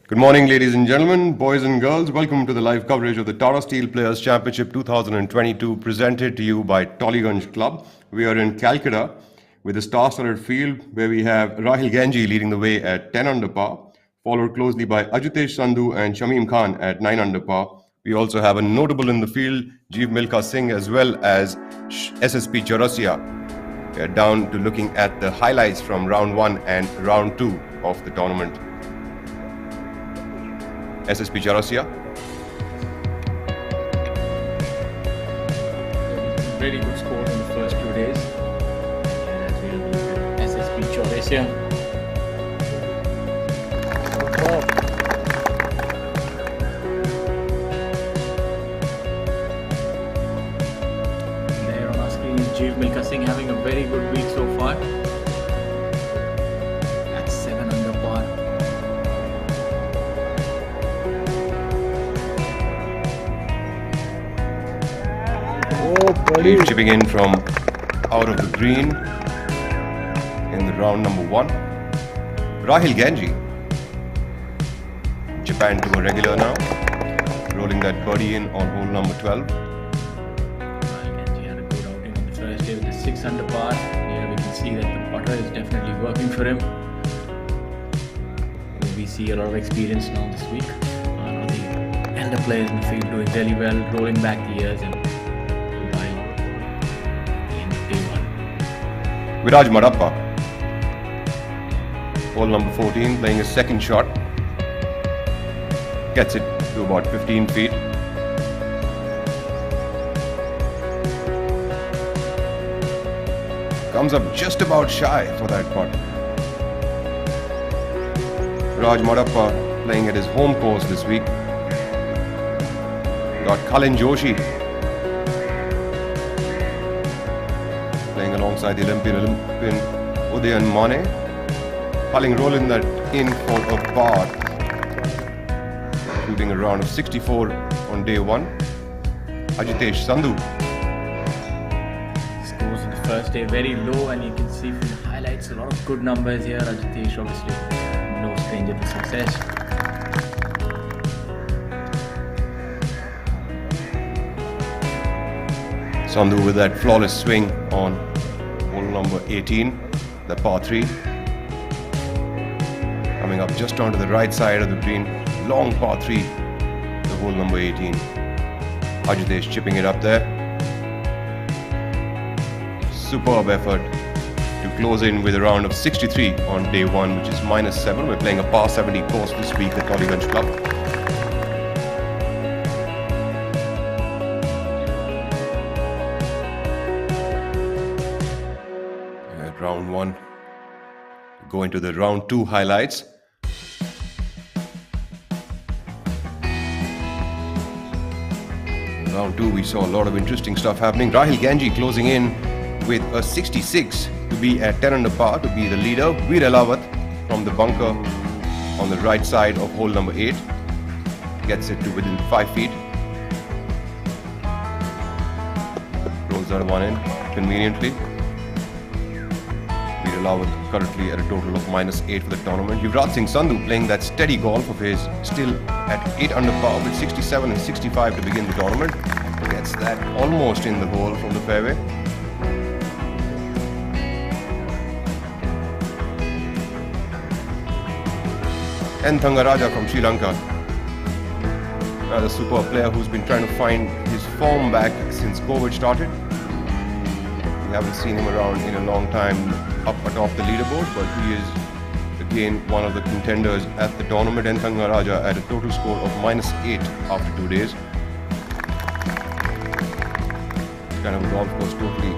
Good morning, ladies and gentlemen, boys and girls. Welcome to the live coverage of the Tata Steel Players Championship 2022 presented to you by Tollygunge Club. We are in Calcutta with a star-studded field where we have Rahil Ganji leading the way at 10 under par, followed closely by Ajitesh Sandhu and Shamim Khan at 9 under par. We also have a notable in the field, Jeev Milkha Singh, as well as SSP Chaurasia. We are down to looking at the highlights from round 1 and round 2 of the tournament. SSP Chaurasia. Really good score in the first 2 days. As we look at SSP Chaurasia. There on our screen is Jeev Milkha Singh having a very good week so far. At 7 under par. Jeev chipping in from out of the green in the round number 1. Rahil Ganji, Japan to a regular now, rolling that birdie in on hole number 12. Ganji had a good outing on the first day with the 6 under par. Here we can see that the putter is definitely working for him. We see a lot of experience now this week. The elder players in the field doing really well, rolling back the years and by the end of day 1. Viraj Marappa, hole number 14, playing his second shot. Gets it to about 15 feet. Comes up just about shy for that putt. Viraj Marappa playing at his home course this week. Got Kalin Joshi playing alongside the Olympian Udayan Mane. Kalin rolling that in for a par, shooting a round of 64 on day 1. Ajitesh Sandhu. Scores in the first day very low, and you can see from the highlights a lot of good numbers here. Ajitesh obviously no stranger to success. Sandhu with that flawless swing on hole number 18, the par 3. Coming up just onto the right side of the green, long par 3, the hole number 18. Ajitesh chipping it up there. Superb effort to close in with a round of 63 on day 1, which is -7. We're playing a par 70 course this week at Tollygunge Club. Round 1. Go into the round 2 highlights. In round 2, we saw a lot of interesting stuff happening. Rahil Ganji closing in with a 66 to be at 10 under par to be the leader. Veer Elawat from the bunker on the right side of hole number 8 gets it to within 5 feet. Rolls that one in conveniently. Lawat currently at a total of -8 for the tournament. Yuvraj Singh Sandhu playing that steady golf of his, still at 8 under par with 67 and 65 to begin the tournament. Gets that almost in the hole from the fairway. N. Thangaraja from Sri Lanka, another super player who's been trying to find his form back since COVID started. We haven't seen him around in a long time up atop the leaderboard, but he is again one of the contenders at the tournament. And Thangaraja at a total score of -8 after 2 days. This kind of golf course totally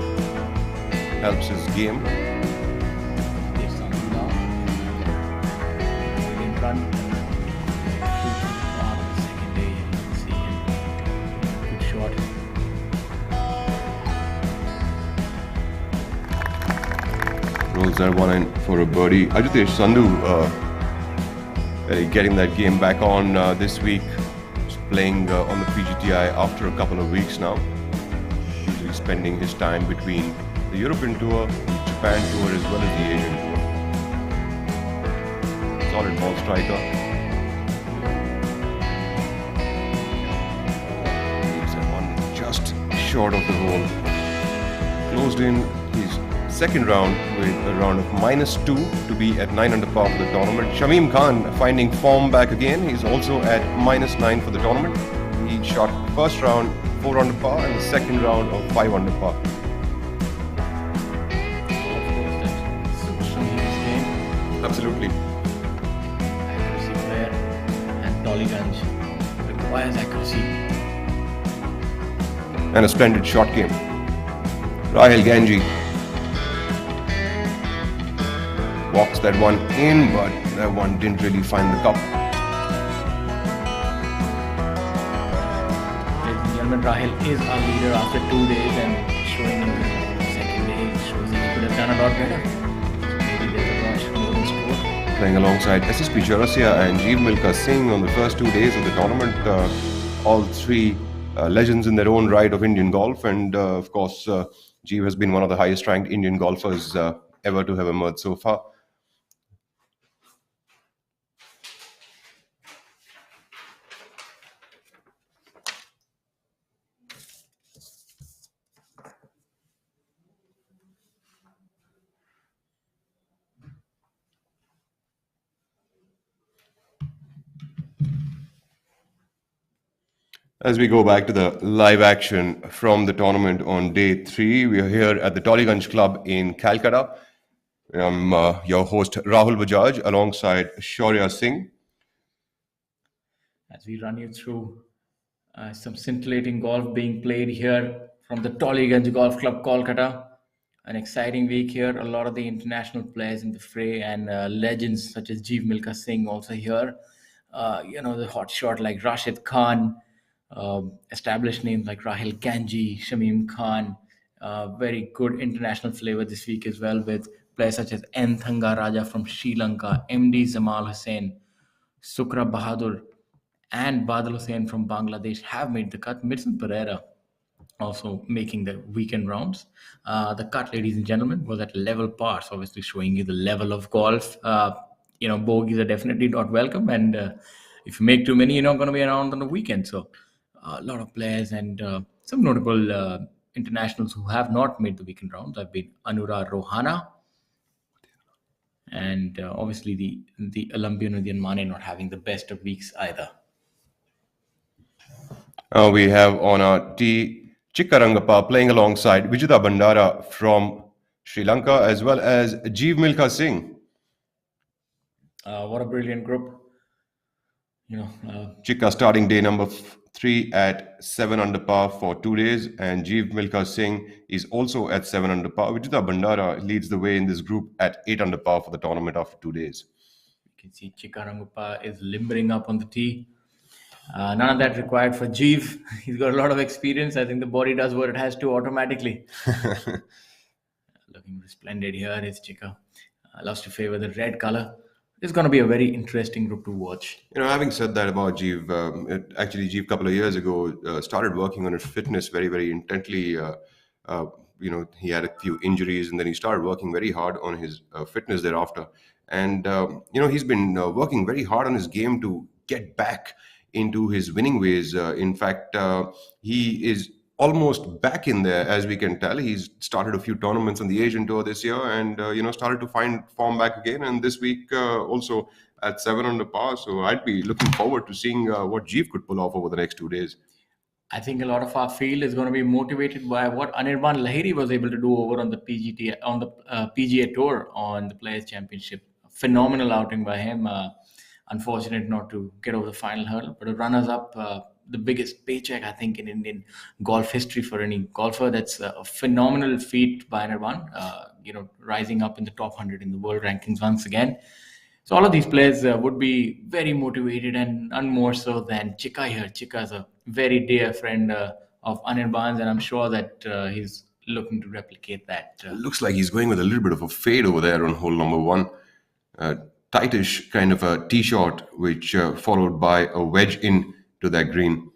helps his game. In front. Second day, you can see him. Good shot. Rolls that one in for a birdie. Ajitesh Sandhu getting that game back on this week. He's playing on the PGTI after a couple of weeks now. Usually spending his time between the European Tour, the Japan Tour, as well as the Asian Tour. Solid ball striker. just short of the hole. Closed in his second round with a round of -2 to be at 9 under par for the tournament. Shamim Khan finding form back again. He's also at -9 for the tournament. He shot first round 4 under par and the second round of 5 under par. Of course, that suits Shamim's game. Absolutely. Accuracy player, and Tollygunge requires accuracy. And a splendid shot game. Rahil Ganji walks that one in, but that one didn't really find the cup. Ladies and gentlemen, Rahil is our leader after 2 days, and showing in the second day shows that he could have done a lot better. Maybe there's a rush more than score. Playing alongside SSP Chaurasia and Jeev Milkha Singh on the first 2 days of the tournament. All three legends in their own right of Indian golf, and of course, Jeev has been one of the highest ranked Indian golfers ever to have emerged so far. As we go back to the live action from the tournament on day 3, we are here at the Tollygunge Club in Calcutta. I'm your host Rahul Bajaj alongside Shaurya Singh. As we run you through some scintillating golf being played here from the Tollygunge Golf Club, Kolkata. An exciting week here. A lot of the international players in the fray and legends such as Jeev Milkha Singh also here. The hot shot like Rashid Khan, established names like Rahil Ganji, Shamim Khan. Very good international flavor this week as well, with players such as N. Thanga Raja from Sri Lanka, MD Zamal Hussain, Sukra Bahadur, and Badal Hussain from Bangladesh have made the cut. Midson Pereira also making the weekend rounds. The cut, ladies and gentlemen, was at level par, so obviously showing you the level of golf. Bogeys are definitely not welcome, and if you make too many, you're not going to be around on the weekend. So a lot of players and some notable internationals who have not made the weekend rounds have been Anura Rohana, and obviously the Olympian Udian Mane not having the best of weeks either. We have on our tee Chikkarangappa playing alongside Vijita Bandara from Sri Lanka, as well as Jeev Milkha Singh. What a brilliant group. Chikka starting day number 3 at 7 under par for 2 days, and Jeev Milkha Singh is also at 7 under par. Vijita Bandara leads the way in this group at 8 under par for the tournament after 2 days. You can see Chikkarangappa is limbering up on the tee. None of that required for Jeev. He's got a lot of experience. I think the body does what it has to automatically. Looking splendid here is Chikka. Loves to favor the red color. It's going to be a very interesting group to watch. Having said that about Jeev, actually Jeev a couple of years ago started working on his fitness very, very intently. He had a few injuries, and then he started working very hard on his fitness thereafter. And he's been working very hard on his game to get back into his winning ways. In fact, he is almost back in there, as we can tell. He's started a few tournaments on the Asian Tour this year, and started to find form back again. And this week also at 7 under par. So I'd be looking forward to seeing what Jeev could pull off over the next 2 days. I think a lot of our field is going to be motivated by what Anirban Lahiri was able to do over on the PGTI, on the PGA Tour on the Players Championship. A phenomenal outing by him. Unfortunate not to get over the final hurdle, but a runners-up, the biggest paycheck I think in Indian golf history for any golfer. That's a phenomenal feat by Anirban. Rising up in the top 100 in the world rankings once again. So all of these players would be very motivated, and none more so than Chikka here. Chikka is a very dear friend of Anirban's, and I'm sure that he's looking to replicate that. Looks like he's going with a little bit of a fade over there on hole number 1. Tightish kind of a tee shot, which followed by a wedge in to that green.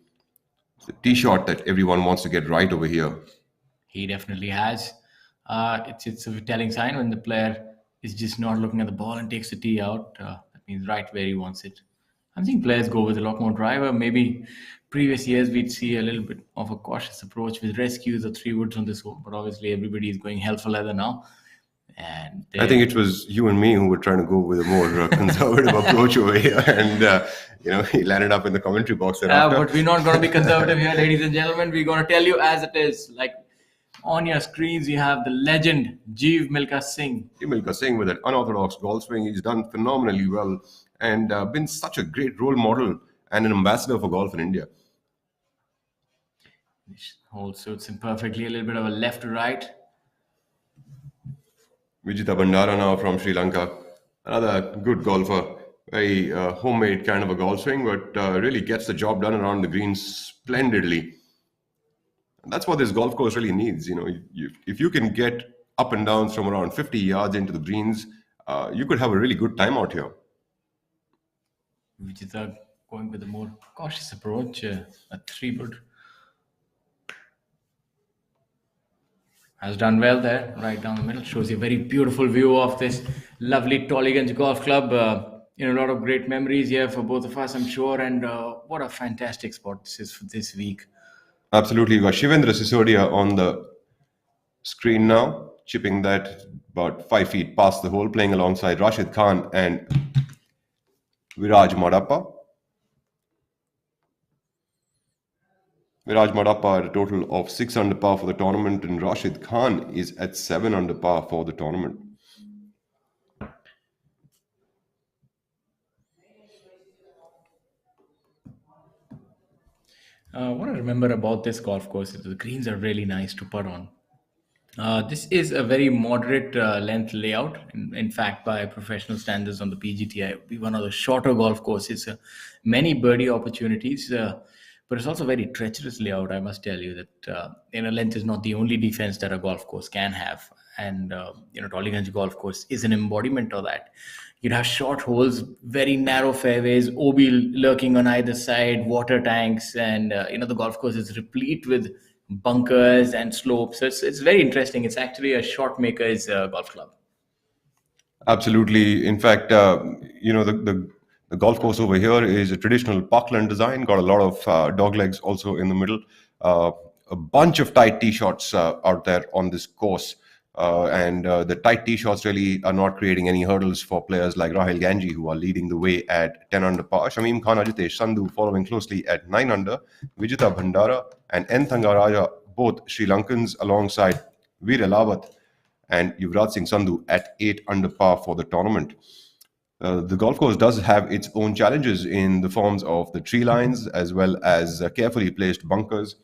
It's a tee shot that everyone wants to get right over here. He definitely has. It's a telling sign when the player is just not looking at the ball and takes the tee out. That means right where he wants it. I'm seeing players go with a lot more driver, maybe previous years we'd see a little bit of a cautious approach with rescues or three woods on this hole, but obviously everybody is going hell for leather now. And I think it was you and me who were trying to go with a more conservative approach over here, and he landed up in the commentary box thereafter. but we're not going to be conservative here, ladies and gentlemen. We're going to tell you as it is. Like on your screens, you have the legend Jeev Milkha Singh. Milkha Singh with that unorthodox golf swing, he's done phenomenally well and been such a great role model and an ambassador for golf in India. This hole suits him perfectly. A little bit of a left to right. Vijita Bandara now from Sri Lanka, another good golfer. Very homemade kind of a golf swing, but really gets the job done around the greens splendidly. And that's what this golf course really needs. If you can get up and downs from around 50 yards into the greens, you could have a really good time out here. Vijita going with a more cautious approach, a three wood. Has done well there, right down the middle. Shows you a very beautiful view of this lovely Tollygunge Golf Club. A lot of great memories here for both of us, I'm sure. And what a fantastic spot this is for this week. Absolutely. We've got Shivendra Sisodia on the screen now, chipping that about 5 feet past the hole, playing alongside Rashid Khan and Viraj Madappa. Viraj Madappa at a total of 6 under par for the tournament, and Rashid Khan is at 7 under par for the tournament. What I remember about this golf course is the greens are really nice to putt on. This is a very moderate length layout. In fact, by professional standards on the PGTI, it would be one of the shorter golf courses. Many birdie opportunities, but it's also a very treacherous layout. I must tell you that length is not the only defense that a golf course can have, and Tollygunge Golf Course is an embodiment of that. You'd have short holes, very narrow fairways, OB lurking on either side, water tanks, and the golf course is replete with bunkers and slopes. So it's very interesting. It's actually a shot maker's golf club. Absolutely. In fact, the golf course over here is a traditional parkland design, got a lot of dog legs also in the middle. A bunch of tight tee shots out there on this course. And the tight tee shots really are not creating any hurdles for players like Rahul Ganji, who are leading the way at 10 under par. Shamim Khan Ajitesh Sandhu following closely at 9 under. Vijita Bhandara and N. Thangaraja, both Sri Lankans, alongside Veer Lawat and Yuvraj Singh Sandhu at 8 under par for the tournament. The golf course does have its own challenges in the forms of the tree lines as well as carefully placed bunkers.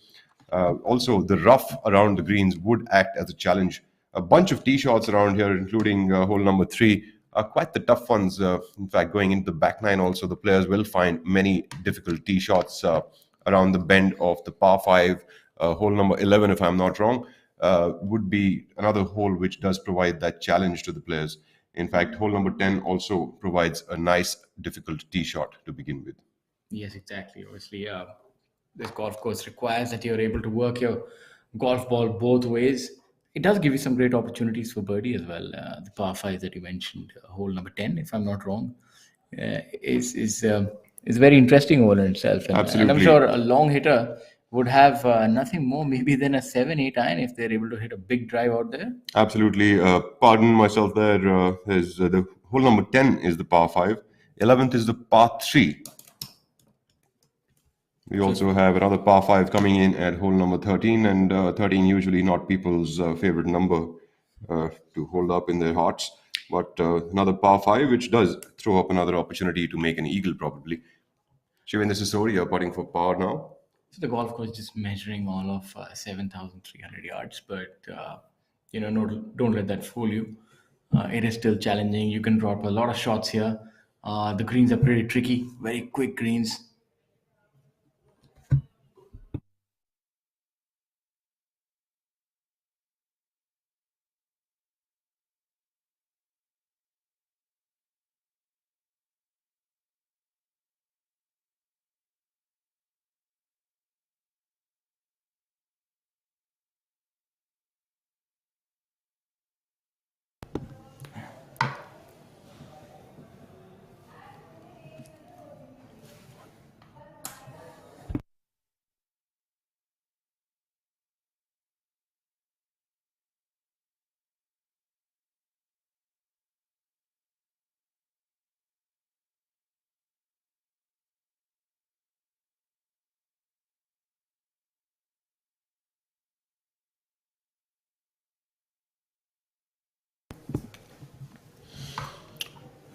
Also, the rough around the greens would act as a challenge. A bunch of tee shots around here, including hole number 3, are quite the tough ones. In fact, going into the back nine also, the players will find many difficult tee shots around the bend of the par 5. Hole number 11, if I'm not wrong, would be another hole which does provide that challenge to the players. In fact, hole number 10 also provides a nice, difficult tee shot to begin with. Yes, exactly. Obviously, this golf course requires that you're able to work your golf ball both ways. It does give you some great opportunities for birdie as well. The par 5 that you mentioned, hole number 10, if I'm not wrong, is a very interesting hole in itself. And I'm Absolutely. sure a long hitter would have nothing more maybe than a 7-8 iron if they're able to hit a big drive out there. Absolutely. Pardon myself there. The hole number 10 is the par 5. 11th is the par 3. We also have another par 5 coming in at hole number 13, and 13 usually not people's favorite number to hold up in their hearts. But another par 5, which does throw up another opportunity to make an eagle probably. Shivendra Sisodia putting for par now. So the golf course just measuring all of 7,300 yards, but don't let that fool you. It is still challenging. You can drop a lot of shots here. The greens are pretty tricky, very quick greens.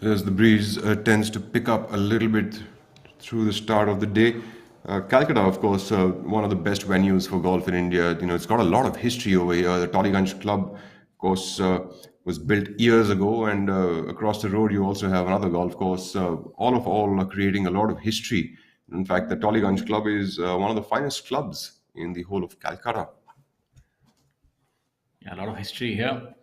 as the breeze tends to pick up a little bit through the start of the day. Calcutta, of course, one of the best venues for golf in India. You know, it's got a lot of history over here. The Tollygunge Club, of course, was built years ago, and across the road you also have another golf course. All are creating a lot of history. In fact, the Tollygunge Club is one of the finest clubs in the whole of Calcutta. Yeah, a lot of history here.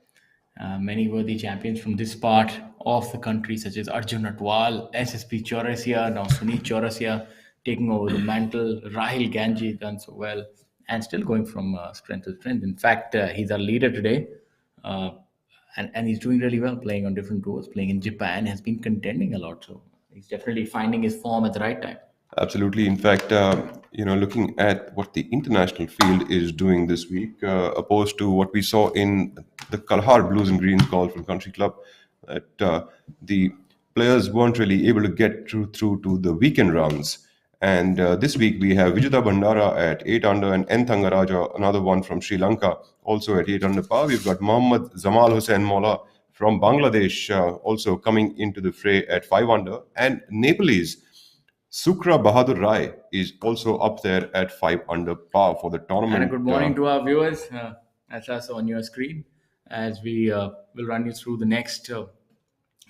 Many worthy champions from this part of the country, such as Arjun Atwal, SSP Chaurasia, now Sunit Chaurasia, taking over the mantle. Rahil Ganji done so well and still going from strength to strength. In fact, he's our leader today, uh, and he's doing really well, playing on different tours, playing in Japan, has been contending a lot. So he's definitely finding his form at the right time. Absolutely. In fact, looking at what the international field is doing this week, opposed to what we saw in the Kalhar Blues and Greens Golf and Country Club, that the players weren't really able to get through to the weekend rounds. And this week we have Vijata Bandara at 8 under and N. Thangaraja, another one from Sri Lanka, also at 8 under par. We've got Mohammad Zamal Hussain Mola from Bangladesh also coming into the fray at 5 under. And Nepalese Sukra Bahadur Rai is also up there at 5 under par for the And a tournament. good morning to our viewers. That's us on your screen as we will run you through the next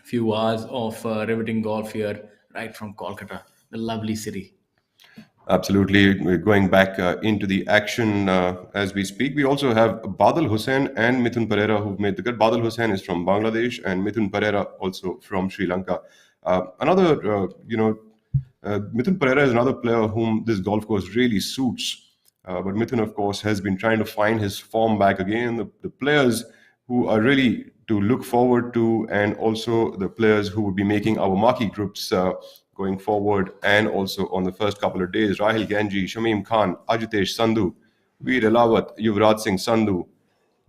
few hours of riveting golf here, right from Kolkata, the lovely city. Absolutely. We're going back into the action as we speak. We also have Badal Hussain and Mithun Pereira who've made the cut. Badal Hussain is from Bangladesh and Mithun Pereira also from Sri Lanka. Mithun Pereira is another player whom this golf course really suits. But Mithun, of course, has been trying to find his form back again. The players who are really to look forward to, and also the players who would be making our marquee groups going forward, and also on the first couple of days, Rahil Ganji, Shamim Khan, Ajitesh Sandhu, Veer Elawat, Yuvraj Singh Sandhu,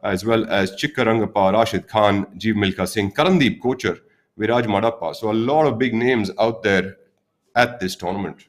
as well as Chikkarangappa, Rashid Khan, Jeev Milka Singh, Karandeep Kochar, Viraj Madappa. So a lot of big names out there at this tournament.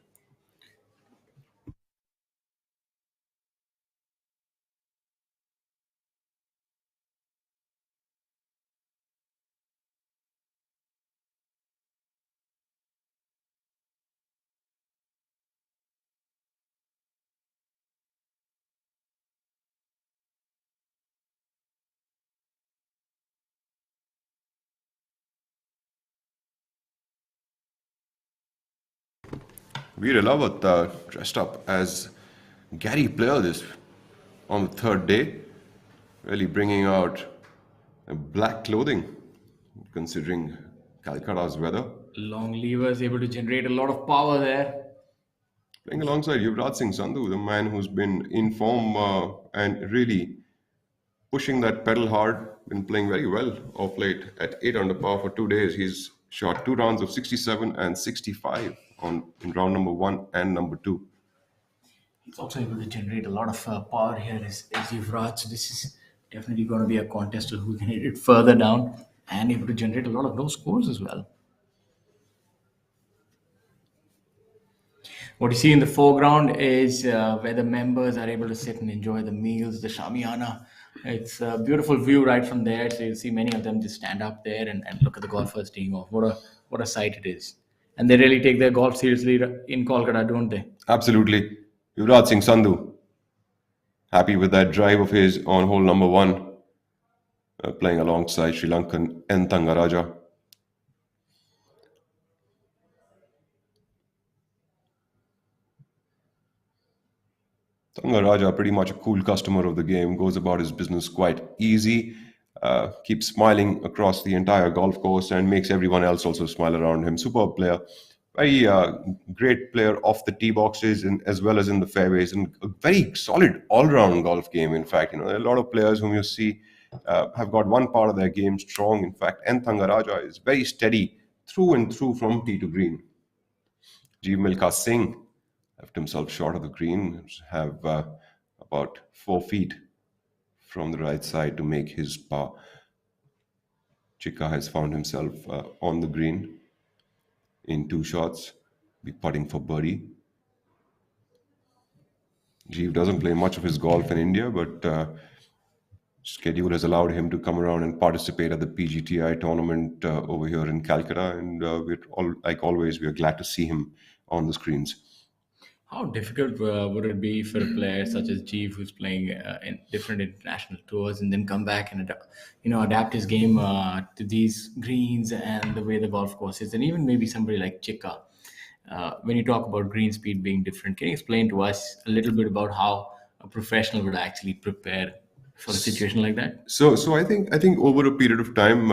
Veer Elawat dressed up as Gary Player this on the third day, really bringing out black clothing, considering Calcutta's weather. Long levers able to generate a lot of power there. Playing alongside Yuvraj Singh Sandhu, the man who's been in form and really pushing that pedal hard, been playing very well off late at 8 under par for 2 days. He's shot 2 rounds of 67 and 65 in round number 1 and number 2. He's also able to generate a lot of power here as Yuvraj. This is definitely going to be a contest who can hit it further down and able to generate a lot of low scores as well. What you see in the foreground is where the members are able to sit and enjoy the meals, the shamiana. It's a beautiful view right from there. So you'll see many of them just stand up there and look at the golfers teeing off. What a sight it is. And they really take their golf seriously in Kolkata, don't they? Absolutely. Yuvraj Singh Sandhu, happy with that drive of his on hole number 1, playing alongside Sri Lankan N. Thangaraja. Thangaraja, pretty much a cool customer of the game, goes about his business quite easy, keeps smiling across the entire golf course and makes everyone else also smile around him. Superb player. Very great player off the tee boxes and as well as in the fairways, and a very solid all-round golf game. In fact, there are a lot of players whom you see have got one part of their game strong. In fact, N. Thangaraja is very steady through and through from tee to green. Jeev Milka Singh left himself short of the green, have about 4 feet from the right side to make his par. Chika has found himself on the green in 2 shots, be putting for birdie. Jeev doesn't play much of his golf in India, but schedule has allowed him to come around and participate at the PGTI tournament over here in Calcutta, and we're all like always, we're glad to see him on the screens. How difficult would it be for a player such as Jeev, who's playing in different international tours, and then come back and adapt his game to these greens and the way the golf course is, and even maybe somebody like Chika. When you talk about green speed being different, can you explain to us a little bit about how a professional would actually prepare for a situation like that? So I think over a period of time,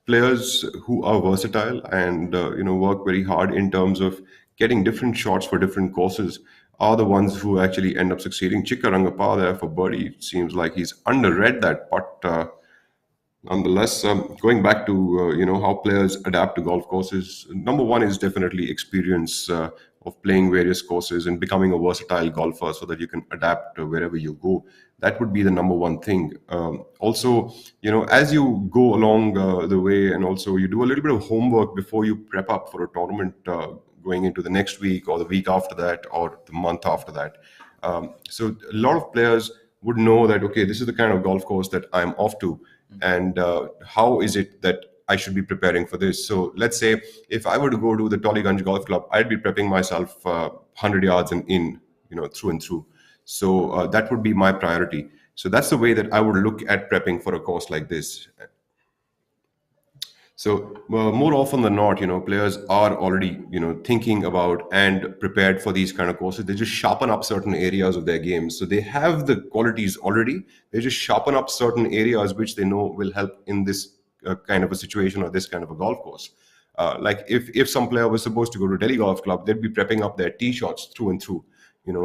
players who are versatile and work very hard in terms of getting different shots for different courses are the ones who actually end up succeeding. Chikkarangappa there for birdie seems like he's underread that putt. Nonetheless, going back to how players adapt to golf courses, number one is definitely experience of playing various courses and becoming a versatile golfer so that you can adapt to wherever you go. That would be the number one thing. Also, as you go along the way, and also you do a little bit of homework before you prep up for a tournament going into the next week or the week after that or the month after that. So a lot of players would know that, okay, this is the kind of golf course that I'm off to, and how is it that I should be preparing for this. So let's say if I were to go to the Tollygunge Golf Club, I'd be prepping myself 100 yards and in, through and through. So that would be my priority. So that's the way that I would look at prepping for a course like this. So more often than not, players are already, thinking about and prepared for these kind of courses. They just sharpen up certain areas of their game. So they have the qualities already. They just sharpen up certain areas which they know will help in this kind of a situation or this kind of a golf course. Like if some player was supposed to go to Delhi Golf Club, they'd be prepping up their tee shots through and through.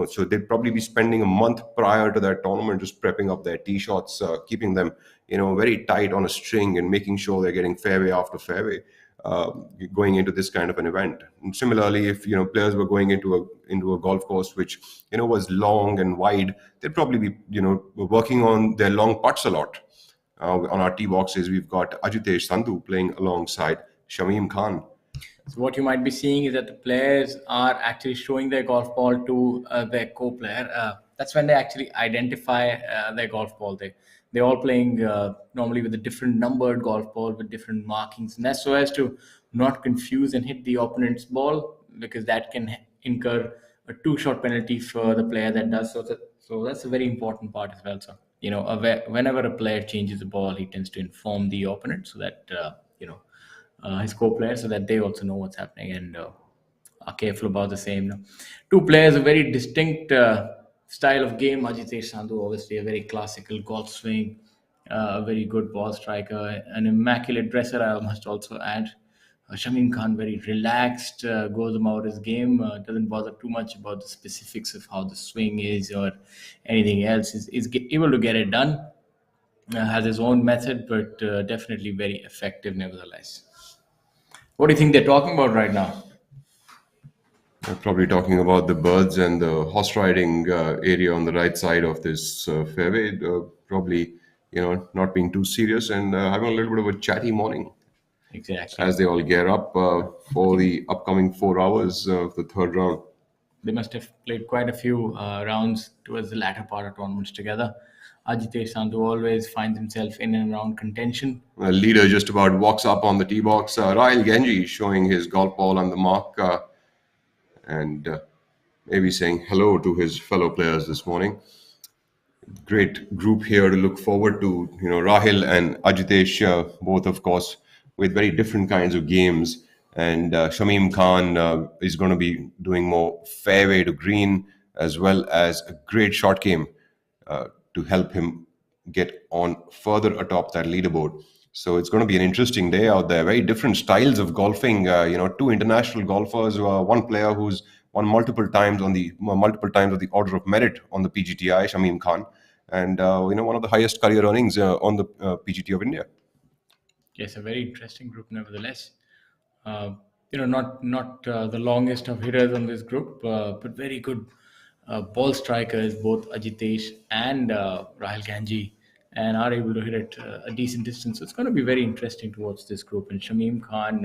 So they'd probably be spending a month prior to that tournament just prepping up their tee shots, keeping them very tight on a string and making sure they're getting fairway after fairway uh, going into this kind of an event. And similarly, if players were going into a golf course which was long and wide, they'd probably be working on their long putts a lot. On our tee boxes, we've got Ajitesh Sandhu playing alongside Shamim Khan. So what you might be seeing is that the players are actually showing their golf ball to their co-player. That's when they actually identify their golf ball. They're all playing normally with a different numbered golf ball with different markings, and that's so as to not confuse and hit the opponent's ball, because that can incur a two-shot penalty for the player that does so. So that's a very important part as well. So whenever a player changes the ball, he tends to inform the opponent so that his co-players, so that they also know what's happening and are careful about the same. Two players, a very distinct style of game. Ajitesh Sandhu, obviously a very classical golf swing, a very good ball striker, an immaculate dresser, I must also add. Shamim Khan, very relaxed, goes about his game, doesn't bother too much about the specifics of how the swing is or anything else. Is able to get it done, has his own method, but definitely very effective nevertheless. What do you think they're talking about right now? Probably talking about the birds and the horse riding area on the right side of this fairway. Probably, not being too serious and having a little bit of a chatty morning Exactly. as they all gear up I for think the upcoming 4 hours of the third round. they must have played quite a few rounds towards the latter part of tournaments together. Ajitesh Sandhu always finds himself in and around contention. The leader just about walks up on the tee box. Rahil Genji showing his golf ball on the mark and maybe saying hello to his fellow players this morning. Great group here to look forward to. Rahil and Ajitesh, both of course, with very different kinds of games. And Shamim Khan is going to be doing more fairway to green as well as a great short game to help him get on further atop that leaderboard. So it's going to be an interesting day out there. Very different styles of golfing. Two international golfers. One player who's won multiple times on the order of merit on the PGTI, Shamim Khan, and one of the highest career earnings on the PGT of India. Yes, a very interesting group nevertheless. Uh, not the longest of hitters on this group, but very good ball strikers, both Ajitesh and Rahul Ganji, and are able to hit it a decent distance. So it's going to be very interesting to watch this group. And Shamim Khan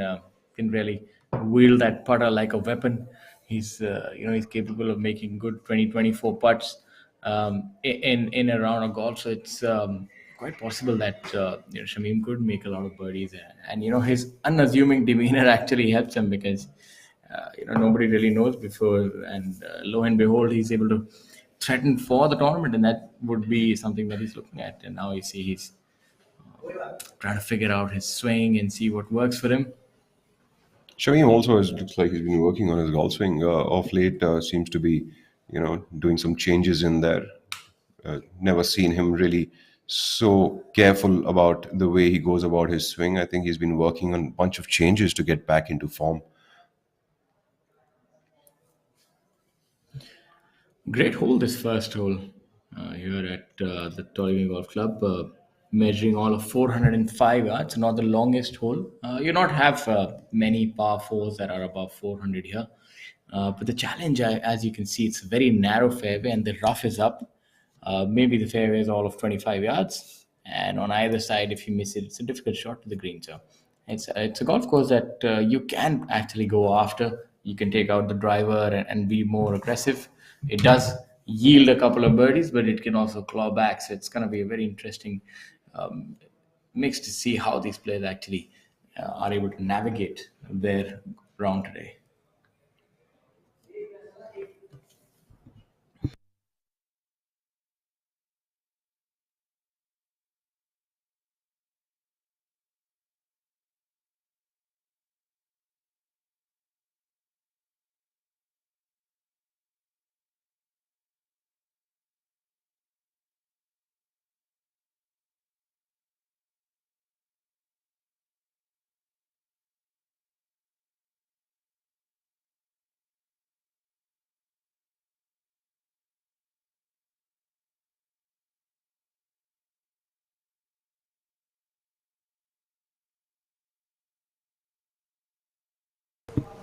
can really wield that putter like a weapon. He's capable of making good 20-24 putts. in a round of golf. So it's quite possible that Shamim could make a lot of birdies, and his unassuming demeanor actually helps him because nobody really knows before, and lo and behold, he's able to threaten for the tournament, and that would be something that he's looking at. And now you see he's trying to figure out his swing and see what works for him. Shamim also looks like he's been working on his golf swing of late. Seems to be, doing some changes in there. Never seen him really so careful about the way he goes about his swing. I think he's been working on a bunch of changes to get back into form. Great hole, this first hole here at the Tollygunge Golf Club, measuring all of 405 yards, not the longest hole. You not have many par fours that are above 400 here. But the challenge, as you can see, it's a very narrow fairway and the rough is up. Maybe the fairway is all of 25 yards. And on either side, if you miss it, it's a difficult shot to the green. So it's a golf course that you can actually go after. You can take out the driver and be more aggressive. It does yield a couple of birdies, but it can also claw back. So it's going to be a very interesting um, mix to see how these players actually are able to navigate their round today.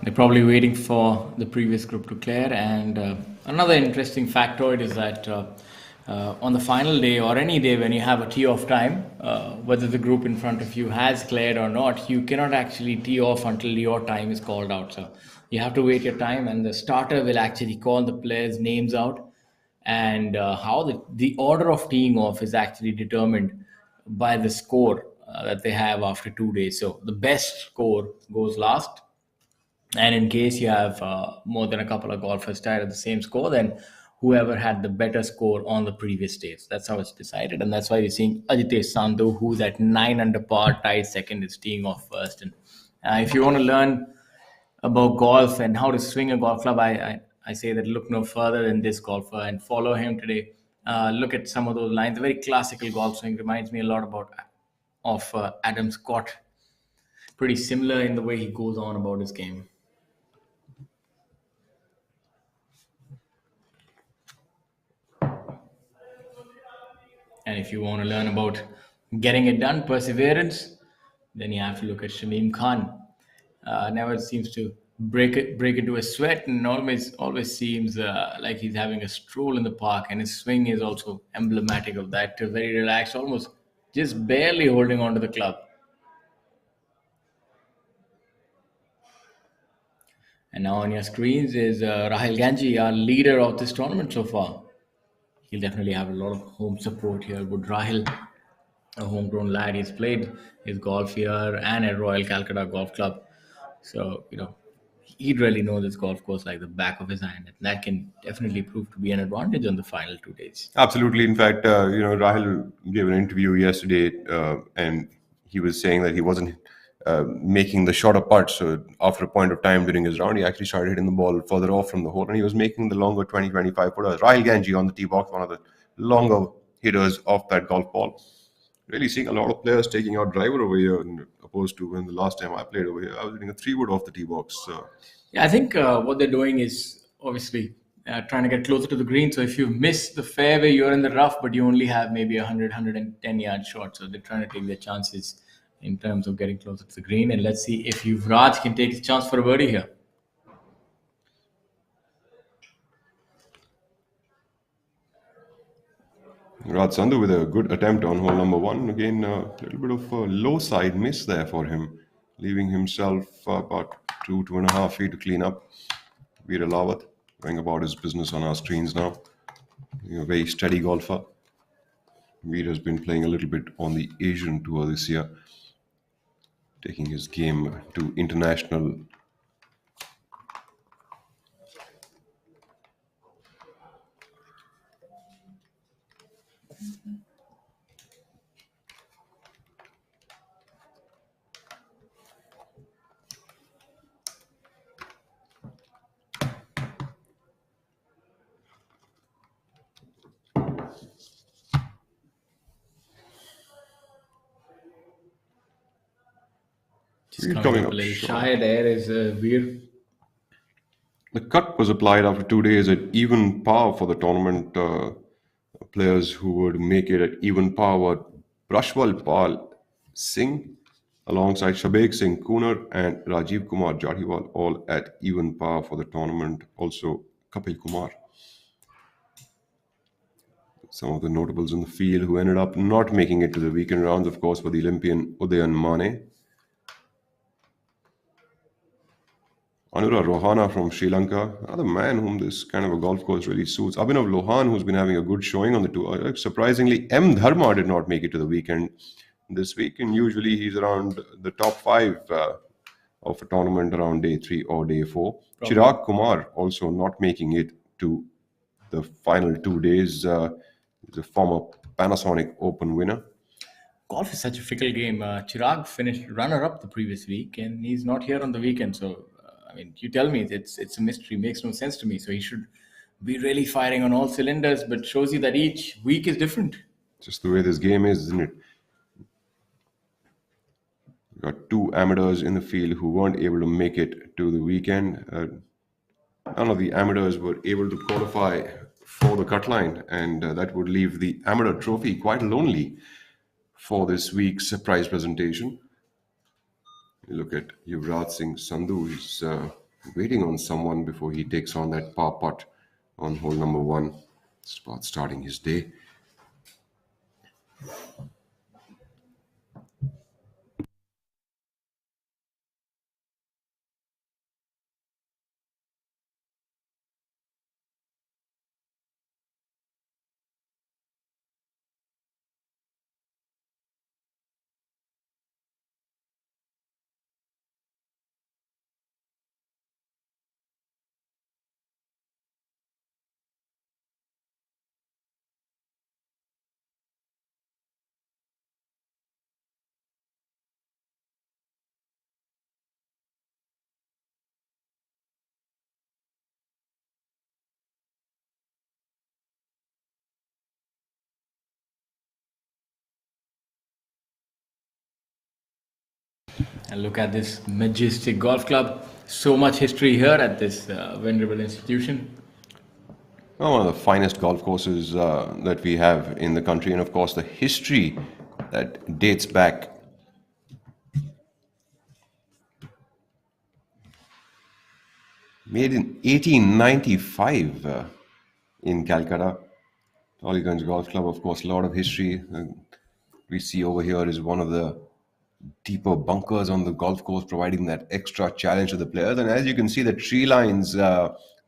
They're probably waiting for the previous group to clear. And another interesting factoid is that on the final day or any day when you have a tee off time, whether the group in front of you has cleared or not, you cannot actually tee off until your time is called out. So you have to wait your time, and the starter will actually call the players' names out. And how the order of teeing off is actually determined by the score that they have after 2 days. So the best score goes last, and in case you have more than a couple of golfers tied at the same score, then whoever had the better score on the previous day. So that's how it's decided. And that's why you're seeing Ajitesh Sandhu, who's at 9 under par, tied second, is teeing off first. And if you want to learn about golf and how to swing a golf club, I say that look no further than this golfer and follow him today. Look at some of those lines. A very classical golf swing, reminds me a lot about of Adam Scott. Pretty similar in the way he goes on about his game. And if you want to learn about getting it done, perseverance, then you have to look at Shamim Khan. Never seems to break into a sweat, and always seems like he's having a stroll in the park. And his swing is also emblematic of that. Very relaxed, almost just barely holding on to the club. And now on your screens is Rahil Ganji, our leader of this tournament so far. He'll definitely have a lot of home support here. But Rahil, a homegrown lad, he's played his golf here and at Royal Calcutta Golf Club. So, he really knows this golf course like the back of his hand. And that can definitely prove to be an advantage on the final 2 days. Absolutely. In fact, Rahul gave an interview yesterday, and he was saying that he wasn't making the shorter putts. So after a point of time during his round, he actually started hitting the ball further off from the hole, and he was making the longer 20, 25 footers. Rahul Ganji on the tee box, one of the longer hitters of that golf ball. Really seeing a lot of players taking out driver over here, opposed to when the last time I played over here, I was hitting a 3 wood off the tee box. Yeah, I think what they're doing is obviously trying to get closer to the green. So if you miss the fairway, you're in the rough, but you only have maybe 110 yards short. So they're trying to take their chances in terms of getting closer to the green. And let's see if Yuvraj can take his chance for a birdie here. Raj Sandhu with a good attempt on hole number one. Again, a little bit of a low side miss there for him, leaving himself about 2.5 feet to clean up. Veer Lawat going about his business on our screens now. A very steady golfer. Veer has been playing a little bit on the Asian tour this year, taking his game to international. Just Veer coming coming up a up little short. shy there is Veer. The cut was applied after 2 days at even par for the tournament. Players who would make it at even par were Brushwal Pal Singh alongside Shabek Singh Kunar and Rajiv Kumar Jadiwal, all at even par for the tournament. Also, Kapil Kumar. Some of the notables in the field who ended up not making it to the weekend rounds, of course, were the Olympian Udayan Mane, Anura Rohana from Sri Lanka, another man whom this kind of a golf course really suits. Abhinav Lohan, who's been having a good showing on the tour. Surprisingly, M. Dharma did not make it to the weekend this week, and usually he's around the top five of a tournament around day 3 or day 4. Probably. Chirag Kumar also not making it to the final 2 days. He's a former Panasonic Open winner. Golf is such a fickle game. Chirag finished runner-up the previous week, and he's not here on the weekend. So, I mean, you tell me it's a mystery. Makes no sense to me. So he should be really firing on all cylinders, but shows you that each week is different. Just the way this game is, isn't it? We got two amateurs in the field who weren't able to make it to the weekend. None of the amateurs were able to qualify for the cut line, and that would leave the amateur trophy quite lonely for this week's prize presentation. You look at Yuvraj Singh Sandhu, he's waiting on someone before he takes on that par putt on hole number 1. It's about starting his day. And look at this majestic golf club. So much history here at this venerable institution. One of the finest golf courses that we have in the country, and of course, the history that dates back. Made in 1895 in Calcutta. Tollygunge Golf Club, of course, a lot of history. We see over here is one of the deeper bunkers on the golf course, providing that extra challenge to the players. And as you can see, the tree lines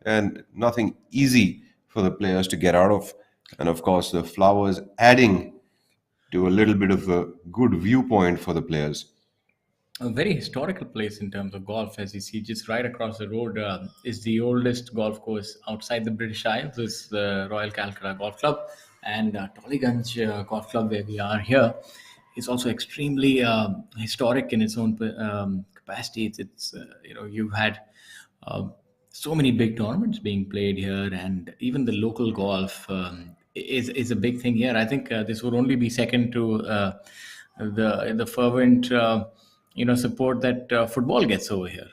and nothing easy for the players to get out of. And of course, the flowers adding to a little bit of a good viewpoint for the players. A very historical place in terms of golf. As you see, just right across the road is the oldest golf course outside the British Isles. This is the Royal Calcutta Golf Club, and Tollygunge Golf Club, where we are here, is also extremely historic in its own capacity. It's you've had so many big tournaments being played here, and even the local golf is a big thing here. I think this would only be second to the fervent support that football gets over here.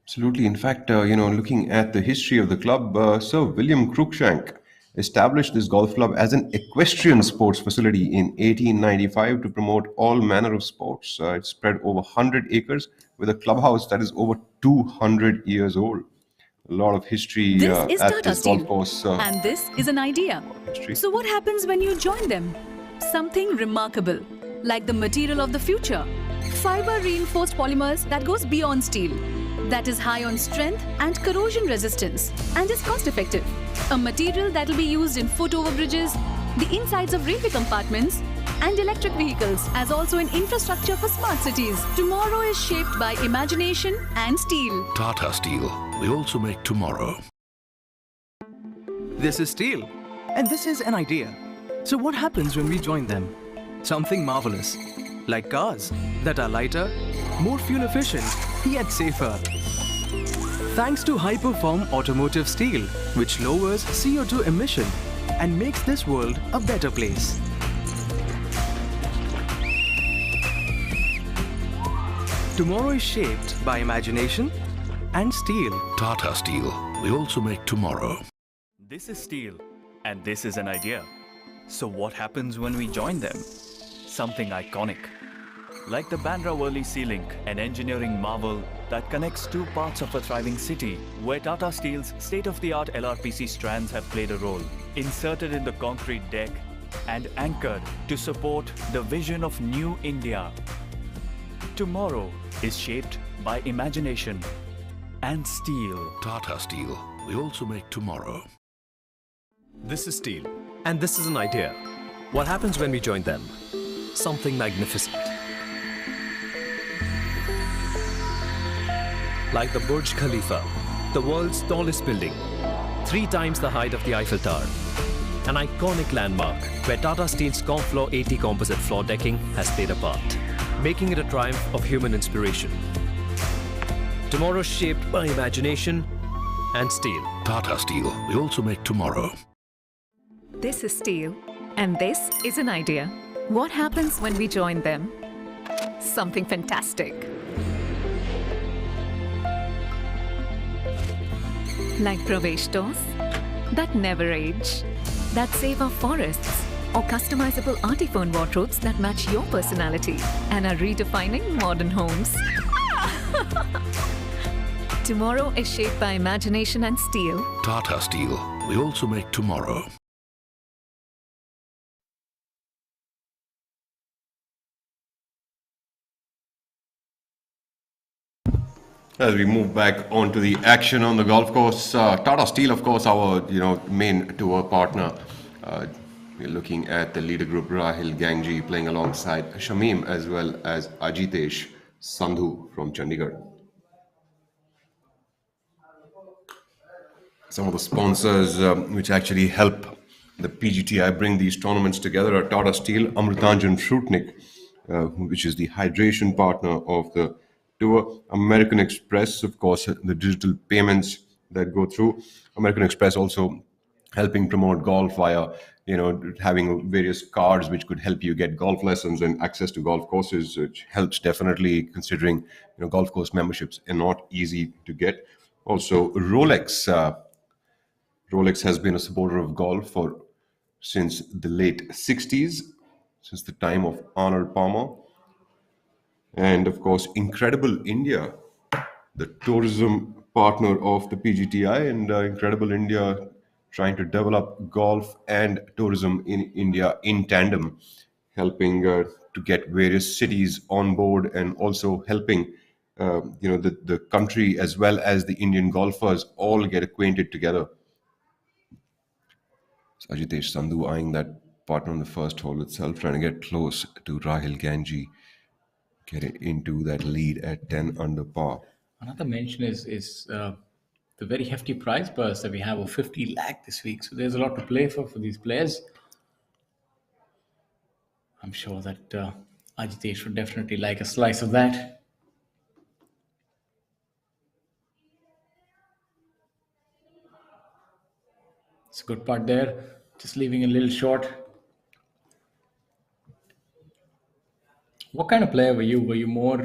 Absolutely. In fact, looking at the history of the club, Sir William Cruikshank established this golf club as an equestrian sports facility in 1895 to promote all manner of sports. It spread over 100 acres with a clubhouse that is over 200 years old. A lot of history This is at Tata this Steel, golf course. and this is an idea. History. So what happens when you join them? Something remarkable, like the material of the future. Fiber reinforced polymers that goes beyond steel. That is high on strength and corrosion resistance and is cost effective. a material that will be used in foot overbridges, the insides of railway compartments, and electric vehicles, as also in infrastructure for smart cities. Tomorrow is shaped by imagination and steel. Tata Steel. We also make tomorrow. This is steel, and this is an idea. So what happens when we join them? Something marvelous, like cars that are lighter, more fuel efficient, yet safer. Thanks to high-perform automotive steel, which lowers CO2 emission and makes this world a better place. Tomorrow is shaped by imagination and steel. Tata Steel. We also make tomorrow. This is steel, and this is an idea. So what happens when we join them? Something iconic. Like the Bandra-Worli Sea Link, an engineering marvel that connects two parts of a thriving city, where Tata Steel's state-of-the-art LRPC strands have played a role, inserted in the concrete deck and anchored to support the vision of New India. Tomorrow is shaped by imagination and steel. Tata Steel. We also make tomorrow. This is steel, and this is an idea. What happens when we join them? Something magnificent. Like the Burj Khalifa, the world's tallest building, 3 times the height of the Eiffel Tower. An iconic landmark where Tata Steel's Comfloor 80 composite floor decking has played a part, making it a triumph of human inspiration. Tomorrow shaped by imagination and steel. Tata Steel. We also make tomorrow. This is steel, and this is an idea. What happens when we join them? Something fantastic. Like Pravesh doors that never age, that save our forests, or customizable artiphone wardrobes that match your personality and are redefining modern homes. Tomorrow is shaped by imagination and steel. Tata Steel. We also make tomorrow. As we move back onto the action on the golf course, Tata Steel, of course, our main tour partner. We're looking at the leader group Rahil Gangji playing alongside Shamim as well as Ajitesh Sandhu from Chandigarh. Some of the sponsors which actually help the PGTI bring these tournaments together are Tata Steel, Amritanjan Fruitnik, which is the hydration partner of the tour, American Express, of course, the digital payments that go through. American Express also helping promote golf via, having various cards which could help you get golf lessons and access to golf courses, which helps definitely considering, golf course memberships are not easy to get. Also, Rolex. Rolex has been a supporter of golf since the late 60s, since the time of Arnold Palmer. And of course, Incredible India, the tourism partner of the PGTI, and Incredible India trying to develop golf and tourism in India in tandem, helping to get various cities on board and also helping the country as well as the Indian golfers all get acquainted together. So Ajitesh Sandhu eyeing that partner on the first hole itself, trying to get close to Rahil Ganji, get into that lead at 10 under par. Another mention is the very hefty prize purse that we have of 50 lakh this week. So there's a lot to play for these players. I'm sure that Ajitesh would definitely like a slice of that. It's a good putt there, just leaving a little short. What kind of player were you? Were you more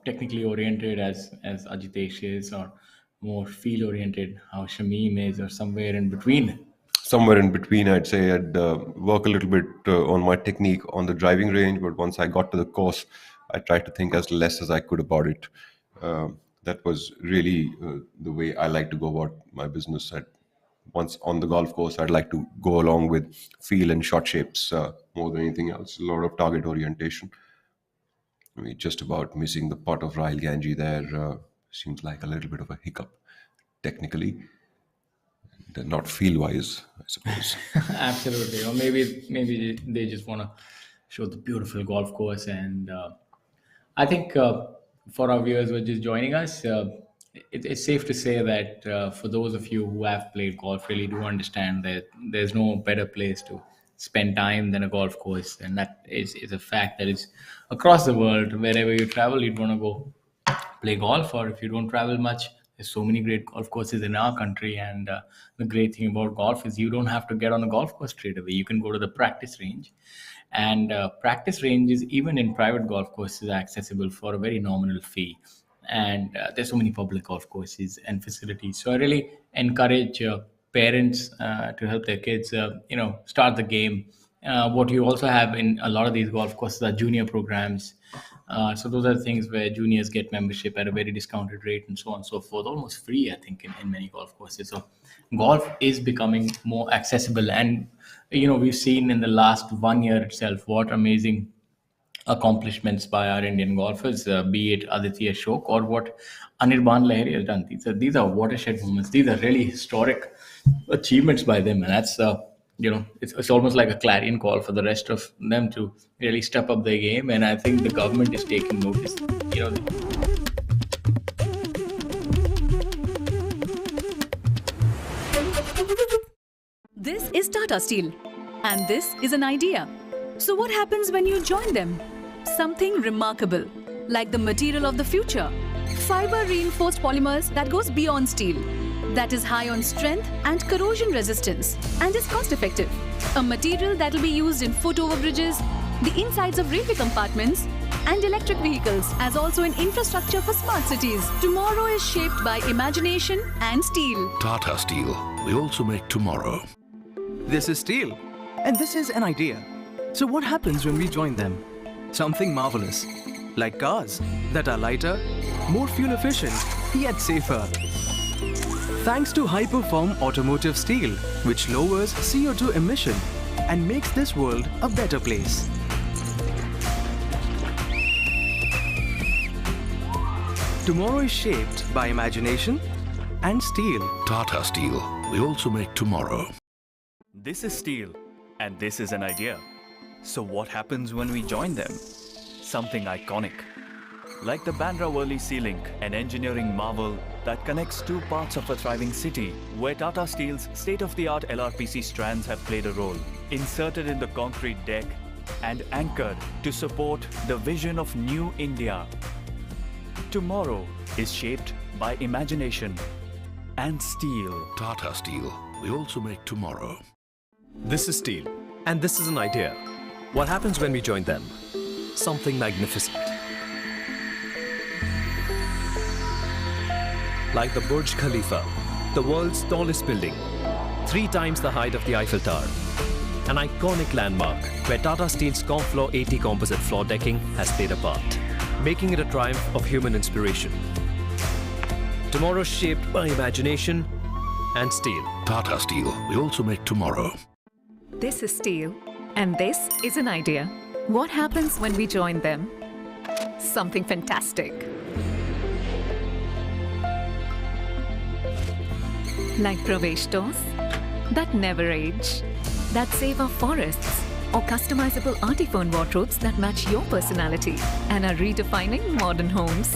technically oriented as Ajitesh is, or more feel oriented, how Shamim is, or somewhere in between? Somewhere in between, I'd say I'd work a little bit on my technique on the driving range, but once I got to the course, I tried to think as less as I could about it. That was really the way I like to go about my business. Once on the golf course, I'd like to go along with feel and shot shapes more than anything else. A lot of target orientation. I mean, just about missing the putt of Rahil Ganji there seems like a little bit of a hiccup technically. And, not feel-wise, I suppose. Absolutely, or maybe they just want to show the beautiful golf course, and I think for our viewers who are just joining us, it's safe to say that for those of you who have played golf, really do understand that there's no better place to spend time than a golf course, and that is a fact that is across the world. Wherever you travel, you'd want to go play golf, or if you don't travel much, there's so many great golf courses in our country. And the great thing about golf is you don't have to get on a golf course straight away. You can go to the practice range, and practice ranges, even in private golf courses, are accessible for a very nominal fee. And there's so many public golf courses and facilities, so I really encourage parents to help their kids start the game. What you also have in a lot of these golf courses are junior programs. So those are the things where juniors get membership at a very discounted rate and so on and so forth, almost free, I think, in many golf courses. So golf is becoming more accessible, and we've seen in the last 1 year itself what amazing accomplishments by our Indian golfers, be it Aditya Ashok or what Anirban Lahiri has done. These are watershed moments. These are really historic achievements by them, and that's it's almost like a clarion call for the rest of them to really step up their game. And I think the government is taking notice. This is Tata Steel, and this is an idea. So what happens when you join them? Something remarkable, like the material of the future. Fiber reinforced polymers that goes beyond steel, that is high on strength and corrosion resistance, and is cost effective. A material that will be used in foot over bridges, the insides of railway compartments, and electric vehicles, as also in infrastructure for smart cities. Tomorrow is shaped by imagination and steel. Tata Steel. We also make tomorrow. This is steel, and this is an idea. So what happens when we join them? Something marvelous, like cars that are lighter, more fuel efficient, yet safer. Thanks to high-perform automotive steel, which lowers CO2 emission and makes this world a better place. Tomorrow is shaped by imagination and steel. Tata Steel. We also make tomorrow. This is steel, and this is an idea. So what happens when we join them? Something iconic. Like the Bandra Worli Sea Link, an engineering marvel that connects two parts of a thriving city, where Tata Steel's state-of-the-art LRPC strands have played a role, inserted in the concrete deck and anchored to support the vision of New India. Tomorrow is shaped by imagination and steel. Tata Steel. We also make tomorrow. This is steel, and this is an idea. What happens when we join them? Something magnificent. Like the Burj Khalifa, the world's tallest building, 3 times the height of the Eiffel Tower. An iconic landmark where Tata Steel's Comfloor 80 composite floor decking has played a part, making it a triumph of human inspiration. Tomorrow shaped by imagination and steel. Tata Steel. We also make tomorrow. This is steel, and this is an idea. What happens when we join them? Something fantastic. Like Pravesh doors that never age, that save our forests, or customizable artiphone wardrobes that match your personality and are redefining modern homes.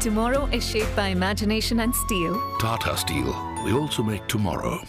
Tomorrow is shaped by imagination and steel. Tata Steel. We also make tomorrow.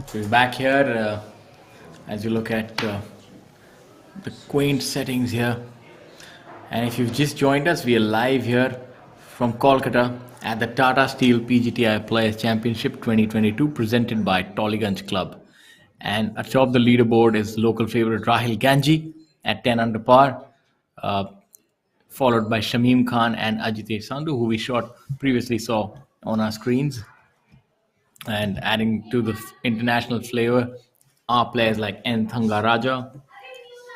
So we're back here as you look at the quaint settings here. And if you've just joined us, we are live here from Kolkata at the Tata Steel PGTI Players Championship 2022 presented by Tollygunge Club. And atop the leaderboard is local favorite Rahil Ganji at 10 under par, followed by Shamim Khan and Ajitesh Sandhu, who we previously saw on our screens. And adding to the international flavor are players like N. Thangaraja,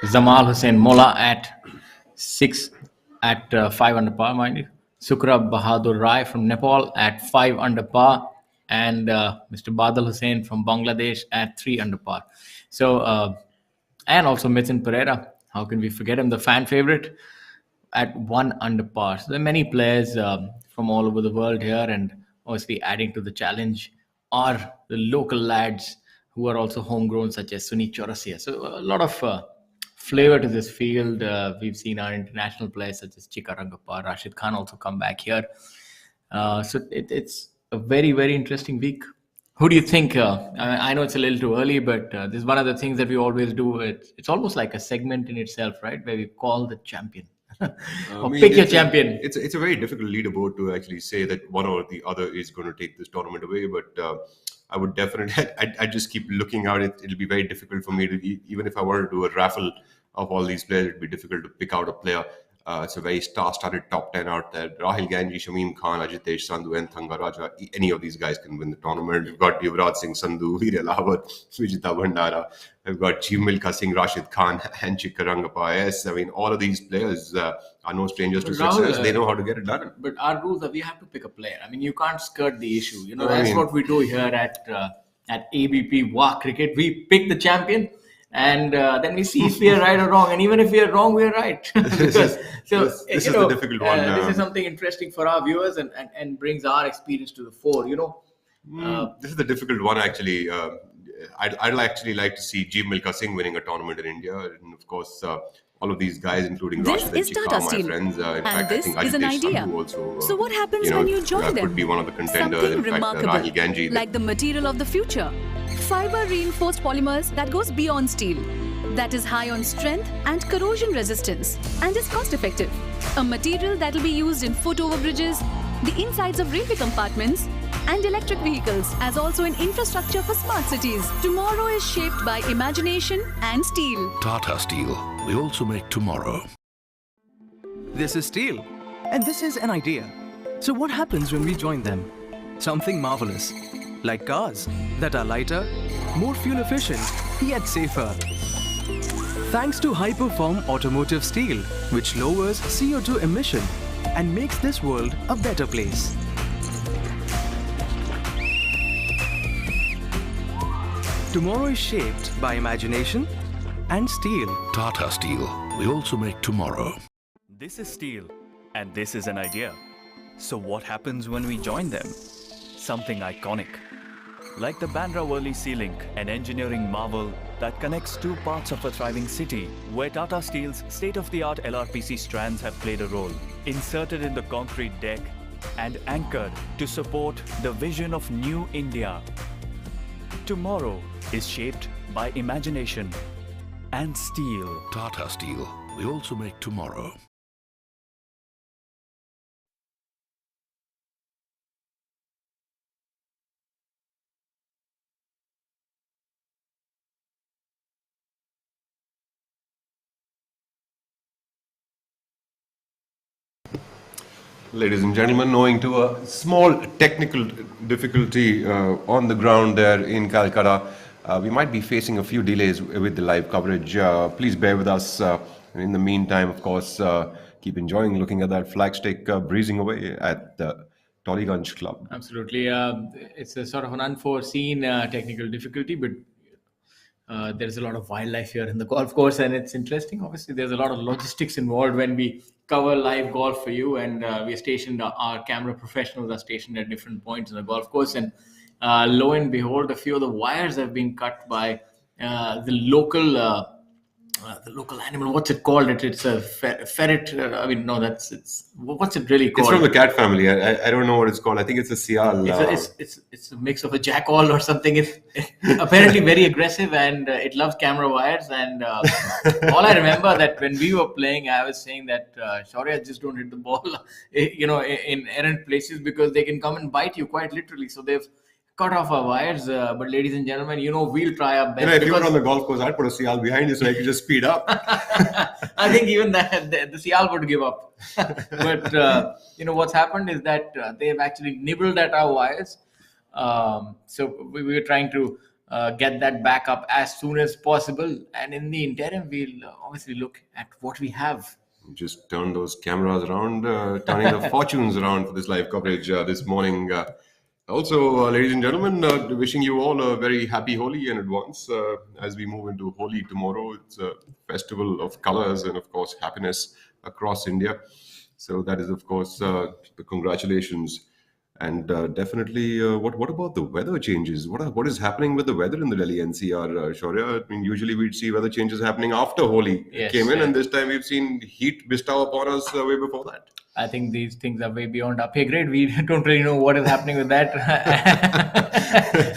Zamal Hussain Mola at 6 at 5 under par, mind you. Sukra Bahadur Rai from Nepal at 5 under par, and Mr. Badal Hussain from Bangladesh at 3 under par. So, and also Mithun Pereira, how can we forget him, the fan favorite, at 1 under par. So there are many players from all over the world here, and obviously adding to the challenge are the local lads who are also homegrown, such as Sunit Chaurasia. So a lot of flavor to this field. We've seen our international players such as Chika Rangappa, Rashid Khan also come back here. So it's a very, very interesting week. Who do you think? I know it's a little too early, but this is one of the things that we always do. It's almost like a segment in itself, right? Where we call the champion. Or pick your champion. It's a very difficult leaderboard to actually say that one or the other is going to take this tournament away. But I would definitely, I just keep looking out. It'll be very difficult for me to, even if I wanted to do a raffle of all these players, it'd be difficult to pick out a player. It's a very star-studded top 10 out there. Rahil Ganji, Shamim Khan, Ajitesh Sandhu, and Thangaraja. Any of these guys can win the tournament. We've got Yuvraj Singh Sandhu, Veer Lahawat, Vijita Bhandara. We've got Jeev Milkha Singh, Rashid Khan, and Chika Rangappa. Yes, I mean, all of these players are no strangers to success. They know how to get it done. But our rules are we have to pick a player. I mean, you can't skirt the issue. You know, that's what we do here at ABP WA Cricket. We pick the champion. And then we see if we are right or wrong. And even if we are wrong, we are right. This is the difficult one. This is something interesting for our viewers and brings our experience to the fore. You know, this is the difficult one, actually. I'd actually like to see Jeev Milkha Singh winning a tournament in India. And of course, all of these guys, including This Rashid is and Chika, TATA my Steel. friends. In And fact, this I think is an Ajitesh idea. Sandhu also, So what happens when you join them? could be one of the contenders. Something In fact, remarkable, Rahil Ganji. like the material of the future. Fiber reinforced polymers that goes beyond steel. That is high on strength and corrosion resistance and is cost effective. A material that will be used in foot over bridges, the insides of railway compartments and electric vehicles, as also in infrastructure for smart cities. Tomorrow is shaped by imagination and steel. Tata Steel. We also make tomorrow. This is steel, and this is an idea. So what happens when we join them? Something marvelous, like cars that are lighter, more fuel efficient, yet safer. Thanks to high-perform automotive steel, which lowers CO2 emission and makes this world a better place. Tomorrow is shaped by imagination and steel. Tata Steel. We also make tomorrow. This is steel, and this is an idea. So what happens when we join them? Something iconic. Like the Bandra Worli Sea Link, an engineering marvel that connects two parts of a thriving city, where Tata Steel's state-of-the-art LRPC strands have played a role, inserted in the concrete deck and anchored to support the vision of New India. Tomorrow is shaped by imagination and steel. Tata Steel. We also make tomorrow. Ladies and gentlemen, owing to a small technical difficulty on the ground there in Calcutta, we might be facing a few delays with the live coverage. Please bear with us. In the meantime, of course, keep enjoying looking at that flagstick breezing away at the Tollygunge Club. Absolutely. It's a sort of an unforeseen technical difficulty, but there's a lot of wildlife here in the golf course, and it's interesting. Obviously, there's a lot of logistics involved when we cover live golf for you, and we're stationed, our camera professionals are stationed at different points in the golf course, and lo and behold, a few of the wires have been cut by the local animal. What's it called? It's a ferret. I mean, no, what's it really called? It's from the cat family. I don't know what it's called. I think it's a sial. It's a mix of a jackal or something. It's apparently very aggressive, and it loves camera wires. And all I remember that when we were playing, I was saying that Shaurya, just don't hit the ball, in errant places, because they can come and bite you quite literally. So they've cut off our wires. But ladies and gentlemen, we'll try our best. If you were on the golf course, I'd put a Sial behind you so I could just speed up. I think even the Sial would give up. But what's happened is that they've actually nibbled at our wires. So we were trying to get that back up as soon as possible. And in the interim, we'll obviously look at what we have. Just turn those cameras around, turning the fortunes around for this live coverage this morning. Also, ladies and gentlemen, wishing you all a very happy Holi in advance. As we move into Holi tomorrow, it's a festival of colors and, of course, happiness across India. So that is, of course, the congratulations. And definitely, what about the weather changes? What is happening with the weather in the Delhi NCR, Shaurya? I mean, usually we'd see weather changes happening after Holi came in, and this time we've seen heat bestow upon us way before that. I think these things are way beyond our pay grade. We don't really know what is happening with that.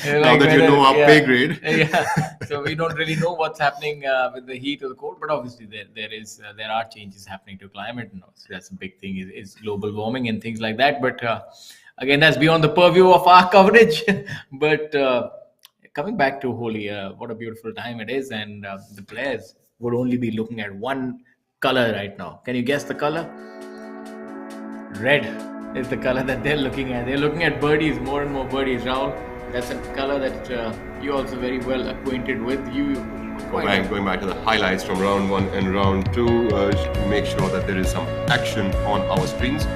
Now that you know our pay grade. So we don't really know what's happening with the heat or the cold, but obviously there are changes happening to climate, and that's a big thing is global warming and things like that. But again, that's beyond the purview of our coverage. But coming back to Holi, what a beautiful time it is, and the players would only be looking at one color right now. Can you guess the color? Red is the color that they're looking at. They're looking at birdies, more and more birdies. Rahul, that's a color that you're also very well acquainted with. Going back to the highlights from round 1 and round 2 to make sure that there is some action on our screens.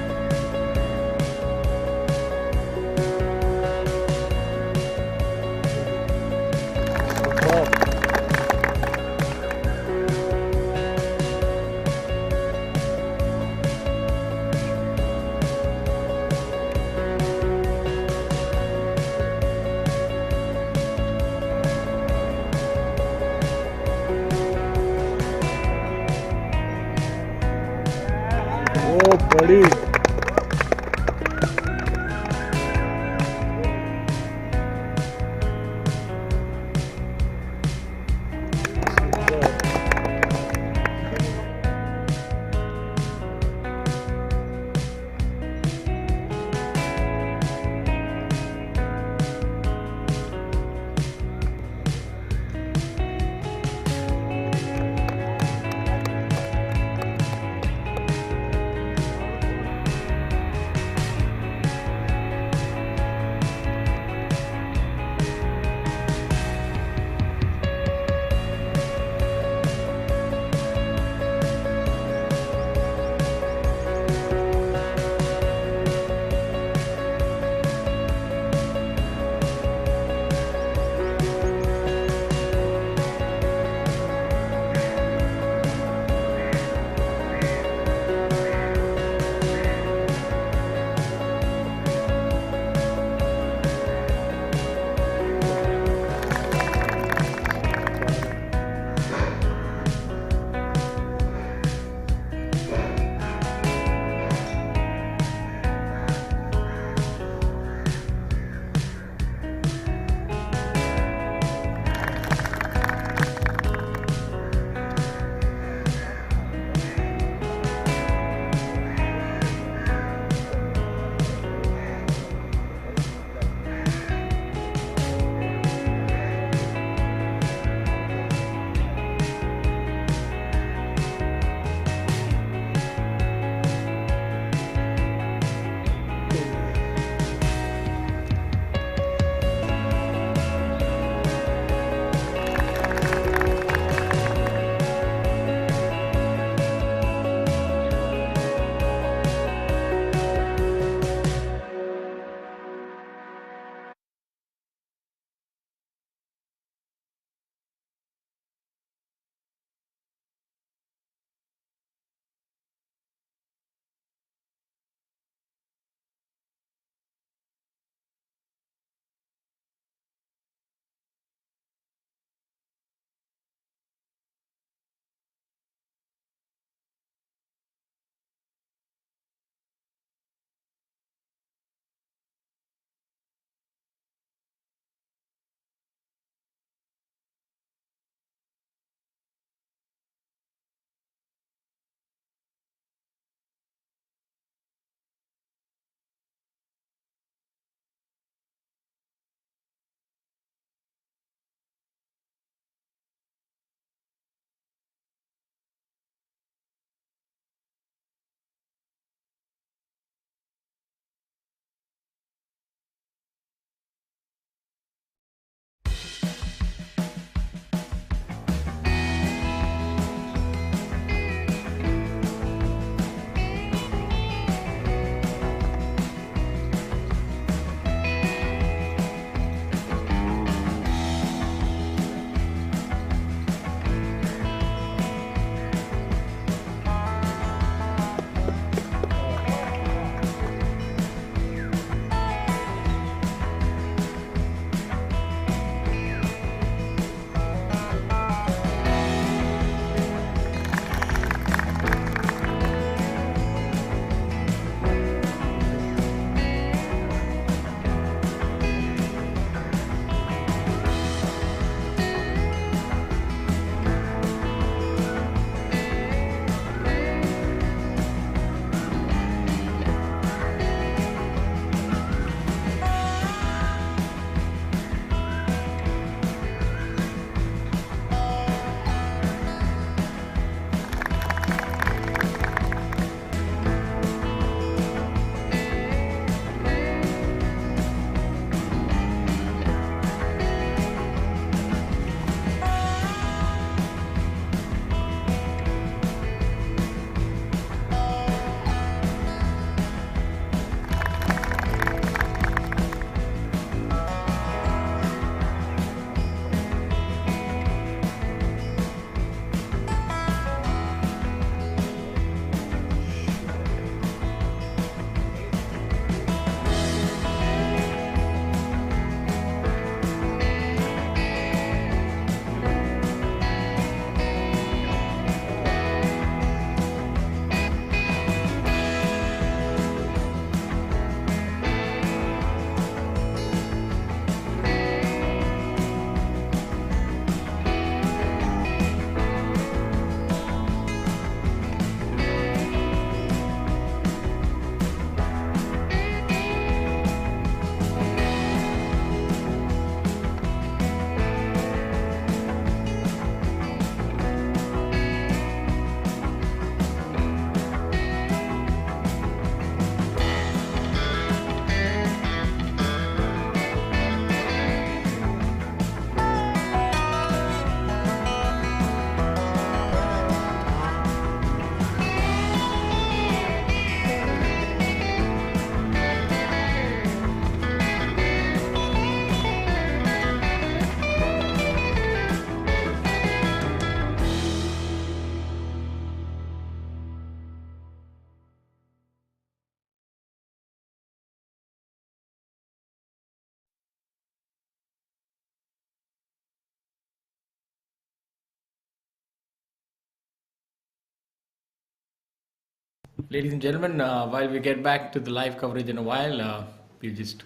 Ladies and gentlemen, while we get back to the live coverage in a while, we're just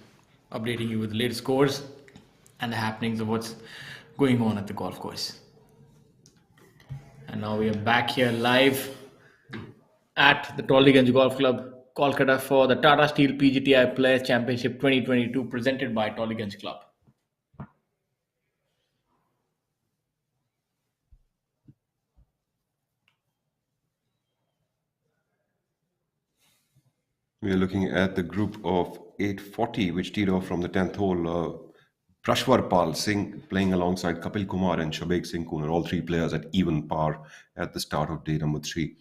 updating you with the latest scores and the happenings of what's going on at the golf course. And now we are back here live at the Tollygunge Golf Club, Kolkata, for the Tata Steel PGTI Players Championship 2022 presented by Tollygunge Club. We are looking at the group of 840, which teed off from the 10th hole. Prashwar Pal Singh playing alongside Kapil Kumar and Shabek Singh Kunar, all three players at even par at the start of day number 3.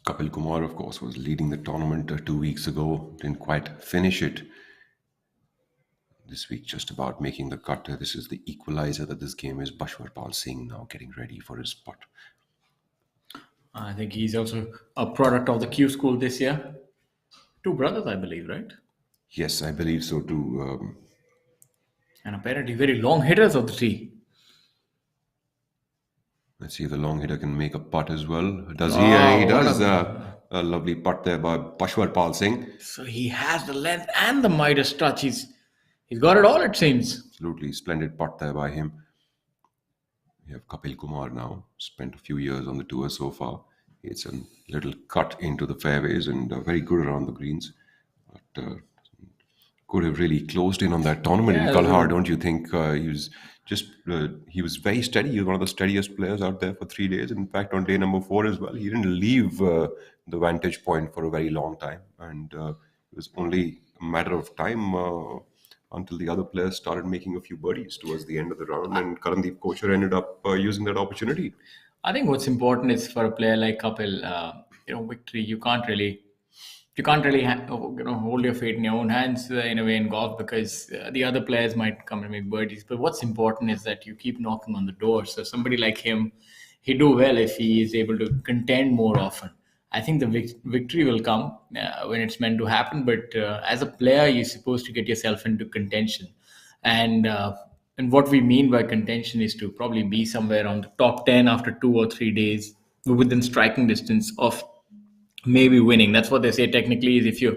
Kapil Kumar, of course, was leading the tournament 2 weeks ago, didn't quite finish it. This week, just about making the cut. This is the equalizer that this game is. Prashwar Pal Singh now getting ready for his putt. I think he's also a product of the Q school this year. 2 brothers, I believe, right? Yes, I believe so too. And apparently very long hitters of the tee. Let's see if the long hitter can make a putt as well. Does he? He does. A lovely putt there by Prashwar Pal Singh. So he has the length and the Midas touch. He's got it all, it seems. Absolutely splendid putt there by him. We have Kapil Kumar now. Spent a few years on the tour so far. It's a little cut into the fairways and very good around the greens. But could have really closed in on that tournament in Kalhar, don't you think? He was very steady. He was one of the steadiest players out there for 3 days. In fact, on day number 4 as well, he didn't leave the vantage point for a very long time. And it was only a matter of time until the other players started making a few birdies towards the end of the round. And Karandeep Kochhar ended up using that opportunity. I think what's important is for a player like Kapil, victory. You can't really hold your fate in your own hands in a way in golf, because the other players might come and make birdies. But what's important is that you keep knocking on the door. So somebody like him, he'd do well if he is able to contend more often. I think the victory will come when it's meant to happen. But as a player, you're supposed to get yourself into contention. And what we mean by contention is to probably be somewhere around the top 10 after 2 or 3 days, within striking distance of maybe winning. That's what they say technically, is if you're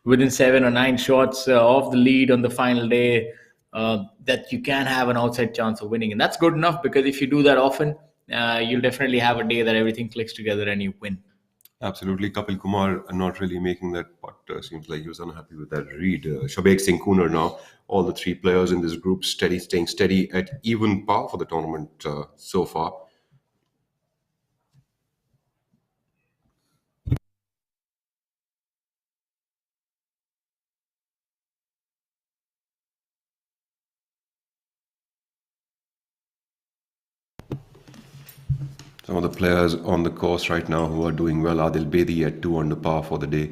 within 7 or 9 shots of the lead on the final day, that you can have an outside chance of winning. And that's good enough, because if you do that often, you'll definitely have a day that everything clicks together and you win. Absolutely. Kapil Kumar not really making that putt. Seems like he was unhappy with that read. Shabek Singh Kunar now, all the 3 players in this group staying steady at even par for the tournament so far. Some of the players on the course right now who are doing well: Adil Bedi at 2 under par for the day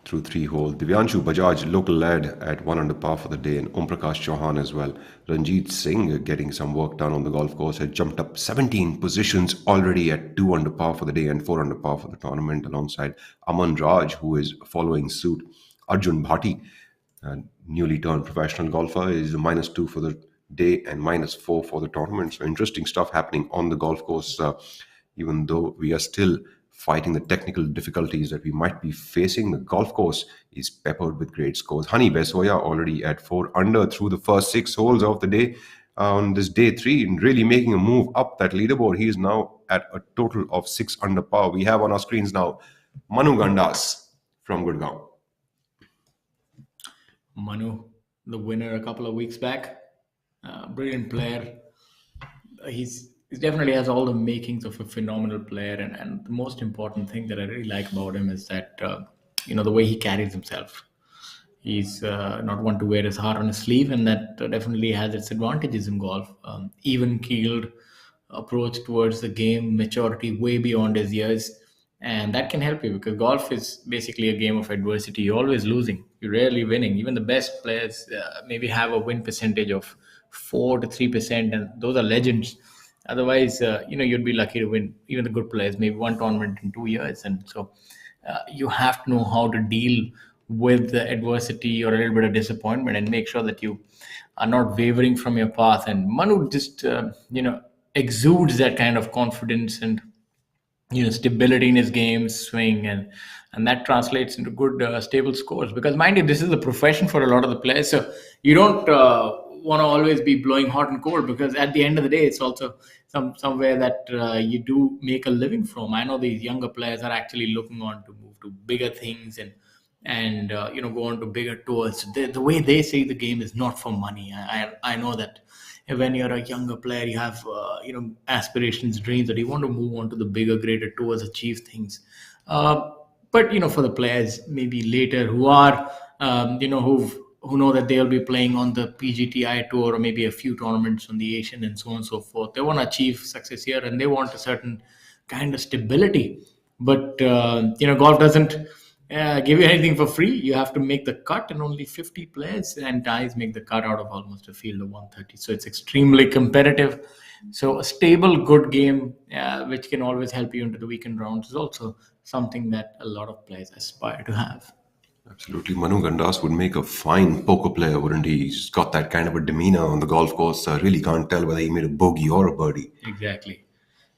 through 3 holes. Divyanshu Bajaj, local lad, at 1 under par for the day, and Om Prakash Chauhan as well. Ranjit Singh getting some work done on the golf course, has jumped up 17 positions already at 2 under par for the day and 4 under par for the tournament, alongside Aman Raj, who is following suit. Arjun Bhati, newly turned professional golfer, is a -2 for the day and -4 for the tournament. So interesting stuff happening on the golf course. Even though we are still fighting the technical difficulties that we might be facing, the golf course is peppered with great scores. Hani Besoya already at 4 under through the first 6 holes of the day on this day 3, and really making a move up that leaderboard. He is now at a total of 6 under par. We have on our screens now Manu Gandas from Gurgaon. Manu, the winner a couple of weeks back, brilliant player. He definitely has all the makings of a phenomenal player, and the most important thing that I really like about him is that the way he carries himself. He's not one to wear his heart on his sleeve, and that definitely has its advantages in golf. Even-keeled approach towards the game, maturity way beyond his years, and that can help you, because golf is basically a game of adversity. You're always losing, you're rarely winning. Even the best players maybe have a win percentage of 4 to 3%, and those are legends. Otherwise, you'd be lucky to win. Even the good players, maybe one tournament in 2 years. And so you have to know how to deal with the adversity or a little bit of disappointment, and make sure that you are not wavering from your path. And Manu just exudes that kind of confidence and stability in his game swing, and that translates into good stable scores, because mind you, this is a profession for a lot of the players, so you don't want to always be blowing hot and cold, because at the end of the day it's also somewhere that you do make a living from. I know these younger players are actually looking on to move to bigger things and go on to bigger tours. The way they see the game is not for money. I know that when you're a younger player, you have aspirations, dreams that you want to move on to the bigger, greater tours, achieve things. Uh, but for the players maybe later who are who know that they'll be playing on the PGTI tour, or maybe a few tournaments on the Asian and so on and so forth. They want to achieve success here, and they want a certain kind of stability. But golf doesn't give you anything for free. You have to make the cut, and only 50 players and guys make the cut out of almost a field of 130. So it's extremely competitive. So a stable, good game, which can always help you into the weekend rounds, is also something that a lot of players aspire to have. Absolutely. Manu Gandas would make a fine poker player, wouldn't he? He's got that kind of a demeanor on the golf course. I really can't tell whether he made a bogey or a birdie. Exactly.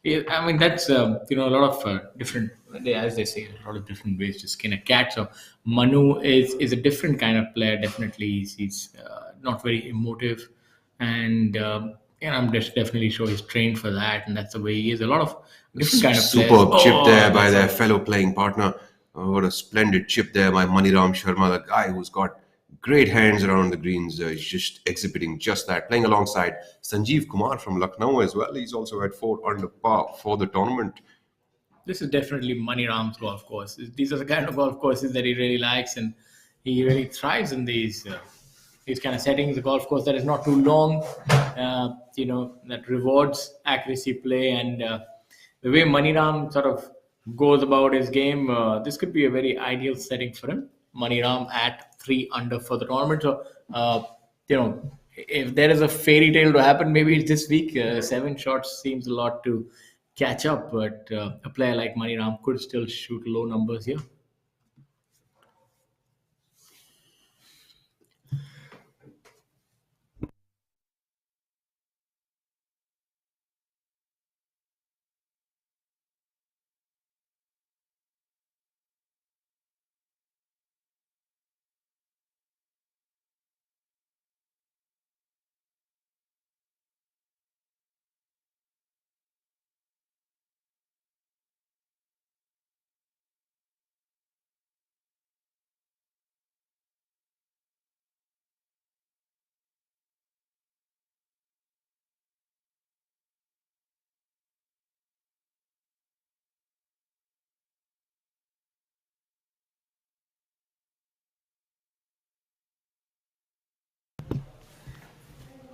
Yeah, I mean, that's a lot of different, as they say, a lot of different ways to skin a cat. So Manu is a different kind of player. Definitely, he's not very emotive, and I'm just definitely sure he's trained for that, and that's the way he is. A lot of different kind of players. Superb chip there by that's their a- fellow playing partner. What a splendid chip there by Maniram Sharma, the guy who's got great hands around the greens. He's just exhibiting just that. Playing alongside Sanjeev Kumar from Lucknow as well. He's also at 4 under par for the tournament. This is definitely Money Ram's golf course. These are the kind of golf courses that he really likes, and he really thrives in these kind of settings. A golf course that is not too long, that rewards accuracy play, and the way Money Ram sort of goes about his game, this could be a very ideal setting for him. Money Ram at 3 under for the tournament. So, if there is a fairy tale to happen, maybe it's this week. 7 shots seems a lot to catch up, but a player like Maniram could still shoot low numbers here.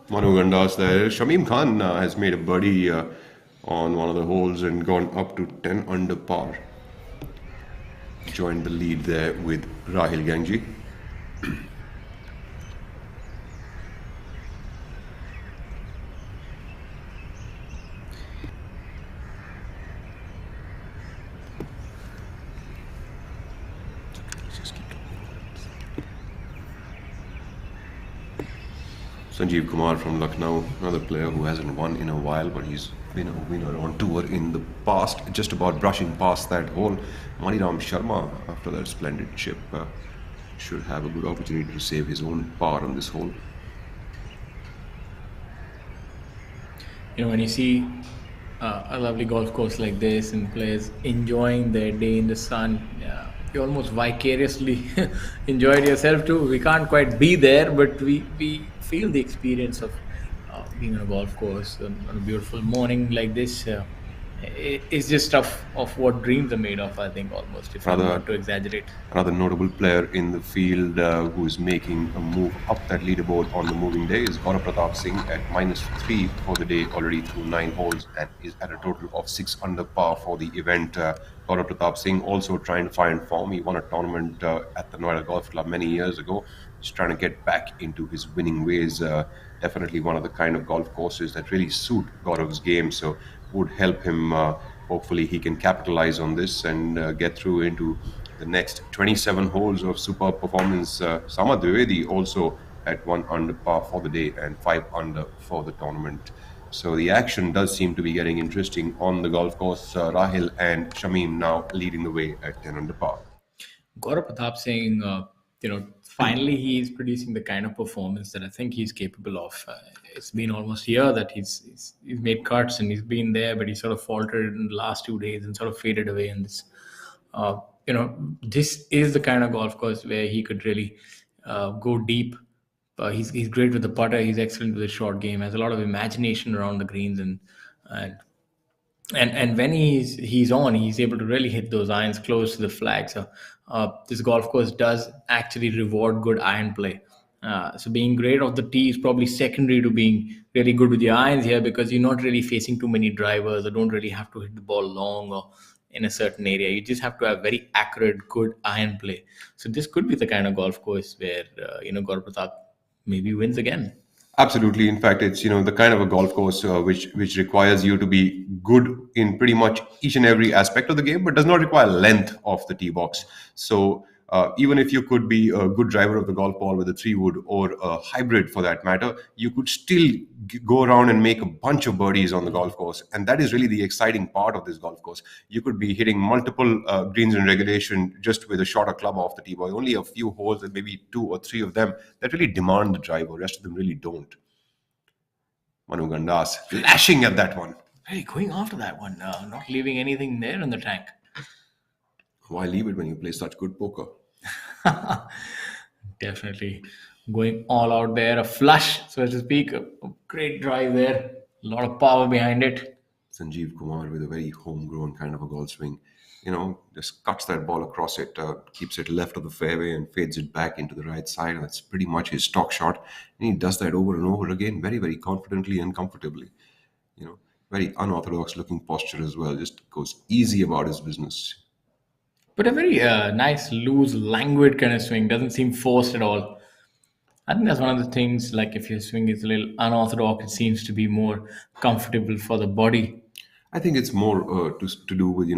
Manu Gandas there. Shamim Khan has made a birdie on one of the holes and gone up to 10 under par. Joined the lead there with Rahil Gangji. Sanjeev Kumar from Lucknow, another player who hasn't won in a while, but he's been a winner on tour in the past, just about brushing past that hole. Maniram Sharma, after that splendid chip, should have a good opportunity to save his own par on this hole. When you see a lovely golf course like this and players enjoying their day in the sun, you almost vicariously enjoy it yourself too. We can't quite be there, but we feel the experience of being on a golf course on a beautiful morning like this. It's just stuff of what dreams are made of, I think, almost, if I'm not to exaggerate. Another notable player in the field who is making a move up that leaderboard on the moving day is Gaurav Pratap Singh at -3 for the day, already through 9 holes, and is at a total of 6 under par for the event. Gaurav Pratap Singh also trying to find form. He won a tournament at the Noida Golf Club many years ago. He's trying to get back into his winning ways. Definitely one of the kind of golf courses that really suit Gaurav's game. So would help him. Hopefully, he can capitalize on this and get through into the next 27 holes of superb performance. Samad Dwivedi also at 1 under par for the day and 5 under for the tournament. So the action does seem to be getting interesting on the golf course. Rahil and Shamim now leading the way at 10 under par. Gaurav Pratap saying, finally he's producing the kind of performance that I think he's capable of. It's been almost a year that he's made cuts and he's been there, but he sort of faltered in the last 2 days and sort of faded away in this. This is the kind of golf course where he could really go deep. He's great with the putter. He's excellent with the short game. Has a lot of imagination around the greens, and when he's on, he's able to really hit those irons close to the flag. So this golf course does actually reward good iron play. So being great off the tee is probably secondary to being really good with your irons here, because you're not really facing too many drivers or don't really have to hit the ball long or in a certain area. You just have to have very accurate, good iron play. So this could be the kind of golf course where Gaurav Pratap maybe wins again. Absolutely. In fact, it's the kind of a golf course which requires you to be good in pretty much each and every aspect of the game, but does not require length of the tee box. So even if you could be a good driver of the golf ball with a 3-wood or a hybrid for that matter, you could still go around and make a bunch of birdies on the golf course, and that is really the exciting part of this golf course. You could be hitting multiple greens in regulation just with a shorter club off the tee box. Only a few holes, and maybe 2 or 3 of them that really demand the driver. The rest of them really don't. Manu Gandas flashing at that one. Really going after that one, not leaving anything there in the tank. Why leave it when you play such good poker? Definitely going all out there, a flush, so to speak, a great drive there, a lot of power behind it. Sanjeev Kumar with a very homegrown kind of a golf swing. Just cuts that ball across it, keeps it left of the fairway and fades it back into the right side. And that's pretty much his stock shot. And he does that over and over again, very, very confidently and comfortably. Very unorthodox looking posture as well. Just goes easy about his business. But a very nice, loose, languid kind of swing. Doesn't seem forced at all. I think that's one of the things, like if your swing is a little unorthodox, it seems to be more comfortable for the body. I think it's more to do with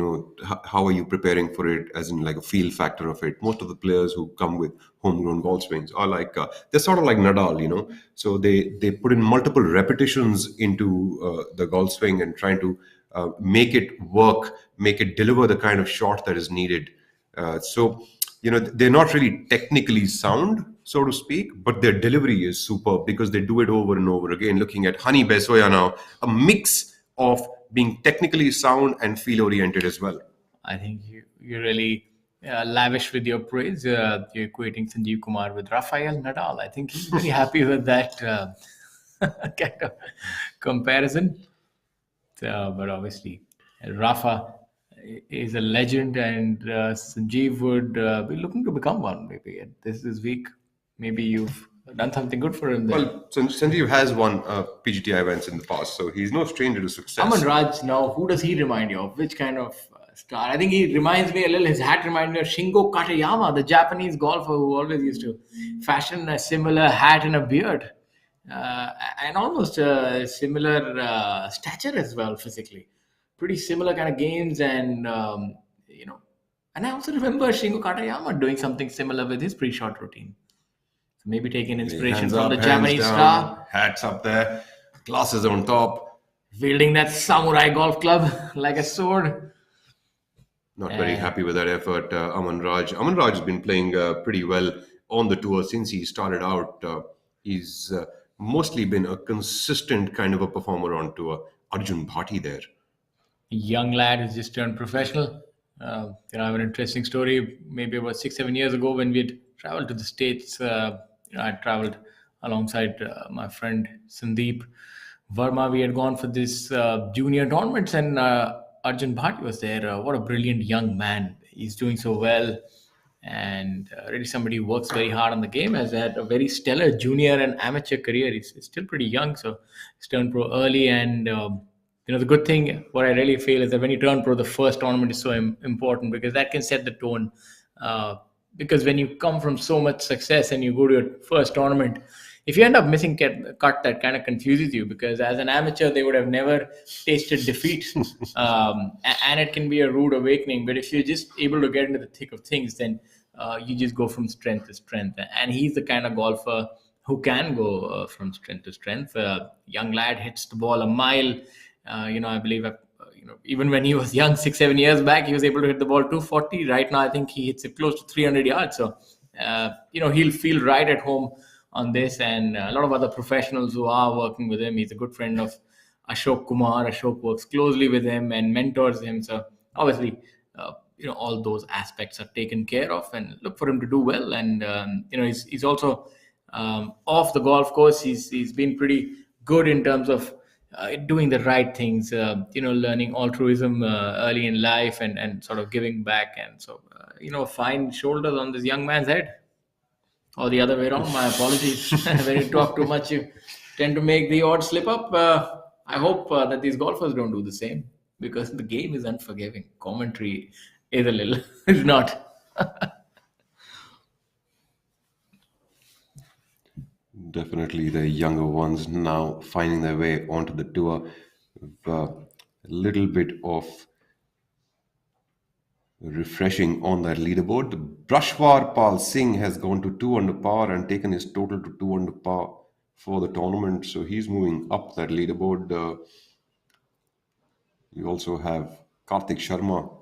how are you preparing for it, as in like a feel factor of it. Most of the players who come with homegrown golf swings are like they're sort of like Nadal, so they put in multiple repetitions into the golf swing and trying to make it work, make it deliver the kind of shot that is needed. So they're not really technically sound, so to speak, but their delivery is superb because they do it over and over again. Looking at Hani Besoya now, a mix of being technically sound and feel oriented as well. I think you're really lavish with your praise. You're equating Sanjeev Kumar with Rafael Nadal. I think he's very happy with that kind of comparison. But obviously, Rafa is a legend, and Sanjeev would be looking to become one maybe this week. Maybe you've done something good for him there. Well, Sanjeev has won PGTI events in the past, so he's no stranger to success. Aman Raj, now, who does he remind you of? Which kind of star? I think he reminds me a little, his hat reminds me of Shingo Katayama, the Japanese golfer who always used to fashion a similar hat and a beard. And almost a similar stature as well, physically. Pretty similar kind of games, and and I also remember Shingo Katayama doing something similar with his pre-shot routine. So maybe taking inspiration from the Japanese star. Hats up there, glasses on top. Wielding that samurai golf club like a sword. Not very happy with that effort, Aman Raj. Aman Raj has been playing pretty well on the tour since he started out. He's mostly been a consistent kind of a performer on tour. Arjun Bhati there. Young lad who's just turned professional. I have an interesting story. Maybe about 6-7 years ago, when we had traveled to the States, I traveled alongside my friend Sandeep Verma. We had gone for this junior tournaments, and Arjun Bhati was there. What a brilliant young man. He's doing so well, and really somebody who works very hard on the game. Has had a very stellar junior and amateur career. He's still pretty young, so he's turned pro early. And the good thing, what I really feel, is that when you turn pro, the first tournament is so important, because that can set the tone. Because when you come from so much success and you go to your first tournament, if you end up missing cut, that kind of confuses you, because as an amateur they would have never tasted defeat, and it can be a rude awakening. But if you're just able to get into the thick of things, then you just go from strength to strength. And he's the kind of golfer who can go from strength to strength. Young lad hits the ball a mile. I believe even when he was young, 6-7 years back, he was able to hit the ball 240. Right now I think he hits it close to 300 yards. So he'll feel right at home on this. And a lot of other professionals who are working with him. He's a good friend of Ashok Kumar. Ashok works closely with him and mentors him. So obviously, all those aspects are taken care of, and look for him to do well. And he's also off the golf course. He's been pretty good in terms of doing the right things. Learning altruism early in life, and sort of giving back. And so fine shoulders on this young man's head. Or the other way around, my apologies. When you talk too much, you tend to make the odd slip up. I hope that these golfers don't do the same, because the game is unforgiving. Commentary is a little, it's not. Definitely the younger ones now finding their way onto the tour with a little bit of refreshing on that leaderboard. The Brushwar Pal Singh has gone to 2 under par and taken his total to 2 under par for the tournament. So he's moving up that leaderboard. You also have Karthik Sharma,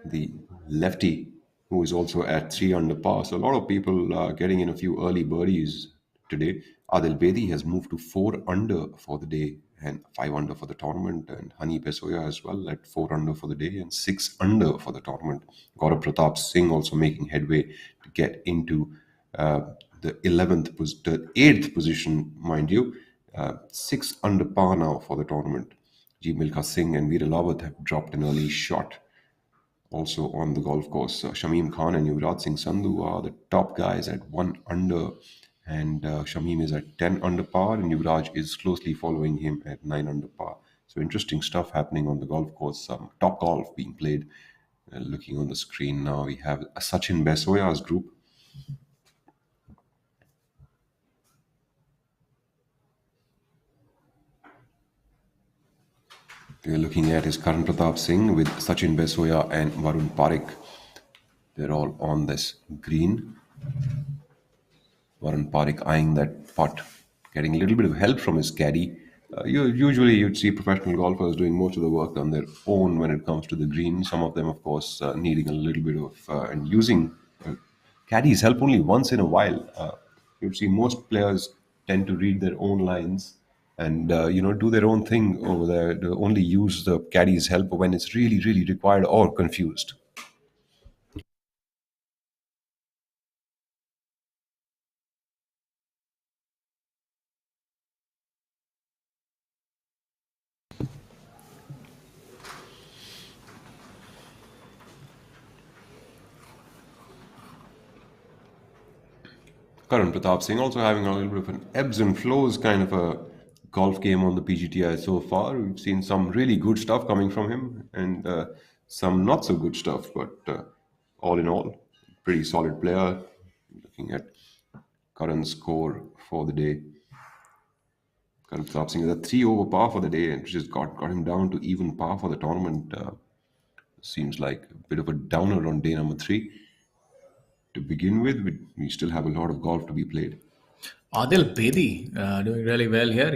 the lefty, who is also at 3 under par. So a lot of people are getting in a few early birdies today. Adil Bedi has moved to 4 under for the day and 5 under for the tournament. And Hani Besoya as well at 4 under for the day and 6 under for the tournament. Gaurav Pratap Singh also making headway to get into the 8th position, mind you. 6 under par now for the tournament. G. Milkha Singh and Veer Lawat have dropped an early shot. Also on the golf course, Shamim Khan and Yuvraj Singh Sandhu are the top guys at 1 under, and Shamim is at 10 under par, and Yuvraj is closely following him at 9 under par. So interesting stuff happening on the golf course. Some top golf being played. Looking on the screen now, we have Sachin Besoya's group. We're looking at is Karan Pratap Singh with Sachin Besoya and Varun Parekh. They're all on this green. Varun Parekh eyeing that putt, getting a little bit of help from his caddy. Usually you'd see professional golfers doing most of the work on their own when it comes to the green. Some of them, of course, needing a little bit of and using caddies' help only once in a while. You'd see most players tend to read their own lines and do their own thing over there. They only use the caddy's help when it's really, really required or confused. Karan Pratap Singh also having a little bit of an ebbs and flows kind of a golf game on the PGTI so far. We've seen some really good stuff coming from him and some not so good stuff, but all in all, pretty solid player. Looking at Karan's score for the day. Karan Pratap Singh is a 3 over par for the day and just got him down to even par for the tournament. Seems like a bit of a downer on day number 3. To begin with, we still have a lot of golf to be played. Adil Bedi doing really well here.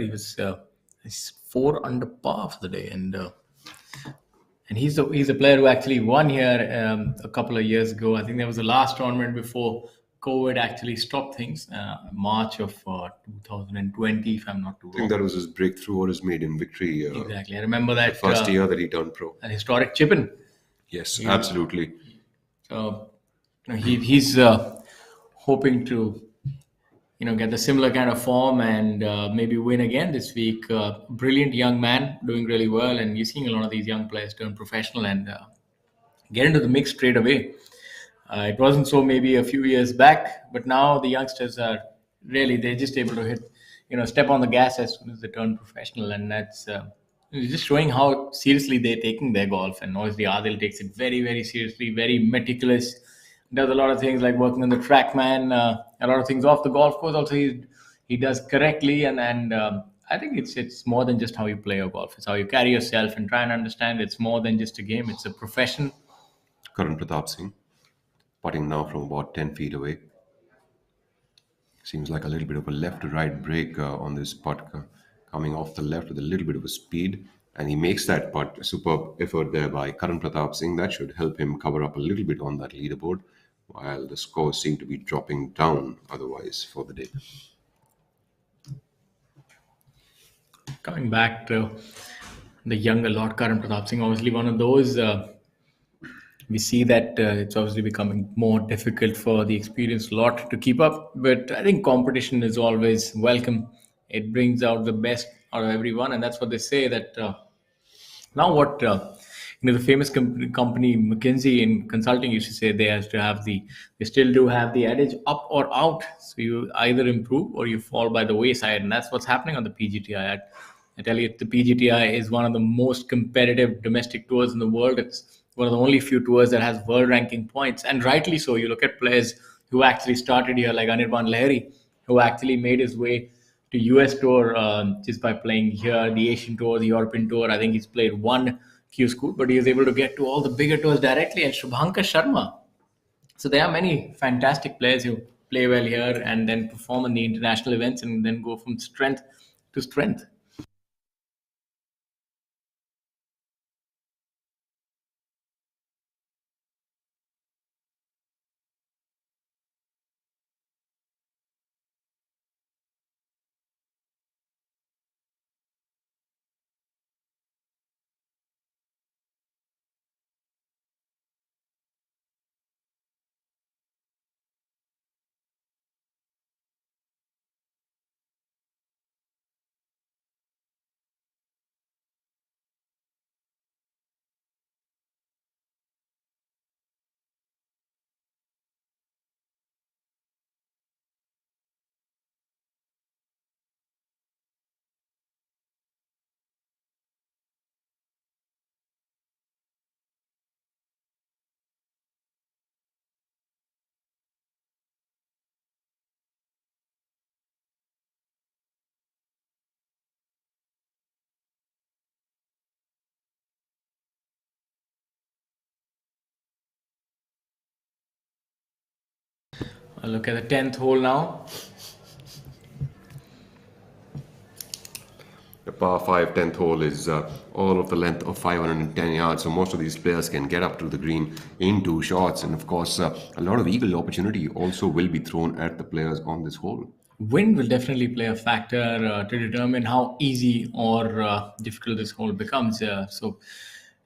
He's 4 under par for the day, and he's a player who actually won here a couple of years ago. I think that was the last tournament before COVID actually stopped things. March of 2020, if I'm not too wrong. I think that was his breakthrough or his maiden victory. Exactly, I remember that the first year that he turned pro. An historic chip-in. Yes, absolutely. So he's hoping to get the similar kind of form and maybe win again this week. Brilliant young man, doing really well, and you're seeing a lot of these young players turn professional and get into the mix straight away. It wasn't so maybe a few years back, but now the youngsters are they're just able to hit, step on the gas as soon as they turn professional, and that's just showing how seriously they're taking their golf. And obviously Adil takes it very, very seriously, very meticulous. Does a lot of things like working on the TrackMan, a lot of things off the golf course. Also, he's he does correctly, and I think it's more than just how you play your golf. It's how you carry yourself and try and understand. It's more than just a game. It's a profession. Karan Pratap Singh, putting now from about 10 feet away. Seems like a little bit of a left to right break on this putt, coming off the left with a little bit of a speed. And he makes that putt. A superb effort there by Karan Pratap Singh. That should help him cover up a little bit on that leaderboard, while the scores seem to be dropping down otherwise for the day. Coming back to the younger Lord Karan Pratap Singh, obviously one of those. We see that it's obviously becoming more difficult for the experienced lot to keep up. But I think competition is always welcome. It brings out the best out of everyone, and that's what they say that now what the famous company McKinsey in consulting used to say they has to have they still do have the adage up or out. So you either improve or you fall by the wayside, and that's what's happening on the PGTI. I tell you, the PGTI is one of the most competitive domestic tours in the world. It's one of the only few tours that has world ranking points, and rightly so. You look at players who actually started here, like Anirban Lahiri, who actually made his way to US Tour just by playing here, the Asian Tour, the European Tour. I think he's played one Q School, but he was able to get to all the bigger tours directly. And Shubhankar Sharma. So there are many fantastic players who play well here and then perform in the international events and then go from strength to strength. I'll look at the 10th hole now. The par 5 10th hole is all of the length of 510 yards, so most of these players can get up to the green in 2 shots. And of course, a lot of eagle opportunity also will be thrown at the players on this hole. Wind will definitely play a factor to determine how easy or difficult this hole becomes. So,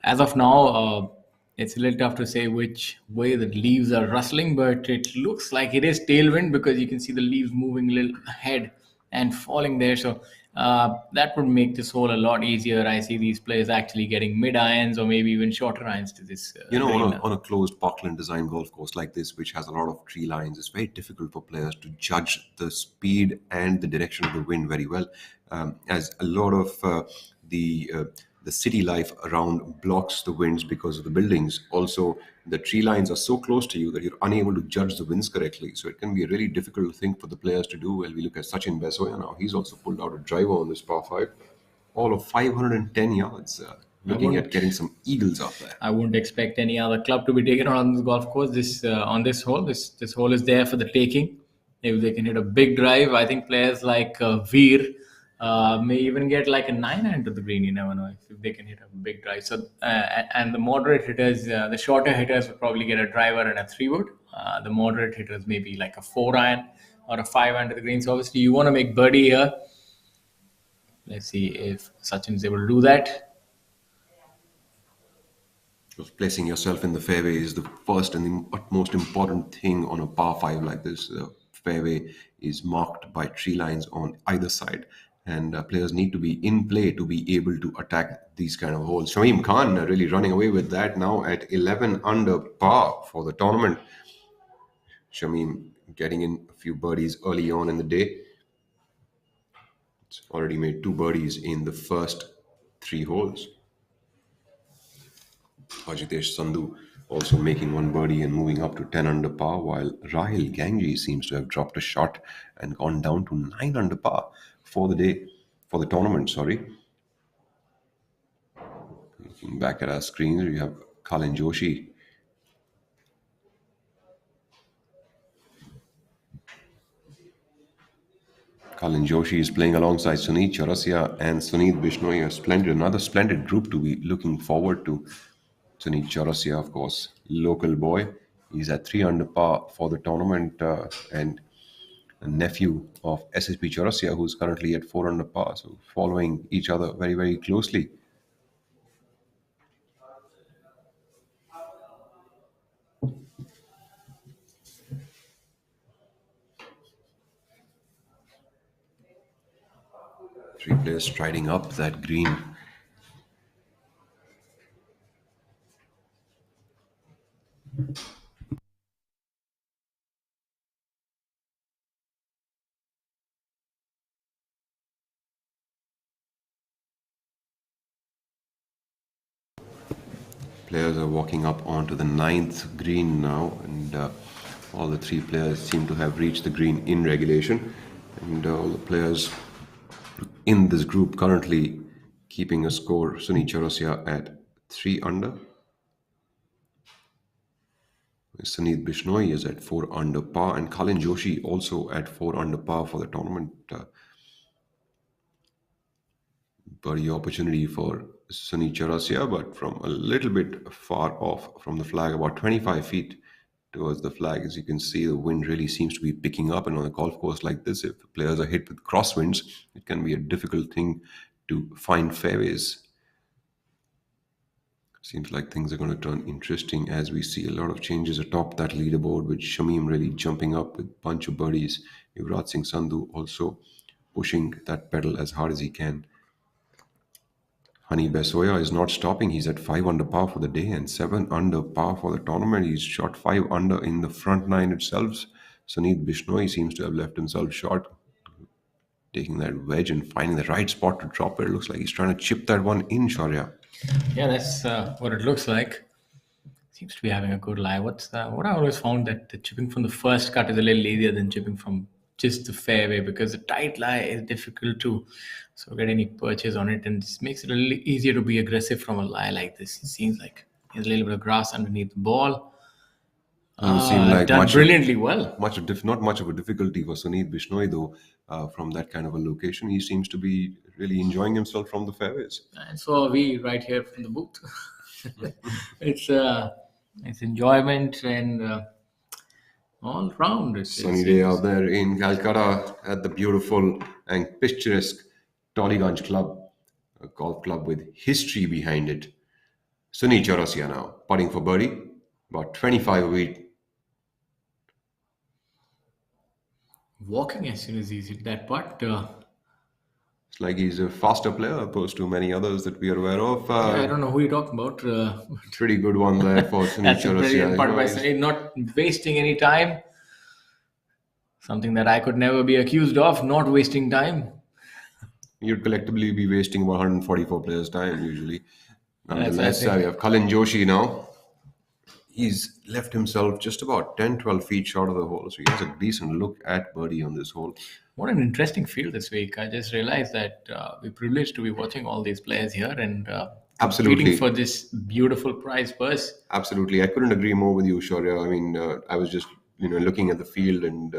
as of now, it's a little tough to say which way the leaves are rustling, but it looks like it is tailwind because you can see the leaves moving a little ahead and falling there. So, that would make this hole a lot easier. I see these players actually getting mid irons or maybe even shorter irons to this. On a closed Parkland design golf course like this, which has a lot of tree lines, it's very difficult for players to judge the speed and the direction of the wind very well, as a lot of the city life around blocks the winds because of the buildings. Also, the tree lines are so close to you that you're unable to judge the winds correctly. So it can be a really difficult thing for the players to do. Well, we look at Sachin Basoya now. He's also pulled out a driver on this par 5, all of 510 yards. Looking at getting some eagles out there. I wouldn't expect any other club to be taken on this golf course. On this hole, this hole is there for the taking. If they can hit a big drive, I think players like Veer may even get like a 9-iron to the green. You never know if they can hit a big drive. So and the moderate hitters, the shorter hitters will probably get a driver and a 3-wood. The moderate hitters maybe like a 4-iron or a 5-iron to the green. So obviously you want to make birdie here. Let's see if Sachin is able to do that. Placing yourself in the fairway is the first and the utmost important thing on a par 5 like this. The fairway is marked by tree lines on either side, and players need to be in play to be able to attack these kind of holes. Shameem Khan really running away with that now at 11 under par for the tournament. Shameem getting in a few birdies early on in the day. It's already made 2 birdies in the first 3 holes. Ajitesh Sandhu also making one birdie and moving up to 10 under par, while Rahil Gangji seems to have dropped a shot and gone down to 9 under par for the day, for the tournament, sorry. Looking back at our screens, we have Kalin Joshi. Kalin Joshi is playing alongside Sunit Chaurasia and Sunit Bishnoi. Another splendid group to be looking forward to. Sunit Chaurasia, of course, local boy. He's at 3 under par for the tournament, and a nephew of SSP Chaurasia, who's currently at 4 under par. So following each other very, very closely. Three players striding up that green. Players are walking up onto the 9th green now, and all the three players seem to have reached the green in regulation, and all the players in this group currently keeping a score. Sunit Chaurasia at 3 under. Sunit Bishnoi is at 4 under par, and Kalin Joshi also at 4 under par for the tournament. Birdie opportunity for Sunit Chaurasia, but from a little bit far off from the flag, about 25 feet towards the flag. As you can see, the wind really seems to be picking up, and on a golf course like this, if the players are hit with crosswinds, it can be a difficult thing to find fairways. Seems like things are going to turn interesting as we see a lot of changes atop that leaderboard, with Shamim really jumping up with a bunch of birdies. Yuvraj Singh Sandhu also pushing that pedal as hard as he can. Hani Besoya is not stopping. He's at 5 under par for the day and 7 under par for the tournament. He's shot 5 under in the front nine itself. Sunit Bishnoi seems to have left himself short, taking that wedge and finding the right spot to drop it. It looks like he's trying to chip that one in, Shaurya. Yeah, that's what it looks like. Seems to be having a good lie. What I always found that the chipping from the first cut is a little easier than chipping from just the fairway, because the tight lie is difficult to get any purchase on it, and this makes it a little easier to be aggressive from a lie like this. It seems like there's a little bit of grass underneath the ball. Seem like done brilliantly well. Not much of a difficulty for Sunit Bishnoi, though, from that kind of a location. He seems to be really enjoying himself from the fairways. And so are we right here from the booth. It's enjoyment and all round. Sunny day out there in Calcutta at the beautiful and picturesque Tollygunge Club, a golf club with history behind it. Sunit Chaurasia now, putting for birdie, about 25 feet. Walking as soon as he's hit that putt. It's like he's a faster player opposed to many others that we are aware of. I don't know who you're talking about. Pretty good one there for Sunit That's a Chaurasia. brilliant putt by Sunit, not wasting any time. Something that I could never be accused of, not wasting time. You'd collectively be wasting about 144 players' time usually. Nonetheless, That's, I we have Kalin Joshi now. He's left himself just about 10-12 feet short of the hole, so he has a decent look at birdie on this hole. What an interesting field this week. I just realized that we're privileged to be watching all these players here and Absolutely. competing for this beautiful prize purse. Absolutely. I couldn't agree more with you, Shaurya. I mean, I was just, looking at the field and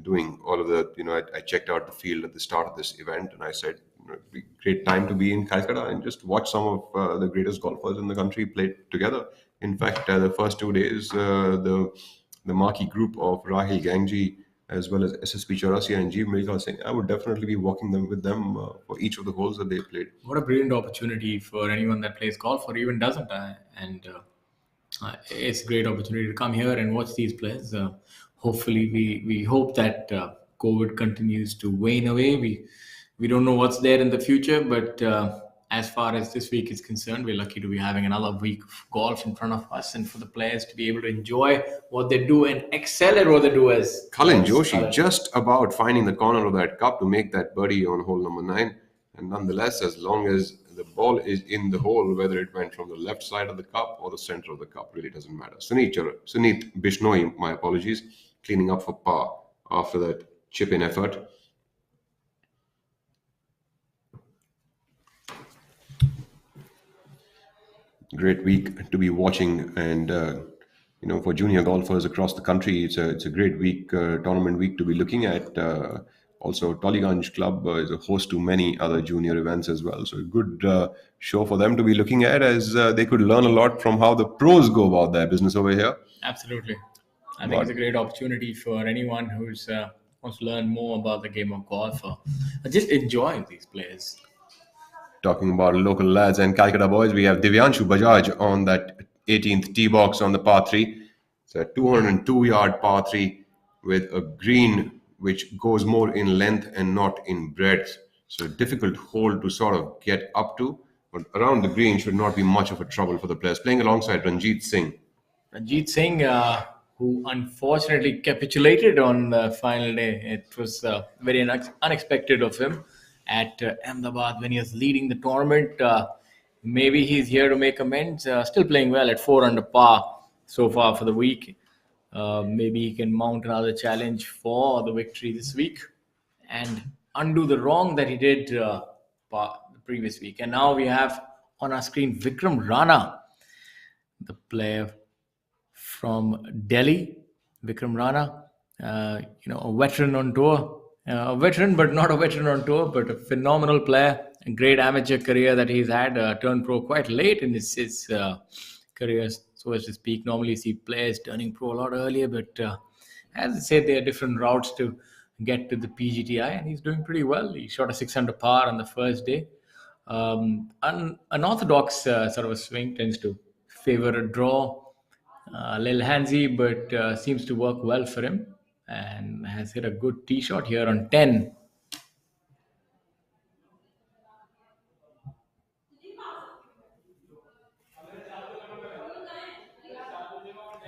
doing all of the, I checked out the field at the start of this event, and I said, it'd be a great time to be in Calcutta and just watch some of the greatest golfers in the country play together. In fact, the first 2 days, the marquee group of Rahil Gangji as well as SSP Chaurasia and Jeev Milkha Singh, I would definitely be walking them with them for each of the holes that they played. What a brilliant opportunity for anyone that plays golf or even doesn't. It's a great opportunity to come here and watch these players. Hopefully, we hope that COVID continues to wane away. We don't know what's there in the future, but as far as this week is concerned, we're lucky to be having another week of golf in front of us, and for the players to be able to enjoy what they do and excel at what they do. As Kalin Joshi just about finding the corner of that cup to make that birdie on hole number 9. And nonetheless, as long as the ball is in the hole, whether it went from the left side of the cup or the center of the cup, really doesn't matter. Sunit Bishnoi, my apologies, cleaning up for par after that chip-in effort. Great week to be watching, and for junior golfers across the country, it's a great week, tournament week to be looking at. Also, Tollygunge Club is a host to many other junior events as well, so a good show for them to be looking at, as they could learn a lot from how the pros go about their business over here. Absolutely. I think it's a great opportunity for anyone who's wants to learn more about the game of golf or just enjoy these players. Talking about local lads and Calcutta boys, we have Divyanshu Bajaj on that 18th tee box on the par 3. It's a 202-yard par 3 with a green which goes more in length and not in breadth. So a difficult hole to sort of get up to, but around the green should not be much of a trouble for the players. Playing alongside Ranjit Singh. Ranjit Singh, who unfortunately capitulated on the final day. It was very unexpected of him at Ahmedabad when he was leading the tournament. Maybe he's here to make amends. Still playing well at 4 under par so far for the week. Maybe he can mount another challenge for the victory this week and undo the wrong that he did the previous week. And now we have on our screen Vikram Rana, the player from Delhi. Vikram Rana, a veteran on tour. A veteran, but not a veteran on tour, but a phenomenal player. A great amateur career that he's had. Turned pro quite late in his career, so as to speak. Normally, you see players turning pro a lot earlier, but as I said, there are different routes to get to the PGTI, and he's doing pretty well. He shot a 6 under par on the first day. Unorthodox sort of a swing tends to favor a draw. A little handsy, but seems to work well for him, and has hit a good tee shot here on 10.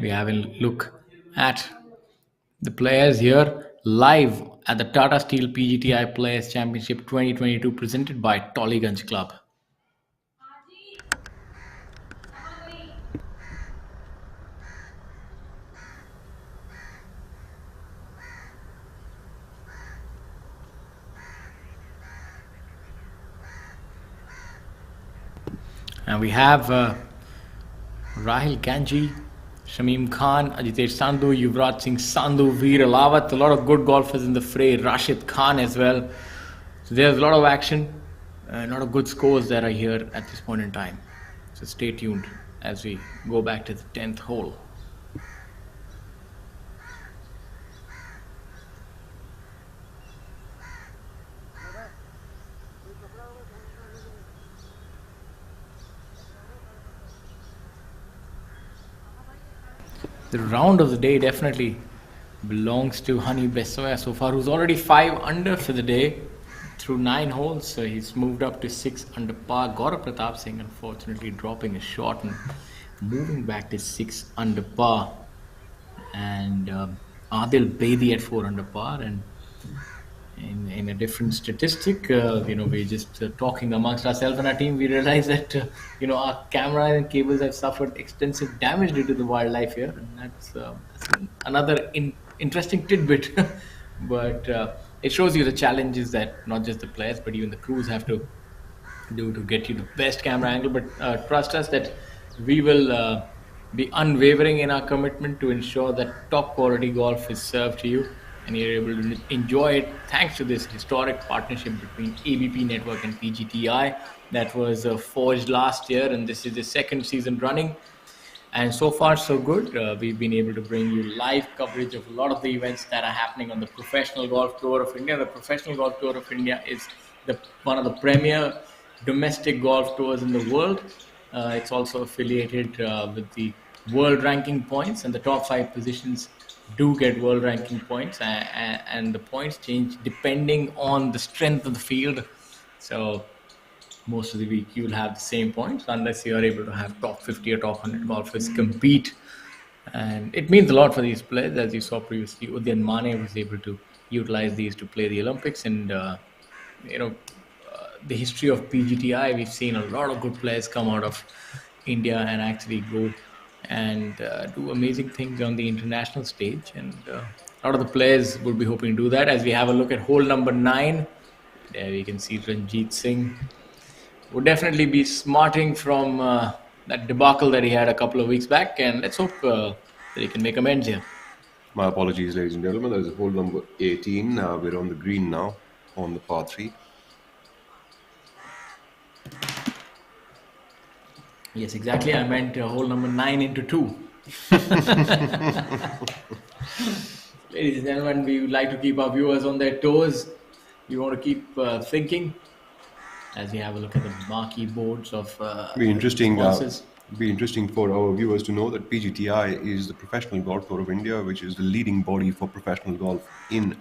We have a look at the players here live at the Tata Steel PGTI Players Championship 2022 presented by Tollygunge Club. And we have Rahil Ganji, Shamim Khan, Ajitesh Sandhu, Yuvraj Singh Sandhu, Veer Alawat, a lot of good golfers in the fray, Rashid Khan as well. So there's a lot of action, a lot of good scores that are here at this point in time. So stay tuned as we go back to the 10th hole. The round of the day definitely belongs to Hani Besoya so far, who's already 5 under for the day through 9 holes. So he's moved up to 6 under par. Gaurav Pratap Singh unfortunately dropping a shot and moving back to 6 under par. And Adil Bedi at 4 under par. And in a different statistic, we're just talking amongst ourselves and our team. We realize that our camera and cables have suffered extensive damage due to the wildlife here, and that's another interesting tidbit. But it shows you the challenges that not just the players but even the crews have to do to get you the best camera angle. But trust us that we will be unwavering in our commitment to ensure that top quality golf is served to you and you're able to enjoy it thanks to this historic partnership between ABP Network and PGTI that was forged last year, and this is the second season running. And so far so good. We've been able to bring you live coverage of a lot of the events that are happening on the Professional Golf Tour of India. The Professional Golf Tour of India is one of the premier domestic golf tours in the world. It's also affiliated with the world ranking points, and the top 5 positions do get world ranking points, and the points change depending on the strength of the field. So most of the week you'll have the same points unless you are able to have top 50 or top 100 golfers compete, and it means a lot for these players. As you saw previously, Udyan Mane was able to utilize these to play the Olympics, and the history of PGTI, we've seen a lot of good players come out of India and actually go and do amazing things on the international stage. And a lot of the players would be hoping to do that. As we have a look at hole number 9, there we can see Ranjit Singh would definitely be smarting from that debacle that he had a couple of weeks back. And let's hope that he can make amends here. My apologies, ladies and gentlemen. That is hole number 18. We're on the green now on the par 3. Yes, exactly. I meant hole number 9 into 2. Ladies and gentlemen, we would like to keep our viewers on their toes. We want to keep thinking as we have a look at the marquee boards of Be interesting. sponsors. Be interesting for our viewers to know that PGTI is the Professional Golf Tour of India, which is the leading body for professional golf in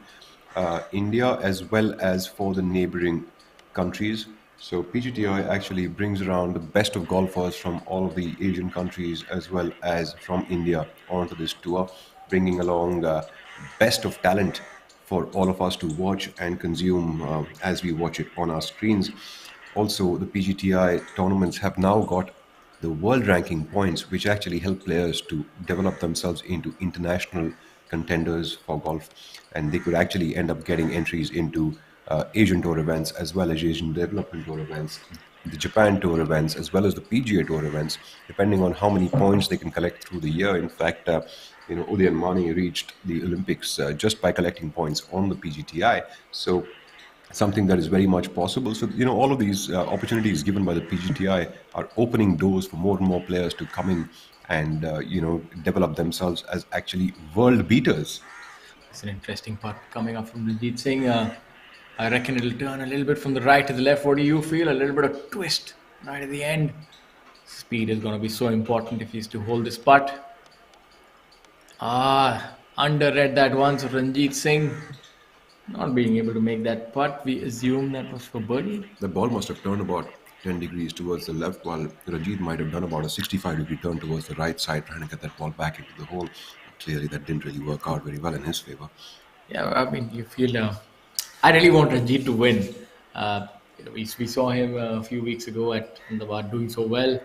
India as well as for the neighboring countries. So PGTI actually brings around the best of golfers from all of the Asian countries as well as from India onto this tour, bringing along best of talent for all of us to watch and consume as we watch it on our screens. Also, the PGTI tournaments have now got the world ranking points, which actually help players to develop themselves into international contenders for golf. And they could actually end up getting entries into Asian Tour events as well as Asian Development Tour events, the Japan Tour events, as well as the PGA Tour events, depending on how many points they can collect through the year. In fact, Udayan Mani reached the Olympics just by collecting points on the PGTI. So something that is very much possible. So, all of these opportunities given by the PGTI are opening doors for more and more players to come in and, develop themselves as actually world beaters. It's an interesting part coming up from Ranjit Singh. I reckon it'll turn a little bit from the right to the left. What do you feel? A little bit of twist right at the end. Speed is going to be so important if he's to hold this putt. Underread that one. So Ranjit Singh not being able to make that putt. We assume that was for birdie. The ball must have turned about 10 degrees towards the left, while Rajit might have done about a 65-degree turn towards the right side, trying to get that ball back into the hole. Clearly, that didn't really work out very well in his favor. Yeah, I mean, you feel. I really want Ranjit to win. We saw him a few weeks ago at Ahmedabad doing so well.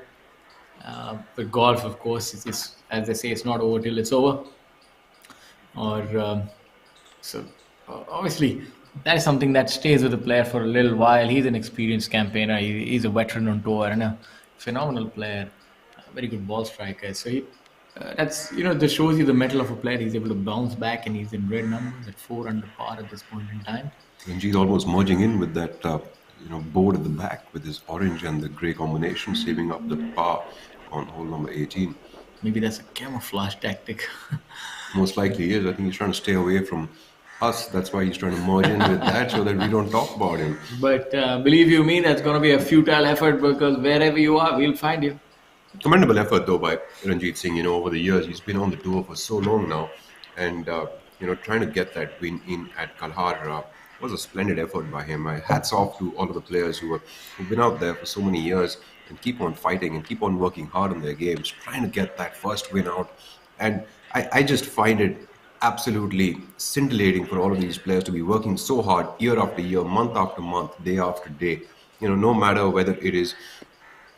But golf, of course, is as they say, it's not over till it's over. Obviously, that is something that stays with the player for a little while. He's an experienced campaigner. He's a veteran on tour and a phenomenal player, a very good ball striker. So this shows you the mettle of a player. He's able to bounce back, and he's in red numbers at 4 under par at this point in time. Ranjit almost merging in with that, board at the back with his orange and the grey combination, saving up the par on hole number 18. Maybe that's a camouflage tactic. Most likely is. I think he's trying to stay away from us. That's why he's trying to merge in with that so that we don't talk about him. But believe you me, that's going to be a futile effort, because wherever you are, we'll find you. Commendable effort, though, by Ranjit Singh. Over the years, he's been on the tour for so long now. And, trying to get that win in at Kalhar was a splendid effort by him. Hats off to all of the players who've been out there for so many years and keep on fighting and keep on working hard on their games, trying to get that first win out. And I just find it absolutely scintillating for all of these players to be working so hard year after year, month after month, day after day. No matter whether it is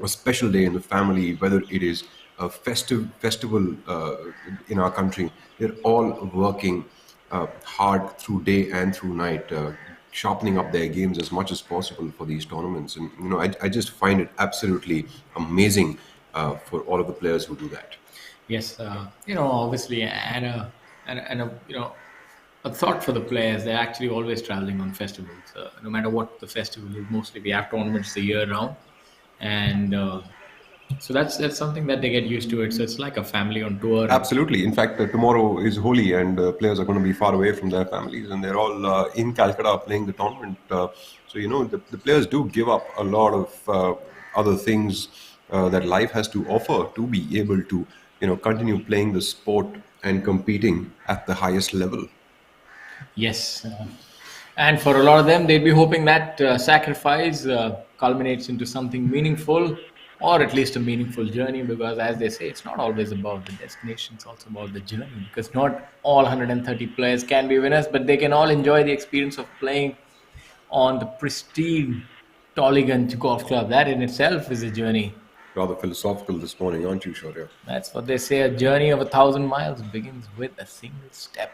a special day in the family, whether it is a festival in our country, they're all working hard through day and through night, sharpening up their games as much as possible for these tournaments. And I just find it absolutely amazing for all of the players who do that. Yes, obviously, and a thought for the players. They're actually always traveling on festivals. No matter what the festival is, mostly we have tournaments the year round, and so that's something that they get used to. So it's like a family on tour. Absolutely. In fact, tomorrow is Holi, and players are going to be far away from their families, and they're all in Calcutta playing the tournament. The players do give up a lot of other things that life has to offer to be able to continue playing the sport and competing at the highest level. Yes, and for a lot of them, they'd be hoping that sacrifice culminates into something meaningful, or at least a meaningful journey, because as they say, it's not always about the destination, it's also about the journey, because not all 130 players can be winners, but they can all enjoy the experience of playing on the pristine Tollygunge Golf Club. That in itself is a journey. Rather philosophical this morning, aren't you, Shaurya? That's what they say. A journey of 1,000 miles begins with a single step.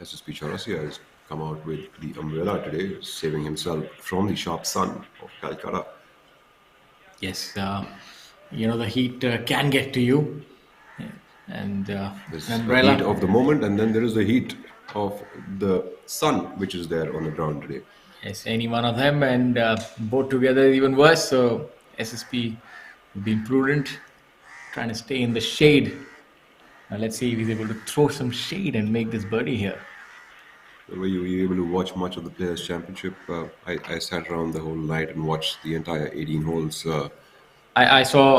SSP Chaurasia has come out with the umbrella today, saving himself from the sharp sun of Calcutta. Yes, the heat can get to you. And There's an the umbrella. heat of the moment, and then there is the heat of the sun, which is there on the ground today. Yes, any one of them, and both together is even worse. So SSP being prudent, trying to stay in the shade. Now let's see if he's able to throw some shade and make this birdie here. Were you able to watch much of the Players' Championship? I sat around the whole night and watched the entire 18 holes. I saw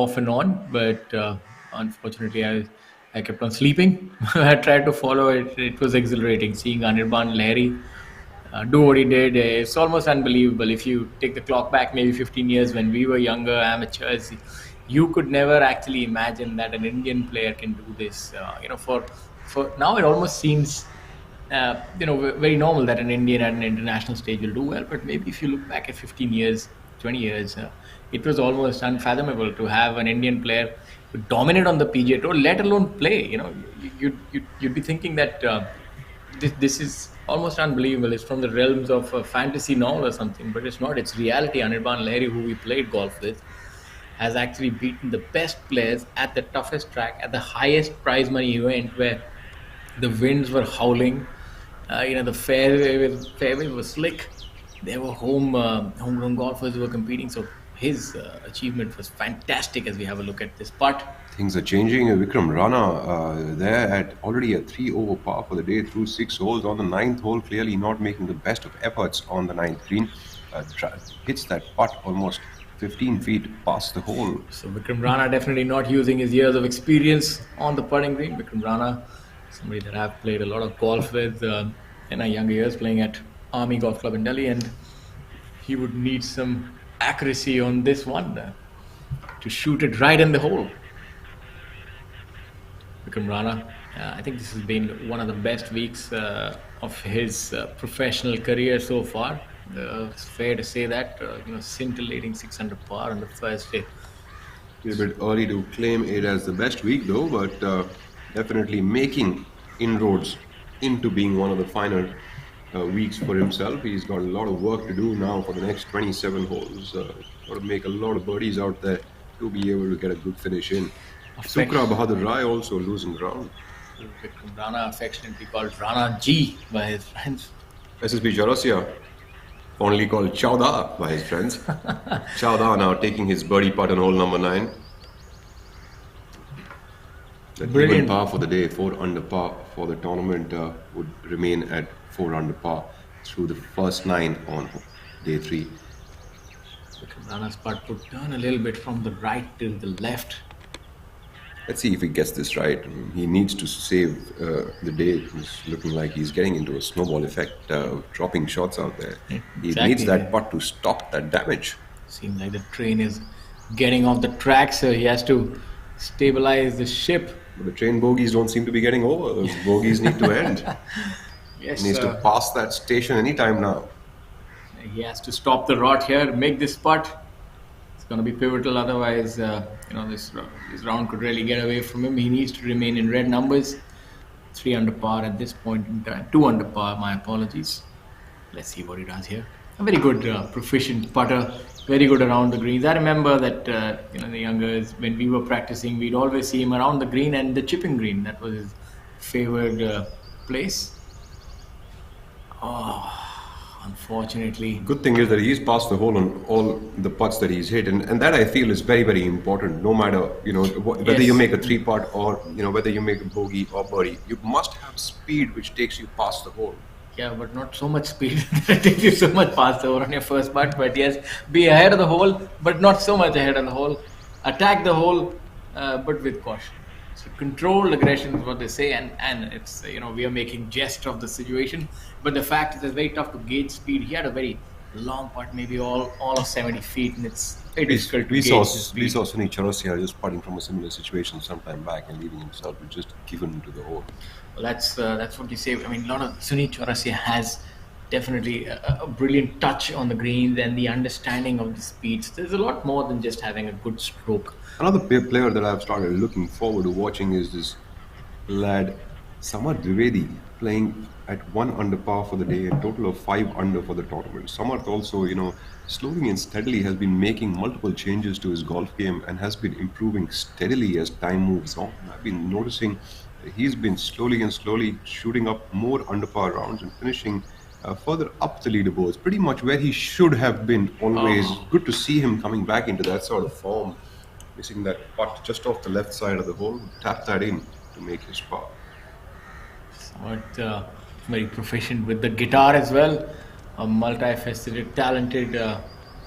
off and on, but unfortunately I kept on sleeping. I tried to follow it. It was exhilarating seeing Anirban Lahiri do what he did. It's almost unbelievable. If you take the clock back maybe 15 years when we were younger amateurs, you could never actually imagine that an Indian player can do this. For now it almost seems very normal that an Indian at an international stage will do well. But maybe if you look back at 15 years, 20 years, it was almost unfathomable to have an Indian player who dominate on the PGA Tour, let alone play. You'd be thinking that this is almost unbelievable. It's from the realms of a fantasy novel or something, but it's not. It's reality. Anirban Lahiri, who we played golf with, has actually beaten the best players at the toughest track, at the highest prize money event, where the winds were howling. The fairway was slick. There were homegrown golfers who were competing. So his achievement was fantastic. As we have a look at this putt, Things are changing. Vikram Rana there at already a 3 over par for the day through 6 holes. On the 9th hole, clearly not making the best of efforts on the 9th green. Hits that putt almost 15 feet past the hole. so Vikram Rana definitely not using his years of experience on the putting green. Vikram Rana, somebody that I've played a lot of golf with in our younger years, playing at Army Golf Club in Delhi, and he would need some accuracy on this one to shoot it right in the hole. Vikram Rana, I think this has been one of the best weeks of his professional career so far. It's fair to say that, scintillating 600 par on the first day. It's a bit early to claim it as the best week though, but definitely making inroads into being one of the finer weeks for himself. He's got a lot of work to do now for the next 27 holes. Got to make a lot of birdies out there to be able to get a good finish in. Sukra Bahadur Rai also losing ground. Vikram Rana, affectionately called Rana G by his friends. SSB Chaurasia, fondly called Chowda by his friends. Chowda now taking his birdie putt on hole number 9. The even Brilliant. par for the day, 4 under par for the tournament, would remain at 4 under par through the first 9 on day 3. Vikram Rana's putt would turn a little bit from the right to the left. Let's see if he gets this right. He needs to save the day. It's looking like he's getting into a snowball effect, dropping shots out there. He Exactly. needs that putt to stop that damage. Seems like the train is getting off the track, so he has to stabilize the ship. But the train bogies don't seem to be getting over. Those bogies need to end. Yes, He needs to pass that station anytime now. he has to stop the rot here, make this putt. It's going to be pivotal, otherwise, this round could really get away from him. He needs to remain in red numbers. 3 under par at this point in time. 2 under par, my apologies. Let's see what he does here. A very good, proficient putter. Very good around the greens. I remember that, the youngers, when we were practicing, we'd always see him around the green and the chipping green. That was his favored place. Oh, unfortunately. Good thing is that he's passed the hole on all the putts that he's hit, and that I feel is very, very important. No matter whether Yes. you make a 3-putt or whether you make a bogey or birdie, you must have speed which takes you past the hole. Yeah, but not so much speed that takes you so much past over on your first putt. But yes, be ahead of the hole, but not so much ahead of the hole. Attack the hole, but with caution. So controlled aggression is what they say, and it's we are making jest of the situation. But the fact is, it's very tough to gauge speed. He had a very long putt, maybe all of 70 feet, and it's very difficult to We gauge saw the speed. we saw Sunny Chaurasia just putting from a similar situation sometime back and leaving himself just given to the hole. Well, that's what you say. I mean, a lot of Sunny Chaurasia has Definitely a brilliant touch on the greens and the understanding of the speeds. There's a lot more than just having a good stroke. Another player that I've started looking forward to watching is this lad Samar Dwivedi playing at one under par for the day, a total of five under for the tournament. Samarth also, slowly and steadily has been making multiple changes to his golf game and has been improving steadily as time moves on. I've been noticing that he's been slowly and slowly shooting up more under par rounds and finishing further up the leaderboards, pretty much where he should have been always. Good to see him coming back into that sort of form, missing that putt just off the left side of the hole, tap that in to make his par. Somewhat very proficient with the guitar as well. A multifaceted, talented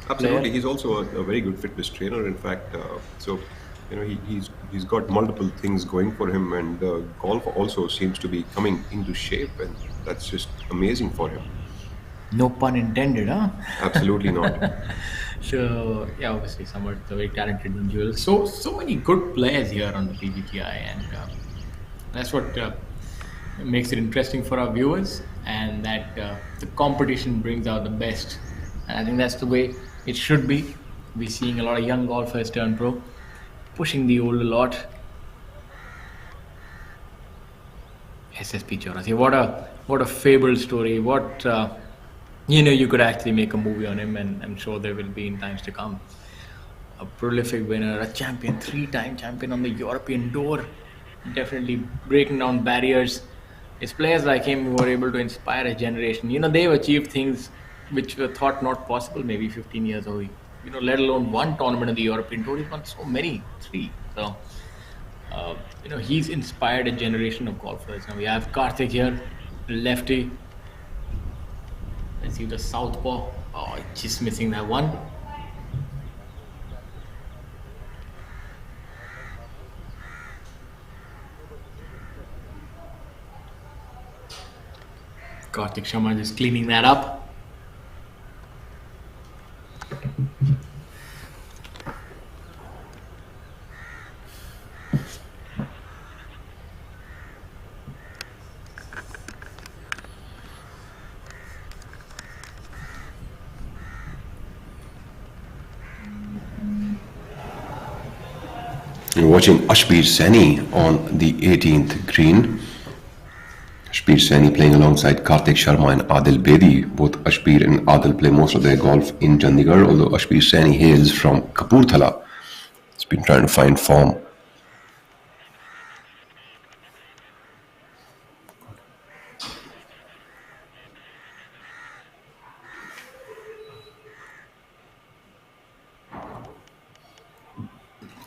Absolutely, player. he's also a very good fitness trainer. In fact, so he's got multiple things going for him, and golf also seems to be coming into shape, and that's just amazing for him. No pun intended, huh? Absolutely not. So yeah, obviously, somewhat a very talented individual. So many good players here on the PGTI, and that's what makes it interesting for our viewers, and that the competition brings out the best. And I think that's the way it should be. We're seeing a lot of young golfers turn pro, pushing the old a lot. SSP Chaurasi, what a fabled story. What you could actually make a movie on him, and I'm sure there will be in times to come. A prolific winner, a champion, three-time champion on the European Tour, definitely breaking down barriers. It's players like him who are able to inspire a generation. They've achieved things which were thought not possible maybe 15 years ago. Let alone one tournament of the European Tour. He's won so many, three. So, he's inspired a generation of golfers. Now we have Karthik here, lefty. Let's see the southpaw. Oh, just missing that one. Karthik Sharma just cleaning that up. You're watching Ashbir Seni on the 18th green. Ashbir Seni playing alongside Karthik Sharma and Adil Bedi. Both Ashbir and Adil play most of their golf in Chandigarh, although Ashbir Seni hails from Kapurthala. He's been trying to find form.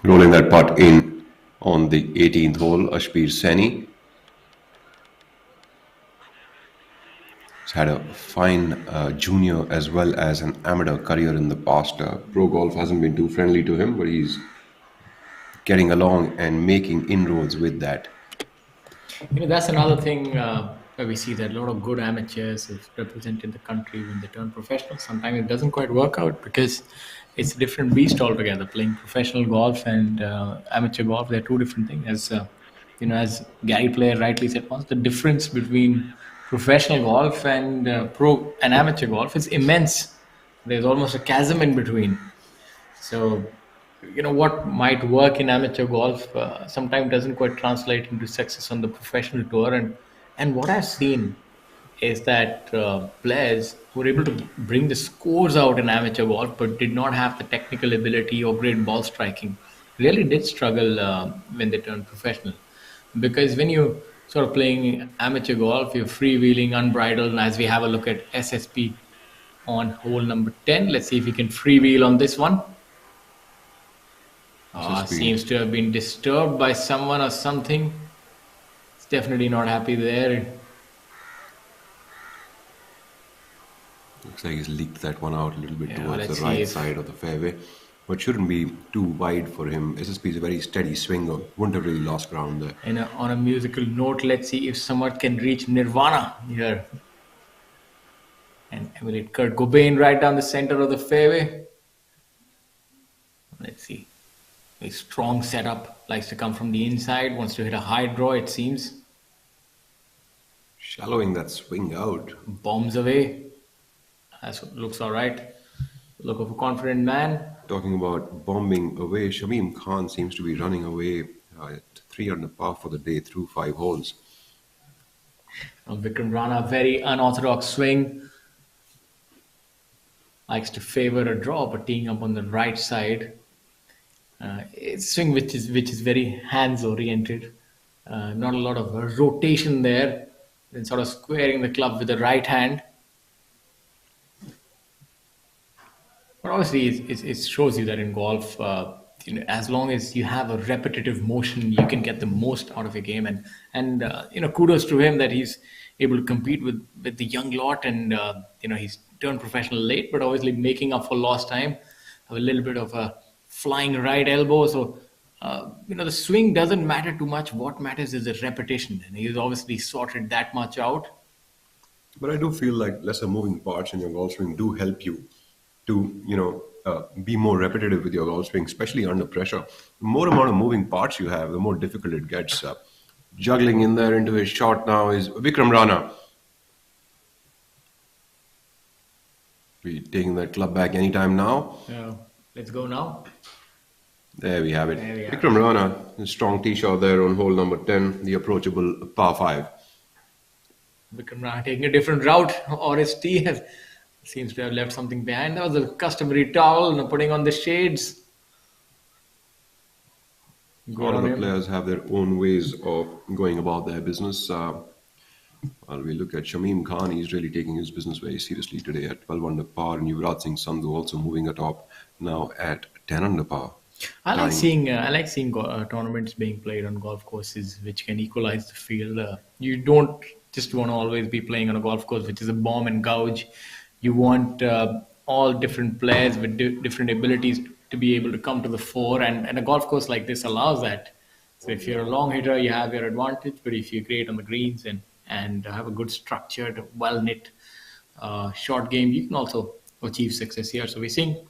Rolling that putt in on the 18th hole, Ashbir Seni. He's had a fine junior as well as an amateur career in the past. Pro golf hasn't been too friendly to him, but he's getting along and making inroads with that. That's another thing where we see that a lot of good amateurs have represented the country when they turn professional. Sometimes it doesn't quite work out because it's a different beast altogether. Playing professional golf and amateur golf, they're two different things. As Gary Player rightly said once, the difference between professional golf and pro and amateur golf is immense. There's almost a chasm in between. So, what might work in amateur golf sometimes doesn't quite translate into success on the professional tour. And what I've seen is that players who were able to bring the scores out in amateur golf but did not have the technical ability or great ball striking really did struggle when they turned professional. Because when you sort of playing amateur golf, you're freewheeling, unbridled. And as we have a look at SSP on hole number 10, let's see if we can freewheel on this one. Seems to have been disturbed by someone or something. It's definitely not happy there. Looks like he's leaked that one out a little bit Yeah, towards let's the right see side of the fairway. But shouldn't be too wide for him. SSP is a very steady swinger. Wouldn't have really lost ground there. And on a musical note, let's see if someone can reach Nirvana here and emulate Kurt Cobain right down the center of the fairway. Let's see. A strong setup, likes to come from the inside, wants to hit a high draw, it seems. Shallowing that swing out. Bombs away. Looks all right. Look of a confident man. Talking about bombing away, Shamim Khan seems to be running away at 3 under par for the day through 5 holes. Vikram Rana, very unorthodox swing. Likes to favor a draw, but teeing up on the right side. It's a swing which is very hands oriented. Not a lot of rotation there. Then sort of squaring the club with the right hand. But obviously, it shows you that in golf, as long as you have a repetitive motion, you can get the most out of your game. And kudos to him that he's able to compete with the young lot. And he's turned professional late, but obviously making up for lost time. Have a little bit of a flying right elbow. So the swing doesn't matter too much. What matters is the repetition, and he's obviously sorted that much out. But I do feel like lesser moving parts in your golf swing do help you to be more repetitive with your golf swing, especially under pressure. The more amount of moving parts you have, the more difficult it gets. Juggling in there into his shot now is Vikram Rana. Be taking that club back anytime now. Let's go now. There we have it. There we have Vikram Rana, a strong tee shot there on hole number 10, the approachable par 5. Vikram Rana taking a different route, or his tee seems to have left something behind. That was a customary towel, putting on the shades. All of the players have their own ways of going about their business. While we look at Shamim Khan, he's really taking his business very seriously today at 12 under par. And Yuvraj Singh Sandhu also moving atop now at 10 under par. I like seeing tournaments being played on golf courses which can equalize the field. You don't just want to always be playing on a golf course which is a bomb and gouge. You want all different players with different abilities to be able to come to the fore, and a golf course like this allows that. So if you're a long hitter, you have your advantage, but if you're great on the greens and have a good structured, well-knit short game, you can also achieve success here. So we're seeing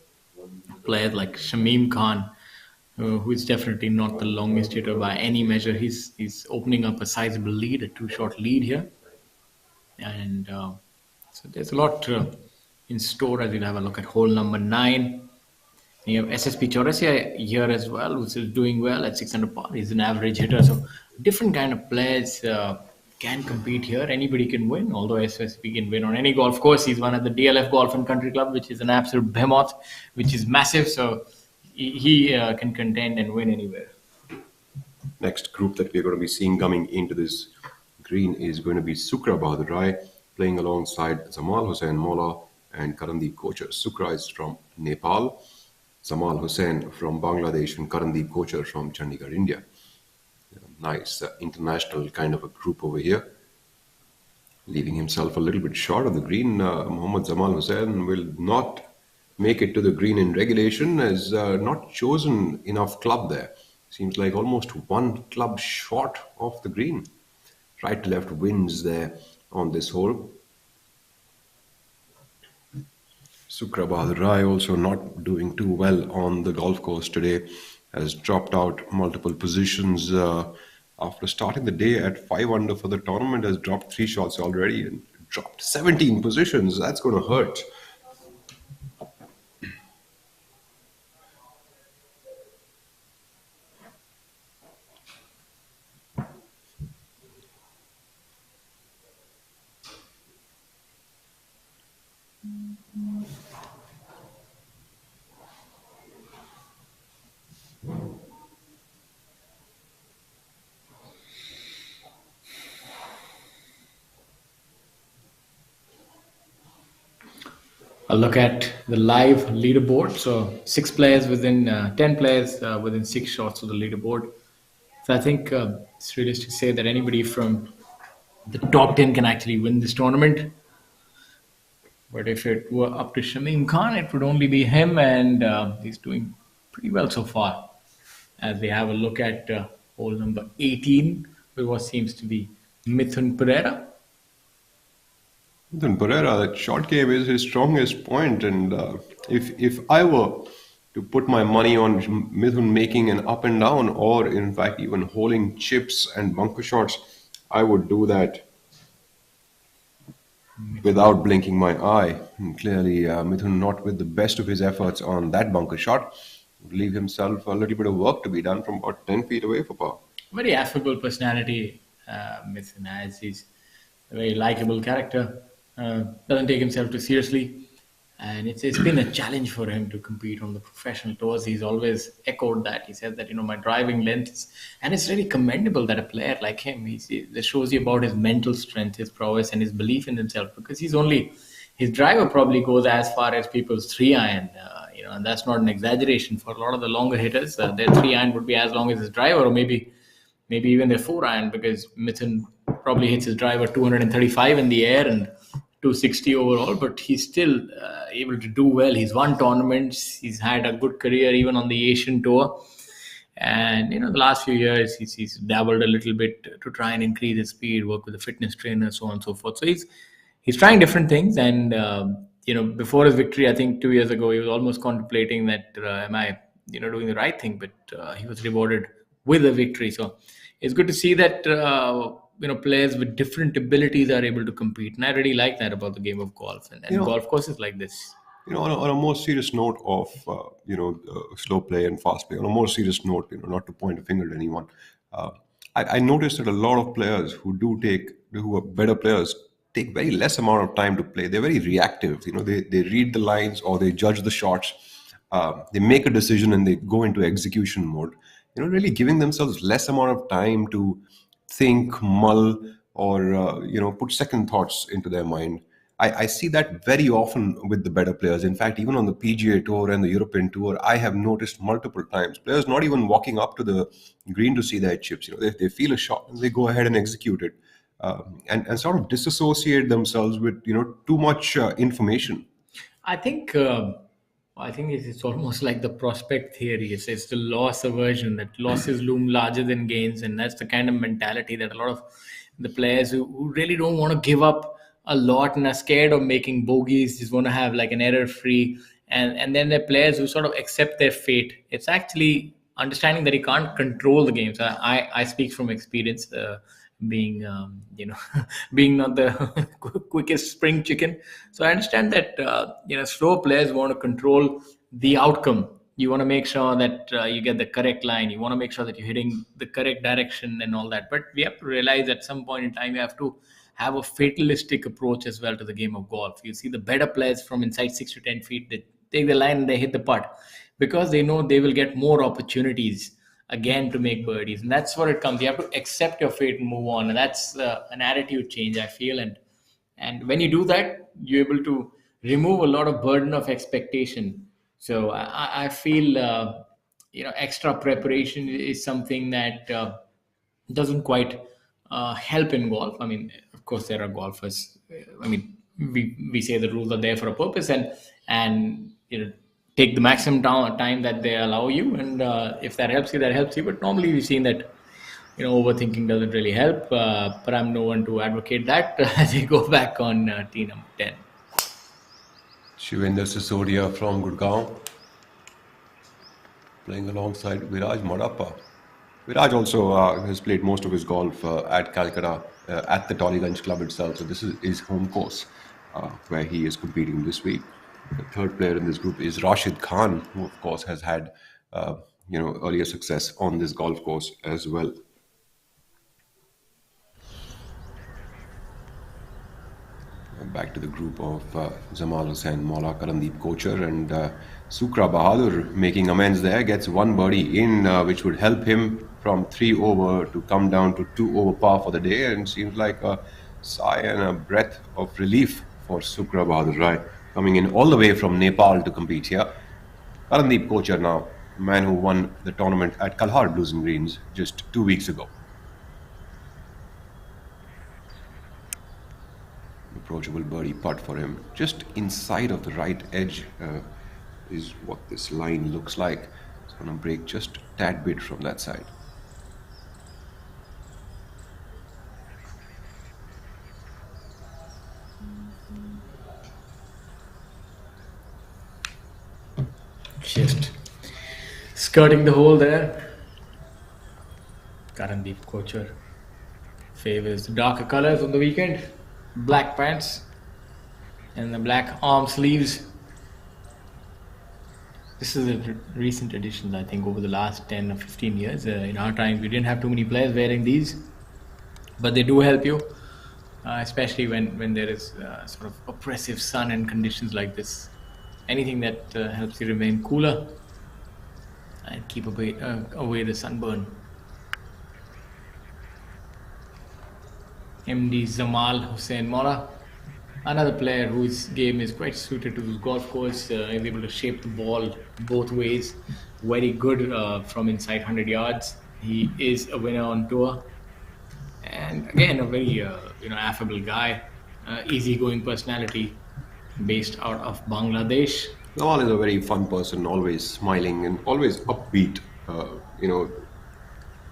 players like Shamim Khan, who is definitely not the longest hitter by any measure. He's opening up a sizable lead, a 2-shot lead here. And so there's a lot in store as we'll have a look at hole number 9. You have SSP Chaurasia here as well, which is doing well at 6 under par. He's an average hitter. So different kind of players can compete here. Anybody can win, although SSP can win on any golf course. He's won at the DLF Golf and Country Club, which is an absolute behemoth, which is massive. So he can contend and win anywhere. Next group that we're going to be seeing coming into this green is going to be Sukra Bahadur Rai, playing alongside Zamal Hussain Mola and Karandeep Kochar. Sukra is from Nepal, Zamal Hussain from Bangladesh, and Karandeep Kochar from Chandigarh, India. Nice international kind of a group over here. Leaving himself a little bit short of the green. Mohammad Zamal Hussain will not make it to the green in regulation, has not chosen enough club there. Seems like almost one club short of the green. Right to left winds there on this hole. Sukra Bahadur Rai also not doing too well on the golf course today. Has dropped out multiple positions after starting the day at 5 under for the tournament. Has dropped 3 shots already and dropped 17 positions. That's going to hurt. A look at the live leaderboard. So 6 players within 10 players within 6 shots of the leaderboard. So I think it's realistic to say that anybody from the top 10 can actually win this tournament. But if it were up to Shamim Khan, it would only be him, and he's doing pretty well so far. As we have a look at hole number 18, with what seems to be Mithun Pereira. Then Pereira, that short game is his strongest point, and if I were to put my money on Mithun making an up and down, or in fact even holding chips and bunker shots, I would do that. without blinking my eye. Clearly, Mithun not with the best of his efforts on that bunker shot. Would leave himself a little bit of work to be done from about 10 feet away for par. Very affable personality, Mithun has. He's a very likable character. Doesn't take himself too seriously, and it's been a challenge for him to compete on the professional tours. He's always echoed that. He said that my driving lengths, and it's really commendable that a player like him. That shows you about his mental strength, his prowess, and his belief in himself. Because his driver probably goes as far as people's 3-iron. And that's not an exaggeration for a lot of the longer hitters. Their 3-iron would be as long as his driver, or maybe even their 4-iron, because Mithun probably hits his driver 235 in the air and 260 overall, but he's still able to do well. He's won tournaments. He's had a good career even on the Asian tour. And the last few years he's dabbled a little bit to try and increase his speed, work with a fitness trainer, so on and so forth. So he's trying different things. And before his victory, I think 2 years ago, he was almost contemplating that am I doing the right thing, but he was rewarded with a victory. So it's good to see that players with different abilities are able to compete, and I really like that about the game of golf and golf courses like this. On a more serious note of slow play and fast play. On a more serious note, not to point a finger at anyone, I noticed that a lot of players who are better players take very less amount of time to play. They're very reactive. They read the lines or they judge the shots. They make a decision and they go into execution mode. Really giving themselves less amount of time to think, mull, or put second thoughts into their mind. I see that very often with the better players. In fact, even on the PGA Tour and the European Tour, I have noticed multiple times players not even walking up to the green to see their chips. They feel a shot and they go ahead and execute it, and sort of disassociate themselves with too much information. I think it's almost like the prospect theory. It's the loss aversion, that losses loom larger than gains, and that's the kind of mentality that a lot of the players who really don't want to give up a lot and are scared of making bogeys, just want to have like an error free, and then there are players who sort of accept their fate. It's actually understanding that you can't control the game. So I speak from experience, being being not the quickest spring chicken. So I understand that slow players want to control the outcome. You want to make sure that you get the correct line. You want to make sure that you're hitting the correct direction and all that. But we have to realize at some point in time you have to have a fatalistic approach as well to the game of golf. You see the better players from inside 6 to 10 feet, they take the line and they hit the putt because they know they will get more opportunities again to make birdies. And that's what it comes. You have to accept your fate and move on. And that's an attitude change, I feel. And when you do that, you're able to remove a lot of burden of expectation. So I feel, extra preparation is something that doesn't quite help in golf. I mean, of course, there are golfers. I mean, we say the rules are there for a purpose, and take the maximum time that they allow you, and if that helps you, that helps you. But normally, we've seen that overthinking doesn't really help. But I'm no one to advocate that. As we go back on tee number 10. Shivendra Sisodia from Gurgaon, playing alongside Viraj Madappa. Viraj also has played most of his golf at Calcutta, at the Tollygunge Club itself. So this is his home course where he is competing this week. The third player in this group is Rashid Khan, who of course has had earlier success on this golf course as well. Back to the group of Jamal Hussain, Maula, Karandeep Kochar, and Sukra Bahadur making amends there. Gets one birdie in, which would help him from 3 over to come down to 2 over par for the day, and seems like a sigh and a breath of relief for Sukra Bahadur Rai, coming in all the way from Nepal to compete here. Karandeep Kochar now, man who won the tournament at Kalhar Blues and Greens just 2 weeks ago. Approachable birdie putt for him, just inside of the right edge is what this line looks like. It's going to break just a tad bit from that side. Just skirting the hole there. Karandeep Kochar favors the darker colors on the weekend. Black pants, And the black arm sleeves. This is a recent addition, I think, over the last 10 or 15 years. In our time, we didn't have too many players wearing these, but they do help you, especially when there is sort of oppressive sun and conditions like this. Anything that helps you remain cooler and keep away the sunburn. MD Zamal Hussain Mola, another player whose game is quite suited to the golf course, is able to shape the ball both ways. Very good from inside 100 yards. He is a winner on tour, and again a very affable guy, easygoing personality, based out of Bangladesh. Nawal is a very fun person, always smiling and always upbeat. You know,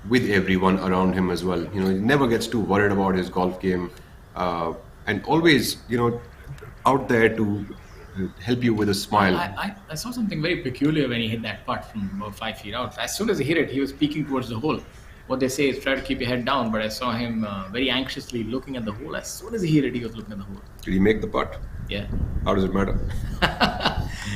with everyone around him as well. You know, he never gets too worried about his golf game, and always, out there to help you with a smile. I saw something very peculiar when he hit that putt from about 5 feet out. As soon as he hit it, he was peeking towards the hole. What they say is try to keep your head down, but I saw him very anxiously looking at the hole. As soon as he hit it, he was looking at the hole. Did he make the putt? Yeah. How does it matter?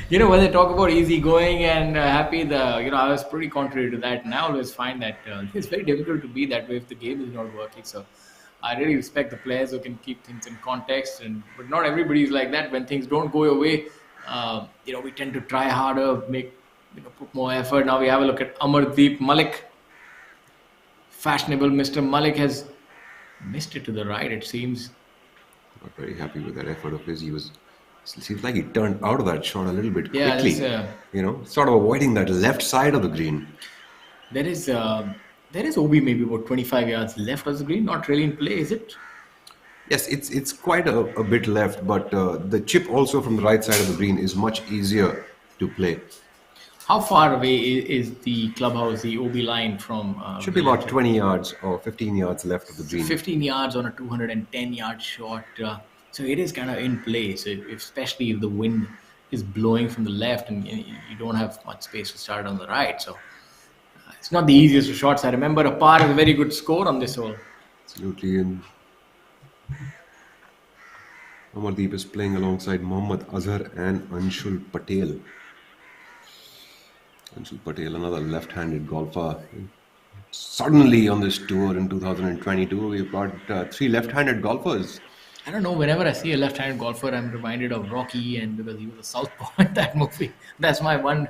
When they talk about easygoing and happy, I was pretty contrary to that, and I always find that it's very difficult to be that way if the game is not working. So I really respect the players who can keep things in context, but not everybody is like that. When things don't go your way, we tend to try harder, put more effort. Now we have a look at Amardeep Malik. Fashionable Mr. Malik has missed it to the right, it seems. Not very happy with that effort of his. Seems like he turned out of that shot a little bit Yeah, quickly. Sort of avoiding that left side of the green. There is OB maybe about 25 yards left of the green, not really in play, is it? Yes, it's quite a bit left, but the chip also from the right side of the green is much easier to play. How far away is the clubhouse, the OB line from? Should be about 20 yards or 15 yards left of the green. 15 yards on a 210-yard shot. So it is kind of in play. So especially if the wind is blowing from the left and you don't have much space to start on the right. So it's not the easiest of shots. I remember a par is a very good score on this hole. Absolutely. And Amardeep is playing alongside Mohammad Azhar and Anshul Patel. Anshul Patel, another left-handed golfer. Suddenly on this tour in 2022, we've got 3 left-handed golfers. I don't know, whenever I see a left-handed golfer, I'm reminded of Rocky, and because he was a southpaw in that movie. That's my one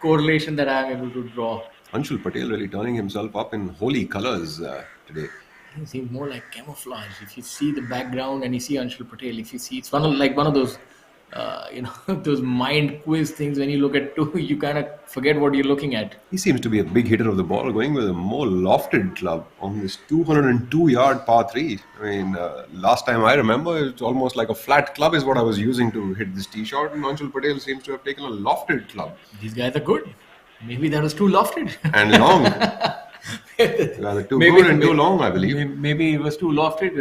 correlation that I'm able to draw. Anshul Patel really turning himself up in holy colors today. It seems more like camouflage. If you see the background and you see Anshul Patel, if you see, it's one of those, those mind quiz things. When you look at two, you kind of forget what you're looking at. He seems to be a big hitter of the ball, going with a more lofted club on this 202-yard par 3. I mean, last time I remember, it's almost like a flat club is what I was using to hit this tee shot, and Anshul Patel seems to have taken a lofted club. These guys are good. Maybe that was too lofted. And long. Rather too good and too long, I believe. Maybe it was too lofted.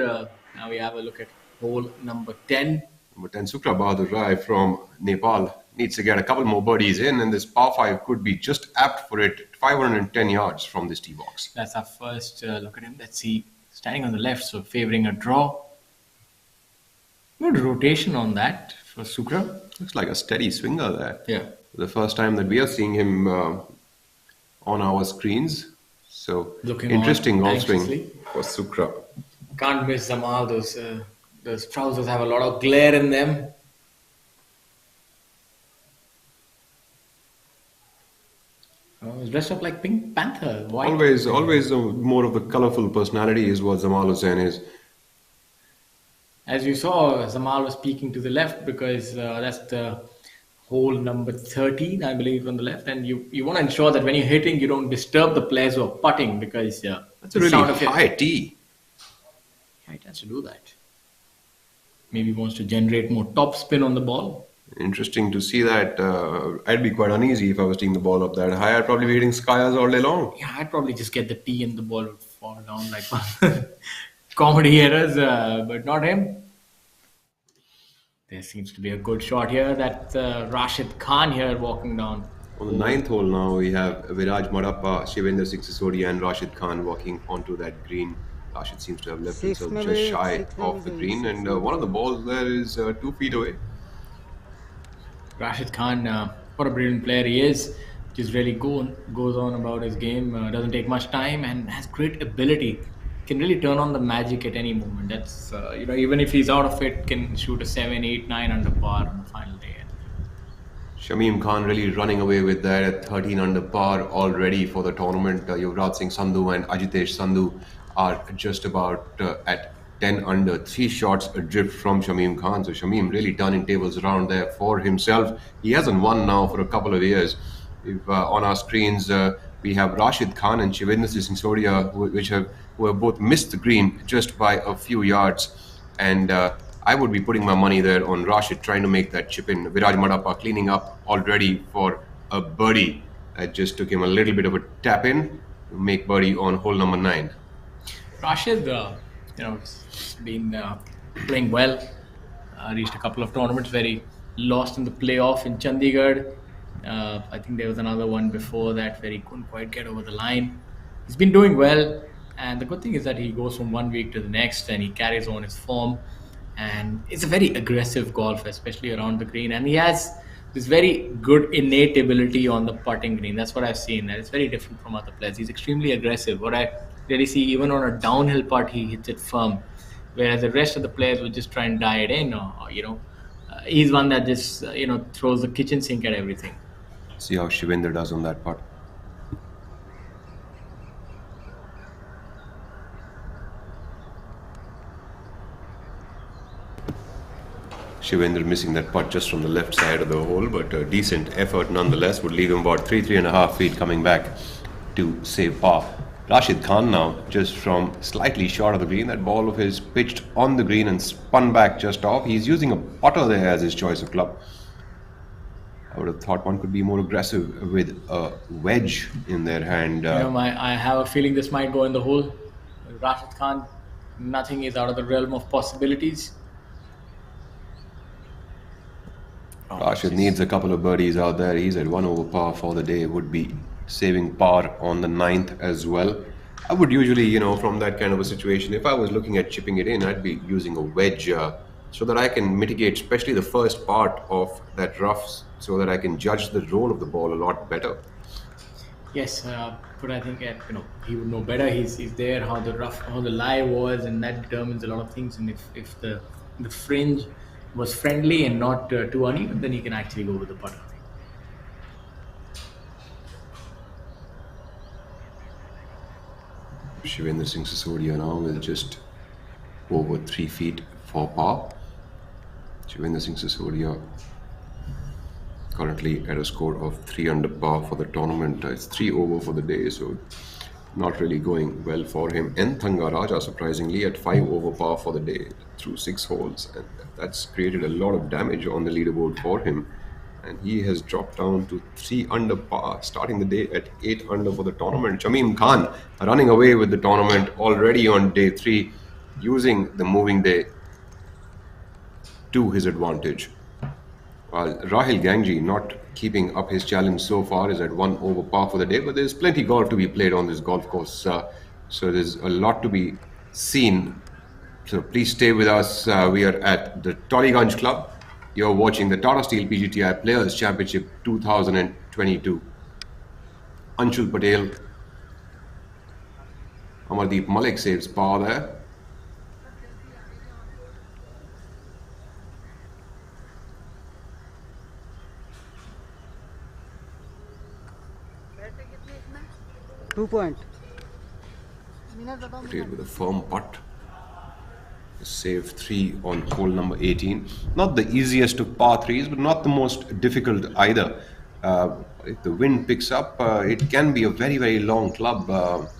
Now we have a look at hole number 10. Number 10, Sukra Bahadur Rai from Nepal needs to get a couple more birdies in, and this par 5 could be just apt for it. 510 yards from this tee box. That's our first look at him. Let's see. Standing on the left, so favoring a draw. Good rotation on that for Sukra. Looks like a steady swinger there. Yeah. The first time that we are seeing him on our screens. So, looking interesting golf anxiously. swing for Sukra. Can't miss Zamal. Those trousers have a lot of glare in them. He's dressed up like Pink Panther. White. Always more of the colorful personality is what Zamal Hussain is. As you saw, Zamal was peeking to the left because that's the hole number 13, I believe, on the left. And you want to ensure that when you're hitting, you don't disturb the players who are putting, because that's a really high tee. Yeah, it has to do that. Maybe he wants to generate more top spin on the ball. Interesting to see that. I'd be quite uneasy if I was teeing the ball up that high. I'd probably be hitting skiers all day long. Yeah, I'd probably just get the tee and the ball would fall down like comedy errors, but not him. There seems to be a good shot here. That's Rashid Khan here walking down. On the 9th hole now, we have Viraj Marappa, Shivendra Singh Sisodi and Rashid Khan walking onto that green. Rashid seems to have left himself just shy of the green, and one of the balls there is 2 feet away. Rashid Khan, what a brilliant player he is. Just really goes on about his game. Doesn't take much time and has great ability. Can really turn on the magic at any moment. That's even if he's out of it, can shoot a 7, 8, 9 under par on the final day. Shamim Khan really running away with that at 13 under par already for the tournament. Yuvraj Singh Sandhu and Ajitesh Sandhu are just about at 10 under, 3 shots adrift from Shamim Khan. So Shamim really turning tables around there for himself. He hasn't won now for a couple of years. If on our screens we have Rashid Khan and Shivendra Singh Sodia, who have both missed the green just by a few yards. And I would be putting my money there on Rashid trying to make that chip in. Viraj Madappa cleaning up already for a birdie. That just took him a little bit of a tap in to make birdie on hole number 9. Rashid, has been playing well. Reached a couple of tournaments where he lost in the playoff in Chandigarh. I think there was another one before that where he couldn't quite get over the line. He's been doing well, and the good thing is that he goes from one week to the next and he carries on his form. And it's a very aggressive golf, especially around the green. And he has this very good innate ability on the putting green. That's what I've seen. And it's very different from other players. He's extremely aggressive. What I really see, even on a downhill putt, he hits it firm. Whereas the rest of the players would just try and die it in, he's one that just throws the kitchen sink at everything. See how Shivendra does on that putt. Shivendra missing that putt just from the left side of the hole, but a decent effort nonetheless would leave him about 3.5 feet coming back to save par. Rashid Khan now just from slightly short of the green. That ball of his pitched on the green and spun back just off. He's using a putter there as his choice of club. I would have thought one could be more aggressive with a wedge in their hand. I have a feeling this might go in the hole. Rashid Khan, nothing is out of the realm of possibilities. Rashid needs a couple of birdies out there. He's at 1 over par for the day. Would be saving par on the 9th as well. I would usually, from that kind of a situation, if I was looking at chipping it in, I'd be using a wedge so that I can mitigate, especially the first part of that rough, so that I can judge the roll of the ball a lot better. Yes, but I think he would know better. He's there how the lie was, and that determines a lot of things. And if the fringe was friendly and not too uneven, then he can actually go with the putter. Shivendra Singh Sisodia now with just over 3 feet for par. Shivendra Singh Sisodia currently at a score of 3 under par for the tournament. It's 3 over for the day, so not really going well for him. And Thangaraja surprisingly at 5 over par for the day through 6 holes, and that's created a lot of damage on the leaderboard for him. And he has dropped down to 3 under par, starting the day at 8 under for the tournament. Shamim Khan running away with the tournament already on day 3, using the moving day to his advantage. While Rahil Gangji not keeping up his challenge so far is at 1 over par for the day, but there's plenty golf to be played on this golf course. So there's a lot to be seen. So please stay with us. We are at the Tollygunge Club. You're watching the Tata Steel PGTI Players Championship 2022. Anshul Patel, Amardeep Malik saves par there. .2. Patel with a firm putt. Save 3 on hole number 18. Not the easiest of par 3s, but not the most difficult either. If the wind picks up, it can be a very, very long club,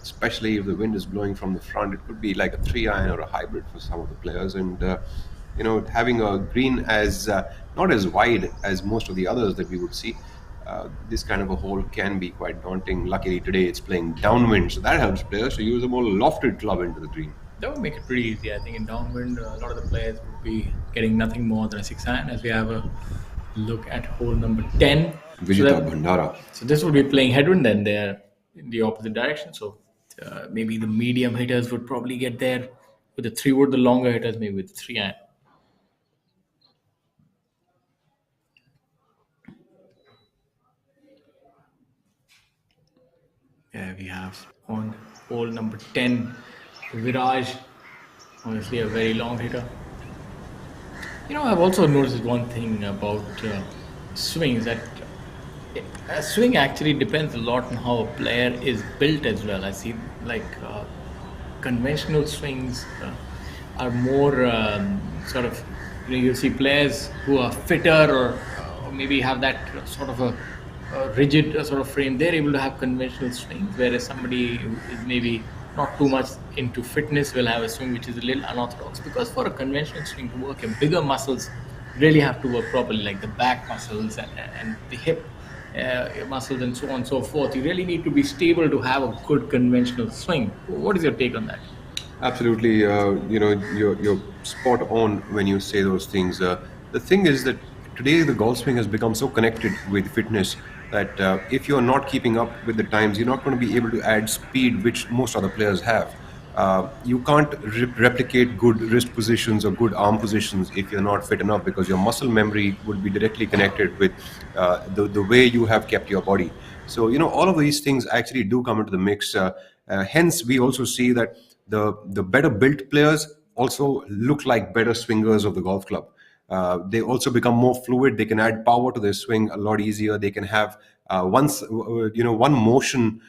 especially if the wind is blowing from the front. It could be like a 3-iron or a hybrid for some of the players. And, having a green as not as wide as most of the others that we would see, this kind of a hole can be quite daunting. Luckily today it's playing downwind, so that helps players to use a more lofted club into the green. That would make it pretty easy. I think in downwind, a lot of the players would be getting nothing more than a 6-iron. As we have a look at hole number 10. Vijita Bhandara. So this would be playing headwind, then they're in the opposite direction. So maybe the medium hitters would probably get there with the 3-wood, the longer hitters maybe with the 3-iron. Yeah, we have on hole number 10, Viraj, obviously a very long hitter. I've also noticed one thing about swings that a swing actually depends a lot on how a player is built as well. I see like conventional swings are more you'll see players who are fitter or maybe have that sort of a rigid sort of frame. They're able to have conventional swings, whereas somebody who is maybe not too much into fitness will have a swing which is a little unorthodox, because for a conventional swing to work, your bigger muscles really have to work properly, like the back muscles and the hip muscles and so on and so forth. You really need to be stable to have a good conventional swing. What is your take on that? Absolutely, you're spot on when you say those things. The thing is that today the golf swing has become so connected with fitness that if you're not keeping up with the times, you're not going to be able to add speed, which most other players have. You can't replicate good wrist positions or good arm positions if you're not fit enough, because your muscle memory would be directly connected with the way you have kept your body. So, all of these things actually do come into the mix. Hence, we also see that the better built players also look like better swingers of the golf club. They also become more fluid. They can add power to their swing a lot easier. They can have one motion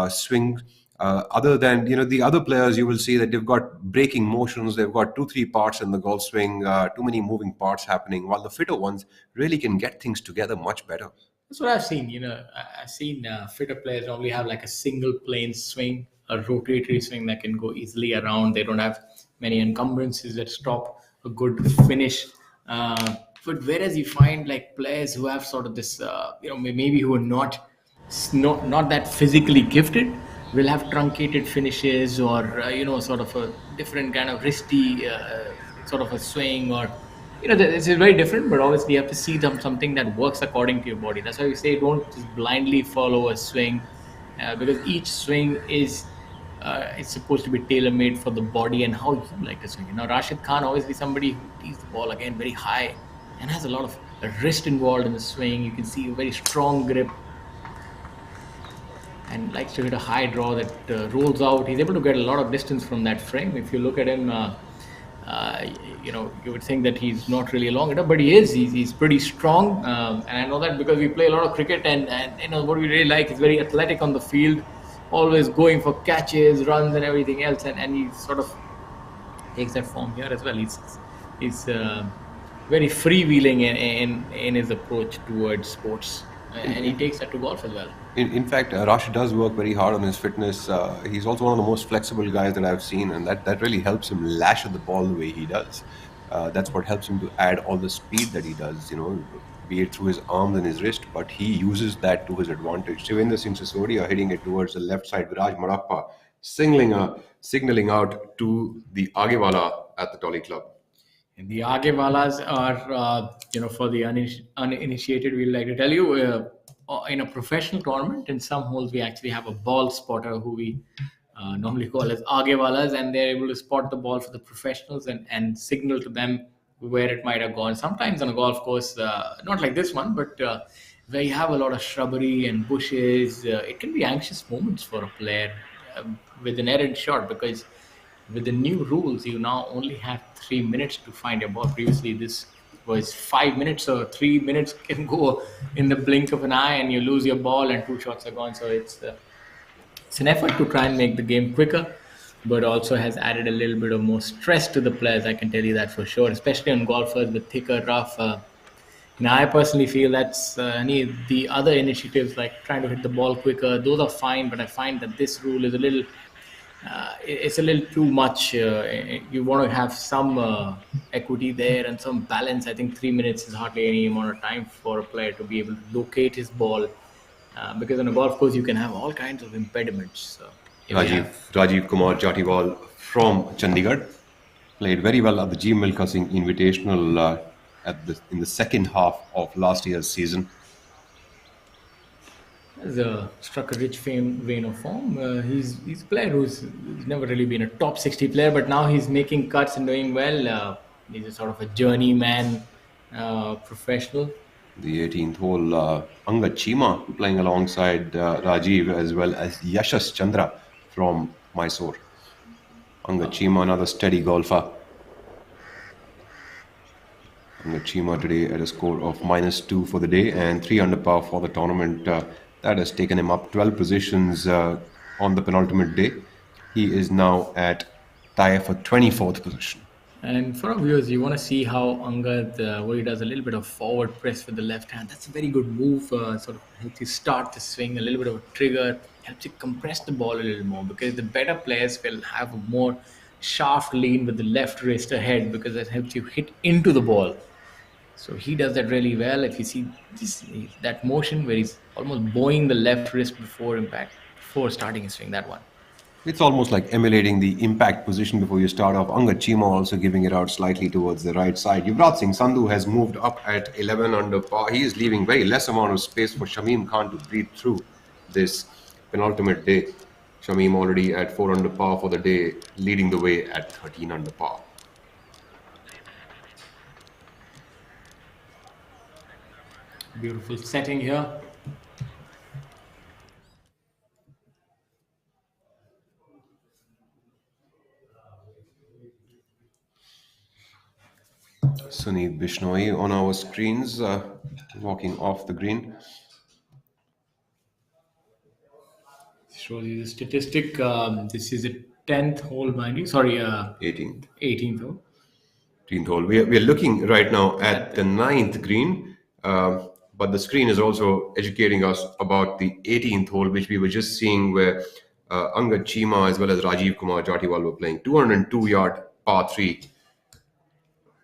swing. Other than the other players, you will see that they've got breaking motions. They've got 2-3 parts in the golf swing. Too many moving parts happening. While the fitter ones really can get things together much better. That's what I've seen. I've seen fitter players normally have like a single plane swing, a rotatory swing that can go easily around. They don't have many encumbrances that stop a good finish. But whereas you find like players who have sort of this, maybe who are not that physically gifted, will have truncated finishes, or sort of a different kind of wristy sort of a swing, or this is very different. But obviously you have to see something that works according to your body. That's why we say don't just blindly follow a swing, because each swing is it's supposed to be tailor-made for the body and how you like to swing. Rashid Khan, obviously somebody who tees the ball again very high and has a lot of wrist involved in the swing. You can see a very strong grip and likes to hit a high draw that rolls out. He's able to get a lot of distance from that frame. If you look at him, you would think that he's not really a long hitter, but he is. He's pretty strong, and I know that because we play a lot of cricket, and what we really like is very athletic on the field, always going for catches, runs, and everything else, and he sort of takes that form here as well. He's very freewheeling in his approach towards sports, and he takes that to golf as well. In fact, Rashid does work very hard on his fitness. He's also one of the most flexible guys that I've seen, and that really helps him lash at the ball the way he does. That's what helps him to add all the speed that he does, be it through his arms and his wrist, but he uses that to his advantage. Shivendra Singh Sisodia hitting it towards the left side, Viraj Marappa signaling out to the Agewala at the Tolly Club. And the Agewalas are, for the uninitiated, we'd like to tell you, in a professional tournament, in some holes, we actually have a ball spotter who we normally call as Agewalas, and they're able to spot the ball for the professionals and signal to them where it might have gone. Sometimes on a golf course, not like this one, but where you have a lot of shrubbery and bushes, it can be anxious moments for a player with an errant shot, because with the new rules, you now only have 3 minutes to find your ball. Previously, this was 5 minutes, so 3 minutes can go in the blink of an eye, and you lose your ball, and 2 shots are gone. So it's an effort to try and make the game quicker, but also has added a little bit of more stress to the players. I can tell you that for sure, especially on golfers with thicker rough. I personally feel that's the other initiatives like trying to hit the ball quicker. Those are fine, but I find that this rule is a little. It's a little too much. You want to have some equity there and some balance. I think 3 minutes is hardly any amount of time for a player to be able to locate his ball, because on a golf course you can have all kinds of impediments. So Rajiv Kumar Jatiwal from Chandigarh played very well at the G. Milkha Singh Invitational in the second half of last year's season. Has struck a rich vein of form. He's a player who's never really been a top 60 player, but now he's making cuts and doing well. He's a sort of a journeyman professional. The 18th hole, Anga Chima playing alongside Rajiv as well as Yashas Chandra from Mysore. Anga Chima, another steady golfer. Anga Chima today at a score of -2 for the day and 3 under par for the tournament. That has taken him up 12 positions on the penultimate day. He is now at tie for 24th position. And for our viewers, you want to see how Angad, where he does a little bit of forward press with the left hand. That's a very good move. Sort of helps you start the swing, a little bit of a trigger, helps you compress the ball a little more because the better players will have a more shaft lean with the left wrist ahead because that helps you hit into the ball. So he does that really well. If you see that motion where he's almost bowing the left wrist before impact, before starting his swing, that one. It's almost like emulating the impact position before you start off. Anga Chima also giving it out slightly towards the right side. Yuvraj Singh Sandhu has moved up at 11 under par. He is leaving very less amount of space for Shamim Khan to breathe through this penultimate day. Shamim already at 4 under par for the day, leading the way at 13 under par. Beautiful setting here. Sunil Bishnoi on our screens, walking off the green. Shows you the statistic. This is a 10th hole, mind you. Sorry, 18th. 18th hole. 18th hole. We are looking right now at the 9th green, but the screen is also educating us about the 18th hole, which we were just seeing where Angad Chima as well as Rajiv Kumar Jatiwal were playing 202-yard par 3.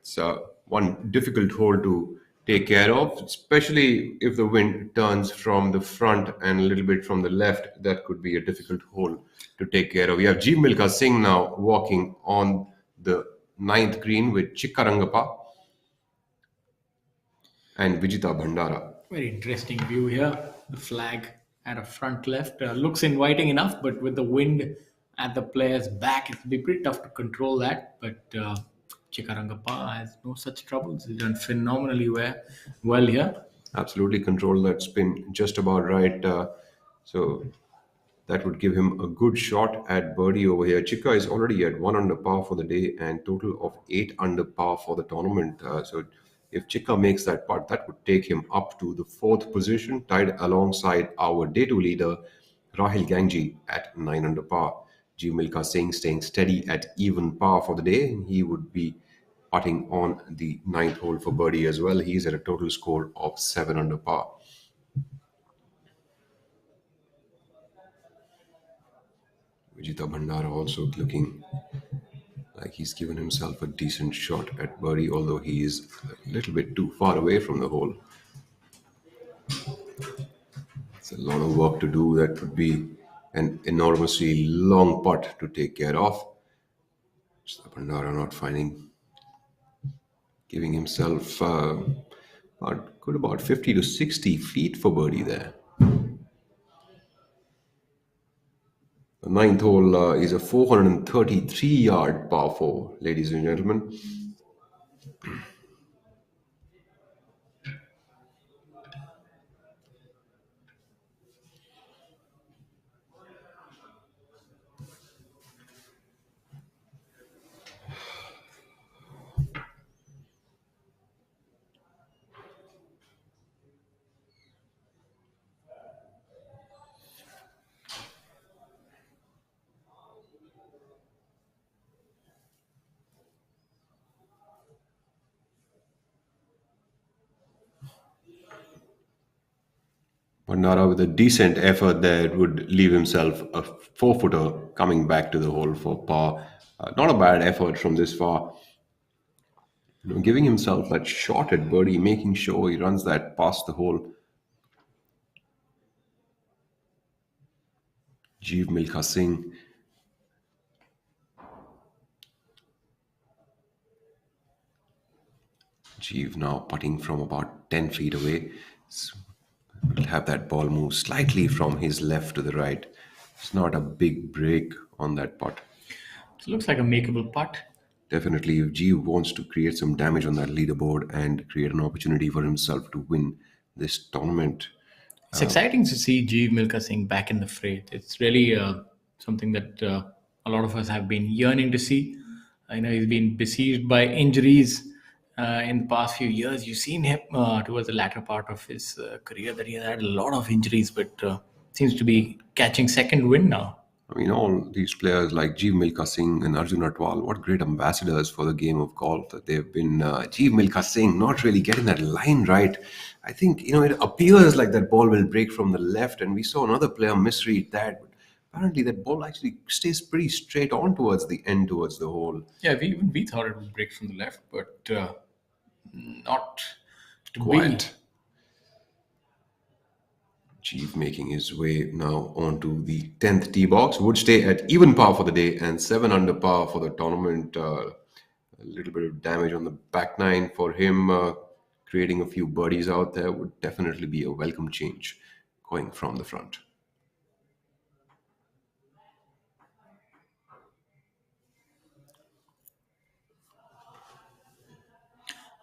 It's one difficult hole to take care of, especially if the wind turns from the front and a little bit from the left. That could be a difficult hole to take care of. We have Jeev Milkha Singh now walking on the 9th green with Chikkarangappa and Vijita Bhandara. Very interesting view here. The flag at a front left looks inviting enough, but with the wind at the player's back, it'll be pretty tough to control that. But Chikkarangappa has no such troubles. He's done phenomenally well here. Absolutely control that spin just about right. So that would give him a good shot at birdie over here. Chikka is already at 1 under par for the day and total of 8 under par for the tournament. So if Chikka makes that putt, that would take him up to the 4th position, tied alongside our day 2 leader, Rahil Gangji, at 9 under par. Jeev Milkha Singh staying steady at even par for the day. He would be putting on the 9th hole for birdie as well. He's at a total score of 7 under par. Vijita Bhandara also looking like he's given himself a decent shot at birdie, although he is a little bit too far away from the hole. It's a lot of work to do. That would be an enormously long putt to take care of. Vijita Bhandara not giving himself about 50 to 60 feet for birdie there. The 9th hole is a 433-yard par 4, ladies and gentlemen. Bhandara with a decent effort there would leave himself a 4-footer coming back to the hole for par. Not a bad effort from this far. Giving himself that shot at birdie, making sure he runs that past the hole. Jeev Milkha Singh. Jeev now putting from about 10 feet away. We'll have that ball move slightly from his left to the right. It's not a big break on that putt. It looks like a makeable putt. Definitely, if G wants to create some damage on that leaderboard and create an opportunity for himself to win this tournament. It's exciting to see Jeev Milka Singh back in the fray. It's really something that a lot of us have been yearning to see. I know he's been besieged by injuries in the past few years. You've seen him towards the latter part of his career that he has had a lot of injuries, but seems to be catching second wind now. I mean, all these players like Jeev Milkha Singh and Arjun Atwal, what great ambassadors for the game of golf that they've been. Jeev Milkha Singh not really getting that line right. I think, it appears like that ball will break from the left, and we saw another player misread that. But apparently, that ball actually stays pretty straight on towards the end, towards the hole. Yeah, we thought it would break from the left, but not to Quiet. Chief making his way now onto the 10th tee box. Would stay at even par for the day and 7 under par for the tournament. A little bit of damage on the back nine for him. Creating a few birdies out there would definitely be a welcome change going from the front.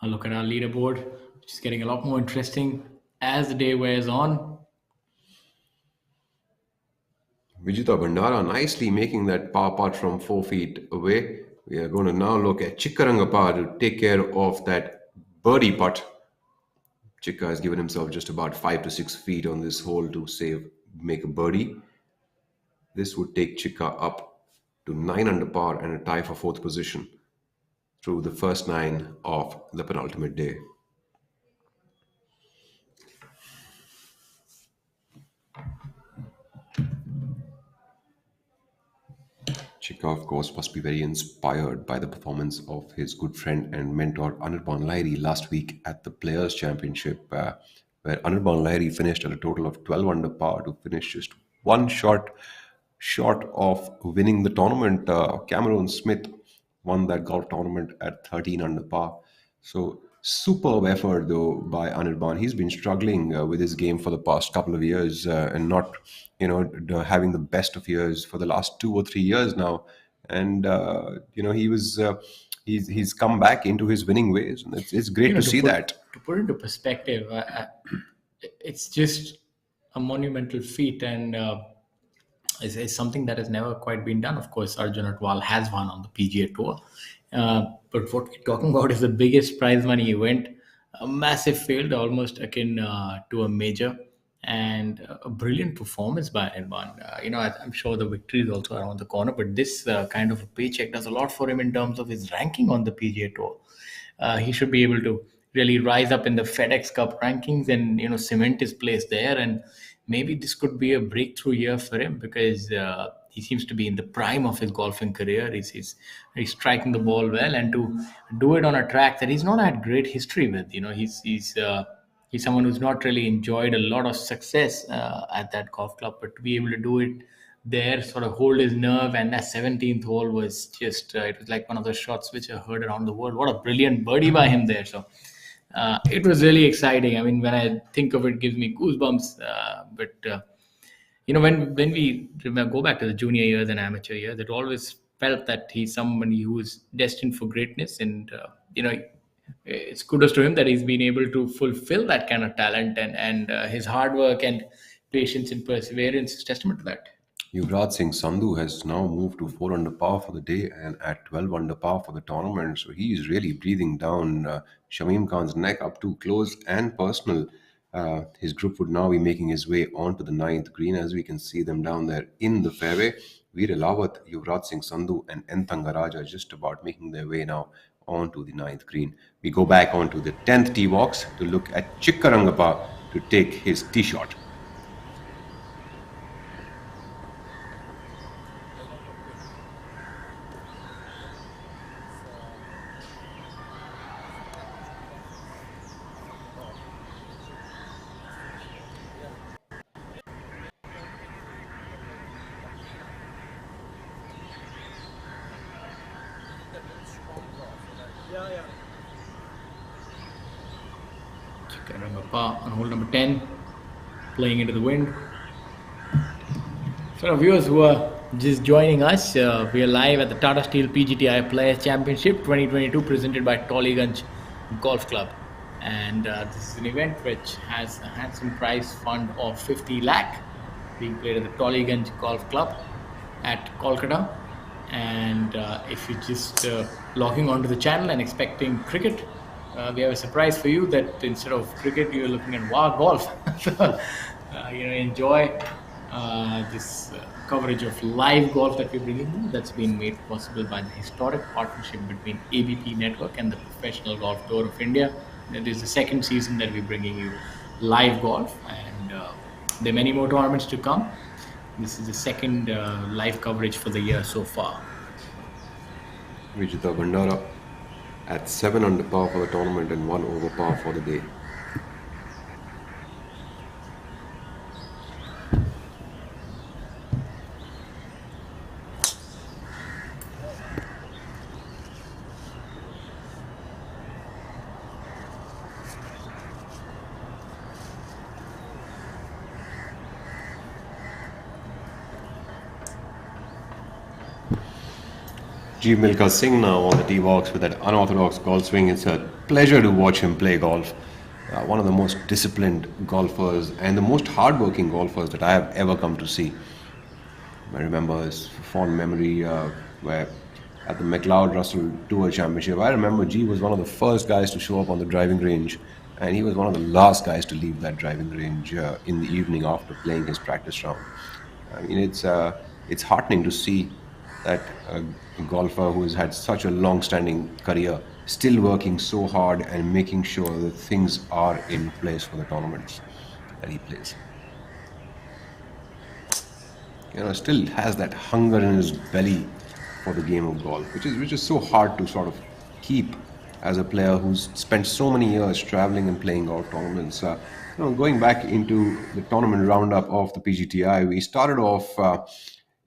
A look at our leaderboard, which is getting a lot more interesting as the day wears on. Vijita Bandara nicely making that par putt from 4 feet away. We are going to now look at Chikkarangappa to take care of that birdie putt. Chikka has given himself just about 5 to 6 feet on this hole to make a birdie. This would take Chikka up to 9 under par and a tie for 4th position through the first 9 of the penultimate day. Chikka, of course, must be very inspired by the performance of his good friend and mentor Anirban Lahiri last week at the Players' Championship, where Anirban Lahiri finished at a total of 12 under par to finish just one short of winning the tournament. Cameron Smith won that golf tournament at 13 under par. So superb effort though by Anirban. He's been struggling with his game for the past couple of years and not, having the best of years for the last 2 or 3 years now. And he's come back into his winning ways, and it's great to see that. To put into perspective, it's just a monumental feat, and it's something that has never quite been done. Of course, Arjun Atwal has won on the PGA Tour. But what we're talking about is the biggest prize money event, a massive field, almost akin to a major, and a brilliant performance by Anirban. I'm sure the victory is also around the corner, but this kind of a paycheck does a lot for him in terms of his ranking on the PGA Tour. He should be able to really rise up in the FedEx Cup rankings and cement his place there. And maybe this could be a breakthrough year for him because he seems to be in the prime of his golfing career. He's striking the ball well, and to do it on a track that he's not had great history with. He's someone who's not really enjoyed a lot of success at that golf club, but to be able to do it there, sort of hold his nerve, and that 17th hole was just it was like one of those shots which I heard around the world. What a brilliant birdie by him there. So it was really exciting. I mean, when I think of it, gives me goosebumps. When we go back to the junior years and amateur years, it always felt that he's somebody who is destined for greatness, and it's kudos to him that he's been able to fulfill that kind of talent, and his hard work and patience and perseverance is testament to that. Yuvraj Singh Sandhu has now moved to 4 under par for the day and at 12 under par for the tournament. So he is really breathing down Shamim Khan's neck up to close and personal. His group would now be making his way onto the 9th green, as we can see them down there in the fairway. Veer Lawat, Yuvraj Singh Sandhu and N. Thangaraja just about making their way now onto the 9th green. We go back onto the 10th tee box to look at Chikkarangappa to take his tee shot. Chikkarangappa on hole number 10, playing into the wind. For our viewers who are just joining us, we are live at the Tata Steel PGTI Players Championship 2022 presented by Tollygunge Golf Club. And this is an event which has a handsome prize fund of 50 lakh being played at the Tollygunge Golf Club at Kolkata. And if you're just logging onto the channel and expecting cricket, we have a surprise for you that instead of cricket, you're looking at golf. So, enjoy this coverage of live golf that we're bringing you. That's been made possible by the historic partnership between ABP Network and the Professional Golf Tour of India. It is the second season that we're bringing you live golf, and there are many more tournaments to come. This is the second live coverage for the year so far. Vijita Bandara at 7 under par for the tournament and 1 over par for the day. G. Milkha Singh now on the tee box with that unorthodox golf swing. It's a pleasure to watch him play golf. One of the most disciplined golfers and the most hardworking golfers that I have ever come to see. I remember his fond memory where at the McLeod Russell Tour Championship, I remember G was one of the first guys to show up on the driving range, and he was one of the last guys to leave that driving range in the evening after playing his practice round. I mean, it's heartening to see that a golfer who has had such a long-standing career still working so hard and making sure that things are in place for the tournaments that he plays. Still has that hunger in his belly for the game of golf, which is so hard to sort of keep as a player who's spent so many years traveling and playing golf tournaments. Going back into the tournament roundup of the PGTI, we started off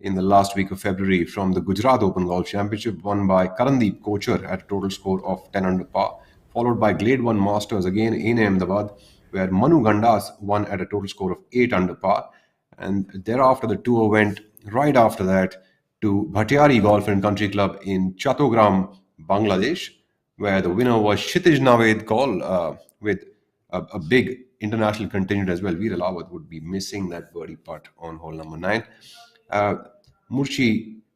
in the last week of February from the Gujarat Open Golf Championship, won by Karandeep Kochar at a total score of 10 under par, followed by Grade 1 Masters again in Ahmedabad, where Manu Gandas won at a total score of 8 under par. And thereafter, the tour went right after that to Bhatiari Golf and Country Club in Chattogram, Bangladesh, where the winner was Kshitij Naved Kaul with a big international contingent as well. Veer Alawat would be missing that birdie putt on hole number 9.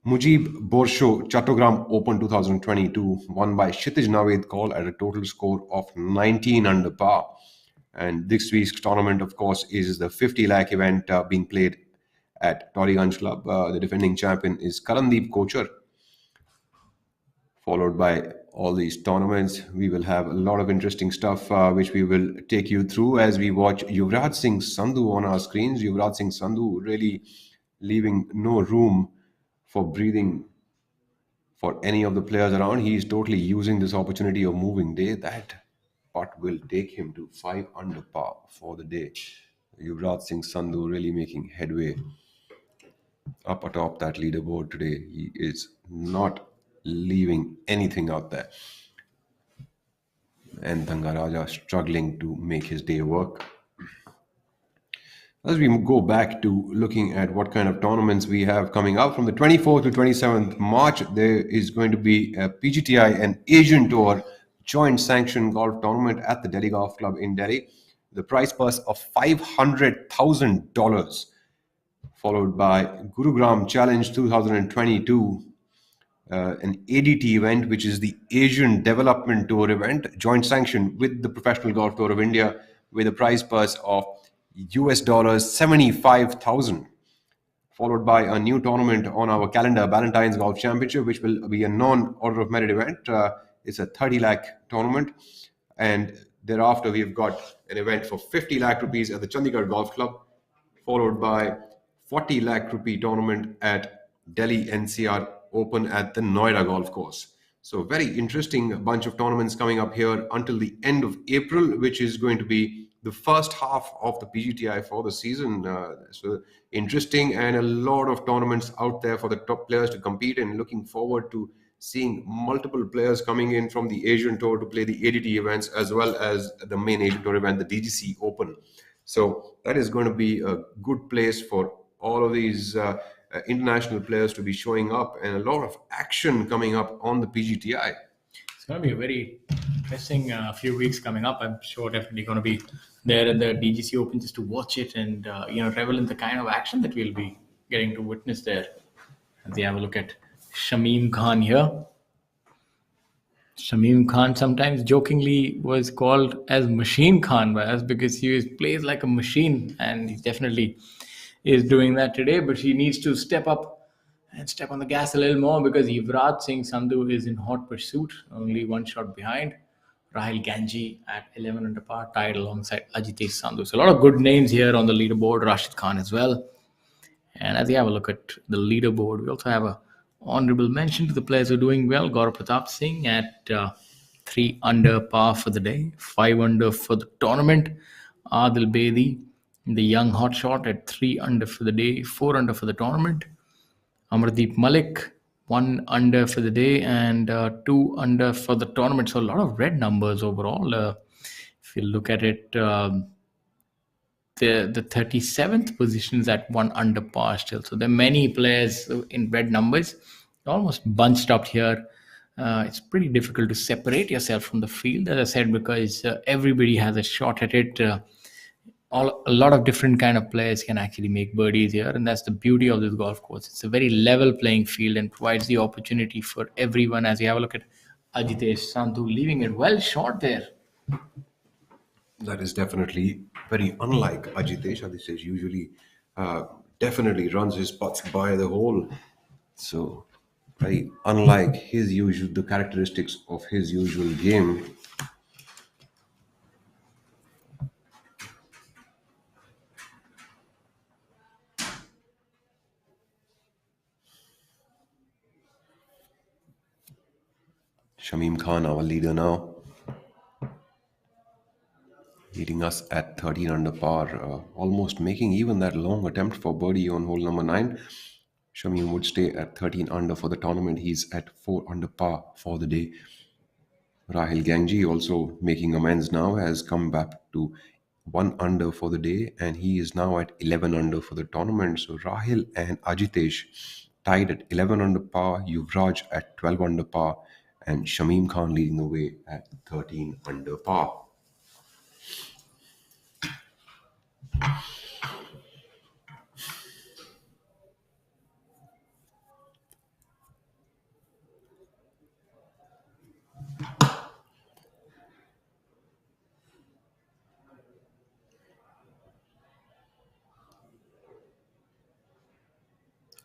Mujib Borsho Chattogram Open 2022 won by Kshitij Naved Kaul at a total score of 19 under par. And this week's tournament, of course, is the 50 lakh event being played at Tollygunge Club. The defending champion is Karandeep Kochar. Followed by all these tournaments, we will have a lot of interesting stuff which we will take you through as we watch Yuvraj Singh Sandhu on our screens. Yuvraj Singh Sandhu really leaving no room for breathing for any of the players around. He is totally using this opportunity of moving day. That putt will take him to 5 under par for the day. Yuvraj Singh Sandhu really making headway up atop that leaderboard today. He is not leaving anything out there. And Dhangaraja struggling to make his day work. As we go back to looking at what kind of tournaments we have coming up, from the 24th to 27th March, there is going to be a PGTI and Asian Tour joint sanctioned golf tournament at the Delhi Golf Club in Delhi. The prize purse of $500,000, followed by Gurugram Challenge 2022, an ADT event, which is the Asian Development Tour event, joint sanctioned with the Professional Golf Tour of India, with a prize purse of $75,000, followed by a new tournament on our calendar, Valentine's Golf Championship, which will be a non-order of merit event. It's a 30 lakh tournament. And thereafter, we've got an event for 50 lakh rupees at the Chandigarh Golf Club, followed by 40 lakh rupee tournament at Delhi NCR Open at the Noida Golf Course. So very interesting bunch of tournaments coming up here until the end of April, which is going to be the first half of the PGTI for the season. So interesting, and a lot of tournaments out there for the top players to compete, and looking forward to seeing multiple players coming in from the Asian Tour to play the ADT events, as well as the main Asian Tour event, the DGC Open. So that is going to be a good place for all of these international players to be showing up and a lot of action coming up on the PGTI. It's going to be a very interesting few weeks coming up. I'm sure definitely going to be there at the DGC Open just to watch it and revel in the kind of action that we'll be getting to witness there. As we have a look at Shamim Khan here. Shamim Khan sometimes jokingly was called as Machine Khan by us because plays like a machine, and he definitely is doing that today. But he needs to step up and step on the gas a little more because Yuvraj Singh Sandhu is in hot pursuit, only one shot behind. Rahil Ganji at 11 under par, tied alongside Ajitesh Sandhu. So a lot of good names here on the leaderboard. Rashid Khan as well. And as we have a look at the leaderboard, we also have a honorable mention to the players who are doing well. Gaurav Pratap Singh at 3 under par for the day, 5 under for the tournament. Adil Bedi, the young hotshot, at 3 under for the day, 4 under for the tournament. Amardeep Malik, 1 under for the day and 2 under for the tournament. So a lot of red numbers overall. If you look at it, the 37th position is at 1 under par still. So there are many players in red numbers, almost bunched up here. It's pretty difficult to separate yourself from the field, as I said, because everybody has a shot at it. A lot of different kind of players can actually make birdies here, and that's the beauty of this golf course. It's a very level playing field and provides the opportunity for everyone. As you have a look at Ajitesh Sandhu leaving it well short there. That is definitely very unlike Ajitesh. Ajitesh usually definitely runs his putts by the hole. So very unlike the characteristics of his usual game. Shamim Khan, our leader now, leading us at 13 under par, almost making even that long attempt for birdie on hole number 9. Shamim would stay at 13 under for the tournament. He's at 4 under par for the day. Rahil Ganji also making amends now, has come back to 1 under for the day, and he is now at 11 under for the tournament. So Rahil and Ajitesh tied at 11 under par, Yuvraj at 12 under par, and Shamim Khan leading the way at 13 under par.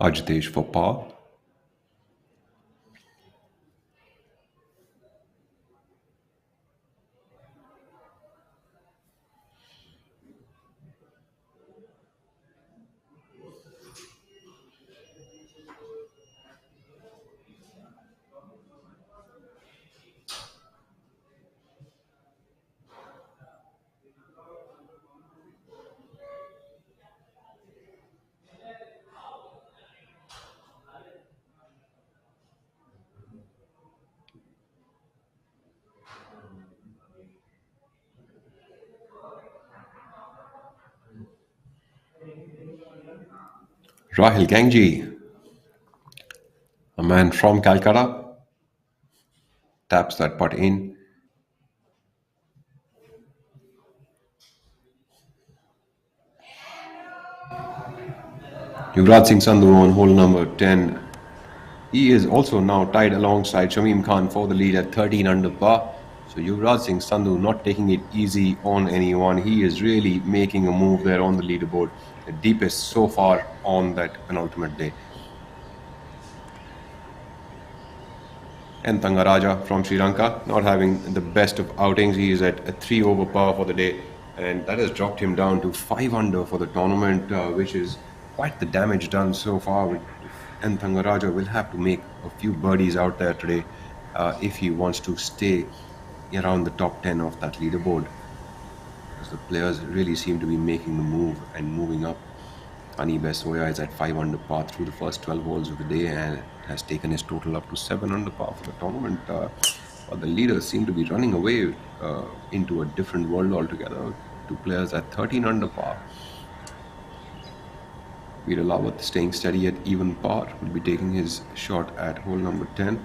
Ajitesh for par. Rahil Ganji, a man from Calcutta, taps that putt in. Yuvraj Singh Sandhu on hole number 10. He is also now tied alongside Shamim Khan for the lead at 13 under par. So Yuvraj Singh Sandhu not taking it easy on anyone. He is really making a move there on the leaderboard. The deepest so far on that penultimate day. And Thangaraja from Sri Lanka not having the best of outings. He is at a 3 over par for the day, and that has dropped him down to 5 under for the tournament, which is quite the damage done so far. And Thangaraja will have to make a few birdies out there today if he wants to stay around the top 10 of that leaderboard, because the players really seem to be making the move and moving up. Ani Besoya is at 5 under par through the first 12 holes of the day and has taken his total up to 7 under par for the tournament. But the leaders seem to be running away into a different world altogether. Two players at 13 under par. Veer Lawat staying steady at even par, will be taking his shot at hole number 10.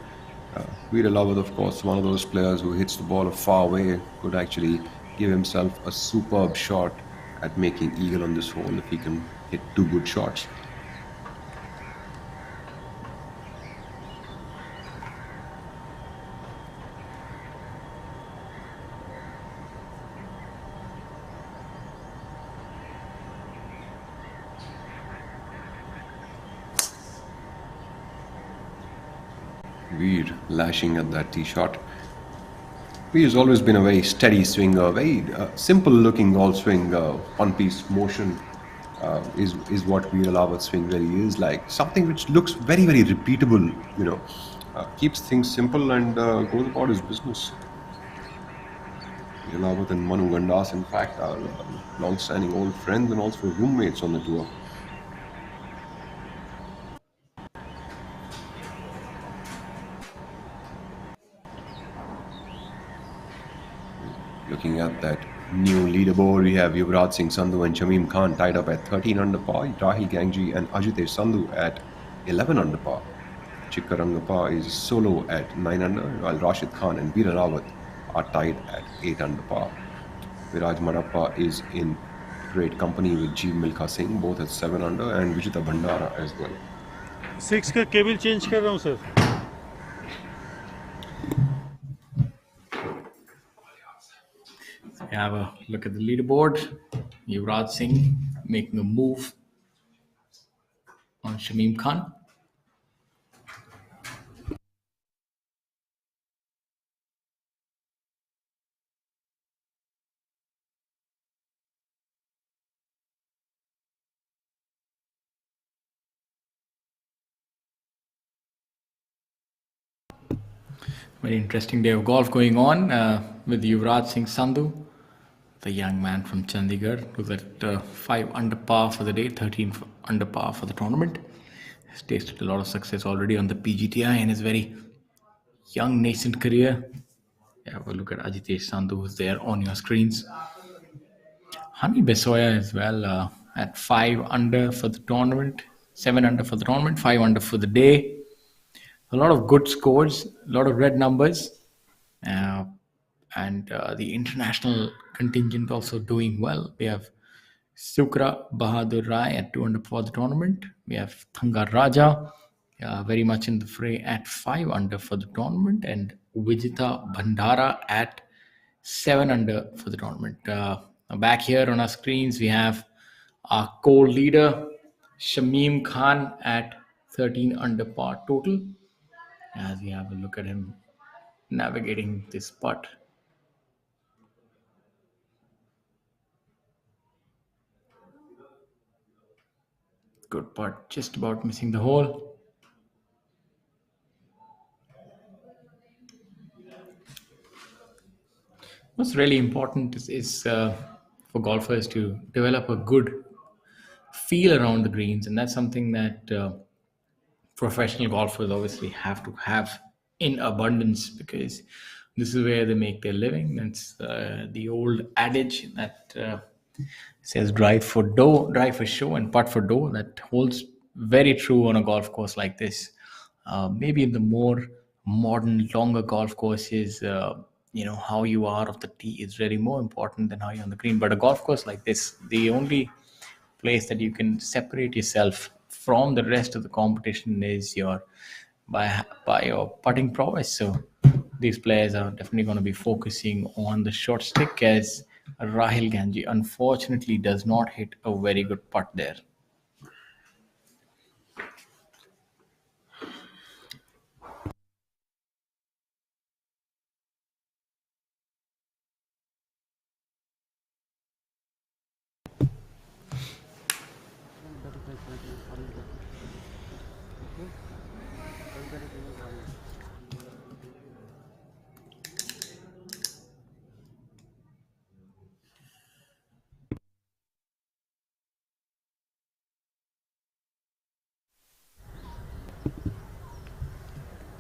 Veer Lawat, of course, one of those players who hits the ball a far away, could actually give himself a superb shot at making eagle on this hole if he can hit two good shots. Veer lashing at that tee shot. Veer has always been a very steady swinger, very simple looking golf swing, one piece motion is what Veer Lawat's swing really is like. Something which looks very, very repeatable, keeps things simple and goes about his business. Veer Lawat and Manu Gandas, in fact, are long-standing old friends and also roommates on the tour. Looking at that new leaderboard, we have Yuvraj Singh Sandhu and Shamim Khan tied up at 13 under par, Rahil Gangji and Ajitesh Sandhu at 11 under par. Chikkarangappa is solo at 9 under, while Rashid Khan and Veer Rawat are tied at 8 under par. Viraj Madappa is in great company with Jeev Milkha Singh, both at 7 under, and Vijita Bhandara as well. 6 का cable change कर रहा हूँ sir. We have a look at the leaderboard. Yuvraj Singh making a move on Shamim Khan. Very interesting day of golf going on with Yuvraj Singh Sandhu, the young man from Chandigarh, who's at 5 under par for the day, 13 under par for the tournament. Has tasted a lot of success already on the PGTI in his very young nascent career. Have a look at Ajitesh Sandhu, who's there on your screens. Hani Besoya as well at 5 under for the tournament, 7 under for the tournament, 5 under for the day. A lot of good scores, a lot of red numbers. And the international contingent also doing well. We have Sukra Bahadur Rai at 2 under for the tournament. We have Thanga Raja very much in the fray at 5 under for the tournament, and Vijita Bhandara at 7 under for the tournament. Back here on our screens, we have our co-leader Shamim Khan at 13 under par total. As we have a look at him navigating this putt. Good putt, just about missing the hole. What's really important is for golfers to develop a good feel around the greens, and that's something that professional golfers obviously have to have in abundance, because this is where they make their living. That's the old adage that says drive for dough, drive for show, and putt for dough. That holds very true on a golf course like this. Maybe in the more modern, longer golf courses, how you are off the tee is really more important than how you're on the green. But a golf course like this, the only place that you can separate yourself from the rest of the competition is your by your putting prowess. So these players are definitely going to be focusing on the short stick, as Rahil Ganji unfortunately does not hit a very good putt there.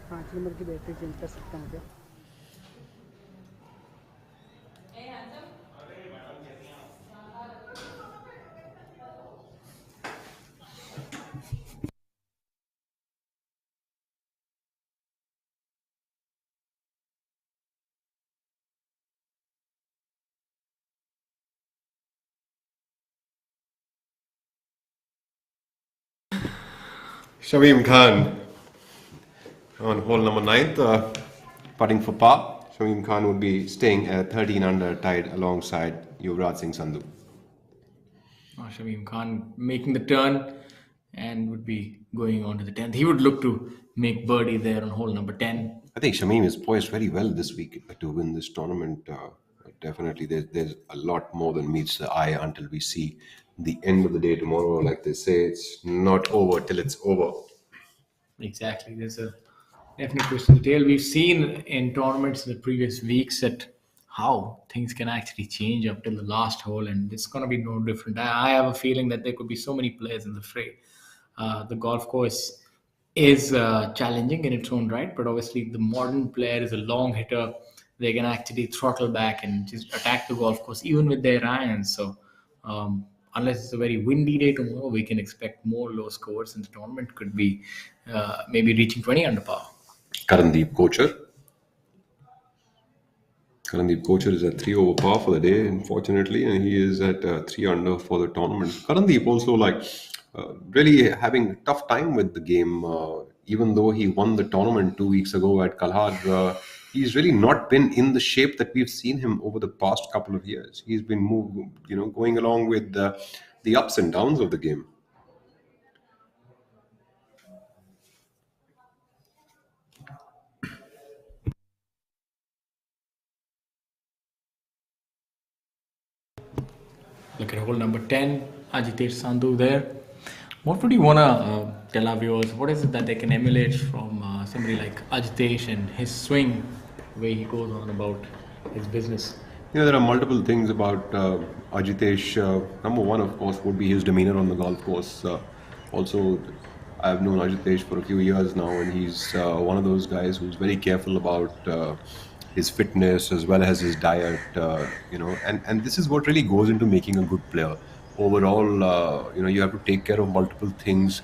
पाँच number की battery change कर सकता हूँ क्या? Shamim Khan on hole number 9, putting for par. Shamim Khan would be staying at 13 under, tied alongside Yuvraj Singh Sandhu. Shamim Khan making the turn and would be going on to the 10th. He would look to make birdie there on hole number 10. I think Shamim is poised very well this week to win this tournament. Definitely, there's a lot more than meets the eye until we see the end of the day tomorrow. Like they say, it's not over till it's over. Exactly. There's a definite twist in the tail. We've seen in tournaments in the previous weeks that how things can actually change up till the last hole, and it's going to be no different. I have a feeling that there could be so many players in the fray. The golf course is challenging in its own right, but obviously the modern player is a long hitter. They can actually throttle back and just attack the golf course even with their irons. So unless it's a very windy day tomorrow, we can expect more low scores, and the tournament could be maybe reaching 20 under par. Karandeep Kocher. Karandeep Kocher is at 3 over par for the day, unfortunately, and he is at 3 under for the tournament. Karandeep also really having a tough time with the game. Even though he won the tournament 2 weeks ago at Kalhar, he's really not been in the shape that we've seen him over the past couple of years. He's been going along with the ups and downs of the game. Look at hole number 10, Ajitesh Sandhu there. What would you want to tell our viewers? What is it that they can emulate from somebody like Ajitesh and his swing, the way he goes on about his business? There are multiple things about Ajitesh. Number one, of course, would be his demeanor on the golf course. Also, I've known Ajitesh for a few years now, and he's one of those guys who's very careful about his fitness as well as his diet. And this is what really goes into making a good player. Overall, you have to take care of multiple things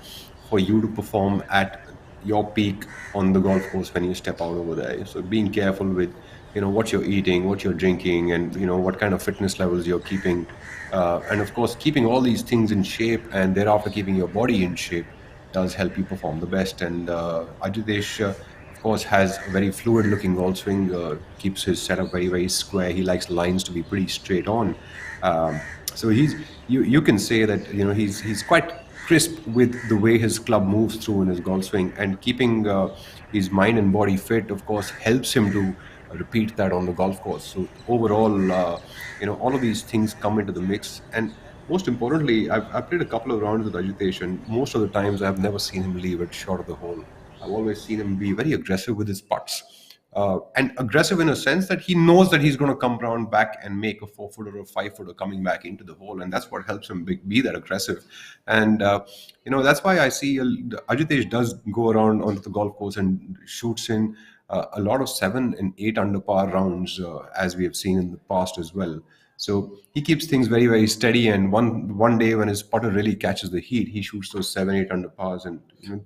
for you to perform at your peak on the golf course when you step out over there. So being careful with what you're eating, what you're drinking, and what kind of fitness levels you're keeping, and of course keeping all these things in shape, and thereafter keeping your body in shape does help you perform the best. And Ajitesh, of course, has a very fluid looking golf swing, keeps his setup very, very square. He likes lines to be pretty straight on. So you can say that he's quite crisp with the way his club moves through in his golf swing, and keeping his mind and body fit, of course, helps him to repeat that on the golf course. So overall, all of these things come into the mix. And most importantly, I've played a couple of rounds with Ajitesh, and most of the times I've never seen him leave it short of the hole. I've always seen him be very aggressive with his putts. And aggressive in a sense that he knows that he's going to come round back and make a 4-footer or 5-footer coming back into the hole, and that's what helps him be that aggressive. And that's why I see Ajitesh does go around onto the golf course and shoots in a lot of 7 and 8 under par rounds, as we have seen in the past as well. So he keeps things very, very steady. And one day when his putter really catches the heat, he shoots those 7, 8 under pars, and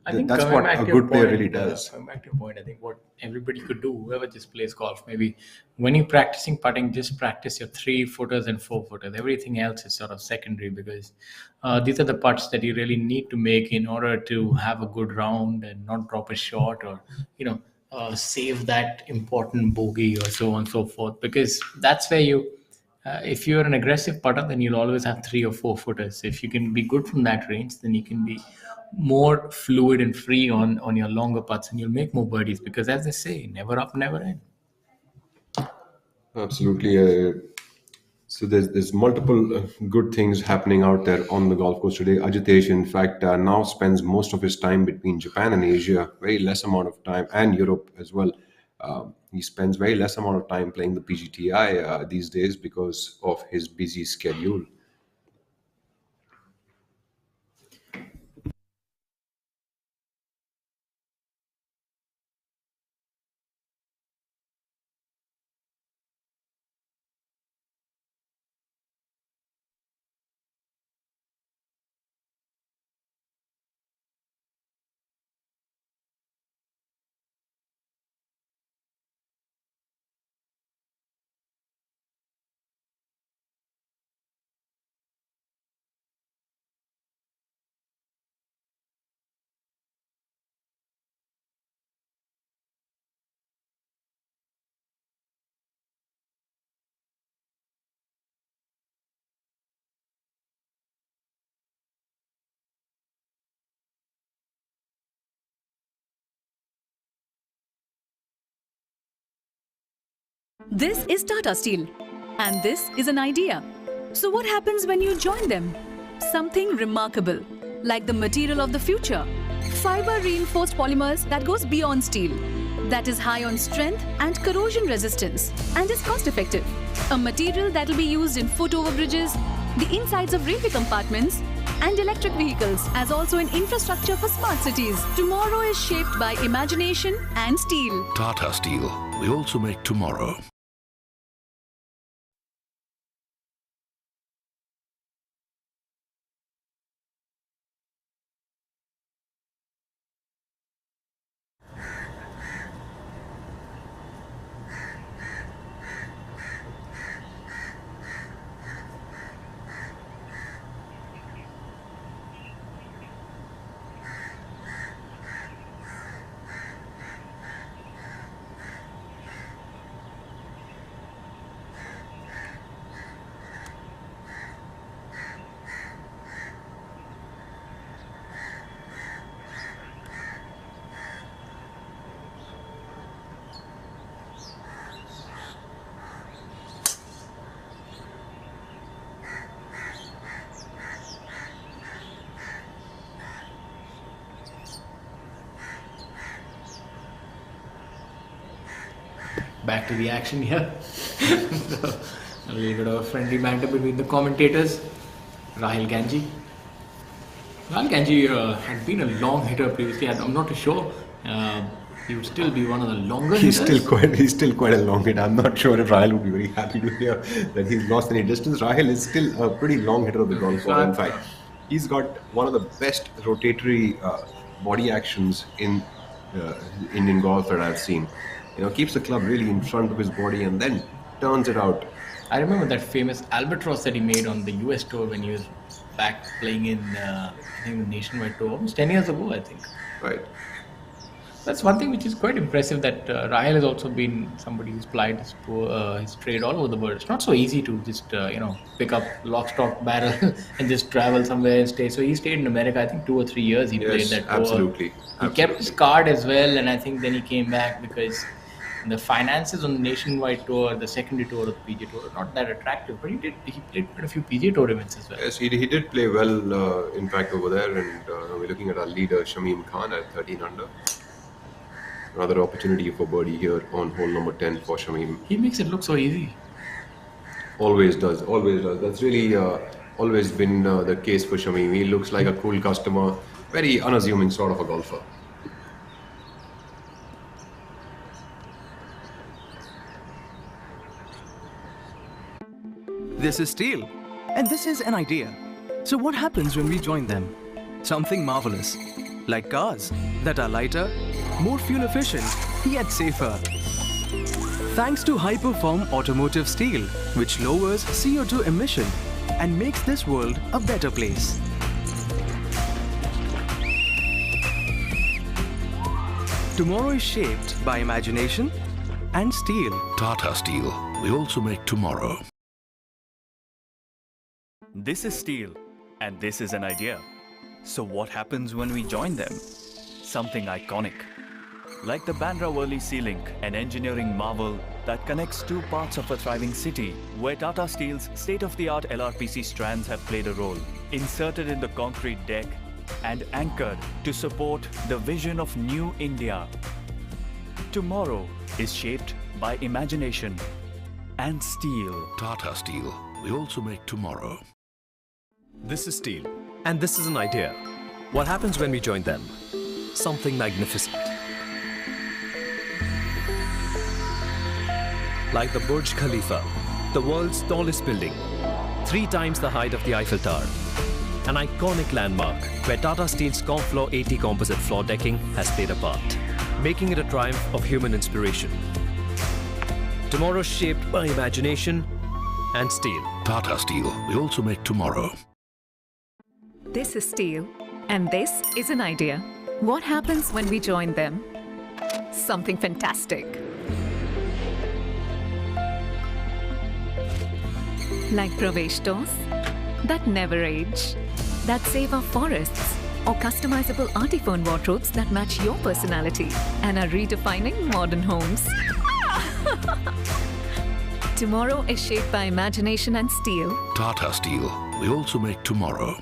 I think that's what a good player really does. Coming back to your point, I think what everybody could do, whoever just plays golf, maybe when you're practicing putting, just practice your 3-footers and 4-footers. Everything else is sort of secondary, because these are the putts that you really need to make in order to have a good round and not drop a shot, or save that important bogey or so on and so forth. Because that's where if you're an aggressive putter, then you'll always have 3 or 4-footers. If you can be good from that range, then you can be more fluid and free on your longer putts, and you'll make more birdies, because as they say, never up, never in. Absolutely. So there's multiple good things happening out there on the golf course today. Ajitesh, in fact, now spends most of his time between Japan and Asia, very less amount of time, and Europe as well. He spends very less amount of time playing the PGTI these days because of his busy schedule. This is Tata Steel, and this is an idea. So what happens when you join them? Something remarkable, like the material of the future. Fiber reinforced polymers that goes beyond steel, that is high on strength and corrosion resistance, and is cost effective. A material that will be used in foot overbridges, the insides of railway compartments, and electric vehicles, as also in infrastructure for smart cities. Tomorrow is shaped by imagination and steel. Tata Steel. We also make tomorrow. Back to the action here. A little bit of a friendly banter between the commentators. Rahul Ganji. Rahul Ganji had been a long hitter previously. I'm not too sure. He would still be one of the longer He's hitters. still quite a long hitter. I'm not sure if Rahul would be very happy to hear that he's lost any distance. Rahul is still a pretty long hitter of the golf ball. In fact, he's got one of the best rotatory body actions in Indian golf that I've seen. You know, keeps the club really in front of his body and then turns it out. I remember that famous albatross that he made on the US tour when he was back playing in I think the Nationwide tour almost 10 years ago, I think. Right. That's one thing which is quite impressive, that Rahul has also been somebody who's plied his trade all over the world. It's not so easy to just pick up lock, stock, barrel and just travel somewhere and stay. So he stayed in America, I think 2 or 3 years he played that tour. Absolutely. He kept his card as well, and I think then he came back because the finances on the Nationwide tour, the secondary tour of the PGA tour, are not that attractive. But he played quite a few PGA tour events as well. Yes, he did play well, in fact, over there. And we're looking at our leader, Shamim Khan, at 13 under. Another opportunity for birdie here on hole number 10 for Shamim. He makes it look so easy. Always does. That's really always been the case for Shamim. He looks like a cool customer, very unassuming sort of a golfer. This is steel, and this is an idea. So what happens when we join them? Something marvelous, like cars that are lighter, more fuel efficient, yet safer. Thanks to high-perform automotive steel, which lowers CO2 emission and makes this world a better place. Tomorrow is shaped by imagination and steel. Tata Steel. We also make tomorrow. This is steel, and this is an idea. So what happens when we join them? Something iconic. Like the Bandra Worli Sea Link, an engineering marvel that connects two parts of a thriving city, where Tata Steel's state-of-the-art LRPC strands have played a role, inserted in the concrete deck and anchored to support the vision of New India. Tomorrow is shaped by imagination and steel. Tata Steel. We also make tomorrow. This is steel, and this is an idea. What happens when we join them? Something magnificent. Like the Burj Khalifa, the world's tallest building, 3 times the height of the Eiffel Tower. An iconic landmark where Tata Steel's Comfloor 80 composite floor decking has played a part, making it a triumph of human inspiration. Tomorrow shaped by imagination and steel. Tata Steel. We also make tomorrow. This is steel, and this is an idea. What happens when we join them? Something fantastic. Like Pravesh doors that never age, that save our forests, or customizable artiphone wardrobes that match your personality and are redefining modern homes. Tomorrow is shaped by imagination and steel. Tata Steel. We also make tomorrow.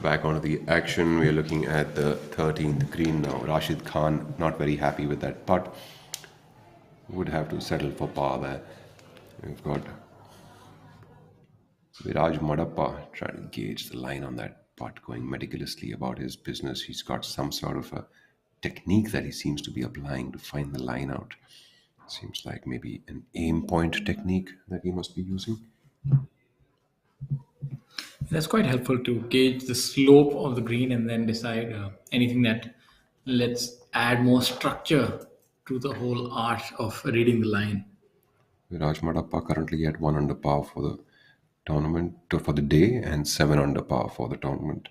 Back onto the action, we are looking at the 13th green now. Rashid Khan not very happy with that putt. Would have to settle for par there. We've got Viraj Madappa trying to gauge the line on that putt, going meticulously about his business. He's got some sort of a technique that he seems to be applying to find the line out. Seems like maybe an aim point technique that he must be using. That's quite helpful to gauge the slope of the green and then decide anything that lets add more structure to the whole art of reading the line. Viraj Madappa currently at 1 under par for the tournament, for the day, and 7 under par for the tournament.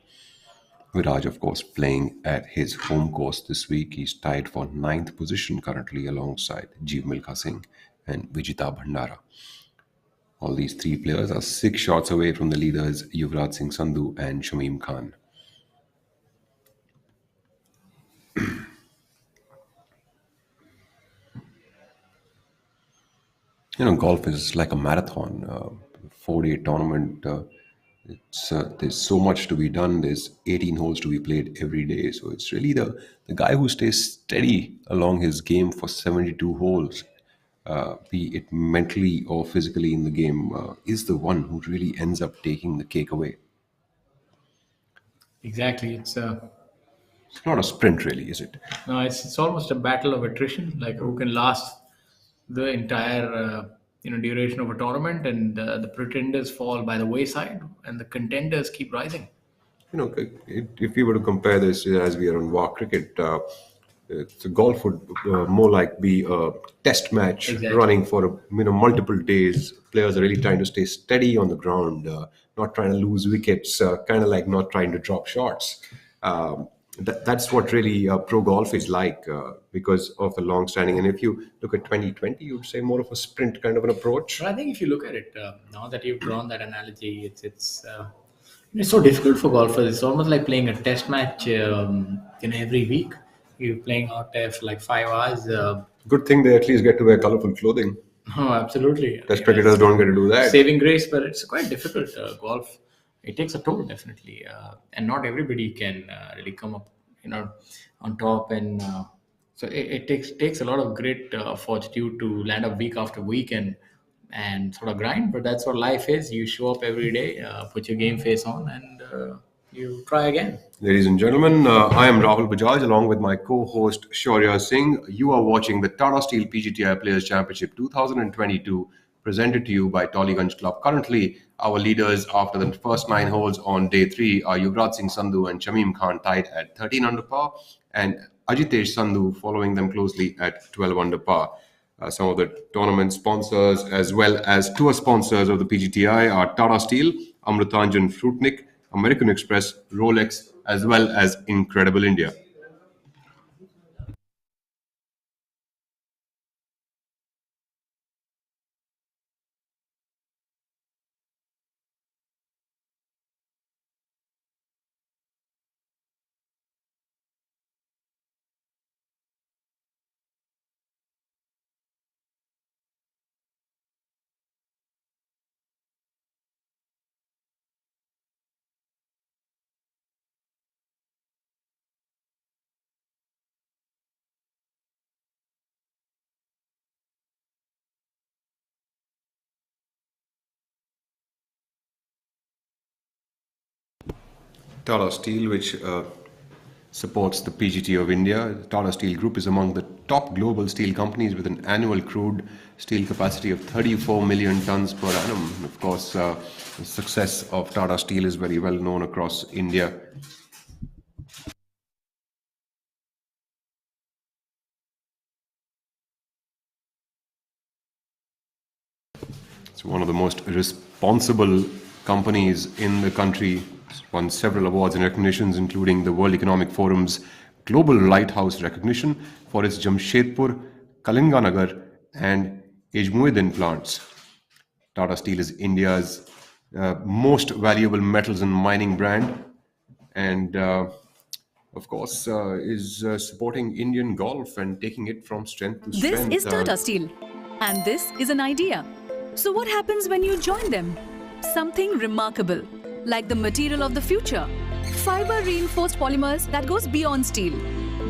Viraj, of course, playing at his home course this week. He's tied for 9th position currently alongside Jeev Milkha Singh and Vijita Bhandara. All these three players are 6 shots away from the leaders Yuvraj Singh Sandhu and Shamim Khan. Golf is like a marathon, 4-day tournament. There's so much to be done. There's 18 holes to be played every day. So it's really the guy who stays steady along his game for 72 holes, be it mentally or physically in the game, is the one who really ends up taking the cake away. Exactly. It's not a sprint, really, is it? No, it's almost a battle of attrition, like who can last the entire duration of a tournament, and the pretenders fall by the wayside, and the contenders keep rising. If we were to compare this as we are on WAR cricket, the golf would more like be a test match Exactly. running for multiple days. Players are really trying to stay steady on the ground, not trying to lose wickets, kind of like not trying to drop shots. That's what really pro golf is like because of the long standing. And if you look at 2020, you'd say more of a sprint kind of an approach. But I think if you look at it, now that you've drawn that analogy, it's so difficult for golfers. It's almost like playing a test match every week. You're playing out there for like 5 hours. Good thing they at least get to wear colorful clothing. Oh, absolutely. Test cricketers don't get to do that. Saving grace, but it's quite difficult. Golf, it takes a toll, definitely, and not everybody can really come up, on top. And so it takes a lot of great fortitude to land up week after week and sort of grind. But that's what life is. You show up every day, put your game face on, and you try again. Ladies and gentlemen, I am Rahul Bajaj along with my co-host Shaurya Singh. You are watching the Tata Steel PGTI Players Championship 2022 presented to you by Tollygunge Club. Currently, our leaders after the first 9 holes on day 3 are Yuvraj Singh Sandhu and Shamim Khan tied at 13 under par, and Ajitesh Sandhu following them closely at 12 under par. Some of the tournament sponsors as well as tour sponsors of the PGTI are Tata Steel, Amrutanjan Fruitnik, American Express, Rolex, as well as Incredible India. Tata Steel, which supports the PGT of India. The Tata Steel Group is among the top global steel companies with an annual crude steel capacity of 34 million tons per annum. Of course, the success of Tata Steel is very well known across India. It's one of the most responsible companies in the country. It's won several awards and recognitions, including the World Economic Forum's Global Lighthouse recognition for its Jamshedpur, Kalinganagar, and Ejmuidin plants. Tata Steel is India's most valuable metals and mining brand, and of course, is supporting Indian golf and taking it from strength to This strength. is Tata Steel, and this is an idea. So, what happens when you join them? Something remarkable, like the material of the future. Fiber reinforced polymers that goes beyond steel,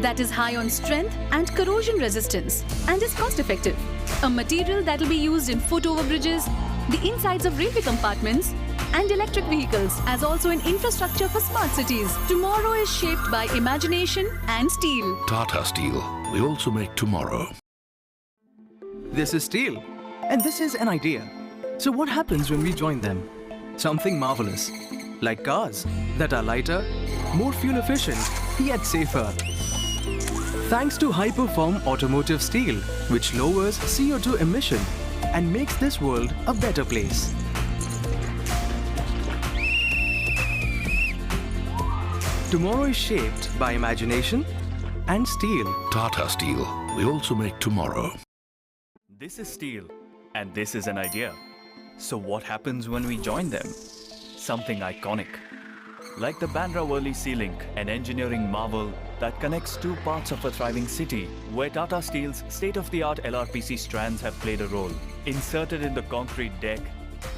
that is high on strength and corrosion resistance, and is cost effective. A material that will be used in foot overbridges, the insides of railway compartments, and electric vehicles, as also in infrastructure for smart cities. Tomorrow is shaped by imagination and steel. Tata Steel. We also make tomorrow. This is steel, and this is an idea. So what happens when we join them? Something marvelous, like cars that are lighter, more fuel efficient, yet safer. Thanks to high-perform automotive steel, which lowers CO2 emission and makes this world a better place. Tomorrow is shaped by imagination and steel. Tata Steel. We also make tomorrow. This is steel, and this is an idea. So what happens when we join them? Something iconic. Like the Bandra Worli Sea Link, an engineering marvel that connects two parts of a thriving city, where Tata Steel's state-of-the-art LRPC strands have played a role, inserted in the concrete deck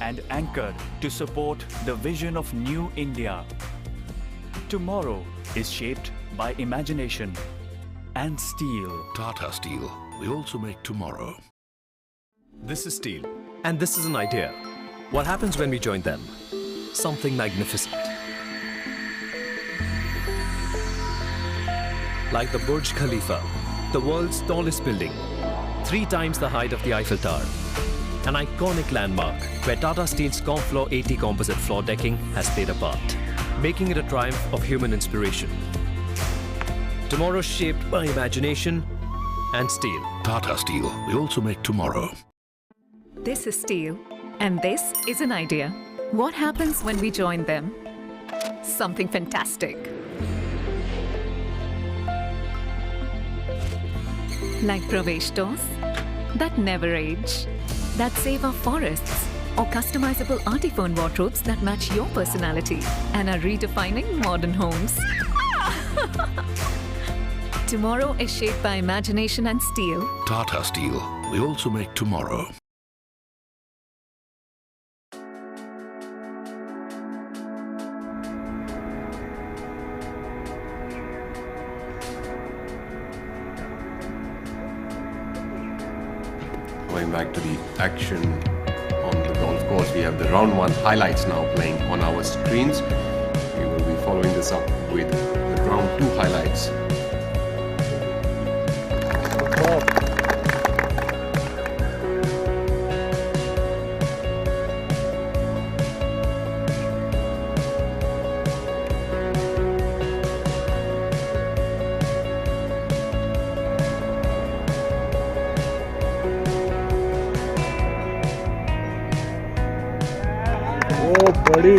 and anchored to support the vision of New India. Tomorrow is shaped by imagination and steel. Tata Steel. We also make tomorrow. This is steel, and this is an idea. What happens when we join them? Something magnificent. Like the Burj Khalifa, the world's tallest building, 3 times the height of the Eiffel Tower. An iconic landmark where Tata Steel's Confloor 80 composite floor decking has played a part, making it a triumph of human inspiration. Tomorrow shaped by imagination and steel. Tata Steel. We also make tomorrow. This is steel, and this is an idea. What happens when we join them? Something fantastic. Like Pravesh doors that never age, that save our forests, or customizable artiphone wardrobes that match your personality and are redefining modern homes. Tomorrow is shaped by imagination and steel. Tata Steel. We also make tomorrow. Going back to the action on the golf course, we have the round 1 highlights now playing on our screens. We will be following this up with the round 2 highlights. Oh, buddy.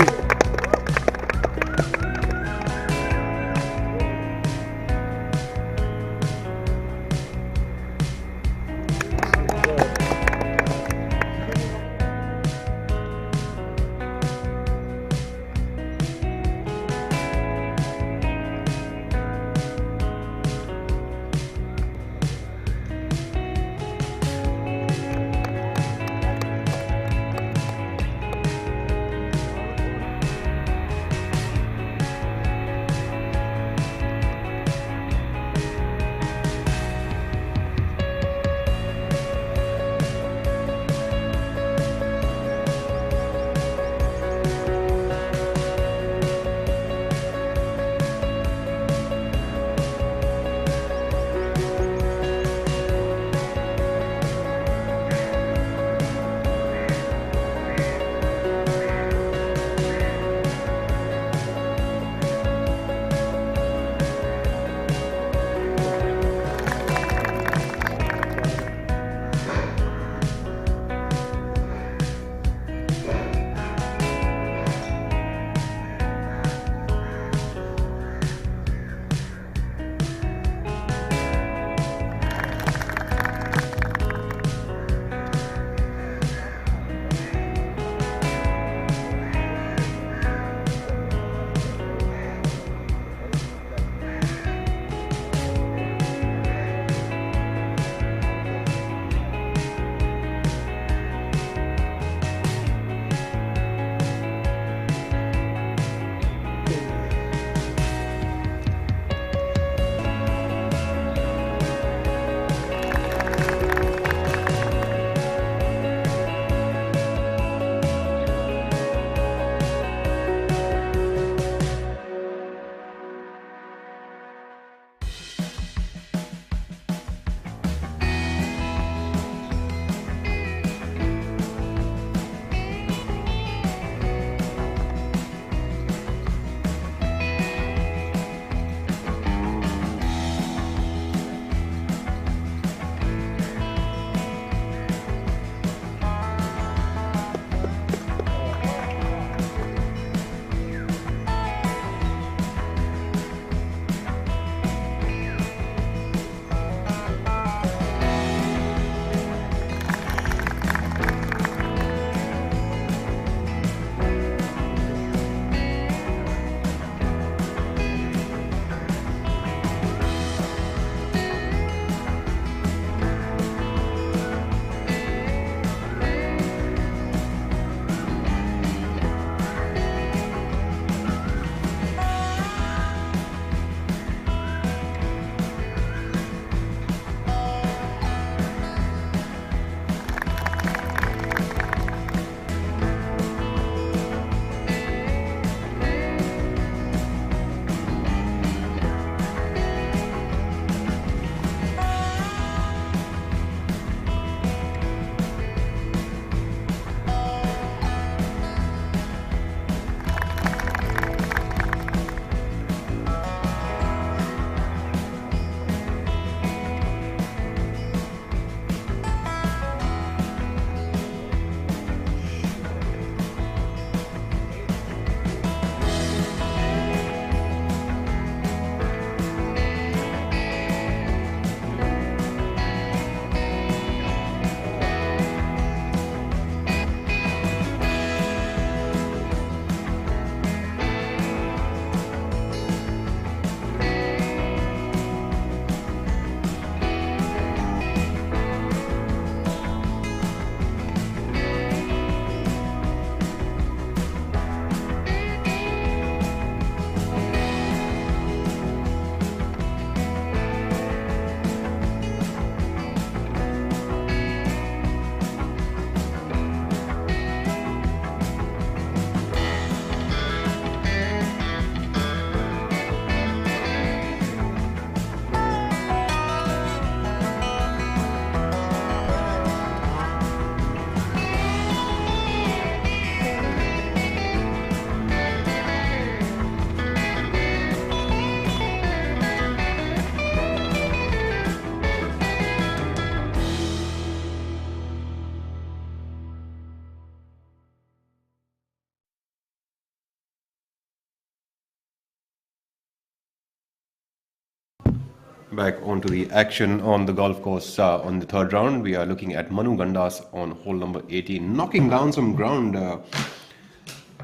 Back onto the action on the golf course on the third round. We are looking at Manu Gandas on hole number 18, knocking down some ground,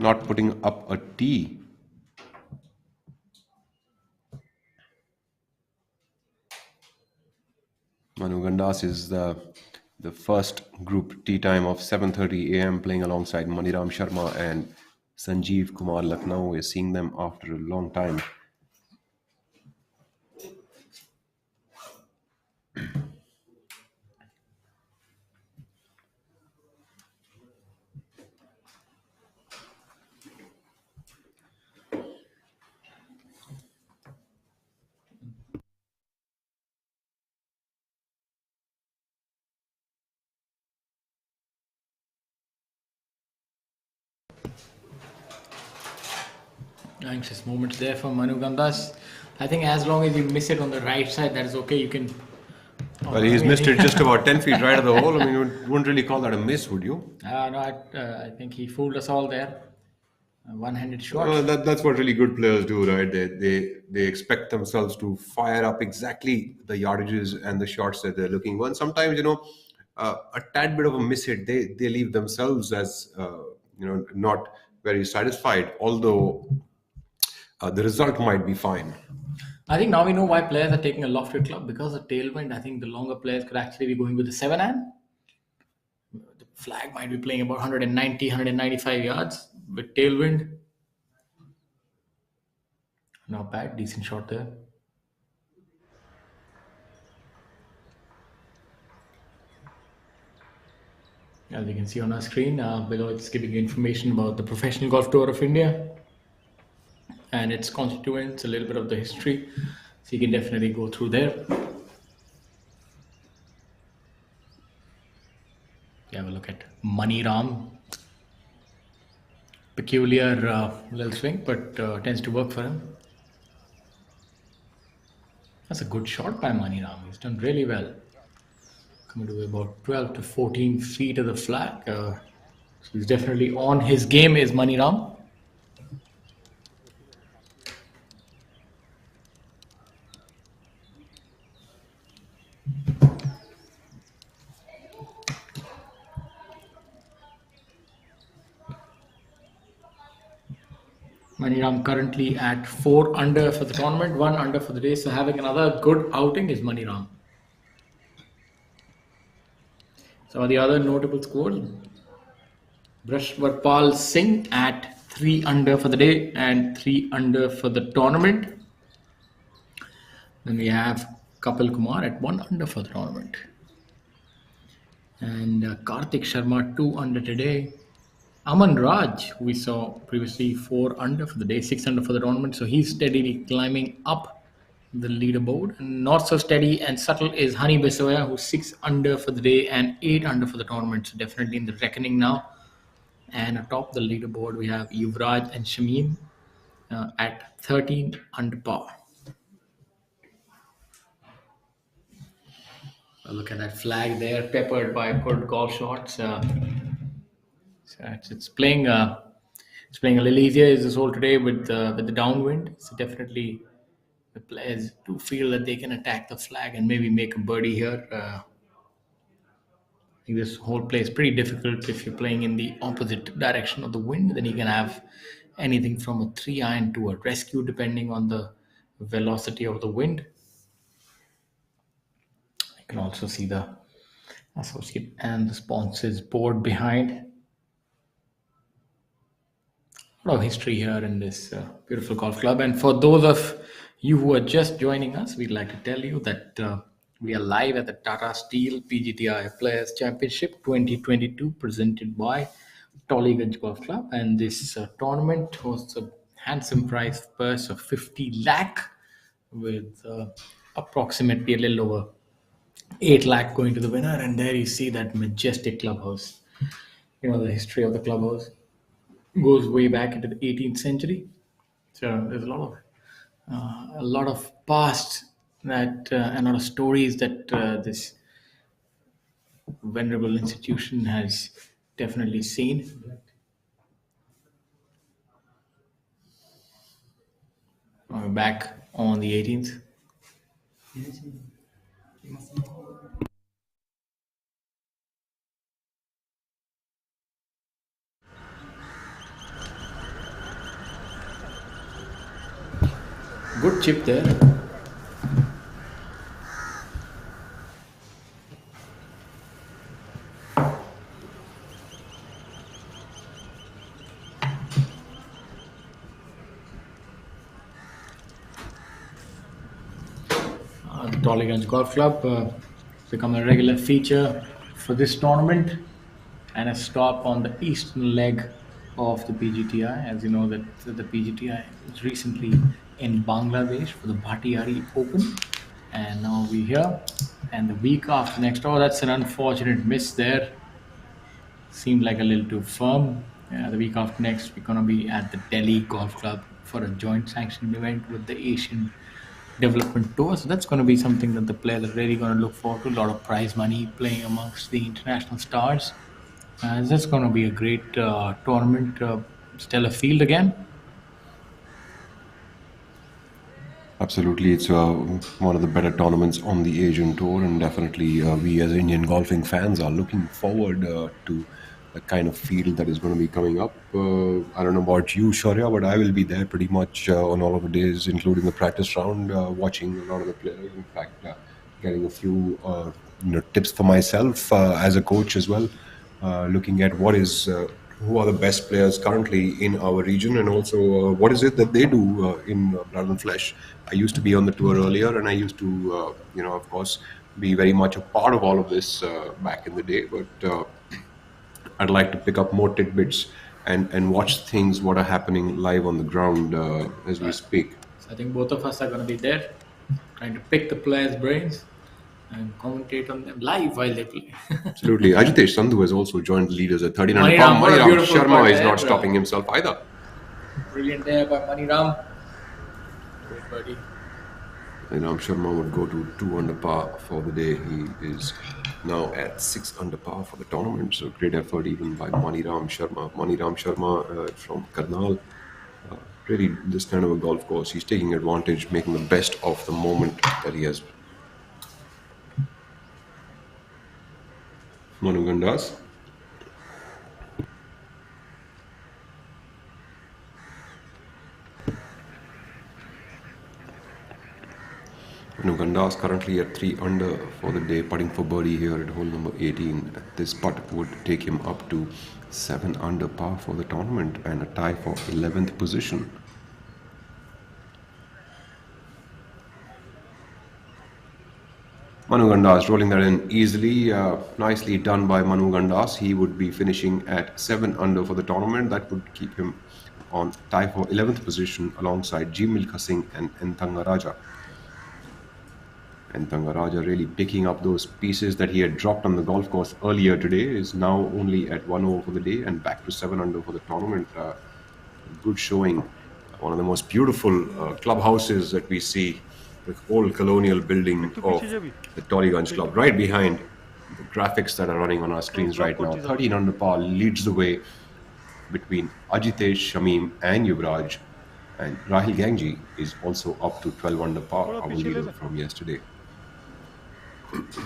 not putting up a tee. Manu Gandas is the first group tee time of 7:30 a.m. playing alongside Maniram Sharma and Sanjeev Kumar Lucknow. We're seeing them after a long time. Anxious moments there for Manu Gandas. I think as long as you miss it on the right side, that is okay. You can. Well, he's missed it just about 10 feet right of the hole. I mean, you wouldn't really call that a miss, would you? No, I think he fooled us all there. One-handed shot. Well, that's what really good players do, right? They expect themselves to fire up exactly the yardages and the shots that they're looking for. And sometimes, a tad bit of a miss hit, they leave themselves as not very satisfied. Although the result might be fine. I think now we know why players are taking a lofted club because of tailwind. I think the longer players could actually be going with the 7-iron. The flag might be playing about 190, 195 yards with tailwind. Not bad, decent shot there. As you can see on our screen, below it's giving you information about the Professional Golf Tour of India and its constituents, a little bit of the history. So you can definitely go through there. You have a look at Maniram. Peculiar little swing, but tends to work for him. That's a good shot by Maniram. He's done really well. Coming to about 12 to 14 feet of the flag. So he's definitely on his game is Maniram. Maniram currently at 4 under for the tournament, 1 under for the day. So having another good outing is Maniram. Some of the other notable scores. Brashwarpal Singh at 3 under for the day and 3 under for the tournament. Then we have Kapil Kumar at 1 under for the tournament. And Karthik Sharma 2 under today. Aman Raj, who we saw previously 4 under for the day, 6 under for the tournament. So he's steadily climbing up the leaderboard. And not so steady and subtle is Hani Besoya, who's 6 under for the day and 8 under for the tournament. So definitely in the reckoning now. And atop the leaderboard, we have Yuvraj and Shamim at 13 under par. Look at that flag there, peppered by good golf shots. So it's playing a little easier as this hole today with the downwind. So definitely the players do feel that they can attack the flag and maybe make a birdie here. I think this whole play is pretty difficult if you're playing in the opposite direction of the wind. Then you can have anything from a 3-iron to a rescue depending on the velocity of the wind. You can also see the associate and the sponsors board behind. A lot of history here in this beautiful golf club. And for those of you who are just joining us, we'd like to tell you that we are live at the Tata Steel PGTI Players Championship 2022 presented by Tollygunge Golf Club. And this tournament hosts a handsome prize purse of 50 lakh with approximately a little over 8 lakh going to the winner. And there you see that majestic clubhouse. You know, the history of the clubhouse goes way back into the 18th century. So there's a lot of past that and a lot of stories that this venerable institution has definitely seen. We're back on the 18th. Good chip there. The Tollygunge Golf Club become a regular feature for this tournament and a stop on the eastern leg of the PGTI. As you know, that the PGTI was recently in Bangladesh for the Bhattiari Open, and now we're here. And the week after next, oh, that's an unfortunate miss there. Seemed like a little too firm. The week after next, we're gonna be at the Delhi Golf Club for a joint sanctioned event with the Asian Development Tour. So that's going to be something that the players are really going to look forward to. A lot of prize money playing amongst the international stars. That's going to be a great tournament. Stellar field again. Absolutely, it's one of the better tournaments on the Asian Tour, and definitely we as Indian golfing fans are looking forward to the kind of field that is going to be coming up. I don't know about you, Shaurya, but I will be there pretty much on all of the days, including the practice round, watching a lot of the players. In fact, getting a few tips for myself as a coach as well, looking at who are the best players currently in our region, and also what is it that they do in Blood and Flesh. I used to be on the tour earlier, and I used to, of course, be very much a part of all of this back in the day. But I'd like to pick up more tidbits and watch things what are happening live on the ground as we speak. So I think both of us are going to be there, trying to pick the players' brains and commentate on them live while they play. Absolutely. Ajitesh Sandhu has also joined the leaders at 39. Maniram, what a Maniram beautiful Sharma putt is there, not bro. stopping himself either. Brilliant there by Maniram. Great birdie. Ram Sharma would go to 2 under par for the day. He is now at 6 under par for the tournament. So great effort even by Maniram Sharma. Maniram Sharma from Karnal. Really, this kind of a golf course, he's taking advantage, making the best of the moment that he has. Manu Gandas. Gandas currently at 3 under for the day, putting for birdie here at hole number 18. This putt would take him up to 7 under par for the tournament and a tie for 11th position. Manu Gandas rolling that in easily. Nicely done by Manu Gandas. He would be finishing at 7 under for the tournament. That would keep him on tie for 11th position alongside G. Milkha Singh and Ntanga Raja. And Tangaraja really picking up those pieces that he had dropped on the golf course earlier today, is now only at 1 over for the day and back to 7 under for the tournament. Good showing. One of the most beautiful clubhouses that we see, the old colonial building of the Tollygunge Club, right behind the graphics that are running on our screens right now. 13 under par leads the way between Ajitesh, Shamim and Yuvraj. And Rahil Gangji is also up to 12 under par, our leader from yesterday. It's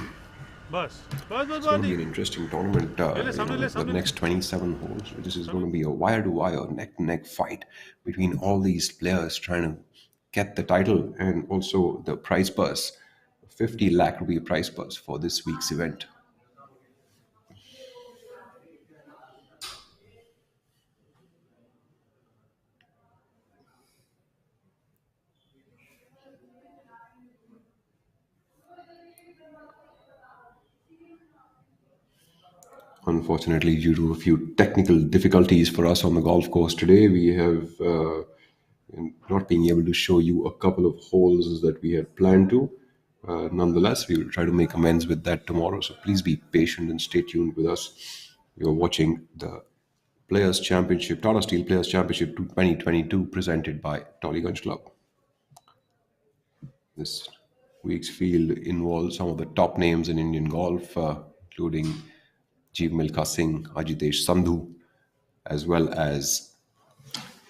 going to be an interesting tournament. The next 27 holes. This is going to be a wire-to-wire, neck-to-neck fight between all these players trying to get the title and also the prize purse. 50 lakh rupee prize purse for this week's event. Unfortunately, due to a few technical difficulties for us on the golf course today, we have not been able to show you a couple of holes that we had planned to. Nonetheless, we will try to make amends with that tomorrow. So please be patient and stay tuned with us. You're watching the Players Championship, Tata Steel Players Championship 2022, presented by Tollygunge Club. This week's field involves some of the top names in Indian golf, including Jeev Milkha Singh, Ajitesh Sandhu, as well as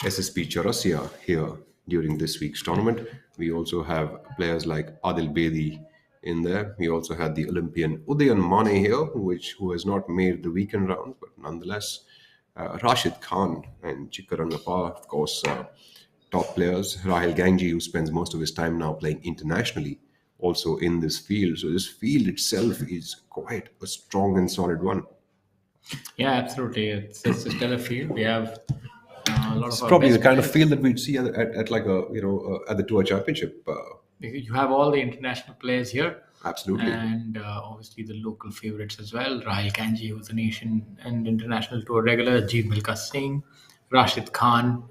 SSP Chaurasia here during this week's tournament. We also have players like Adil Bedi in there. We also had the Olympian Udayan Mane here, who has not made the weekend rounds, but nonetheless, Rashid Khan and Chikkarangappa, of course, top players. Rahil Gangji, who spends most of his time now playing internationally, also in this field. So this field itself is quite a strong and solid one. Yeah, absolutely. It's a stellar field. We have a lot It's of our probably best the kind of players. field that we'd see at like a at the tour championship. You have all the international players here. Absolutely. And obviously the local favorites as well. Rahil Kanji, who's a nation and international tour regular, Jeev Milka Singh, Rashid Khan.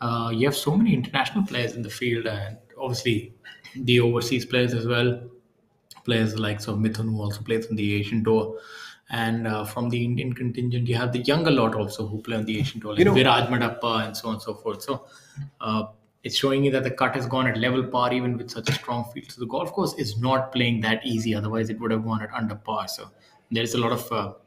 You have so many international players in the field, and obviously the overseas players as well. Players like Mithun, who also plays on the Asian tour. And from the Indian contingent, you have the younger lot also who play on the Asian tour, like Viraj Madappa and so on and so forth. So it's showing you that the cut has gone at level par even with such a strong field. So the golf course is not playing that easy. Otherwise, it would have gone at under par. So there's a lot of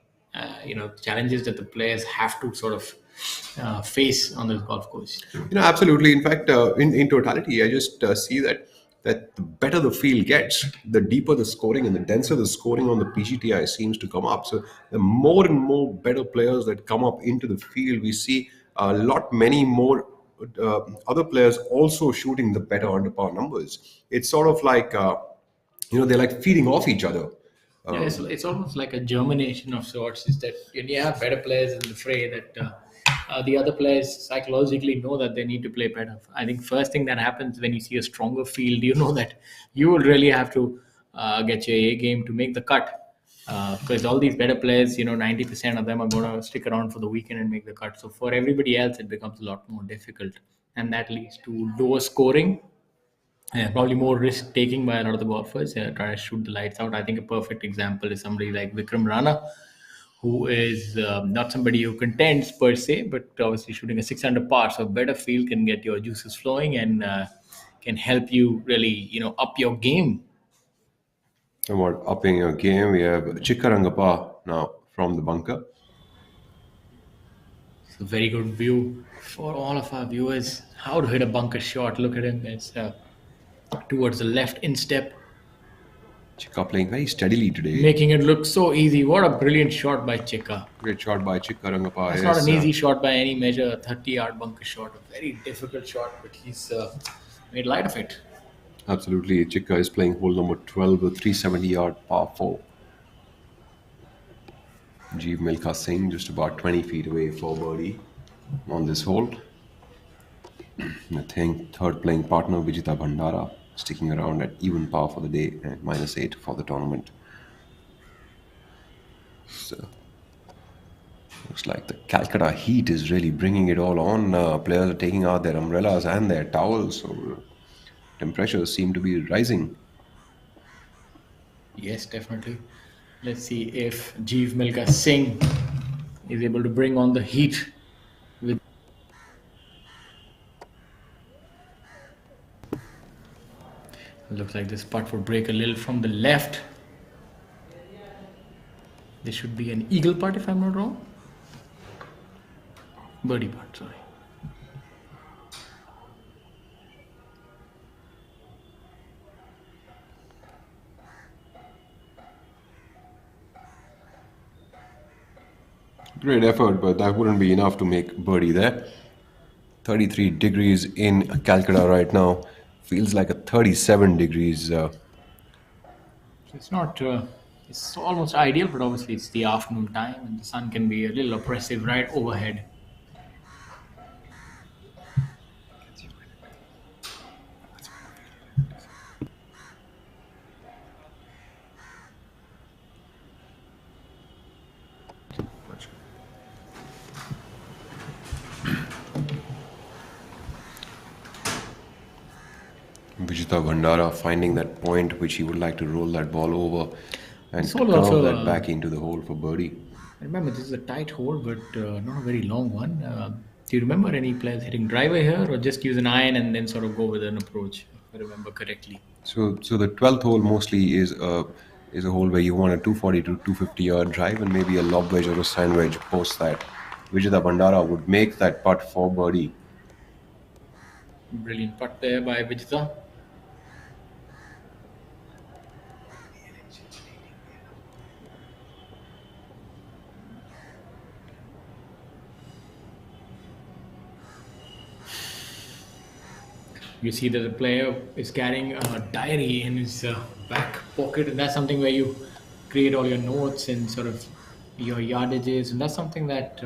challenges that the players have to sort of face on this golf course. Absolutely. In fact, in totality, I just see that the better the field gets, the deeper the scoring and the denser the scoring on the PGTI seems to come up. So the more and more better players that come up into the field, we see many more other players also shooting the better under par numbers. It's sort of like they're like feeding off each other. Yeah, it's almost like a germination of sorts. Is that when you have better players in the fray, that the other players psychologically know that they need to play better. I think first thing that happens when you see a stronger field, you know that you will really have to get your A game to make the cut. Because all these better players, 90% of them are going to stick around for the weekend and make the cut. So for everybody else, it becomes a lot more difficult, and that leads to lower scoring. Yeah, probably more risk taking by a lot of the golfers trying to shoot the lights out. I think a perfect example is somebody like Vikram Rana, who is not somebody who contends per se, but obviously shooting a 6 under par. So a better field can get your juices flowing and can help you really, up your game. About upping your game, we have Chikkarangappa now from the bunker. It's a very good view for all of our viewers. How to hit a bunker shot. Look at him. It's towards the left instep. Chikka playing very steadily today. Making it look so easy. What a brilliant shot by Chikka. Great shot by Chikkarangappa. It's not an easy shot by any measure. A 30-yard bunker shot. A very difficult shot, but he's made light of it. Absolutely. Chikka is playing hole number 12 with 370-yard par 4. Jeev Milka Singh just about 20 feet away for birdie on this hole. I think third playing partner Vijita Bhandara sticking around at even par for the day and -8 for the tournament. So looks like the Calcutta heat is really bringing it all on. Players are taking out their umbrellas and their towels, so temperatures seem to be rising. Yes, definitely. Let's see if Jeev Milka Singh is able to bring on the heat with. Looks like this putt would break a little from the left. This should be an eagle putt if I'm not wrong. Birdie putt, sorry. Great effort, but that wouldn't be enough to make birdie there. 33 degrees in Calcutta right now. Feels like a 37 degrees. It's not. It's almost ideal, but obviously it's the afternoon time, and the sun can be a little oppressive right overhead. Vijita Bhandara finding that point which he would like to roll that ball over and This hole curve also, that back into the hole for birdie. Remember, this is a tight hole, but not a very long one. Do you remember any players hitting driver here, or just use an iron and then sort of go with an approach, if I remember correctly? So the 12th hole mostly is a hole where you want a 240 to 250 yard drive and maybe a lob wedge or a sand wedge post that. Vijita Bhandara would make that putt for birdie. Brilliant putt there by Vijita. You see that the player is carrying a diary in his back pocket, and that's something where you create all your notes and sort of your yardages, and that's something that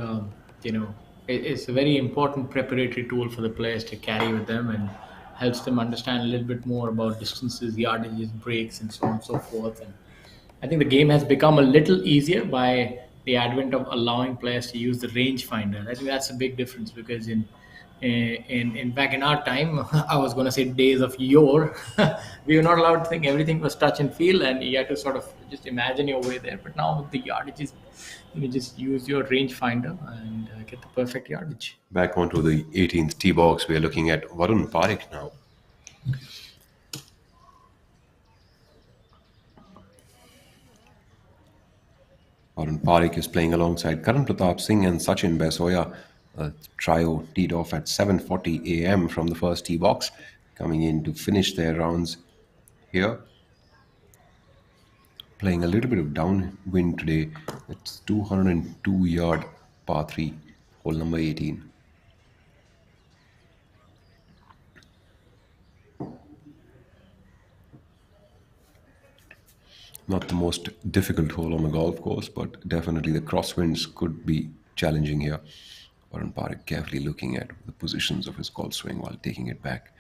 it's a very important preparatory tool for the players to carry with them and helps them understand a little bit more about distances, yardages, breaks, and so on and so forth. And I think the game has become a little easier by the advent of allowing players to use the rangefinder. I think that's a big difference because in back in our time, I was going to say days of yore, we were not allowed to think everything was touch and feel, and you had to sort of just imagine your way there. But now with the yardages, you just use your rangefinder and get the perfect yardage. Back onto the 18th tee box, we are looking at Varun Parekh now. Varun Parekh is playing alongside Karan Pratap Singh and Sachin Baisoya. A trio teed off at 7:40 a.m. from the first tee box, coming in to finish their rounds here. Playing a little bit of downwind today. It's 202-yard par 3, hole number 18. Not the most difficult hole on the golf course, but definitely the crosswinds could be challenging here. Varun Parekh carefully looking at the positions of his golf swing while taking it back.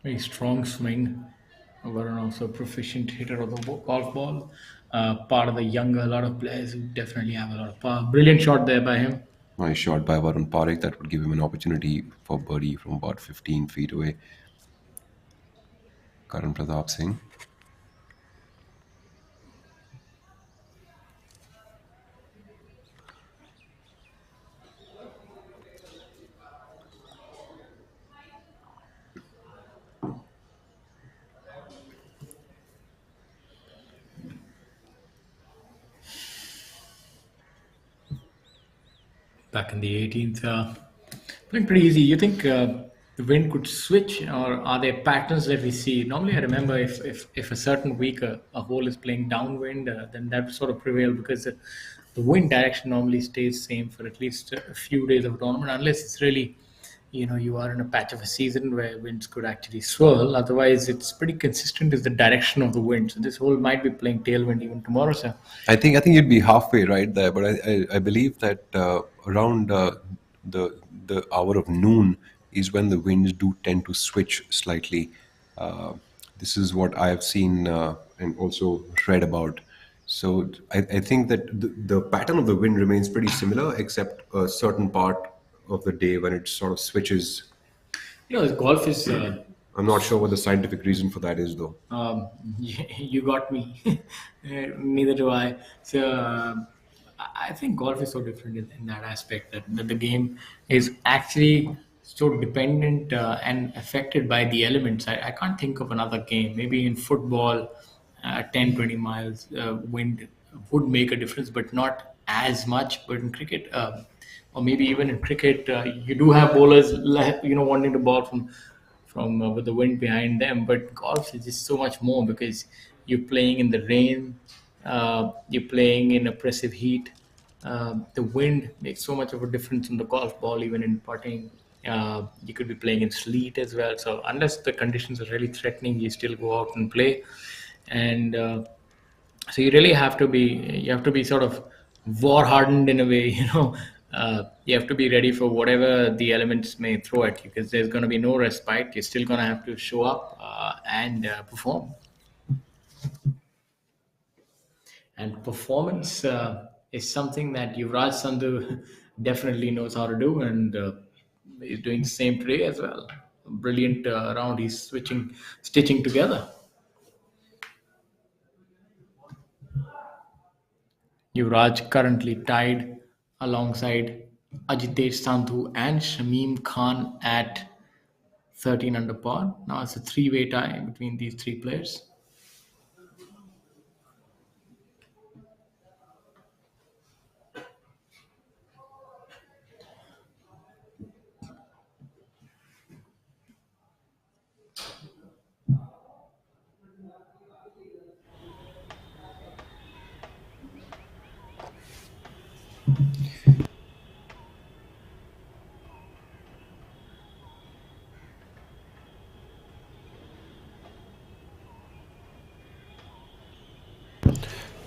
Very strong swing. Varun also proficient hitter of the golf ball. Part of the younger, a lot of players who definitely have a lot of power. Brilliant shot there by him. Nice shot by Varun Parekh that would give him an opportunity for birdie from about 15 feet away. Karan Pratap Singh. Back in the 18th. Playing pretty easy. You think the wind could switch, or are there patterns that we see? Normally, I remember if a certain week a hole is playing downwind, then that would sort of prevail because the wind direction normally stays same for at least a few days of a tournament, unless it's really, you are in a patch of a season where winds could actually swirl. Otherwise, it's pretty consistent is the direction of the wind. So this hole might be playing tailwind even tomorrow, sir. I think you'd be halfway right there, but I believe that around the hour of noon is when the winds do tend to switch slightly. This is what I have seen and also read about. So I think that the pattern of the wind remains pretty similar, except a certain part of the day when it sort of switches. Golf is. I'm not sure what the scientific reason for that is, though. You got me. Neither do I. So I think golf is so different in that aspect that the game is actually so dependent and affected by the elements. I can't think of another game. Maybe in football, 10, 20 miles wind would make a difference, but not as much. But in cricket, or maybe even in cricket, you do have bowlers, wanting to ball from with the wind behind them. But golf is just so much more because you're playing in the rain, you're playing in oppressive heat. The wind makes so much of a difference in the golf ball, even in putting. You could be playing in sleet as well. So unless the conditions are really threatening, you still go out and play. And so you have to be sort of war hardened in a way. You have to be ready for whatever the elements may throw at you because there's going to be no respite. You're still going to have to show up and perform. And performance is something that Yuvraj Sandhu definitely knows how to do, and he's doing the same today as well. Brilliant round. He's stitching together. Yuvraj currently tied alongside Ajitesh Sandhu and Shamim Khan at 13 under par. Now it's a three-way tie between these three players.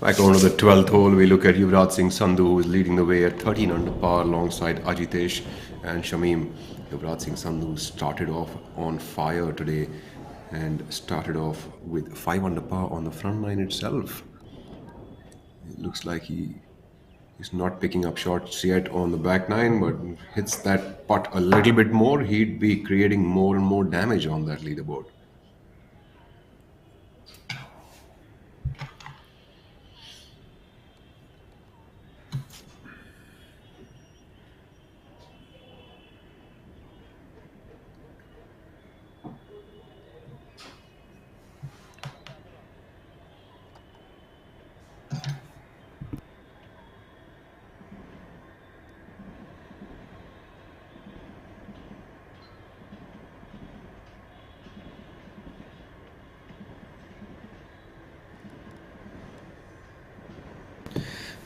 Back on to the 12th hole, we look at Yuvraj Singh Sandhu, who is leading the way at 13 under par alongside Ajitesh and Shamim. Yuvraj Singh Sandhu started off on fire today and started off with 5 under par on the front line itself. It looks like he's not picking up shots yet on the back nine, but hits that putt a little bit more, he'd be creating more and more damage on that leaderboard.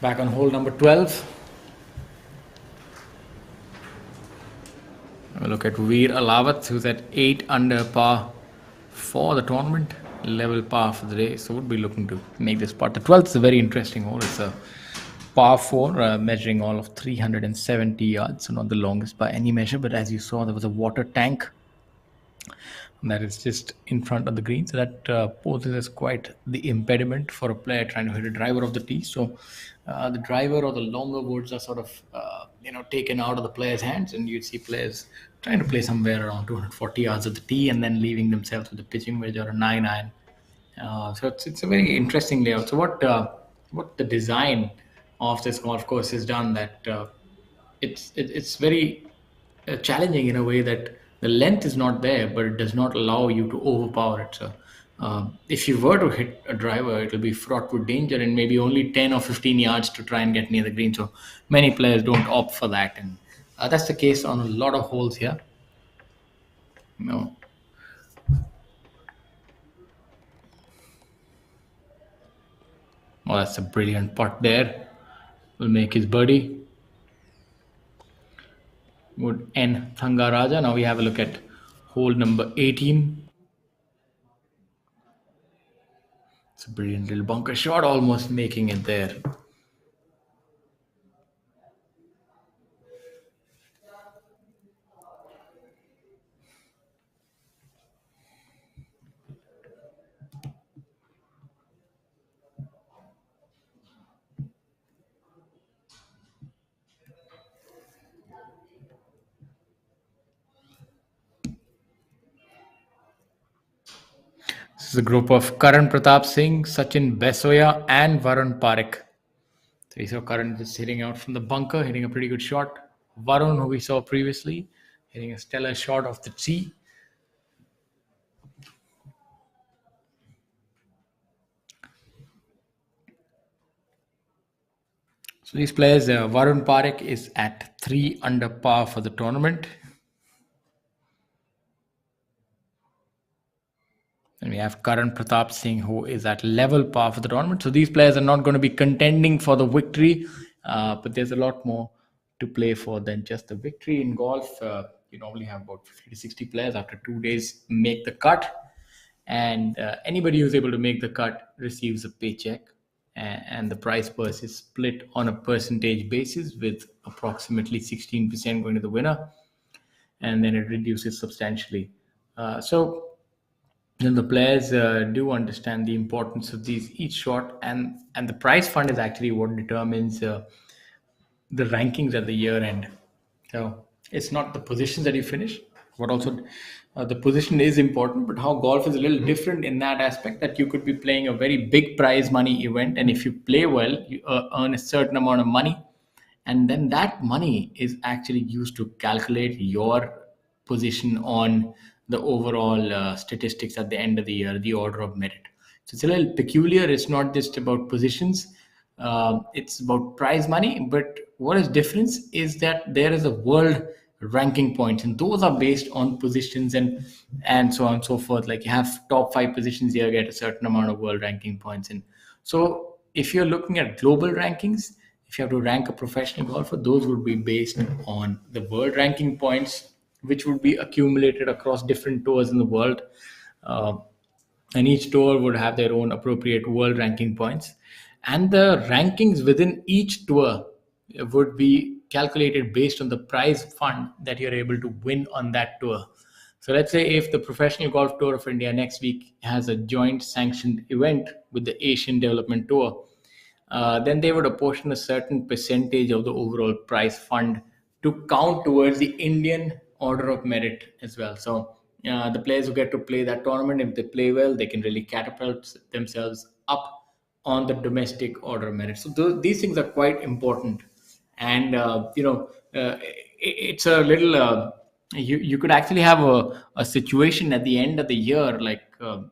Back on hole number 12. Have a look at Veer Alawat, who's at 8 under par for the tournament, level par for the day. So would be looking to make this putt. The 12th is a very interesting hole. It's a par 4, measuring all of 370 yards, so not the longest by any measure. But as you saw, there was a water tank that is just in front of the green, so that poses as quite the impediment for a player trying to hit a driver off the tee. So the driver or the longer woods are sort of taken out of the player's hands, and you'd see players trying to play somewhere around 240 yards of the tee and then leaving themselves with a pitching wedge or a 9-iron. So it's a very interesting layout. So what the design of this golf course has done, that it's very challenging in a way that the length is not there, but it does not allow you to overpower it. So if you were to hit a driver, it will be fraught with danger and maybe only 10 or 15 yards to try and get near the green. So many players don't opt for that, and that's the case on a lot of holes here. No. Oh, that's a brilliant putt there. Will make his birdie. Would end Thangaraja. Now we have a look at hole number 18. It's a brilliant little bunker shot, almost making it there. This is a group of Karan Pratap Singh, Sachin Besoya, and Varun Parekh. So we saw Karan just hitting out from the bunker, hitting a pretty good shot. Varun, who we saw previously, hitting a stellar shot off the tee. So these players, Varun Parekh is at 3 under par for the tournament. And we have Karan Pratap Singh, who is at level par for the tournament. So these players are not going to be contending for the victory, but there's a lot more to play for than just the victory. In golf, you normally have about 50 to 60 players after 2 days make the cut. And anybody who's able to make the cut receives a paycheck. And the prize purse is split on a percentage basis, with approximately 16% going to the winner. And then it reduces substantially. So then the players do understand the importance of each shot, and the prize fund is actually what determines the rankings at the year end. So it's not the positions that you finish, but also the position is important, but how golf is a little different in that aspect, that you could be playing a very big prize money event, and if you play well, you earn a certain amount of money, and then that money is actually used to calculate your position on the overall statistics at the end of the year, the order of merit. So it's a little peculiar. It's not just about positions. It's about prize money. But what is different is that there is a world ranking points, and those are based on positions and so on and so forth. Like you have top 5 positions here get a certain amount of world ranking points. And so if you're looking at global rankings, if you have to rank a professional golfer, those would be based on the world ranking points, which would be accumulated across different tours in the world. And each tour would have their own appropriate world ranking points. and the rankings within each tour would be calculated based on the prize fund that you're able to win on that tour. So let's say if the Professional Golf Tour of India next week has a joint sanctioned event with the Asian Development Tour, then they would apportion a certain percentage of the overall prize fund to count towards the Indian order of merit as well. So the players who get to play that tournament, if they play well, they can really catapult themselves up on the domestic order of merit. So these things are quite important, and it's a little. You could actually have a situation at the end of the year, like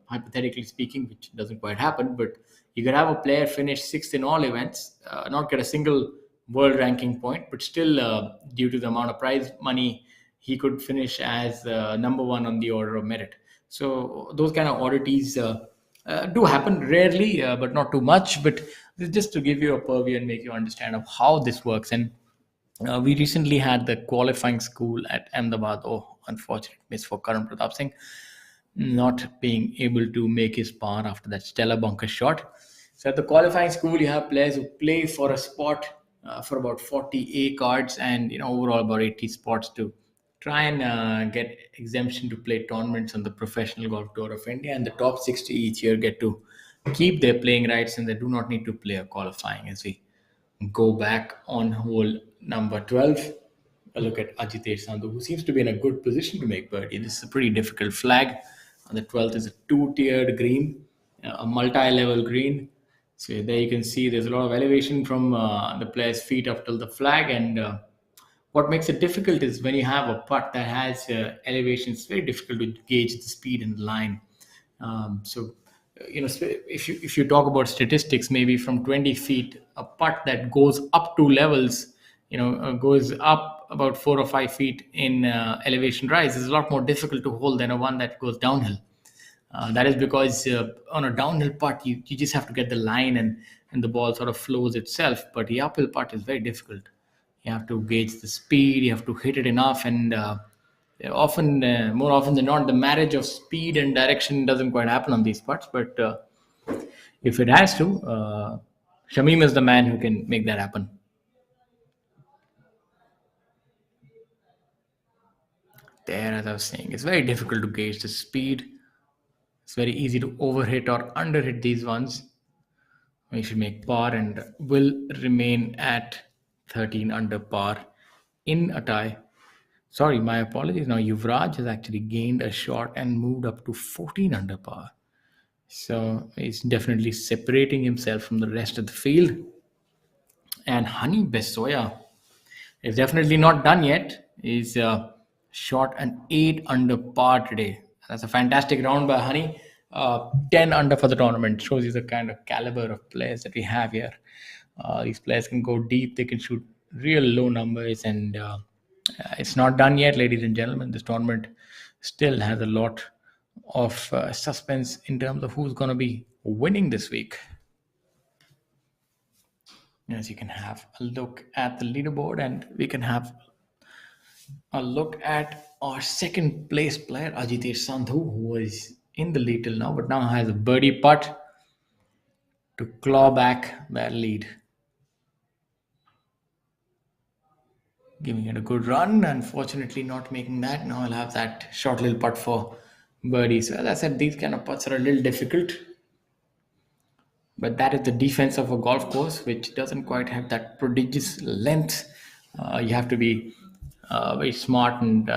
hypothetically speaking, which doesn't quite happen, but you could have a player finish sixth in all events, not get a single world ranking point, but still, due to the amount of prize money, he could finish as number one on the order of merit. So those kind of oddities do happen rarely, but not too much. But this is just to give you a purview and make you understand of how this works. And we recently had the qualifying school at Ahmedabad. Oh, unfortunate miss for Karan Pratap Singh, not being able to make his par after that stellar bunker shot. So at the qualifying school, you have players who play for a spot for about 40 A cards, and overall about 80 spots to try and get exemption to play tournaments on the Professional Golf Tour of India. And the top 60 each year get to keep their playing rights, and they do not need to play a qualifying. As we go back on hole number 12, a look at Ajitesh Sandhu, who seems to be in a good position to make birdie. This is a pretty difficult flag. And the 12th is a two-tiered green, a multi-level green. So there you can see there's a lot of elevation from the player's feet up till the flag. And what makes it difficult is when you have a putt that has elevation, it's very difficult to gauge the speed and the line. If you talk about statistics, maybe from 20 feet, a putt that goes up 2 levels, goes up about 4 or 5 feet in elevation rise is a lot more difficult to hold than a one that goes downhill. That is because on a downhill putt, you just have to get the line, and the ball sort of flows itself. But the uphill putt is very difficult. You have to gauge the speed, you have to hit it enough, and more often than not, the marriage of speed and direction doesn't quite happen on these putts. But if it has to, Shamim is the man who can make that happen. There, as I was saying, it's very difficult to gauge the speed. It's very easy to overhit or underhit these ones. We should make par and will remain at 13 under par in a tie. Sorry, my apologies. Now Yuvraj has actually gained a shot and moved up to 14 under par. So he's definitely separating himself from the rest of the field. And Honey Besoya is definitely not done yet. He's shot an 8 under par today. That's a fantastic round by Honey. 10 under for the tournament. Shows you the kind of caliber of players that we have here. These players can go deep. They can shoot real low numbers. And it's not done yet, ladies and gentlemen. This tournament still has a lot of suspense in terms of who's going to be winning this week. As you can have a look at the leaderboard, and we can have a look at our second place player, Ajitesh Sandhu, who is in the lead till now, but now has a birdie putt to claw back that lead. Giving it a good run, unfortunately not making that. Now I'll have that short little putt for birdie. So as I said, these kind of putts are a little difficult. But that is the defense of a golf course, which doesn't quite have that prodigious length. You have to be very smart, and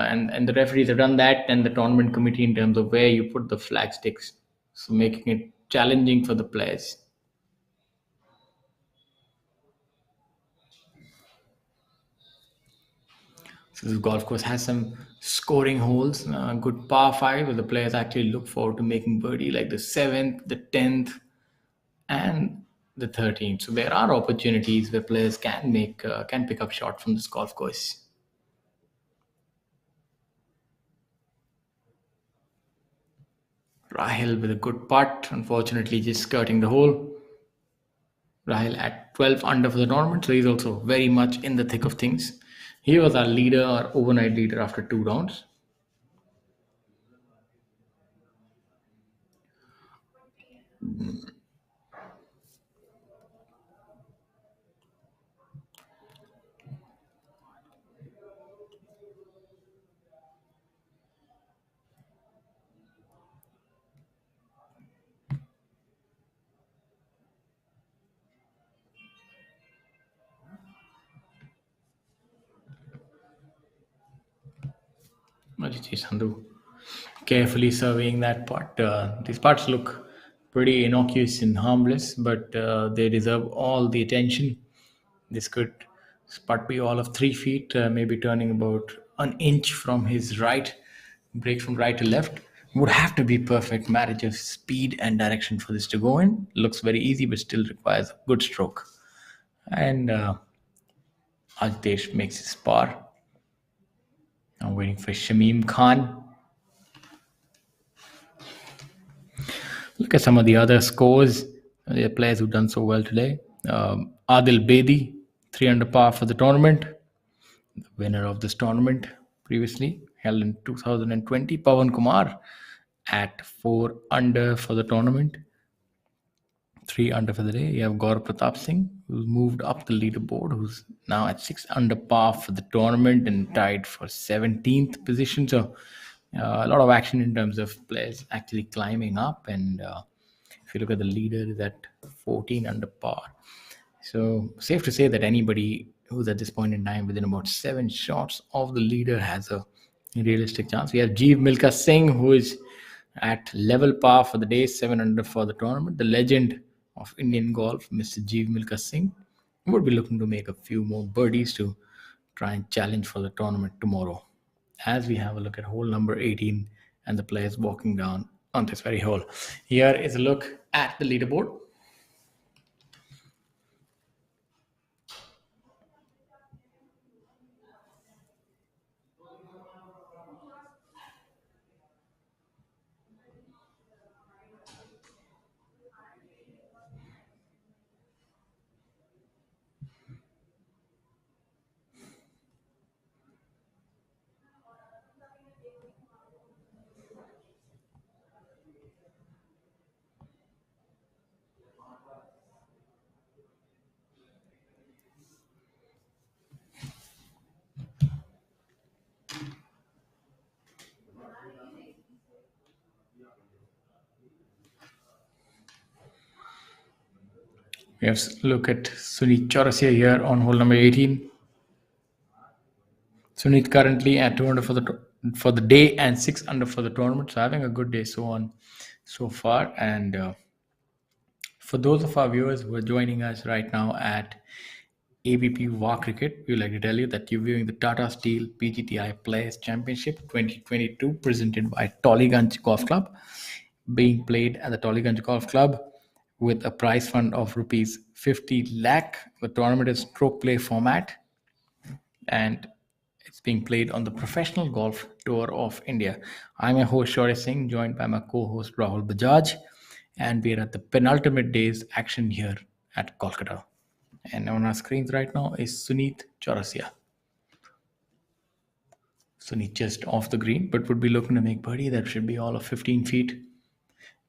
the referees have done that, and the tournament committee in terms of where you put the flag sticks, so making it challenging for the players. So this golf course has some scoring holes, good par 5, where the players actually look forward to making birdie, like the 7th, the 10th, and the 13th. So there are opportunities where players can pick up shots from this golf course. Rahil with a good putt, unfortunately just skirting the hole. Rahil at 12 under for the tournament, so he's also very much in the thick of things. He was our leader, our overnight leader after 2 rounds. Ajit Sandhu carefully surveying that putt. These putts look pretty innocuous and harmless, but they deserve all the attention. This could putt be all of 3 feet, maybe turning about an inch from his right, break from right to left. Would have to be perfect marriage of speed and direction for this to go in. Looks very easy, but still requires a good stroke. And Ajitesh makes his par. I'm waiting for Shamim Khan. Look at some of the other scores. The players who've done so well today. Adil Bedi, 3 under par for the tournament. The winner of this tournament previously held in 2020. Pawan Kumar at 4 under for the tournament. 3 under for the day. You have Gaurav Pratap Singh, who's moved up the leaderboard, who's now at 6 under par for the tournament and tied for 17th position. So a lot of action in terms of players actually climbing up. And if you look at the leader, is at 14 under par. So safe to say that anybody who's at this point in time within about 7 shots of the leader has a realistic chance. We have Jeev Milka Singh, who is at level par for the day, 7 under for the tournament. The legend of Indian golf, Mr. Jeev Milka Singh, would be looking to make a few more birdies to try and challenge for the tournament tomorrow. As we have a look at hole number 18 and the players walking down on this very hole. Here is a look at the leaderboard. We have a look at Sunit Chaurasia here on hole number 18. Sunit currently at 2 under for the day and 6 under for the tournament. So having a good day so far. And for those of our viewers who are joining us right now at ABP VAR Cricket, we would like to tell you that you're viewing the Tata Steel PGTI Players Championship 2022 presented by Tollygunge Golf Club, being played at the Tollygunge Golf Club with a prize fund of rupees 50 lakh. The tournament is stroke play format and it's being played on the Professional Golf Tour of India. I'm your host Shaurya Singh, joined by my co-host Rahul Bajaj, and we're at the penultimate day's action here at Kolkata. And on our screens right now is Sunit Chaurasia. Sunit just off the green, but would be looking to make birdie. That should be all of 15 feet.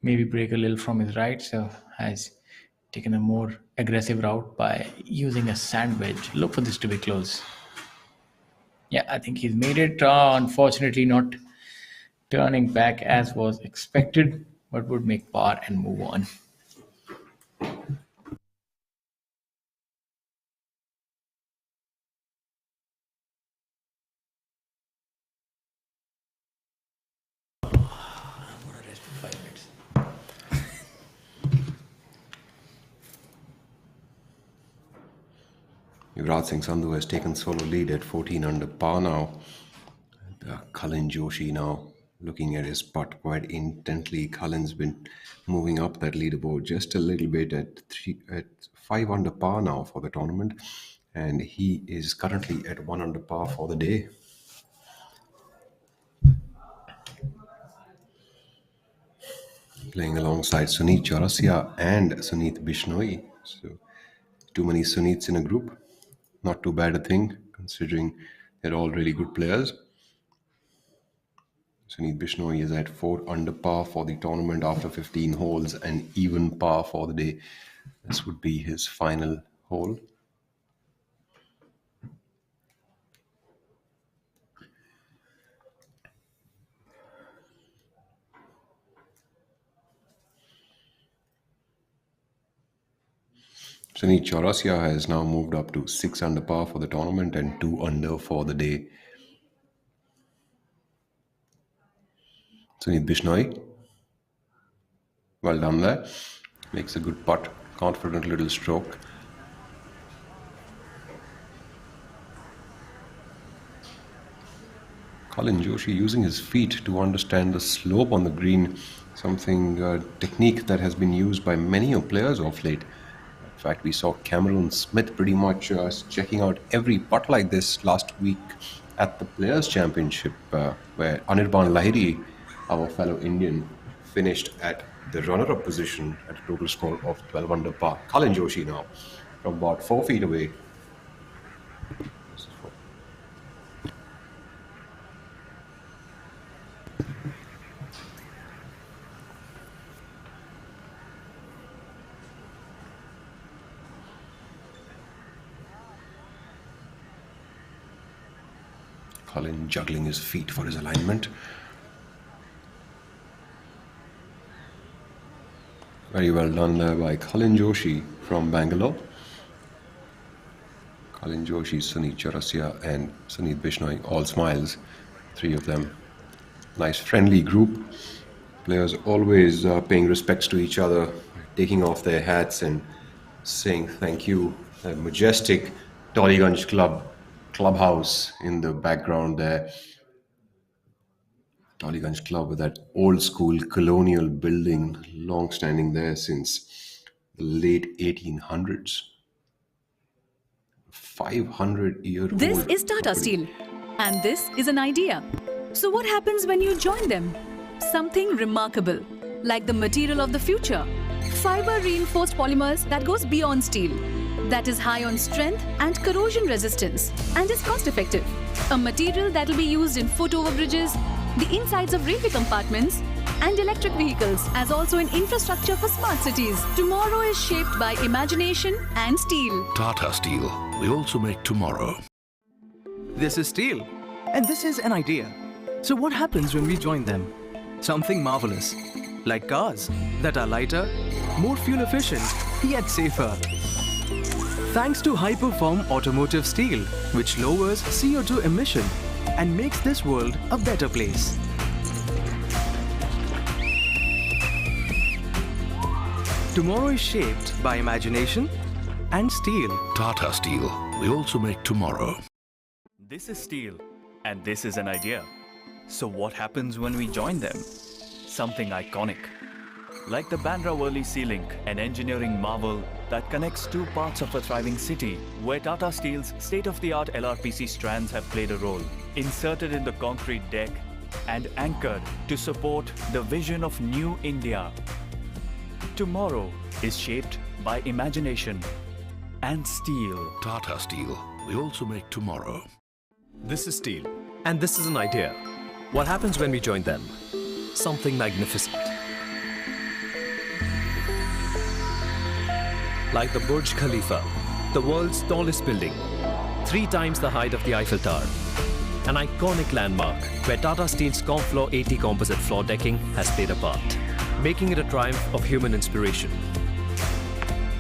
Maybe break a little from his right, so has taken a more aggressive route by using a sand wedge. Look for this to be close. Yeah, I think he's made it. Unfortunately, not turning back as was expected, but would make par and move on. Yuvraj Singh Sandhu has taken solo lead at 14 under par now. Cullen Joshi now looking at his putt quite intently. Cullen's been moving up that leaderboard just a little bit at 5 under par now for the tournament, and he is currently at 1 under par for the day. Playing alongside Sunit Chaurasia and Sunit Bishnoi. So too many Sunits in a group. Not too bad a thing, considering they're all really good players. Sunit Bishnoi is at 4 under par for the tournament after 15 holes and even par for the day. This would be his final hole. Sunit Chaurasia has now moved up to 6 under par for the tournament and 2 under for the day. Sunit Bishnoi, well done there. Makes a good putt. Confident little stroke. Colin Joshi using his feet to understand the slope on the green, something technique that has been used by many players of late. In fact, we saw Cameron Smith pretty much checking out every putt like this last week at the Players' Championship, where Anirban Lahiri, our fellow Indian, finished at the runner-up position at a total score of 12 under par. Colin Joshi now, from about 4 feet away. Colin juggling his feet for his alignment. Very well done there by Colin Joshi from Bangalore. Colin Joshi, Sunit Chaurasia and Sunit Bishnoi, all smiles, three of them. Nice friendly group. Players always paying respects to each other, taking off their hats and saying thank you. A majestic Tollygunge Club clubhouse in the background there. Tollygunge Club with that old school colonial building, long standing there since the late 1800s. 500-year-old. This is Tata Steel, and this is an idea. So what happens when you join them? Something remarkable, like the material of the future. Fiber reinforced polymers that goes beyond steel, that is high on strength and corrosion resistance, and is cost effective. A material that will be used in foot overbridges, the insides of railway compartments, and electric vehicles, as also in infrastructure for smart cities. Tomorrow is shaped by imagination and steel. Tata Steel. We also make tomorrow. This is steel, and this is an idea. So what happens when we join them? Something marvelous, like cars that are lighter, more fuel efficient, yet safer. Thanks to high-perform automotive steel, which lowers CO2 emission and makes this world a better place. Tomorrow is shaped by imagination and steel. Tata Steel. We also make tomorrow. This is steel, and this is an idea. So what happens when we join them? Something iconic. Like the Bandra Worli Sea Link, an engineering marvel that connects two parts of a thriving city, where Tata Steel's state-of-the-art LRPC strands have played a role, inserted in the concrete deck and anchored to support the vision of New India. Tomorrow is shaped by imagination and steel. Tata Steel. We also make tomorrow. This is steel, and this is an idea. What happens when we join them? Something magnificent. Like the Burj Khalifa, the world's tallest building, 3 times the height of the Eiffel Tower. An iconic landmark where Tata Steel's Comfloor 80 composite floor decking has played a part, making it a triumph of human inspiration.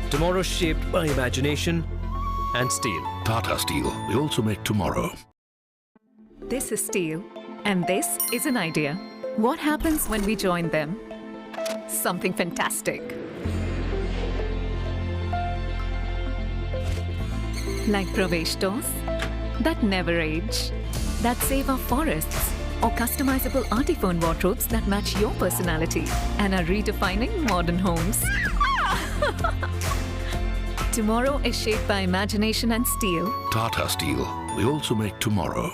Tomorrow shaped by imagination and steel. Tata Steel. We also make tomorrow. This is steel, and this is an idea. What happens when we join them? Something fantastic. Like Pravesh doors that never age, that save our forests, or customizable artiphone wardrobes that match your personality and are redefining modern homes. Tomorrow is shaped by imagination and steel. Tata Steel. We also make tomorrow.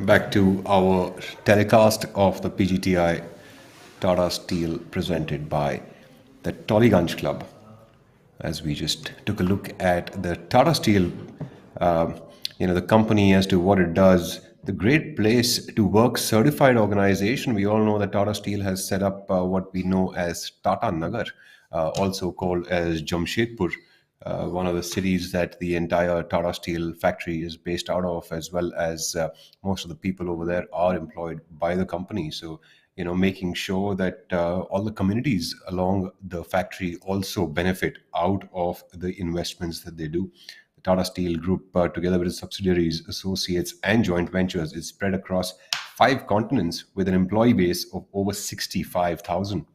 Back to our telecast of the PGTI Tata Steel presented by the Tollygunge Club. As we just took a look at the Tata Steel, the company as to what it does, the great place to work certified organization. We all know that Tata Steel has set up what we know as Tata Nagar, also called as Jamshedpur, one of the cities that the entire Tata Steel factory is based out of, as well as most of the people over there are employed by the company. So, making sure that all the communities along the factory also benefit out of the investments that they do. The Tata Steel Group, together with its subsidiaries, associates, and joint ventures, is spread across 5 continents with an employee base of over 65,000.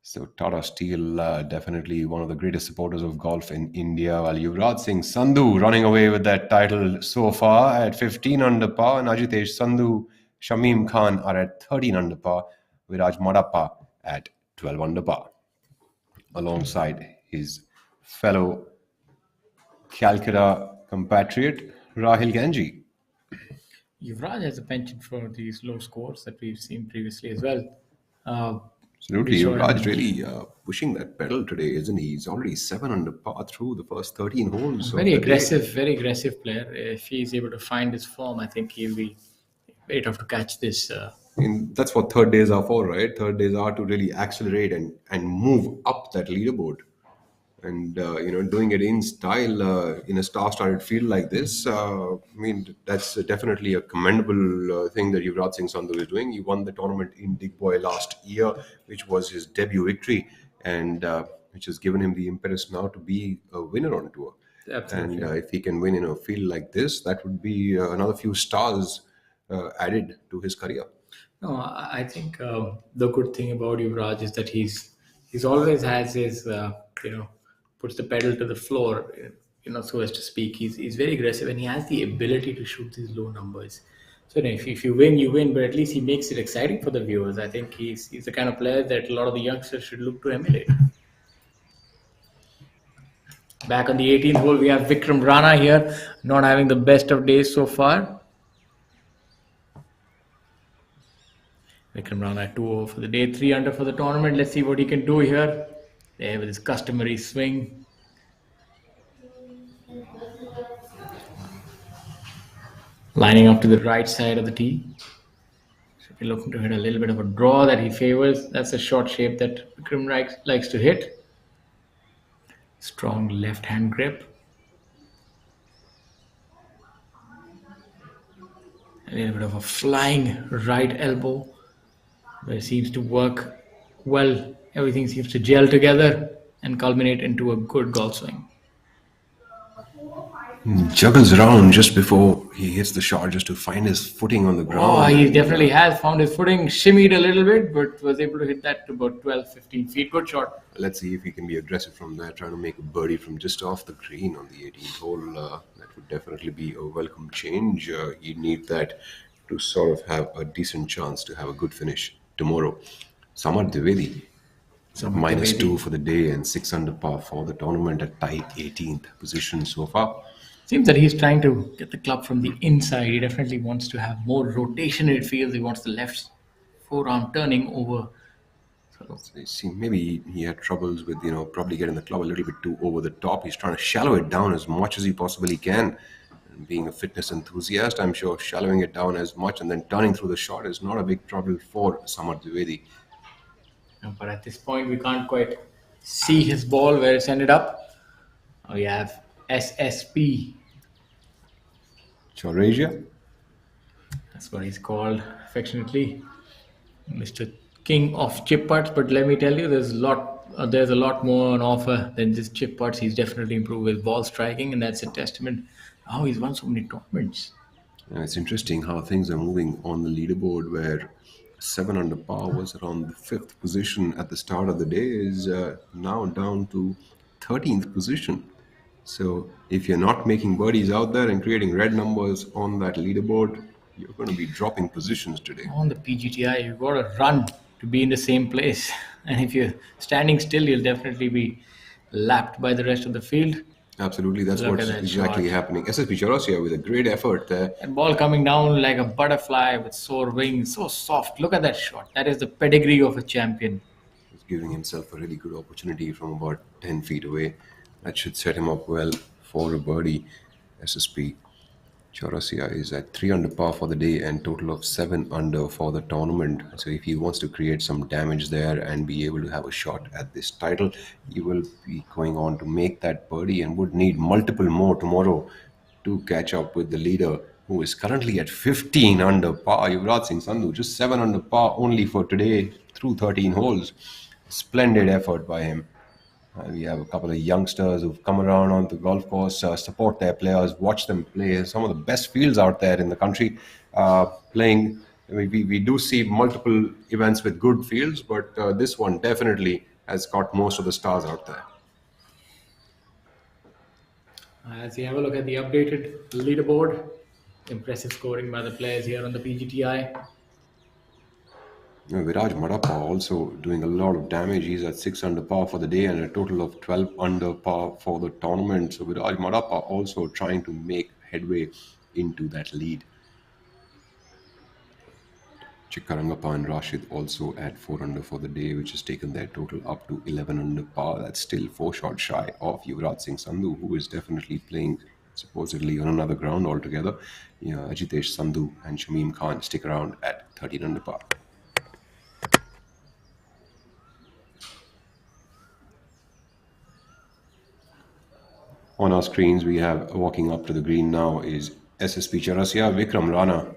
So Tata Steel, definitely one of the greatest supporters of golf in India. While Yuvraj Singh Sandhu running away with that title so far at 15 under par, and Ajitesh Sandhu, Shamim Khan are at 13 under par, Viraj Madappa at 12 under par, alongside his fellow Calcutta compatriot Rahil Ganji. Yuvraj has a penchant for these low scores that we've seen previously as well. Absolutely, we saw Yuvraj him- really pushing that pedal today, isn't he? He's already 7 under par through the first 13 holes. Very of the day. very aggressive player. If he's able to find his form, I think he'll be very tough to catch this. I mean, that's what third days are for, right? Third days are to really accelerate and move up that leaderboard. And doing it in style in a star-studded field like this, I mean, that's definitely a commendable thing that Yuvraj Singh Sandhu is doing. He won the tournament in Digboy last year, which was his debut victory, and which has given him the impetus now to be a winner on tour. Absolutely. And if he can win in a field like this, that would be another few stars added to his career. No, I think the good thing about Yuvraj is that he's always has his puts the pedal to the floor, so as to speak. He's very aggressive, and he has the ability to shoot these low numbers. So if you win, you win, but at least he makes it exciting for the viewers. I think he's the kind of player that a lot of the youngsters should look to emulate. Back on the 18th hole, we have Vikram Rana here, not having the best of days so far. Vikram Rana at 2-0 for the day, 3 under for the tournament. Let's see what he can do here. There with his customary swing. Lining up to the right side of the tee. So if you're looking to hit a little bit of a draw that he favors, that's a short shape that Vikram likes to hit. Strong left hand grip. A little bit of a flying right elbow, where it seems to work well. Everything seems to gel together and culminate into a good golf swing. Juggles around just before he hits the shot, just to find his footing on the ground. Oh, he definitely has found his footing, shimmied a little bit, but was able to hit that to about 12-15 feet. Good shot. Let's see if he can be aggressive from there, trying to make a birdie from just off the green on the 18th hole. That would definitely be a welcome change. He'd need that to sort of have a decent chance to have a good finish tomorrow. Samar Dwivedi, -2 for the day and 6 under par for the tournament at tight 18th position so far. Seems that he's trying to get the club from the inside. He definitely wants to have more rotation, it feels. He wants the left forearm turning over. So see, maybe he had troubles with, probably getting the club a little bit too over the top. He's trying to shallow it down as much as he possibly can. And being a fitness enthusiast, I'm sure shallowing it down as much and then turning through the shot is not a big trouble for Samar Dwivedi. But at this point, we can't quite see his ball where it's ended up. We have SSP. Chorasia? That's what he's called affectionately. Mr. King of chip putts. But let me tell you, there's a lot more on offer than just chip putts. He's definitely improved with ball striking, and that's a testament how he's won so many tournaments. It's interesting how things are moving on the leaderboard, where 7 under par was around the 5th position at the start of the day, is now down to 13th position. So if you're not making birdies out there and creating red numbers on that leaderboard, you're going to be dropping positions today. On the PGTI, you've got to run to be in the same place. And if you're standing still, you'll definitely be lapped by the rest of the field. Absolutely, that's Look what's at that exactly shot. happening. SSP Chaurasia with a great effort there. And ball coming down like a butterfly with sore wings, so soft. Look at that shot. That is the pedigree of a champion. He's giving himself a really good opportunity from about 10 feet away. That should set him up well for a birdie. SSP Chaurasia is at 3 under par for the day and total of 7 under for the tournament. So if he wants to create some damage there and be able to have a shot at this title, he will be going on to make that birdie and would need multiple more tomorrow to catch up with the leader, who is currently at 15 under par. Yuvraj Singh Sandhu, just 7 under par only for today through 13 holes. Splendid effort by him. We have a couple of youngsters who've come around on the golf course, support their players, watch them play. Some of the best fields out there in the country playing. We do see multiple events with good fields, but this one definitely has got most of the stars out there. As we have a look at the updated leaderboard, impressive scoring by the players here on the PGTI. Viraj Madappa also doing a lot of damage. He's at 6 under par for the day and a total of 12 under par for the tournament. So Viraj Madappa also trying to make headway into that lead. Chikkarangappa and Rashid also at 4 under for the day, which has taken their total up to 11 under par. That's still 4 shots shy of Yuvraj Singh Sandhu, who is definitely playing supposedly on another ground altogether. Ajitesh Sandhu and Shamim Khan stick around at 13 under par. On our screens, we have walking up to the green now is SSP Chaurasia, Vikram Rana,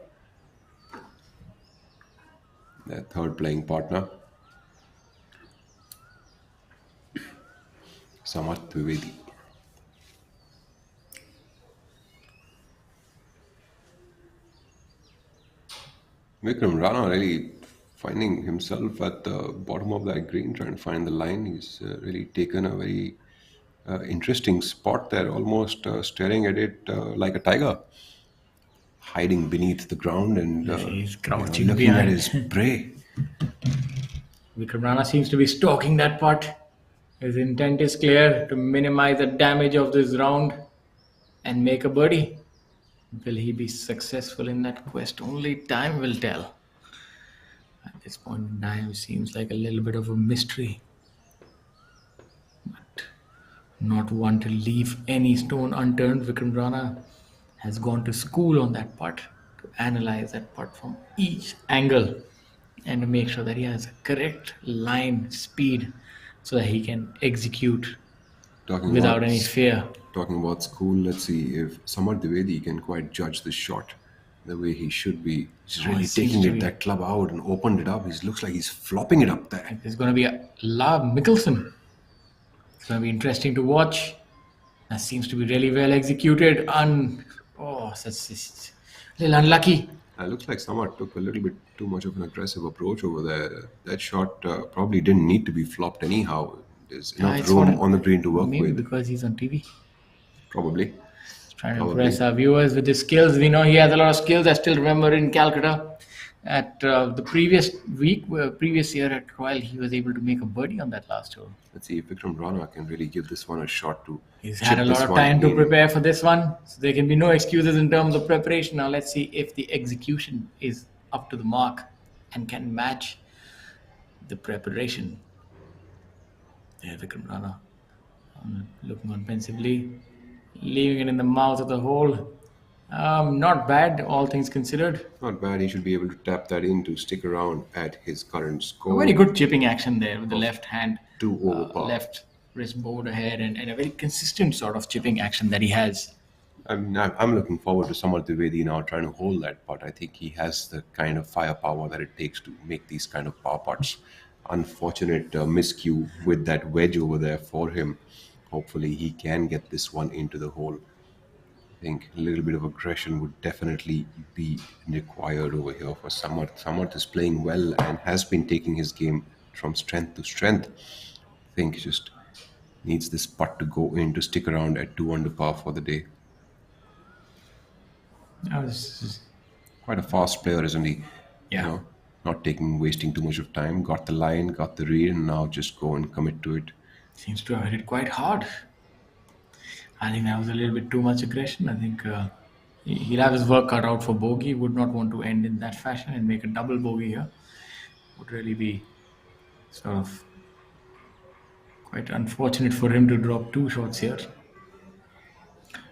their third playing partner. Samarth Dwivedi. Vikram Rana really finding himself at the bottom of that green, trying to find the line. He's really taken a very interesting spot there, almost staring at it like a tiger, hiding beneath the ground and he's crouching looking behind. at his prey. Vikram Rana seems to be stalking that putt. His intent is clear, to minimize the damage of this round and make a birdie. Will he be successful in that quest? Only time will tell. At this point in time, seems like a little bit of a mystery. But not one to leave any stone unturned. Vikram Rana has gone to school on that putt, to analyze that putt from each angle and to make sure that he has a correct line speed so that he can execute without any fear. Talking about school, let's see if Samarth Dwivedi can quite judge the shot the way he should be. He's really taking that club out and opened it up. He looks like he's flopping it up there. There's going to be a Lav Mickelson. It's going to be interesting to watch. That seems to be really well executed. That's a little unlucky. It looks like Samarth took a little bit too much of an aggressive approach over there. That shot probably didn't need to be flopped anyhow. There's enough room on the green to work with. Maybe because he's on TV. Probably. He's trying to impress our viewers with his skills. We know he has a lot of skills. I still remember in Calcutta at the previous year at Royal, he was able to make a birdie on that last hole. Let's see if Vikram Rana can really give this one a shot to. He's had a lot of time to prepare for this one, so there can be no excuses in terms of preparation. Now let's see if the execution is up to the mark and can match the preparation. There, Vikram Rana looking on pensively, leaving it in the mouth of the hole. Not bad, all things considered. Not bad. He should be able to tap that in to stick around at his current score. A very good chipping action there with the left hand, 2 over par. left wrist bowed ahead, and a very consistent sort of chipping action that he has. I'm looking forward to Samarth Dwivedi now trying to hold that putt. I think he has the kind of firepower that it takes to make these kind of par putts. Unfortunate miscue with that wedge over there for him. Hopefully he can get this one into the hole. I think a little bit of aggression would definitely be required over here for Samarth. Samarth is playing well and has been taking his game from strength to strength. I think he just needs this putt to go in to stick around at 2 under par for the day. This is quite a fast player, isn't he? Yeah. Not wasting too much of time. Got the line, got the read, and now just go and commit to it. Seems to have hit it quite hard. I think that was a little bit too much aggression. I think he'll have his work cut out for bogey. Would not want to end in that fashion and make a double bogey here. Would really be sort of quite unfortunate for him to drop 2 shots here.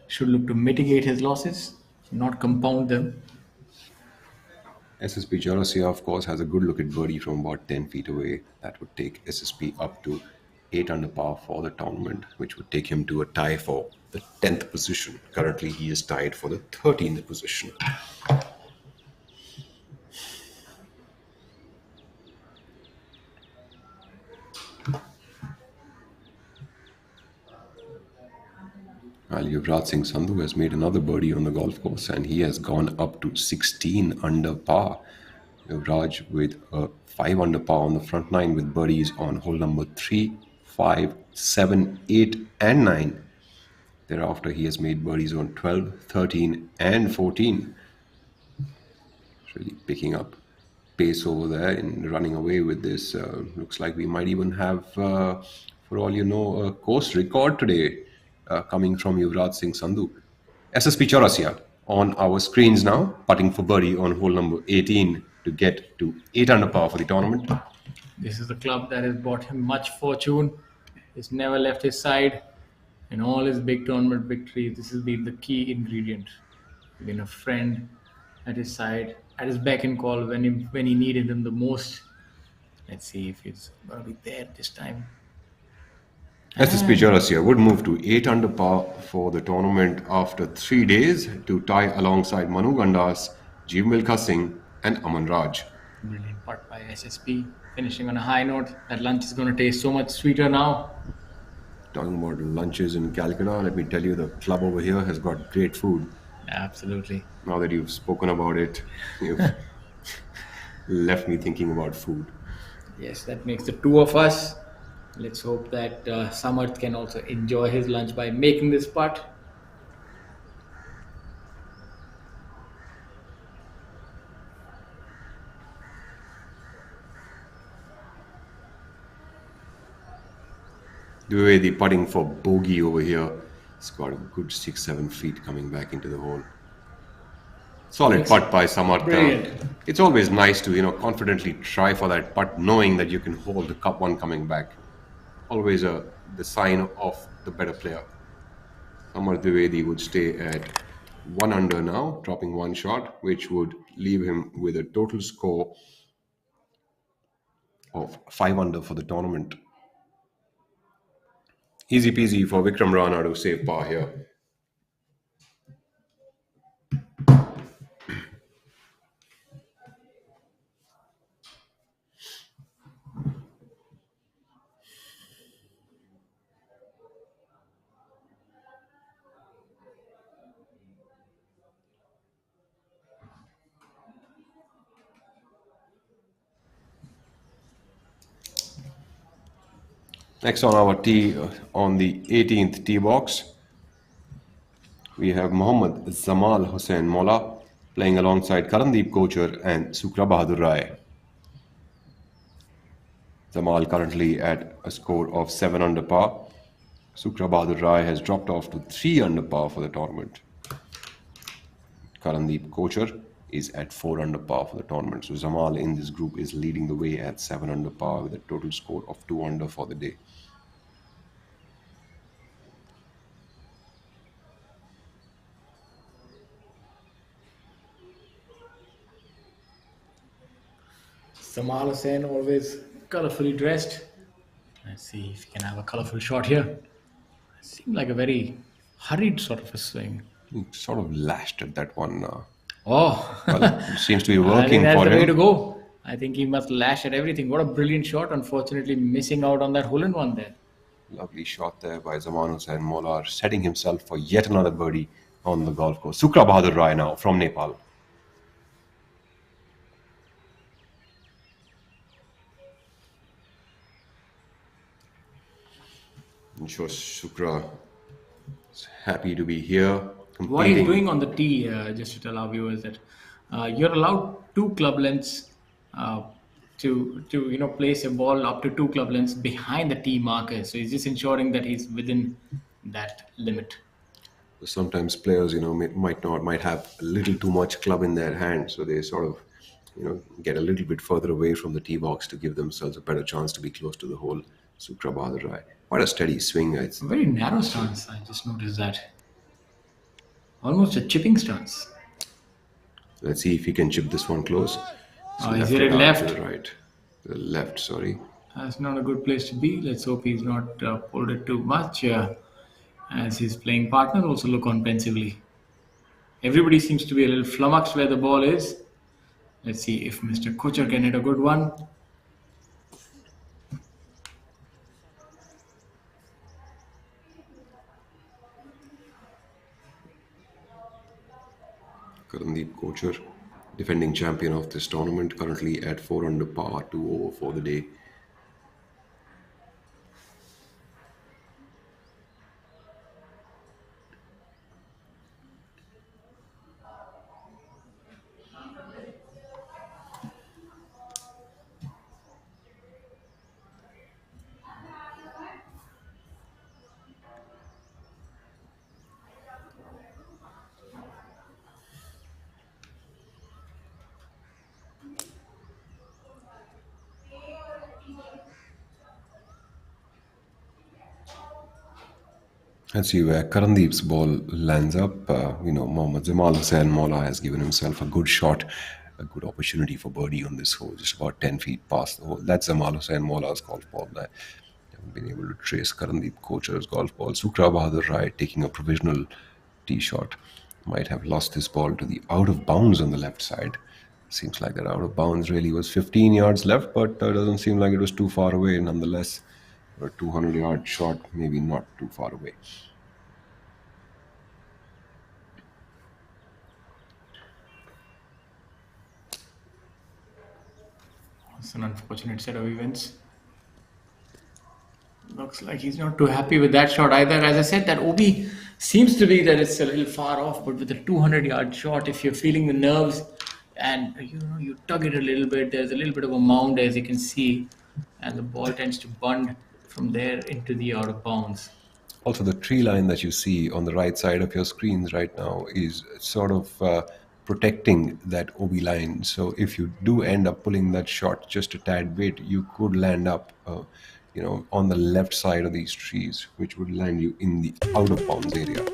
Should look to mitigate his losses. not compound them. SSP Chaurasia, of course, has a good look at birdie from about 10 feet away. That would take SSP up to 8 under par for the tournament, which would take him to a tie for the 10th position. Currently, he is tied for the 13th position. While Yuvraj Singh Sandhu has made another birdie on the golf course and he has gone up to 16 under par. Yuvraj with a 5 under par on the front nine with birdies on hole number 3, 5, 7, 8 and 9. Thereafter he has made birdies on 12, 13 and 14. Really picking up pace over there and running away with this. Looks like we might even have, for all you know, a course record today coming from Yuvraj Singh Sandhu. SSP Chaurasia on our screens now, putting for birdie on hole number 18 to get to 8 under par for the tournament. This is the club that has brought him much fortune. He's never left his side. In all his big tournament victories, this has been the key ingredient. Been a friend at his side, at his beck and call when he needed him the most. Let's see if he's going to be there this time. SSP Chaurasia would move to 8 under par for the tournament after 3 days to tie alongside Manu Gandas, Jeev Milkha Singh and Aman Raj. Brilliant putt by SSP, finishing on a high note. That lunch is going to taste so much sweeter now. Talking about lunches in Calcutta, let me tell you, the club over here has got great food. Absolutely. Now that you've spoken about it, you've left me thinking about food. Yes, that makes the two of us. Let's hope that Samarth can also enjoy his lunch by making this putt. The putting for bogey over here. It's got a good 6-7 feet coming back into the hole. Solid putt by Samarth. Brilliant. It's always nice to confidently try for that putt, knowing that you can hold the cup one coming back. Always the sign of the better player. Samarth Dwivedi would stay at 1 under now, dropping one shot, which would leave him with a total score of 5 under for the tournament. Easy peasy for Vikram Rana to save par here. Next on our tee, on the 18th tee box, we have Mohammad Zamal Hussain Mola playing alongside Karandeep Kochar and Sukra Bahadur Rai. Zamal currently at a score of 7 under par. Sukra Bahadur Rai has dropped off to 3 under par for the tournament. Karandeep Kochar is at 4 under par for the tournament. So Zamal in this group is leading the way at 7 under par with a total score of 2 under for the day. Samal Hussain always colorfully dressed. Let's see if he can have a colorful shot here. Seemed like a very hurried sort of a swing. He sort of lashed at that one. Oh, Well, it seems to be I working think that's for the way to him. go. I think he must lash at everything. What a brilliant shot. Unfortunately, missing out on that hole-in-one there. Lovely shot there by Zaman Hussain Molar, setting himself for yet another birdie on the golf course. Sukra Bahadur Rai now from Nepal. I'm sure Sukra is happy to be here. What he's doing on the tee, just to tell our viewers that you're allowed 2 club lengths to place a ball up to 2 club lengths behind the tee marker. So he's just ensuring that he's within that limit. Sometimes players, might have a little too much club in their hand, so they sort of, get a little bit further away from the tee box to give themselves a better chance to be close to the hole. Sukra Bahadur Rai. Quite a steady swing. It's A very narrow stance. I just noticed that. Almost a chipping stance. Let's see if he can chip this one close. So He's left here it at out to left. the right. The left, sorry. That's not a good place to be. Let's hope he's not pulled it too much. As his playing partner also look on pensively. Everybody seems to be a little flummoxed where the ball is. Let's see if Mr. Kocher can hit a good one. Karandeep Kocher, defending champion of this tournament, currently at 4 under par, 2 over for the day. Let's see where Karandeep's ball lands up. Mohammad Jamal Hussain Mola has given himself a good shot, a good opportunity for birdie on this hole, just about 10 feet past the hole. That's Jamal Hussain Mola's golf ball. I haven't been able to trace Karandeep Kocher's golf ball. Sukra Bahadur Rai taking a provisional tee shot. Might have lost his ball to the out of bounds on the left side. Seems like that out of bounds really was 15 yards left, but doesn't seem like it was too far away nonetheless. A 200-yard shot, maybe not too far away. It's an unfortunate set of events. Looks like he's not too happy with that shot either. As I said, that OB seems to be that it's a little far off, but with a 200-yard shot, if you're feeling the nerves and you tug it a little bit, there's a little bit of a mound as you can see, and the ball tends to bund from there into the out of bounds. Also, the tree line that you see on the right side of your screens right now is sort of protecting that OB line. So if you do end up pulling that shot just a tad bit, you could land up, on the left side of these trees, which would land you in the out of bounds area.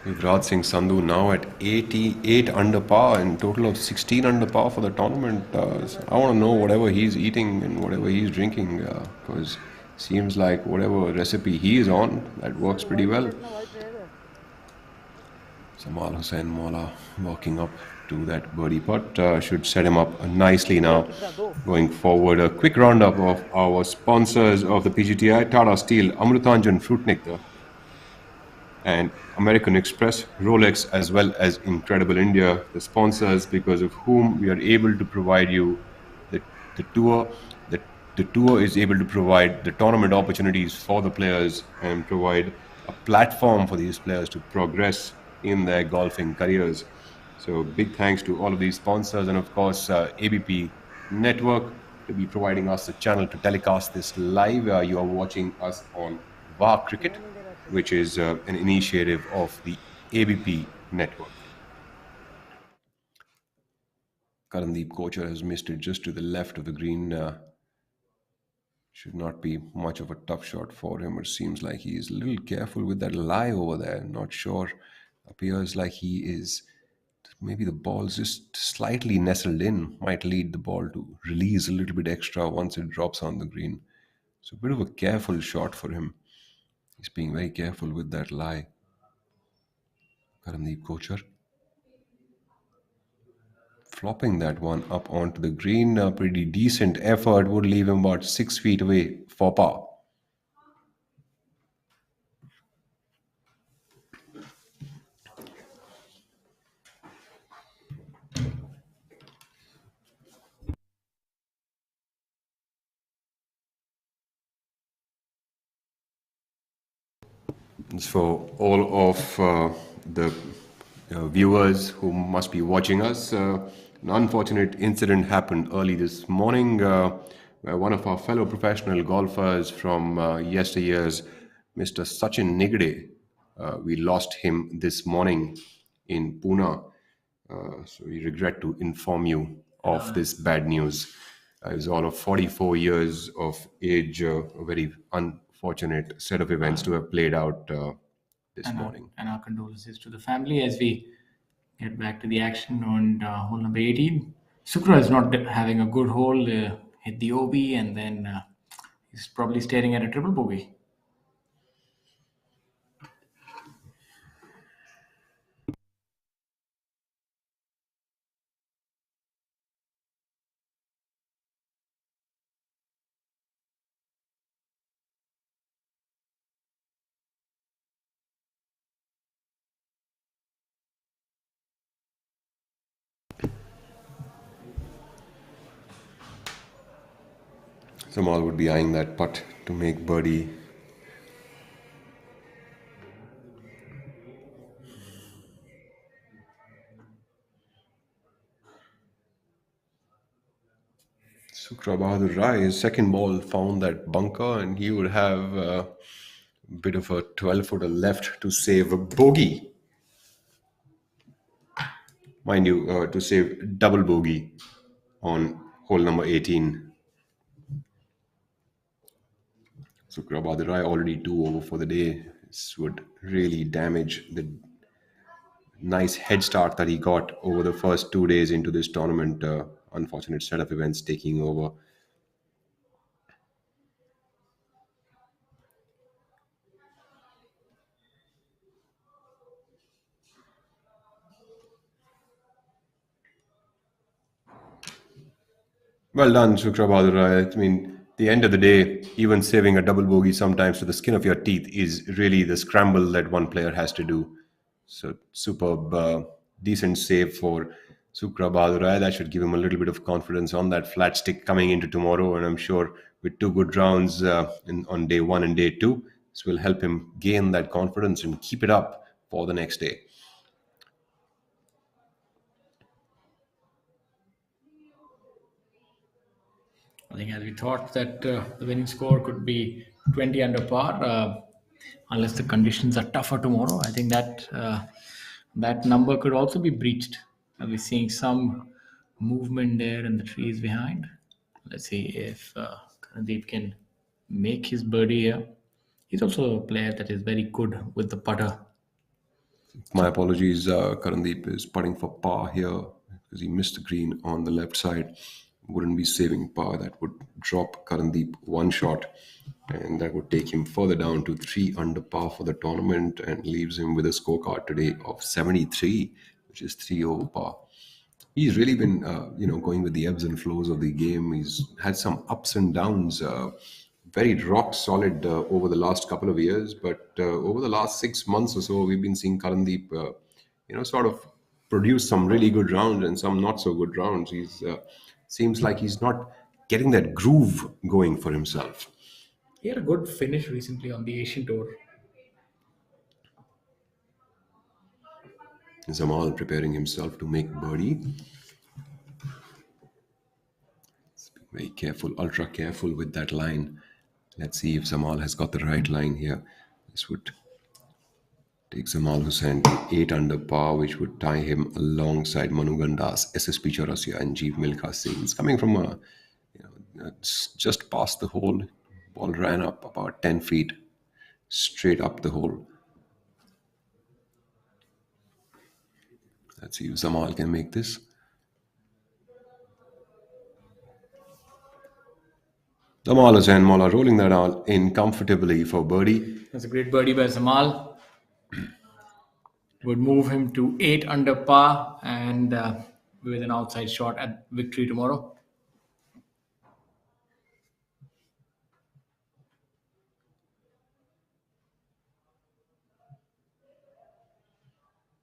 Yuvraj Singh Sandhu now at 88 under par and total of 16 under par for the tournament. So I want to know whatever he's eating and whatever he's drinking, because seems like whatever recipe he is on, that works pretty well. Jamal Hussain Mola walking up to that birdie putt should set him up nicely now. Going forward, a quick roundup of our sponsors of the PGTI: Tata Steel, Amrutanjan Fruit Nectar, and American Express, Rolex, as well as Incredible India, the sponsors because of whom we are able to provide you the tour. The tour is able to provide the tournament opportunities for the players and provide a platform for these players to progress in their golfing careers. So big thanks to all of these sponsors, and of course ABP Network to be providing us a channel to telecast this live. You are watching us on VAR Cricket, which is an initiative of the ABP Network. Karandeep Kocher has missed it just to the left of the green. Should not be much of a tough shot for him. It seems like he is a little careful with that lie over there. Not sure. Appears like he is Maybe the ball's just slightly nestled in, might lead the ball to release a little bit extra once it drops on the green. So a bit of a careful shot for him. He's being very careful with that lie. Karandeep Kochar flopping that one up onto the green. A pretty decent effort, would leave him about 6 feet away for par. It's for all of the viewers who must be watching us. An unfortunate incident happened early this morning where one of our fellow professional golfers from yesteryears, Mr. Sachin Nigde, we lost him this morning in Pune. So we regret to inform you of this bad news. He was all of 44 years of age, a very unfortunate set of events to have played out this morning. And our condolences to the family as we get back to the action on hole number 18. Sukra is not having a good hole, hit the OB, and then he's probably staring at a triple bogey. Samal would be eyeing that putt to make birdie. Sukra Bahadur Rai, his second ball found that bunker, and he would have a bit of a 12-footer left to save a bogey. Mind you, to save double bogey on hole number 18. Sukra Bahadur Rai already 2 over for the day. This would really damage the nice head start that he got over the first 2 days into this tournament. Unfortunate set of events taking over. Well done, Shukra Bahadur. I mean, the end of the day, even saving a double bogey sometimes to the skin of your teeth is really the scramble that one player has to do. So superb, decent save for Shukra Bahadur. That should give him a little bit of confidence on that flat stick coming into tomorrow. And I'm sure with 2 good rounds on day 1 and day 2, this will help him gain that confidence and keep it up for the next day. I think as we thought that the winning score could be 20 under par, unless the conditions are tougher tomorrow. I think that that number could also be breached. We're seeing some movement there in the trees behind. Let's see if Karandeep can make his birdie here. He's also a player that is very good with the putter. My apologies, Karandeep is putting for par here because he missed the green on the left side. Wouldn't be saving par. That would drop Karandeep 1 shot, and that would take him further down to 3 under par for the tournament and leaves him with a scorecard today of 73, which is 3 over par. He's really been, going with the ebbs and flows of the game. He's had some ups and downs. Very rock solid over the last couple of years, but over the last 6 months or so, we've been seeing Karandeep, sort of produce some really good rounds and some not so good rounds. He's seems like he's not getting that groove going for himself. He had a good finish recently on the Asian Tour. Zamal preparing himself to make birdie. Very careful, ultra careful with that line. Let's see if Zamal has got the right line here. This would take Zamal Hussain to 8 under par, which would tie him alongside Manu Gandas, SSP Chaurasia, and Jeev Milkha Singh. It's coming from just past the hole. Ball ran up about 10 feet straight up the hole. Let's see if Zamal can make this. Zamal Hussain Mola rolling that out in comfortably for birdie. That's a great birdie by Zamal. Would move him to 8 under par and with an outside shot at victory tomorrow.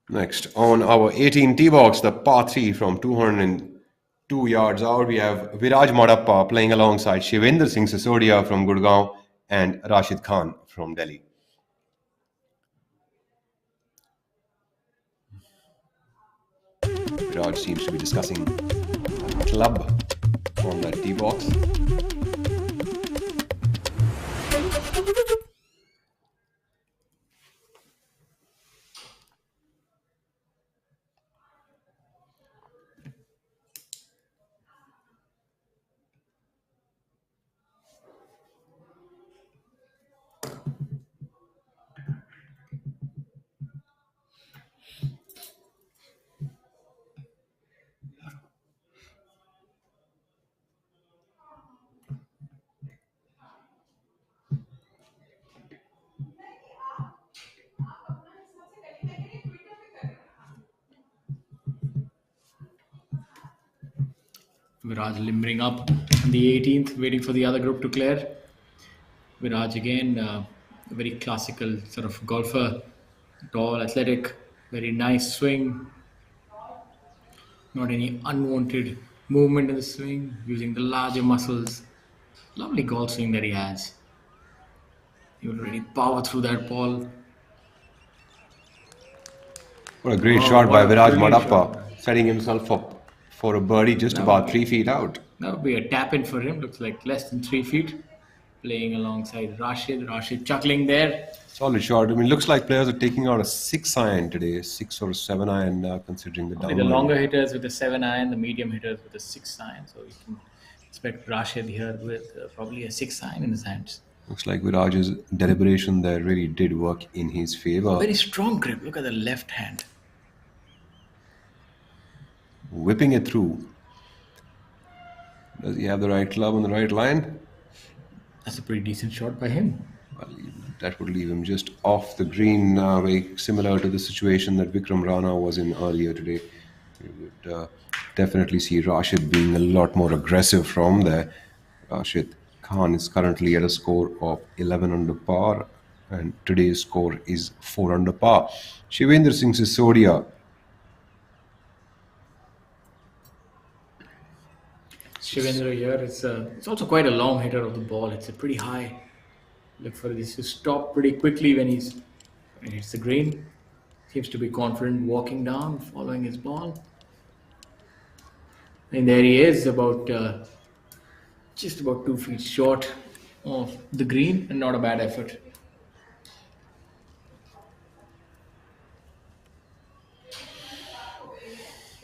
Next, on our 18 tee box, the par 3 from 202 yards out, we have Viraj Madappa playing alongside Shivendra Singh Sisodia from Gurgaon and Rashid Khan from Delhi. Viraj seems to be discussing a club on that tee box. Viraj limbering up on the 18th, waiting for the other group to clear. Viraj again, a very classical sort of golfer, tall, athletic, very nice swing. Not any unwanted movement in the swing, using the larger muscles. Lovely golf swing that he has. He will really power through that ball. What a great shot by what a Viraj brilliant Madappa, shot. setting himself up for a birdie just about 3 feet out. That would be a tap in for him. Looks like less than 3 feet. Playing alongside Rashid. Rashid chuckling there. Solid shot. I mean, looks like players are taking out a 6 iron today, 6 or 7 iron, considering the Only downwind. the longer hitters with the 7 iron, the medium hitters with the 6 iron. So you can expect Rashid here with probably a 6 iron in his hands. Looks like Viraj's deliberation there really did work in his favor. Very strong grip. Look at the left hand. Whipping it through. Does he have the right club on the right line? That's a pretty decent shot by him. Well, that would leave him just off the green, very similar to the situation that Vikram Rana was in earlier today. We would definitely see Rashid being a lot more aggressive from there. Rashid Khan is currently at a score of 11 under par, and today's score is 4 under par. Shivendra Singh Sisodia. Shivendra here. It's also quite a long hitter of the ball. It's a pretty high. Look for this to stop pretty quickly when he hits the green. Seems to be confident walking down, following his ball. And there he is, about just about 2 feet short of the green, and not a bad effort.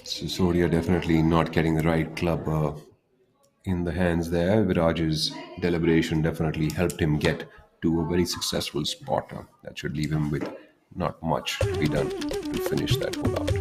Sisodia definitely not getting the right club in the hands there. Viraj's deliberation definitely helped him get to a very successful spot. That should leave him with not much to be done to finish that hole out.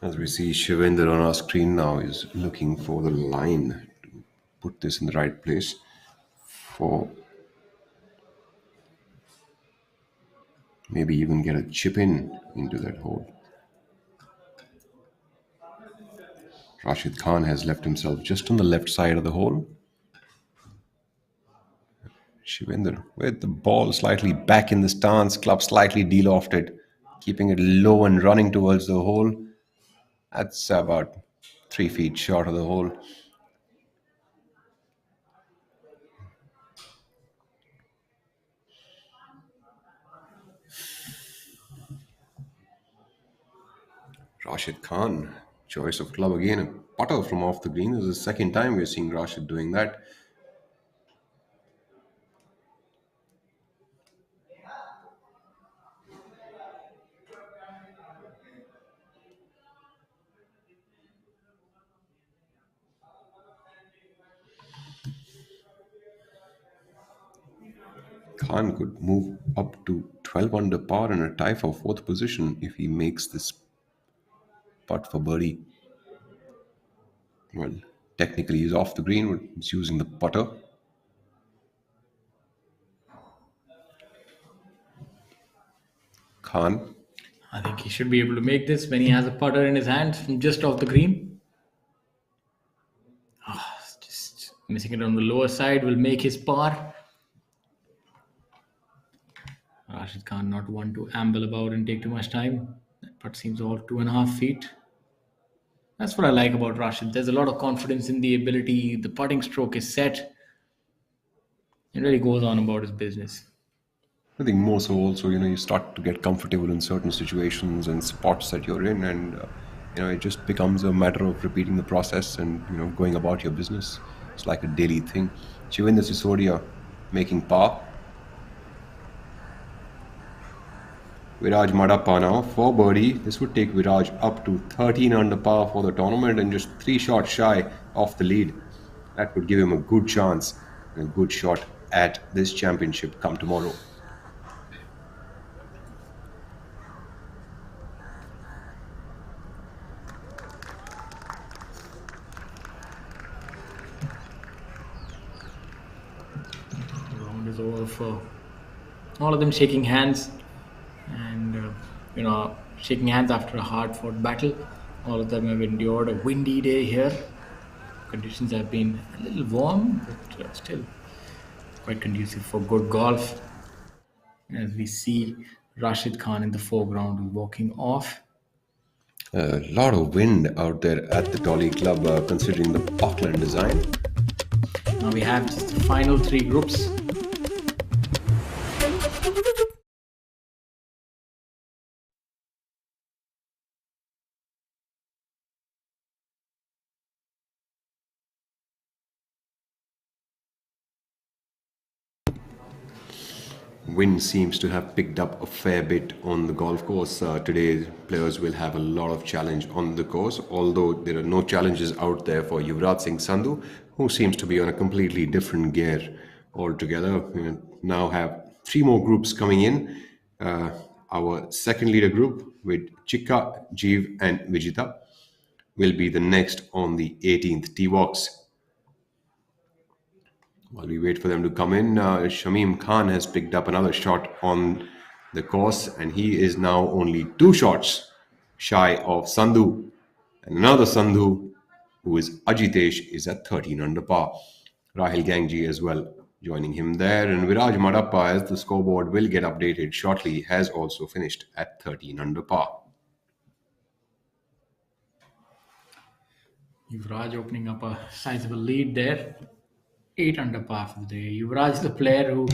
As we see Shivendra on our screen now is looking for the line to put this in the right place for maybe even get a chip in into that hole. Rashid Khan has left himself just on the left side of the hole. Shivendra with the ball slightly back in the stance, club slightly de-lofted, keeping it low and running towards the hole. That's about 3 feet short of the hole. Rashid Khan, choice of club again, a putter from off the green. This is the second time we're seeing Rashid doing that. Khan could move up to 12 under par and a tie for fourth position if he makes this putt for birdie. Well, technically he's off the green, but he's using the putter. Khan. I think he should be able to make this when he has a putter in his hands from just off the green. Just missing it on the lower side will make his par. Rashid Khan not one to amble about and take too much time. That putt seems all 2.5 feet. That's what I like about Rashid. There's a lot of confidence in the ability. The putting stroke is set. It really goes on about his business. I think more so also, you start to get comfortable in certain situations and spots that you're in, and it just becomes a matter of repeating the process and going about your business. It's like a daily thing. Shivendra Sisodia making par. Viraj Madappa now for birdie. This would take Viraj up to 13 under par for the tournament and just 3 shots shy off the lead. That would give him a good chance and a good shot at this championship come tomorrow. The round is over for all of them shaking hands and shaking hands after a hard-fought battle. All of them have endured a windy day here. Conditions have been a little warm, but still quite conducive for good golf. As we see Rashid Khan in the foreground walking off. A lot of wind out there at the Dolly Club, considering the Auckland design. Now we have just the final 3 groups. Wind seems to have picked up a fair bit on the golf course. Today, players will have a lot of challenge on the course, although there are no challenges out there for Yuvraj Singh Sandhu, who seems to be on a completely different gear altogether. We now have 3 more groups coming in. Our second leader group with Chikka, Jeev and Vijita will be the next on the 18th tee box. While we wait for them to come in, Shamim Khan has picked up another shot on the course, and he is now only 2 shots shy of Sandhu. And another Sandhu, who is Ajitesh, is at 13 under par. Rahil Gangji as well joining him there. And Viraj Madappa, as the scoreboard will get updated shortly, has also finished at 13 under par. Yuvraj opening up a sizable lead there. 8 under par for the day. Yuvraj is the player who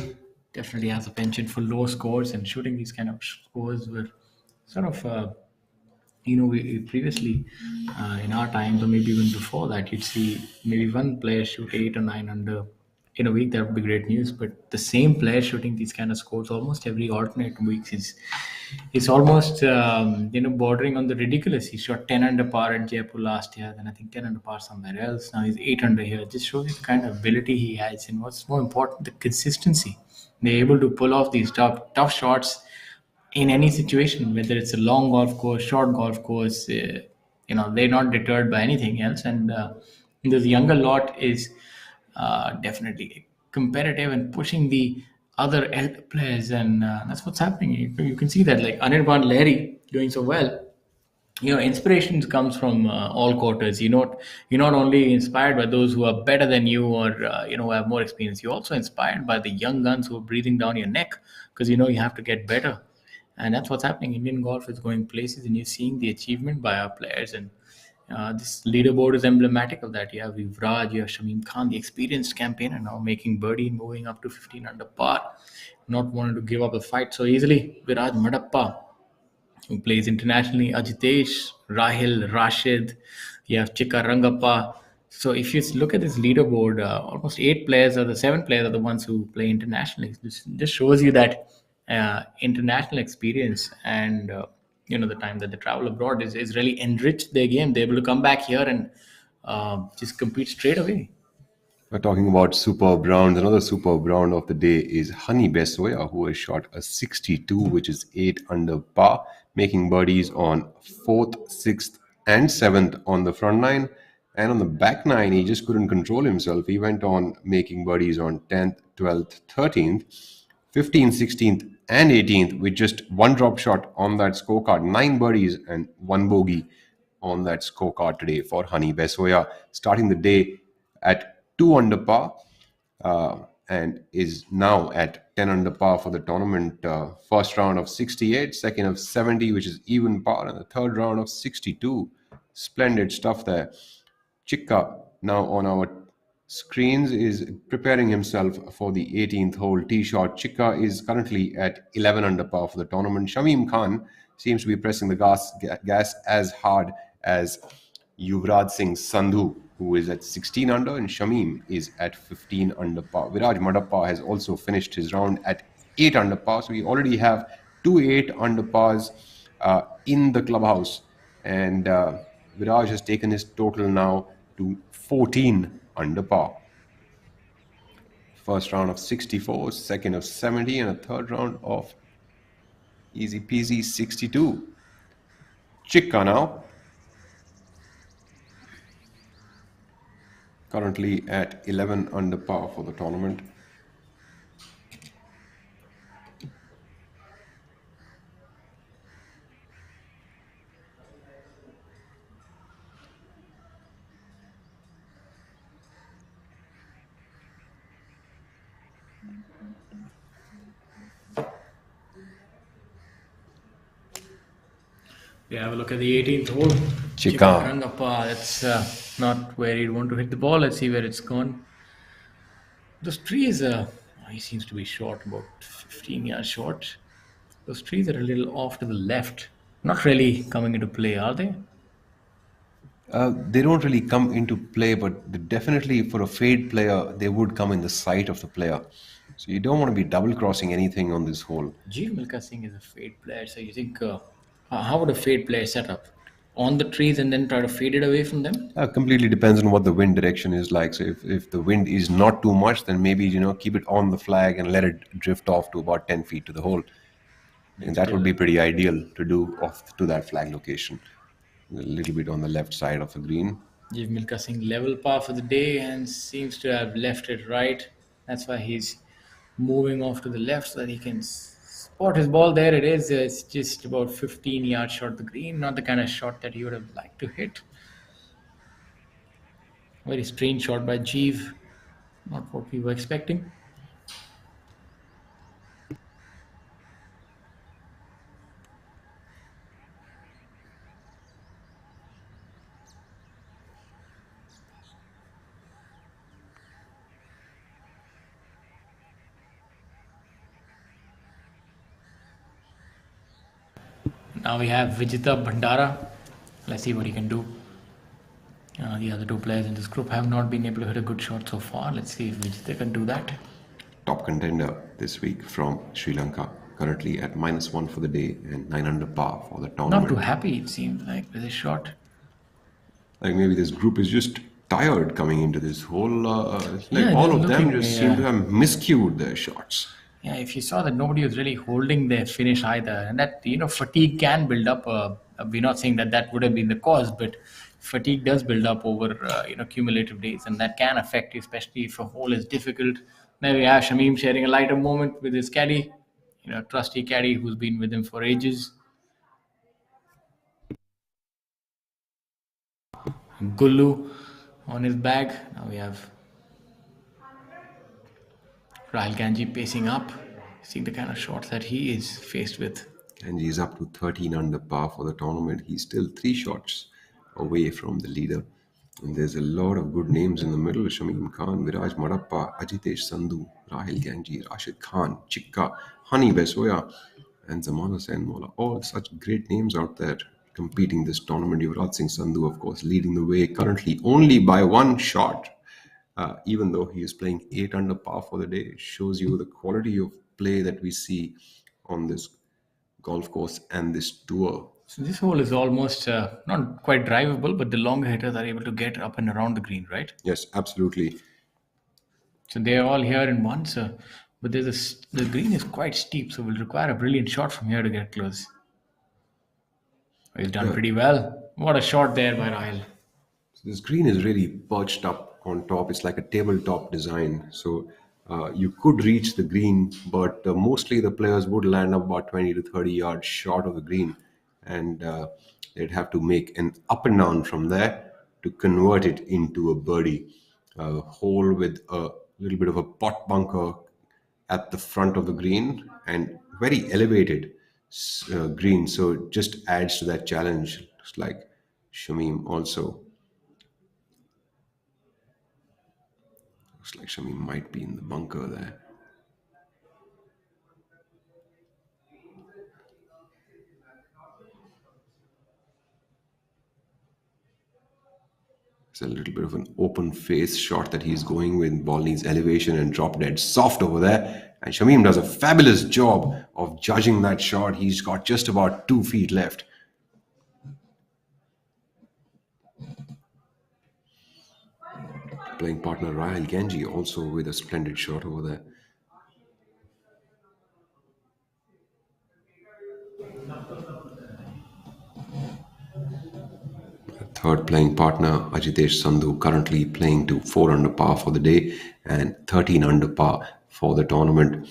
definitely has a penchant for low scores, and shooting these kind of scores were sort of, we previously in our times, or maybe even before that, you'd see maybe one player shoot 8 or 9 under in a week. That would be great news. But the same player shooting these kind of scores almost every alternate weeks is almost bordering on the ridiculous. He shot 10 under par at Jaipur last year, then I think 10 under par somewhere else. Now he's 8 under here. It just shows you the kind of ability he has, and what's more important, the consistency. They're able to pull off these tough shots in any situation, whether it's a long golf course, short golf course. they're not deterred by anything else, and this younger lot is definitely competitive and pushing the other elder players, and that's what's happening. You can see that, like Anirban Lahiri doing so well. Inspiration comes from all quarters. You're not only inspired by those who are better than you, or who have more experience. You're also inspired by the young guns who are breathing down your neck, because you have to get better, and that's what's happening. Indian golf is going places, and you're seeing the achievement by our players, and this leaderboard is emblematic of that. You have Yuvraj, you have Shamim Khan, the experienced campaigner, now making birdie, moving up to 15 under par, not wanting to give up the fight so easily. Viraj Madappa, who plays internationally, Ajitesh, Rahil, Rashid, you have Chika Rangappa. So if you look at this leaderboard, almost 7 players are the ones who play internationally. This just shows you that international experience, and the time that they travel abroad is really enriched their game. They're able to come back here and just compete straight away. We're talking about superb rounds. Another superb round of the day is Hani Besoya, who has shot a 62, which is 8 under par, making birdies on 4th, 6th, and 7th on the front nine. And on the back nine, he just couldn't control himself. He went on making birdies on 10th, 12th, 13th, 15th, 16th, and 18th, with just one drop shot on that scorecard. 9 birdies and 1 bogey on that scorecard today for Hani Besoya, starting the day at 2 under par, and is now at 10 under par for the tournament. First round of 68, second of 70, which is even par, and the third round of 62. Splendid stuff there. Chikka, now on our screens, is preparing himself for the 18th hole tee shot. Chikka is currently at 11 under par for the tournament. Shamim Khan seems to be pressing the gas as hard as Yuvraj Singh Sandhu, who is at 16 under, and Shamim is at 15 under par. Viraj Madappa has also finished his round at 8 under par, so we already have 2 8 under pars in the clubhouse, and Viraj has taken his total now to 14 under par. First round of 64, second of 70, and a third round of easy peasy 62. Chikka now, currently at 11 under par for the tournament. We have a look at the 18th hole. Chika Rangappa, that's not where you'd want to hit the ball. Let's see where it's gone. Those trees, he seems to be short, about 15 yards short. Those trees are a little off to the left. Not really coming into play, are they? They don't really come into play, but definitely for a fade player, they would come in the sight of the player. So you don't want to be double crossing anything on this hole. Jeev Milkha Singh is a fade player, so you think how would a fade player set up? On the trees and then try to fade it away from them? Completely depends on what the wind direction is like. So if the wind is not too much, then maybe keep it on the flag and let it drift off to about 10 feet to the hole. And that would be pretty ideal to do off to that flag location. A little bit on the left side of the green. Jeev Milkha Singh level par for the day and seems to have left it right. That's why he's moving off to the left so that he can spot his ball. There it is. It's just about 15 yards short of the green. Not the kind of shot that he would have liked to hit. Very strange shot by Jeev. Not what we were expecting. Now we have Vijita Bhandara. Let's see what he can do. The other 2 players in this group have not been able to hit a good shot so far. Let's see if Vijita can do that. Top contender this week from Sri Lanka, currently at -1 for the day and 9 under par for the tournament. Not too happy, it seems like, with his shot. Like maybe this group is just tired coming into this hole. Yeah, all they're of them looking, just seem to have miscued their shots. Yeah, if you saw that nobody was really holding their finish either, and that fatigue can build up We're not saying that that would have been the cause, but fatigue does build up over cumulative days, and that can affect you, especially if a hole is difficult. Now we have Shamim sharing a lighter moment with his caddy, trusty caddy who's been with him for ages. Gullu on his bag. Now we have Rahul Ganji pacing up, seeing the kind of shots that he is faced with. And he's up to 13 under par for the tournament. He's still 3 shots away from the leader. And there's a lot of good names in the middle. Shamim Khan, Viraj Marappa, Ajitesh Sandhu, Rahil Ganji, Rashid Khan, Chikka, Hani Besoya, and Zamana Senmola. All such great names out there competing this tournament. Yuvraj Singh Sandhu, of course, leading the way currently only by 1 shot. Even though he is playing 8 under par for the day. It shows you the quality of play that we see on this golf course and this tour. So this hole is almost not quite drivable, but the longer hitters are able to get up and around the green, right? Yes, absolutely. So they are all here in one, but the green is quite steep, so will require a brilliant shot from here to get close. He's done pretty well. What a shot there by Rahil. So this green is really perched up on top. It's like a tabletop design. So you could reach the green, but mostly the players would land up about 20 to 30 yards short of the green. And they'd have to make an up and down from there to convert it into a birdie. A hole with a little bit of a pot bunker at the front of the green and very elevated green. So it just adds to that challenge. Looks like Shamim also. Looks like Shamim might be in the bunker there. It's a little bit of an open face shot that he's going with. Ball needs elevation and drop dead soft over there. And Shamim does a fabulous job of judging that shot. He's got just about 2 feet left. Playing partner Rahil Ganji also with a splendid shot over there. Third playing partner Ajitesh Sandhu currently playing to 4 under par for the day and 13 under par for the tournament.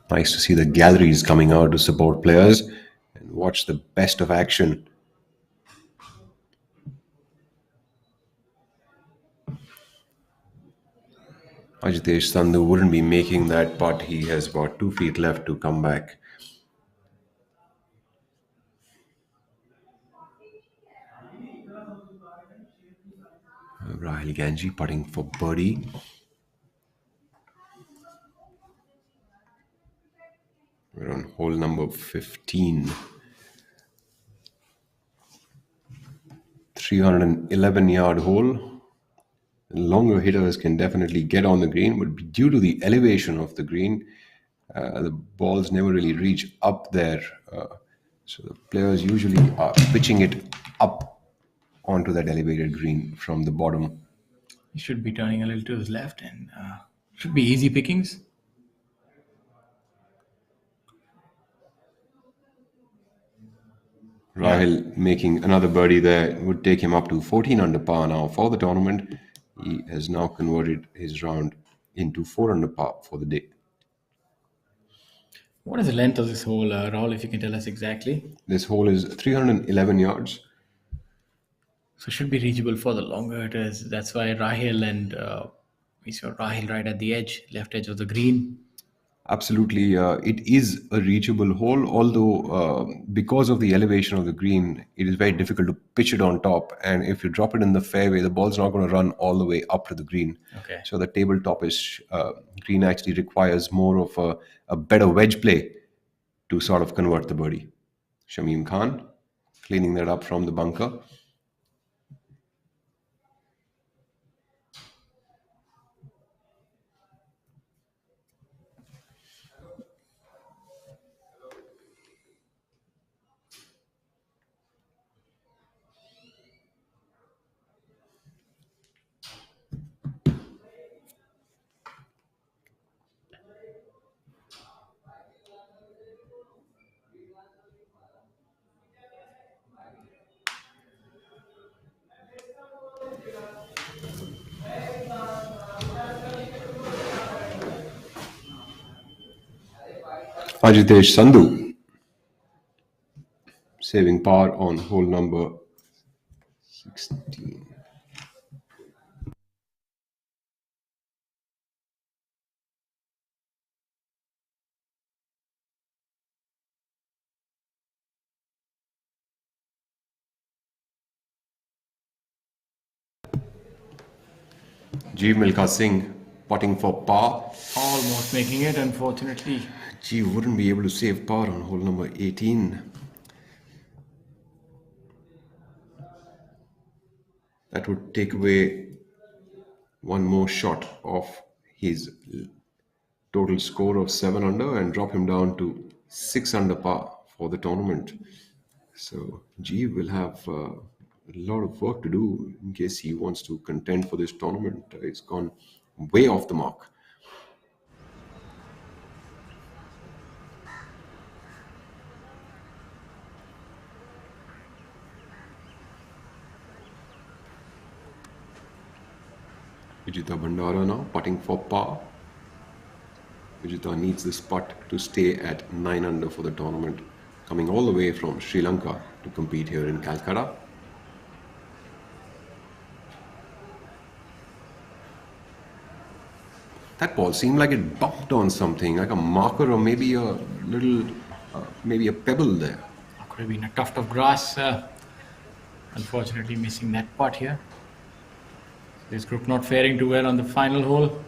Nice to see the galleries coming out to support players and watch the best of action. Ajitesh Sandhu wouldn't be making that putt. He has about 2 feet left to come back. Rahil Ganji putting for birdie. We're on hole number 15. 311-yard hole. Longer hitters can definitely get on the green, but due to the elevation of the green, the balls never really reach up there. So the players usually are pitching it up onto that elevated green from the bottom. He should be turning a little to his left and should be easy pickings. Rahil making another birdie there would take him up to 14 under par now for the tournament. He has now converted his round into 4 under par for the day. What is the length of this hole, Rahul, if you can tell us exactly? This hole is 311 yards. So it should be reachable for the longer hitters. That's why Rahil and We saw Rahil right at the edge, left edge of the green. Absolutely, it is a reachable hole, although because of the elevation of the green, it is very difficult to pitch it on top. And if you drop it in the fairway, the ball's not going to run all the way up to the green. Okay. So the tabletop-ish green actually requires more of a better wedge play to sort of convert the birdie. Shamim Khan cleaning that up from the bunker. Ajitesh Sandhu saving par on hole number 16. G. Milkha Singh putting for par. Almost making it, unfortunately. G wouldn't be able to save par on hole number 18. That would take away one more shot of his total score of 7 under and drop him down to 6 under par for the tournament. So G will have a lot of work to do in case he wants to contend for this tournament. It's gone way off the mark. Vijita Bandara now putting for par. Vijita needs this putt to stay at 9 under for the tournament, coming all the way from Sri Lanka to compete here in Calcutta. That ball seemed like it bumped on something, like a marker or maybe a little, maybe a pebble there. Could have been a tuft of grass. Unfortunately, missing that putt here. This group not faring too well on the final hole.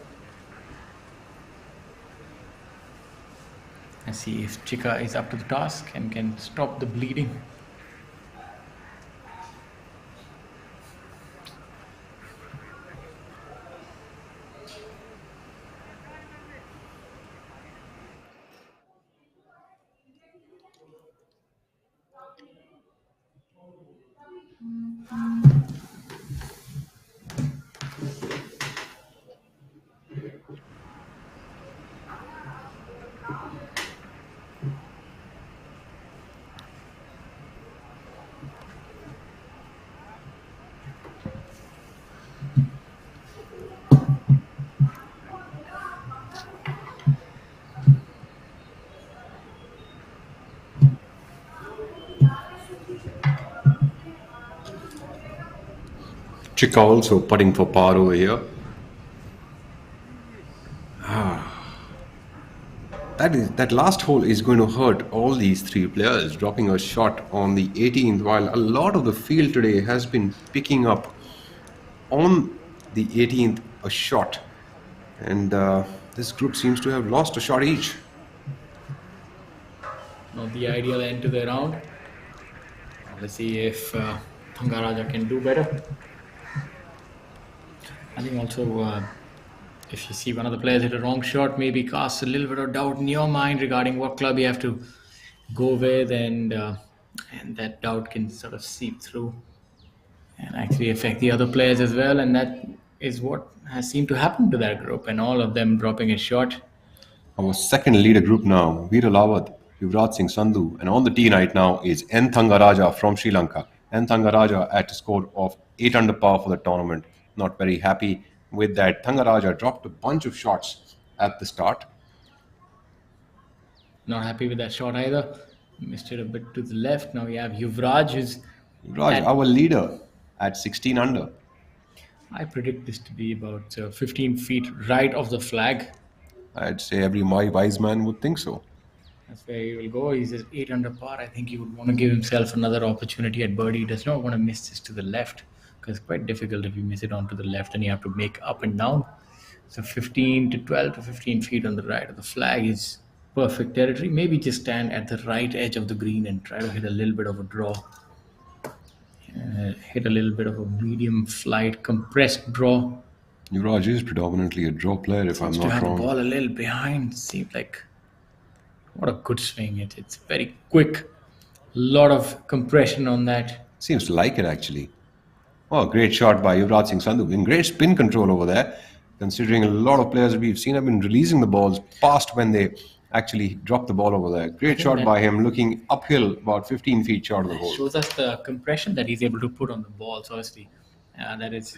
Let's see if Chika is up to the task and can stop the bleeding. Chika also putting for par over here. That last hole is going to hurt all these three players, dropping a shot on the 18th, while a lot of the field today has been picking up on the 18th a shot. And this group seems to have lost a shot each. Not the ideal end to the round. Let's see if Thangaraja can do better. I think also if you see one of the players hit a wrong shot, maybe casts a little bit of doubt in your mind regarding what club you have to go with, and that doubt can sort of seep through and actually affect the other players as well. And that is what has seemed to happen to that group, and all of them dropping a shot. Our second leader group now, Veera Lawat, Yuvraj Singh Sandhu, and on the tee right now is N. Thangaraja from Sri Lanka. N. Thangaraja at a score of 8 under par for the tournament. Not very happy with that. Thangaraja dropped a bunch of shots at the start. Not happy with that shot either. Missed it a bit to the left. Now we have Yuvraj, who's Yuvraj, our leader, at 16 under. I predict this to be about 15 feet right of the flag. I'd say every wise man would think so. That's where he will go. He's at 8 under par. I think he would want to give himself another opportunity at birdie. He does not want to miss this to the left because it's quite difficult if you miss it onto the left and you have to make up and down. So 15 to 12 to 15 feet on the right of the flag is perfect territory. Maybe just stand at the right edge of the green and try to hit a little bit of a draw. Hit a little bit of a medium flight, compressed draw. Yuvraj is predominantly a draw player, if I'm Seems to not have the wrong. ball a little behind. Seems like what a good swing. It's very quick. Lot of compression on that. Seems to like it, actually. Oh, great shot by Yuvraj Singh Sandhu. In great spin control over there, considering a lot of players we've seen have been releasing the balls past when they actually drop the ball over there. Great shot that- by him, looking uphill about 15 feet short of the hole. Shows us the compression that he's able to put on the balls. Obviously, that is,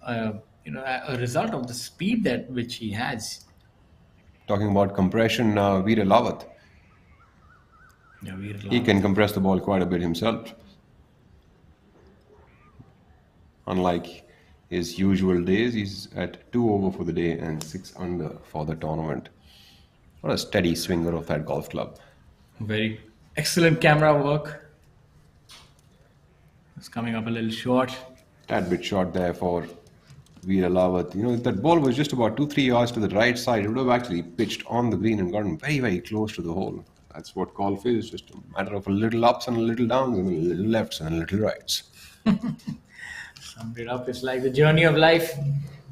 a result of the speed that which he has. Talking about compression, Veer Lawat. Yeah, He can compress the ball quite a bit himself. Unlike his usual days, he's at 2 over for the day and 6 under for the tournament. What a steady swinger of that golf club. Very excellent camera work. It's coming up a little short. Tad bit short there for Veer Lawat. If that ball was just about 2-3 yards to the right side, it would have actually pitched on the green and gotten very, very close to the hole. That's what golf is, just a matter of a little ups and a little downs and a little lefts and a little rights. Summed it up. It's like the journey of life,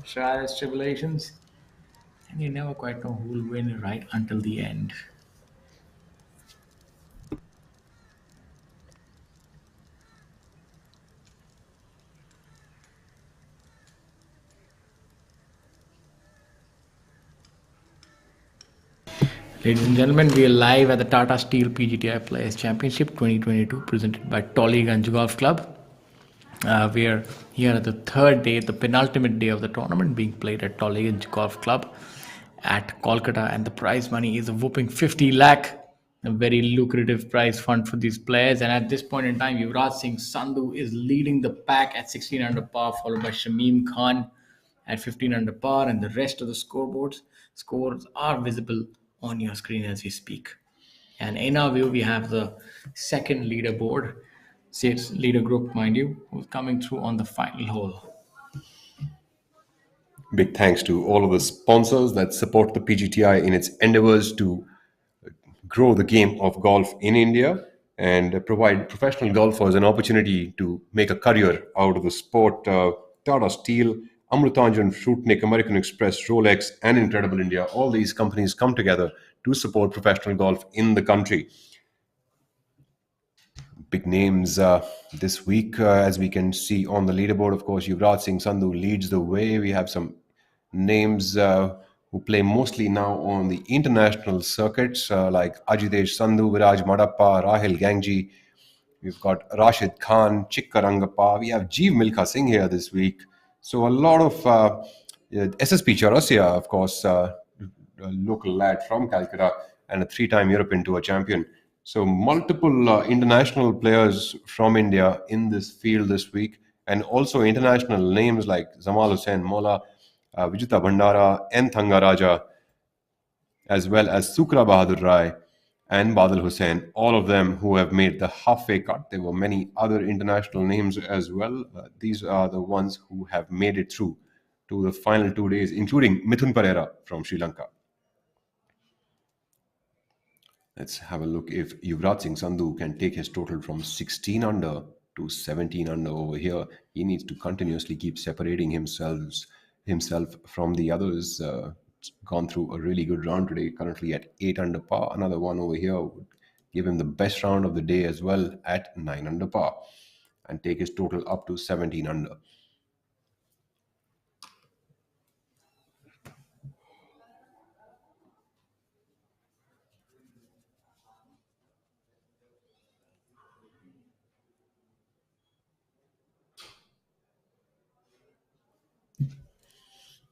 trials, tribulations, and you never quite know who will win right until the end. Ladies and gentlemen, we are live at the Tata Steel PGTI Players Championship 2022 presented by Tollygunge Golf Club. We are here at the third day, the penultimate day of the tournament being played at Tollygunge Golf Club at Kolkata, and the prize money is a whopping 50 lakh, a very lucrative prize fund for these players. And at this point in time, Yuvraj Singh Sandhu is leading the pack at 16 under par, followed by Shamim Khan at 15 under par, and the rest of the scores are visible on your screen as we speak. And in our view, we have the second leaderboard, it's leader group, mind you, who's coming through on the final hole. Big thanks to all of the sponsors that support the PGTI in its endeavors to grow the game of golf in India and provide professional golfers an opportunity to make a career out of the sport. Tata Steel, Amrutanjan, Fruitnik, American Express, Rolex, and Incredible India, all these companies come together to support professional golf in the country. Big names this week, as we can see on the leaderboard. Of course, Yuvraj Singh Sandhu leads the way. We have some names who play mostly now on the international circuits, like Ajitesh Sandhu, Viraj Madappa, Rahil Gangji. We've got Rashid Khan, Chikka Rangappa. We have Jeev Milkha Singh here this week. So a lot of SSP Chaurasia, of course, a local lad from Calcutta and a 3-time European Tour champion. So multiple international players from India in this field this week, and also international names like Zamal Hussain Mola, Vijita Bhandara, N. Thangaraja, as well as Sukra Bahadur Rai and Badal Hussain, all of them who have made the halfway cut. There were many other international names as well. These are the ones who have made it through to the final 2 days, including Mithun Pereira from Sri Lanka. Let's have a look if Yuvraj Singh Sandhu can take his total from 16 under to 17 under over here. He needs to continuously keep separating himself from the others. Gone through a really good round today, currently at 8 under par. Another one over here would give him the best round of the day as well at 9 under par and take his total up to 17 under.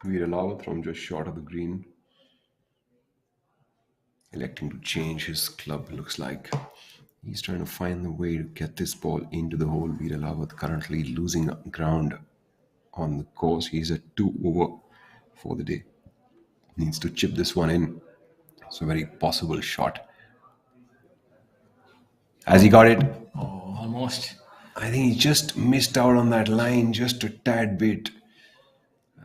Veer Lawat from just short of the green, electing to change his club. Looks like he's trying to find the way to get this ball into the hole. Veer Lawat currently losing ground. on the course. He's at 2 over for the day. Needs to chip this one in. It's a very possible shot. Has he got it? Oh, almost. I think he just missed out on that line just a tad bit.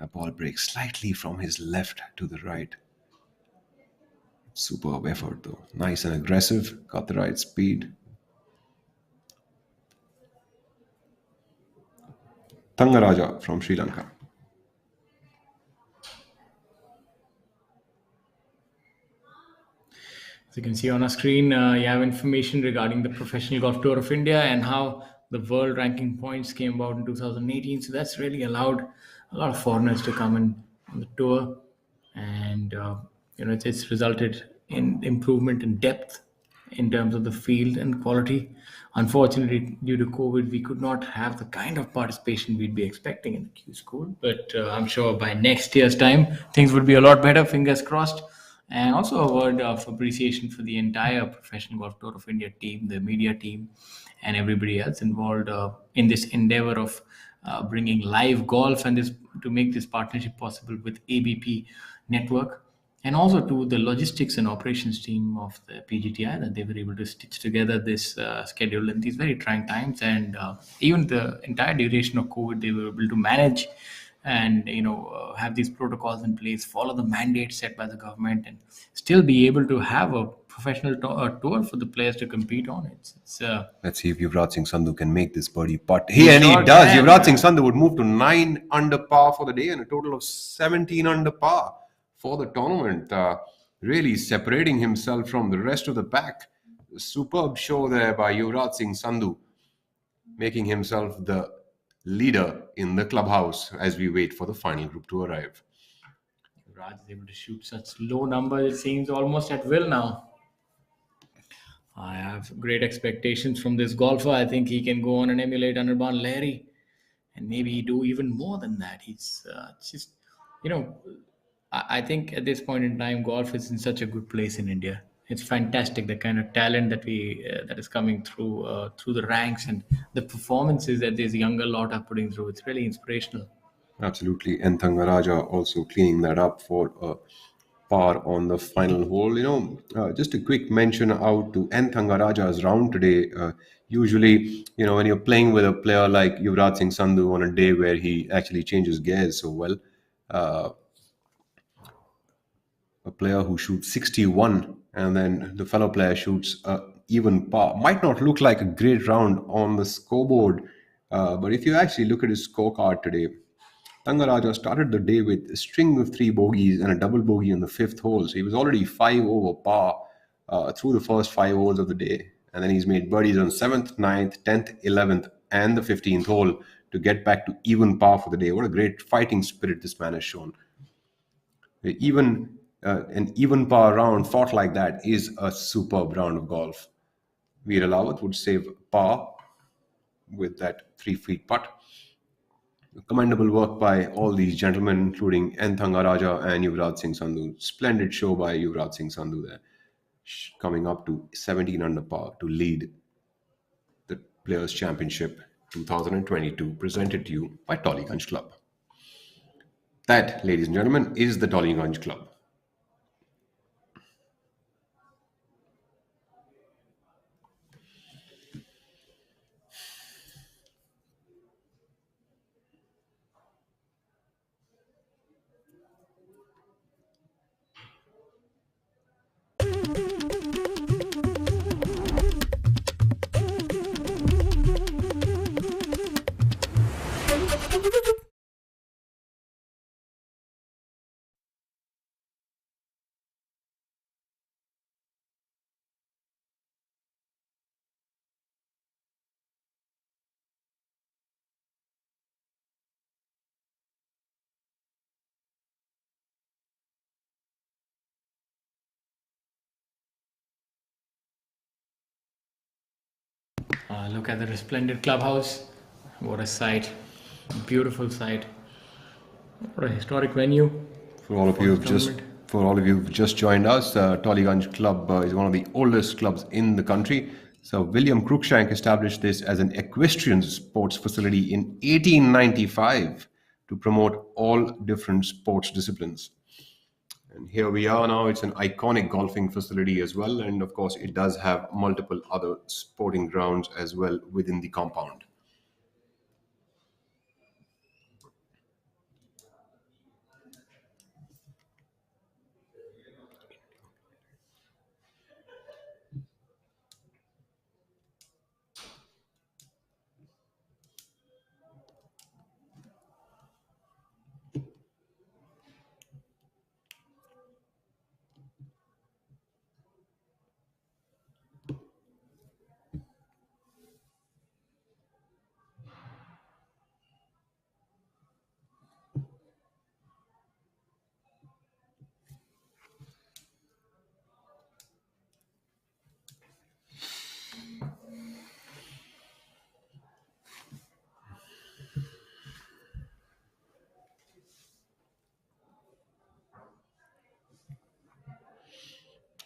A ball breaks slightly from his left to the right. Superb effort though. Nice and aggressive. Got the right speed. Thangaraja from Sri Lanka. As you can see on our screen, you have information regarding the Professional Golf Tour of India and how the world ranking points came about in 2018. So that's really allowed a lot of foreigners to come in on the tour, and it's resulted in improvement in depth in terms of the field and quality. Unfortunately, due to COVID, we could not have the kind of participation we'd be expecting in the Q School. But I'm sure by next year's time, things would be a lot better. Fingers crossed. And also a word of appreciation for the entire Professional Golf Tour of India team, the media team, and everybody else involved in this endeavor of bringing live golf and this to make this partnership possible with ABP Network, and also to the logistics and operations team of the PGTI that they were able to stitch together this schedule in these very trying times. And even the entire duration of COVID, they were able to manage and have these protocols in place, follow the mandates set by the government, and still be able to have a professional tour for the players to compete on. Let's see if Yuvraj Singh Sandhu can make this birdie putt. He does. Yuvraj Singh Sandhu would move to 9 under par for the day and a total of 17 under par for the tournament. Really separating himself from the rest of the pack. A superb show there by Yuvraj Singh Sandhu, making himself the leader in the clubhouse as we wait for the final group to arrive. Raj is able to shoot such low numbers, it seems almost at will now. I have great expectations from this golfer. I think he can go on and emulate Anirban Lahiri and maybe do even more than that. He's I think at this point in time, golf is in such a good place in India. It's fantastic, the kind of talent that that is coming through the ranks, and the performances that this younger lot are putting through. It's really inspirational. Absolutely. And Thangaraja also cleaning that up for a par on the final hole. Just a quick mention out to N. Thangaraja's round today. Usually, when you're playing with a player like Yuvraj Singh Sandhu on a day where he actually changes gears so well, a player who shoots 61 and then the fellow player shoots even par might not look like a great round on the scoreboard. But if you actually look at his scorecard today, Thangaraja started the day with a string of 3 bogeys and a double bogey on the 5th hole. So he was already 5 over par through the first 5 holes of the day. And then he's made birdies on 7th, 9th, 10th, 11th, and the 15th hole to get back to even par for the day. What a great fighting spirit this man has shown. An even par round fought like that is a superb round of golf. Veer Alawat would save par with that 3-feet putt. Commendable work by all these gentlemen, including N. Thangaraja and Yuvraj Singh Sandhu. Splendid show by Yuvraj Singh Sandhu there, coming up to 17 under par to lead the Players' Championship 2022, presented to you by Tollygunge Club. That, ladies and gentlemen, is the Tollygunge Club. Look at the resplendent clubhouse. What a sight. Beautiful sight. What a historic venue. For all of you who've just joined us, Tollygunge Club is one of the oldest clubs in the country. So William Cruikshank established this as an equestrian sports facility in 1895. to promote all different sports disciplines. And here we are now. It's an iconic golfing facility as well. And of course, it does have multiple other sporting grounds as well within the compound.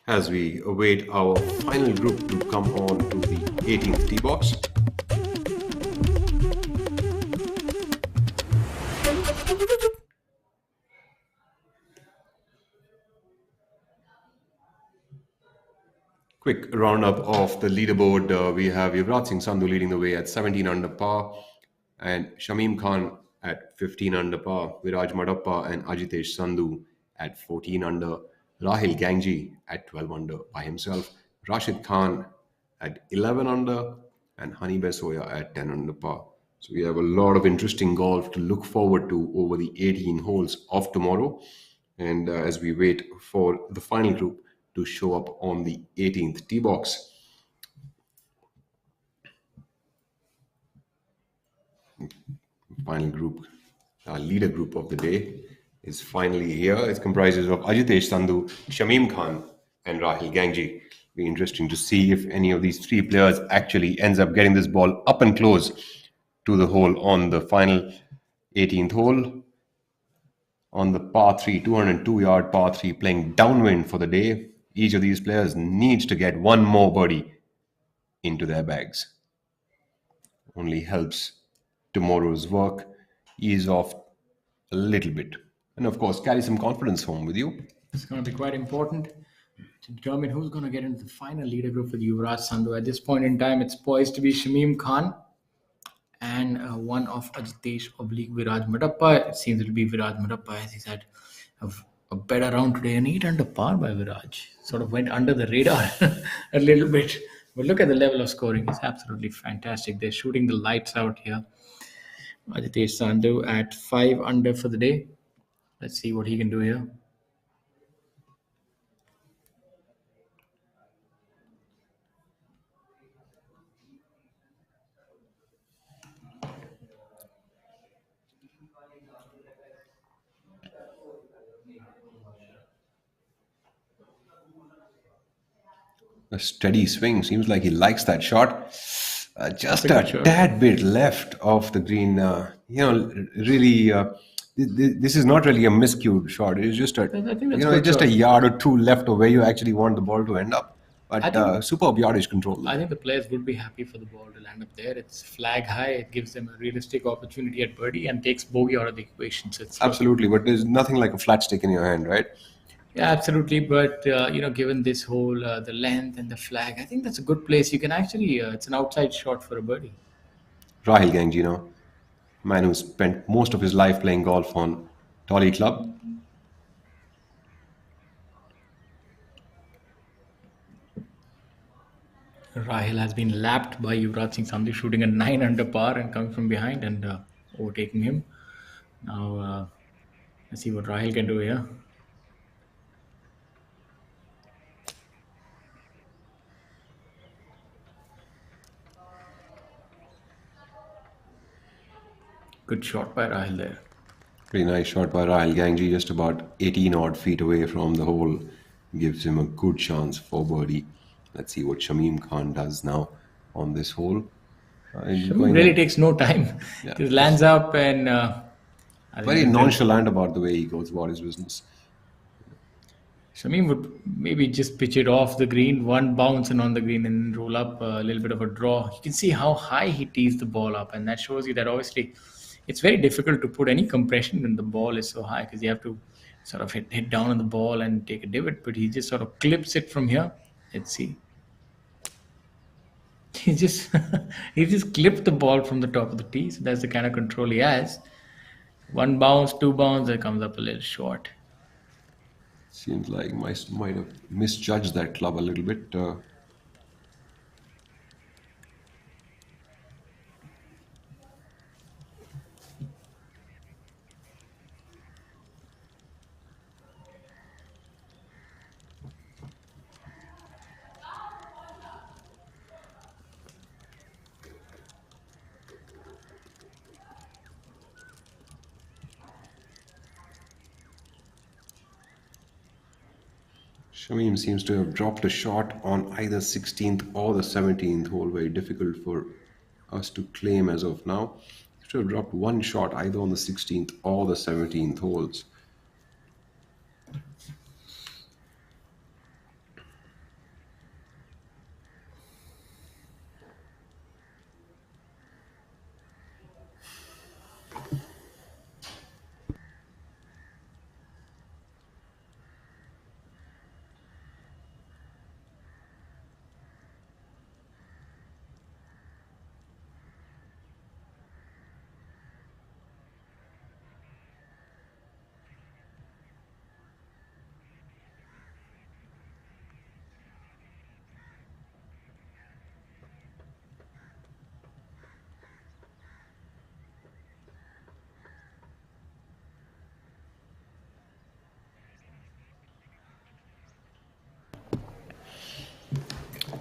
As we await our final group to come on to the 18th tee box. Quick roundup of the leaderboard. We have Yuvraj Singh Sandhu leading the way at 17 under par, and Shamim Khan at 15 under par, Viraj Madappa and Ajitesh Sandhu at 14 under, Rahil Gangji at 12 under by himself, Rashid Khan at 11 under, and Hani Besoya at 10 under par. So we have a lot of interesting golf to look forward to over the 18 holes of tomorrow. And as we wait for the final group to show up on the 18th tee box. Final group, our leader group of the day is finally here. It comprises of Ajitesh Sandhu, Shamim Khan, and Rahil Gangji. Be interesting to see if any of these three players actually ends up getting this ball up and close to the hole on the final 18th hole. On the par 3, 202-yard par 3, playing downwind for the day. Each of these players needs to get one more birdie into their bags. Only helps tomorrow's work ease off a little bit. And of course, carry some confidence home with you. It's going to be quite important to determine who's going to get into the final leader group with Yuvraj Sandhu. At this point in time, it's poised to be Shamim Khan and one of Ajitesh oblique Viraj Madappa. It seems it'll be Viraj Madappa, as he's had a better round today. An 8 under par by Viraj. Sort of went under the radar a little bit. But look at the level of scoring. It's absolutely fantastic. They're shooting the lights out here. Ajitesh Sandhu at 5 under for the day. Let's see what he can do here. A steady swing. Seems like he likes that shot. Just a tad bit left of the green. Really, this is not really a miscued shot. It's just a yard or two left of where you actually want the ball to end up. But superb yardage control. I think the players would be happy for the ball to land up there. It's flag high. It gives them a realistic opportunity at birdie and takes bogey out of the equation. So it's absolutely, but there's nothing like a flat stick in your hand, right? Yeah, absolutely. But, given this hole, the length and the flag, I think that's a good place. You can actually, it's an outside shot for a birdie. Rahil Gangji, man who spent most of his life playing golf on Tollygunge Club. Rahil has been lapped by Yuvraj Singh Sandhu, shooting a 9 under par and coming from behind and overtaking him. Now, let's see what Rahil can do here. Good shot by Rahil there. Pretty nice shot by Rahil Gangji, just about 18 odd feet away from the hole. Gives him a good chance for birdie. Let's see what Shamim Khan does now on this hole. Shamim really takes no time. Yeah. Just lands up and... very nonchalant about the way he goes about his business. Shamim would maybe just pitch it off the green, one bounce and on the green, and roll up a little bit of a draw. You can see how high he tees the ball up, and that shows you that obviously it's very difficult to put any compression when the ball is so high, because you have to sort of hit down on the ball and take a divot. But he just sort of clips it from here. Let's see. He just he just clipped the ball from the top of the tee. So that's the kind of control he has. One bounce, two bounce, it comes up a little short. Seems like might have misjudged that club a little bit. Shamim seems to have dropped a shot on either 16th or the 17th hole. Very difficult for us to claim as of now. He should have dropped one shot either on the 16th or the 17th holes.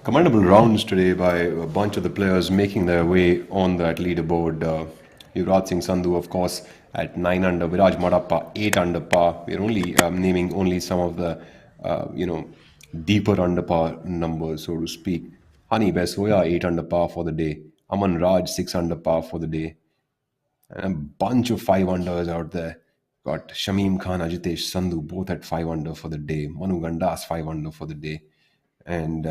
Commendable rounds today by a bunch of the players making their way on that leaderboard. Yuvraj Singh Sandhu, of course, at 9 under. Viraj Madappa, 8 under par. We're only naming only some of the, deeper under par numbers, so to speak. Hani Besoya, 8 under par for the day. Aman Raj, 6 under par for the day. And a bunch of 5 unders out there. Got Shamim Khan, Ajitesh Sandhu, both at 5 under for the day. Manu Gandas, 5 under for the day. And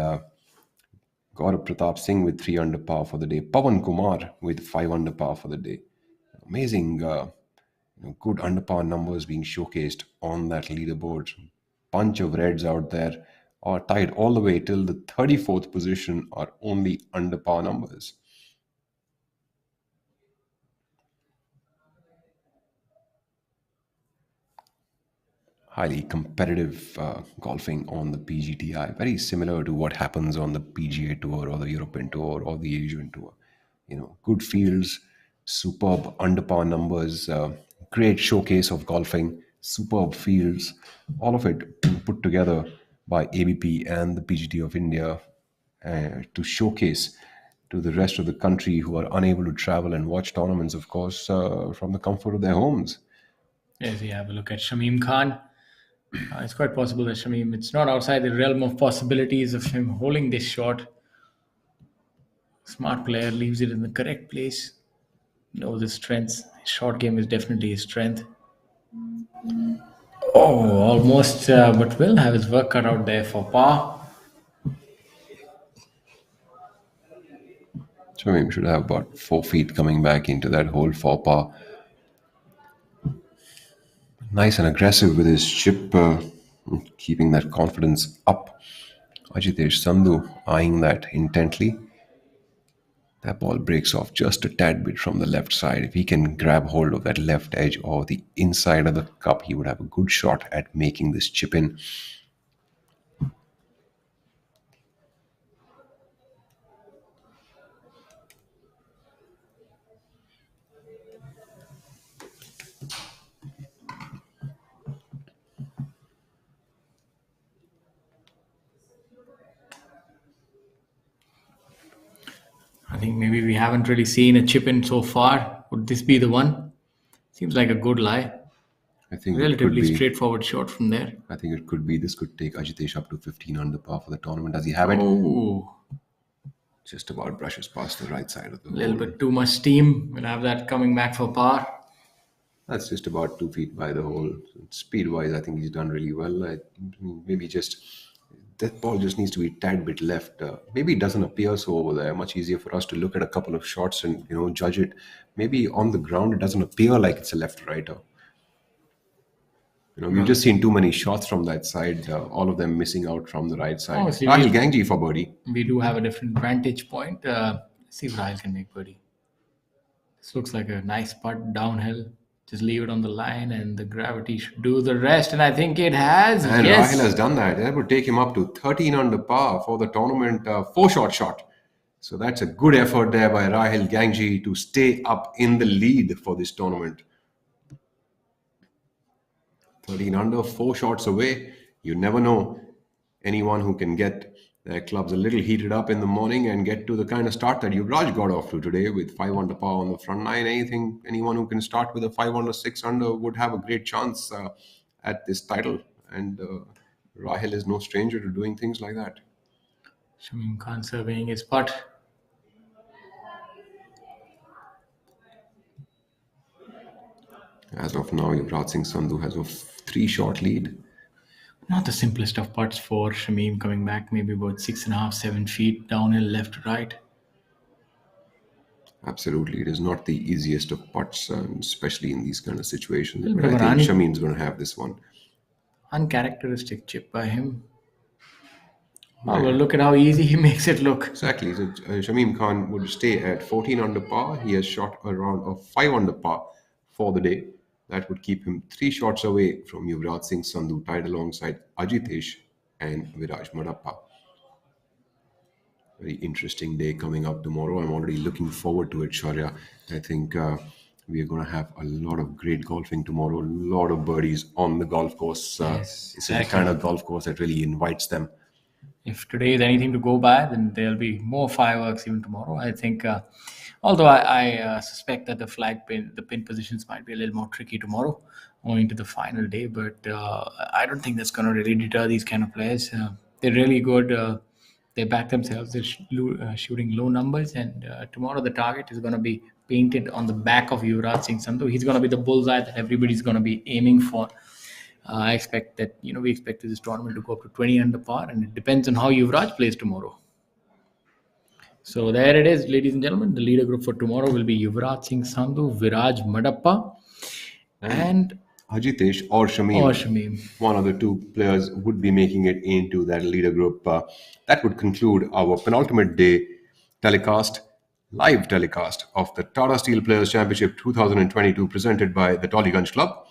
Gaurav Pratap Singh with 3 under par for the day. Pawan Kumar with 5 under par for the day. Amazing, good under par numbers being showcased on that leaderboard. Bunch of reds out there are tied all the way till the 34th position are only under par numbers. Highly competitive golfing on the PGTI, very similar to what happens on the PGA Tour or the European Tour or the Asian Tour. Good fields, superb under par numbers, great showcase of golfing, superb fields, all of it being put together by ABP and the PGT of India to showcase to the rest of the country who are unable to travel and watch tournaments, of course, from the comfort of their homes. Yes, you have a look at Shamim Khan. It's quite possible that Shamim, it's not outside the realm of possibilities of him holding this shot. Smart player, leaves it in the correct place. Knows his strengths. His short game is definitely his strength. Oh, almost, but will have his work cut out there for par. Shamim should have about 4 feet coming back into that hole for par. Nice and aggressive with his chip, keeping that confidence up. Ajitesh Sandhu eyeing that intently. That ball breaks off just a tad bit from the left side. If he can grab hold of that left edge or the inside of the cup, he would have a good shot at making this chip in. I think maybe we haven't really seen a chip in so far. Would this be the one? Seems like a good lie. I think Relatively straightforward shot from there. I think it could be. This could take Ajitesh up to 15 under par for the tournament. Does he have it? Oh, Just about brushes past the right side of the a little hole. bit too much steam. We'll have that coming back for par. That's just about 2 feet by the hole. Speed-wise, I think he's done really well. Maybe just That ball just needs to be a tad bit left. Maybe it doesn't appear so over there. Much easier for us to look at a couple of shots and judge it. Maybe on the ground it doesn't appear like it's a left-righter. We've just seen too many shots from that side. All of them missing out from the right side. see, Rahil Gangji for birdie. We do have a different vantage point. See if Rahil can make birdie. This looks like a nice putt downhill. Just leave it on the line and the gravity should do the rest. And I think it has. And yes. Rahil has done that. That would take him up to 13 under par for the tournament. 4-shot shot. So that's a good effort there by Rahil Gangji to stay up in the lead for this tournament. 13 under, 4 shots away. You never know. Anyone who can get their clubs a little heated up in the morning and get to the kind of start that Yuvraj got off to today with 5 under par on the front nine. Anyone who can start with a 5 under, 6 under would have a great chance at this title. And Rahil is no stranger to doing things like that. Shamim Khan surveying his putt. As of now, Yuvraj Singh Sandhu has a 3-shot lead. Not the simplest of putts for Shamim, coming back maybe about 6.5, 7 feet downhill left to right. Absolutely. It is not the easiest of putts, especially in these kind of situations. Little But bit I of think an Shamim's going to have this one. Uncharacteristic chip by him. Oh, well, look at how easy he makes it look. Exactly. So Shamim Khan would stay at 14 under par. He has shot around a 5 under par for the day. That would keep him 3 shots away from Yuvraj Singh Sandhu, tied alongside Ajitesh and Viraj Madappa. Very interesting day coming up tomorrow. I'm already looking forward to it, Shaurya. I think we are going to have a lot of great golfing tomorrow. A lot of birdies on the golf course. Yes, It's the kind of golf course that really invites them. If today is anything to go by, then there'll be more fireworks even tomorrow. I think, although I suspect that the pin positions might be a little more tricky tomorrow, owing to the final day. But I don't think that's going to really deter these kind of players. They're really good. They back themselves. They're shooting low numbers, and tomorrow the target is going to be painted on the back of Yuvraj Singh Sandhu. He's going to be the bullseye that everybody's going to be aiming for. I expect that, we expect this tournament to go up to 20 under par, and it depends on how Yuvraj plays tomorrow. So there it is, ladies and gentlemen. The leader group for tomorrow will be Yuvraj Singh Sandhu, Viraj Madappa, and Ajitesh or Shamim. One of the two players would be making it into that leader group. That would conclude our penultimate day live telecast of the Tata Steel Players Championship 2022 presented by the Tollygunge Club.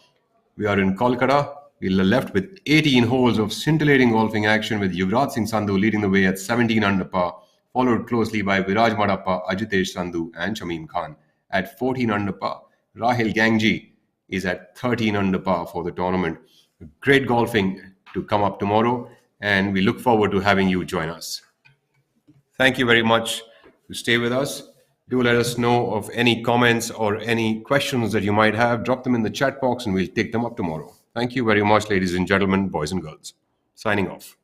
We are in Kolkata. We are left with 18 holes of scintillating golfing action with Yuvraj Singh Sandhu leading the way at 17 under par, followed closely by Viraj Madappa, Ajitesh Sandhu and Shamim Khan at 14 under par. Rahil Gangji is at 13 under par for the tournament. Great golfing to come up tomorrow, and we look forward to having you join us. Thank you very much to stay with us. Do let us know of any comments or any questions that you might have. Drop them in the chat box and we'll take them up tomorrow. Thank you very much, ladies and gentlemen, boys and girls. Signing off.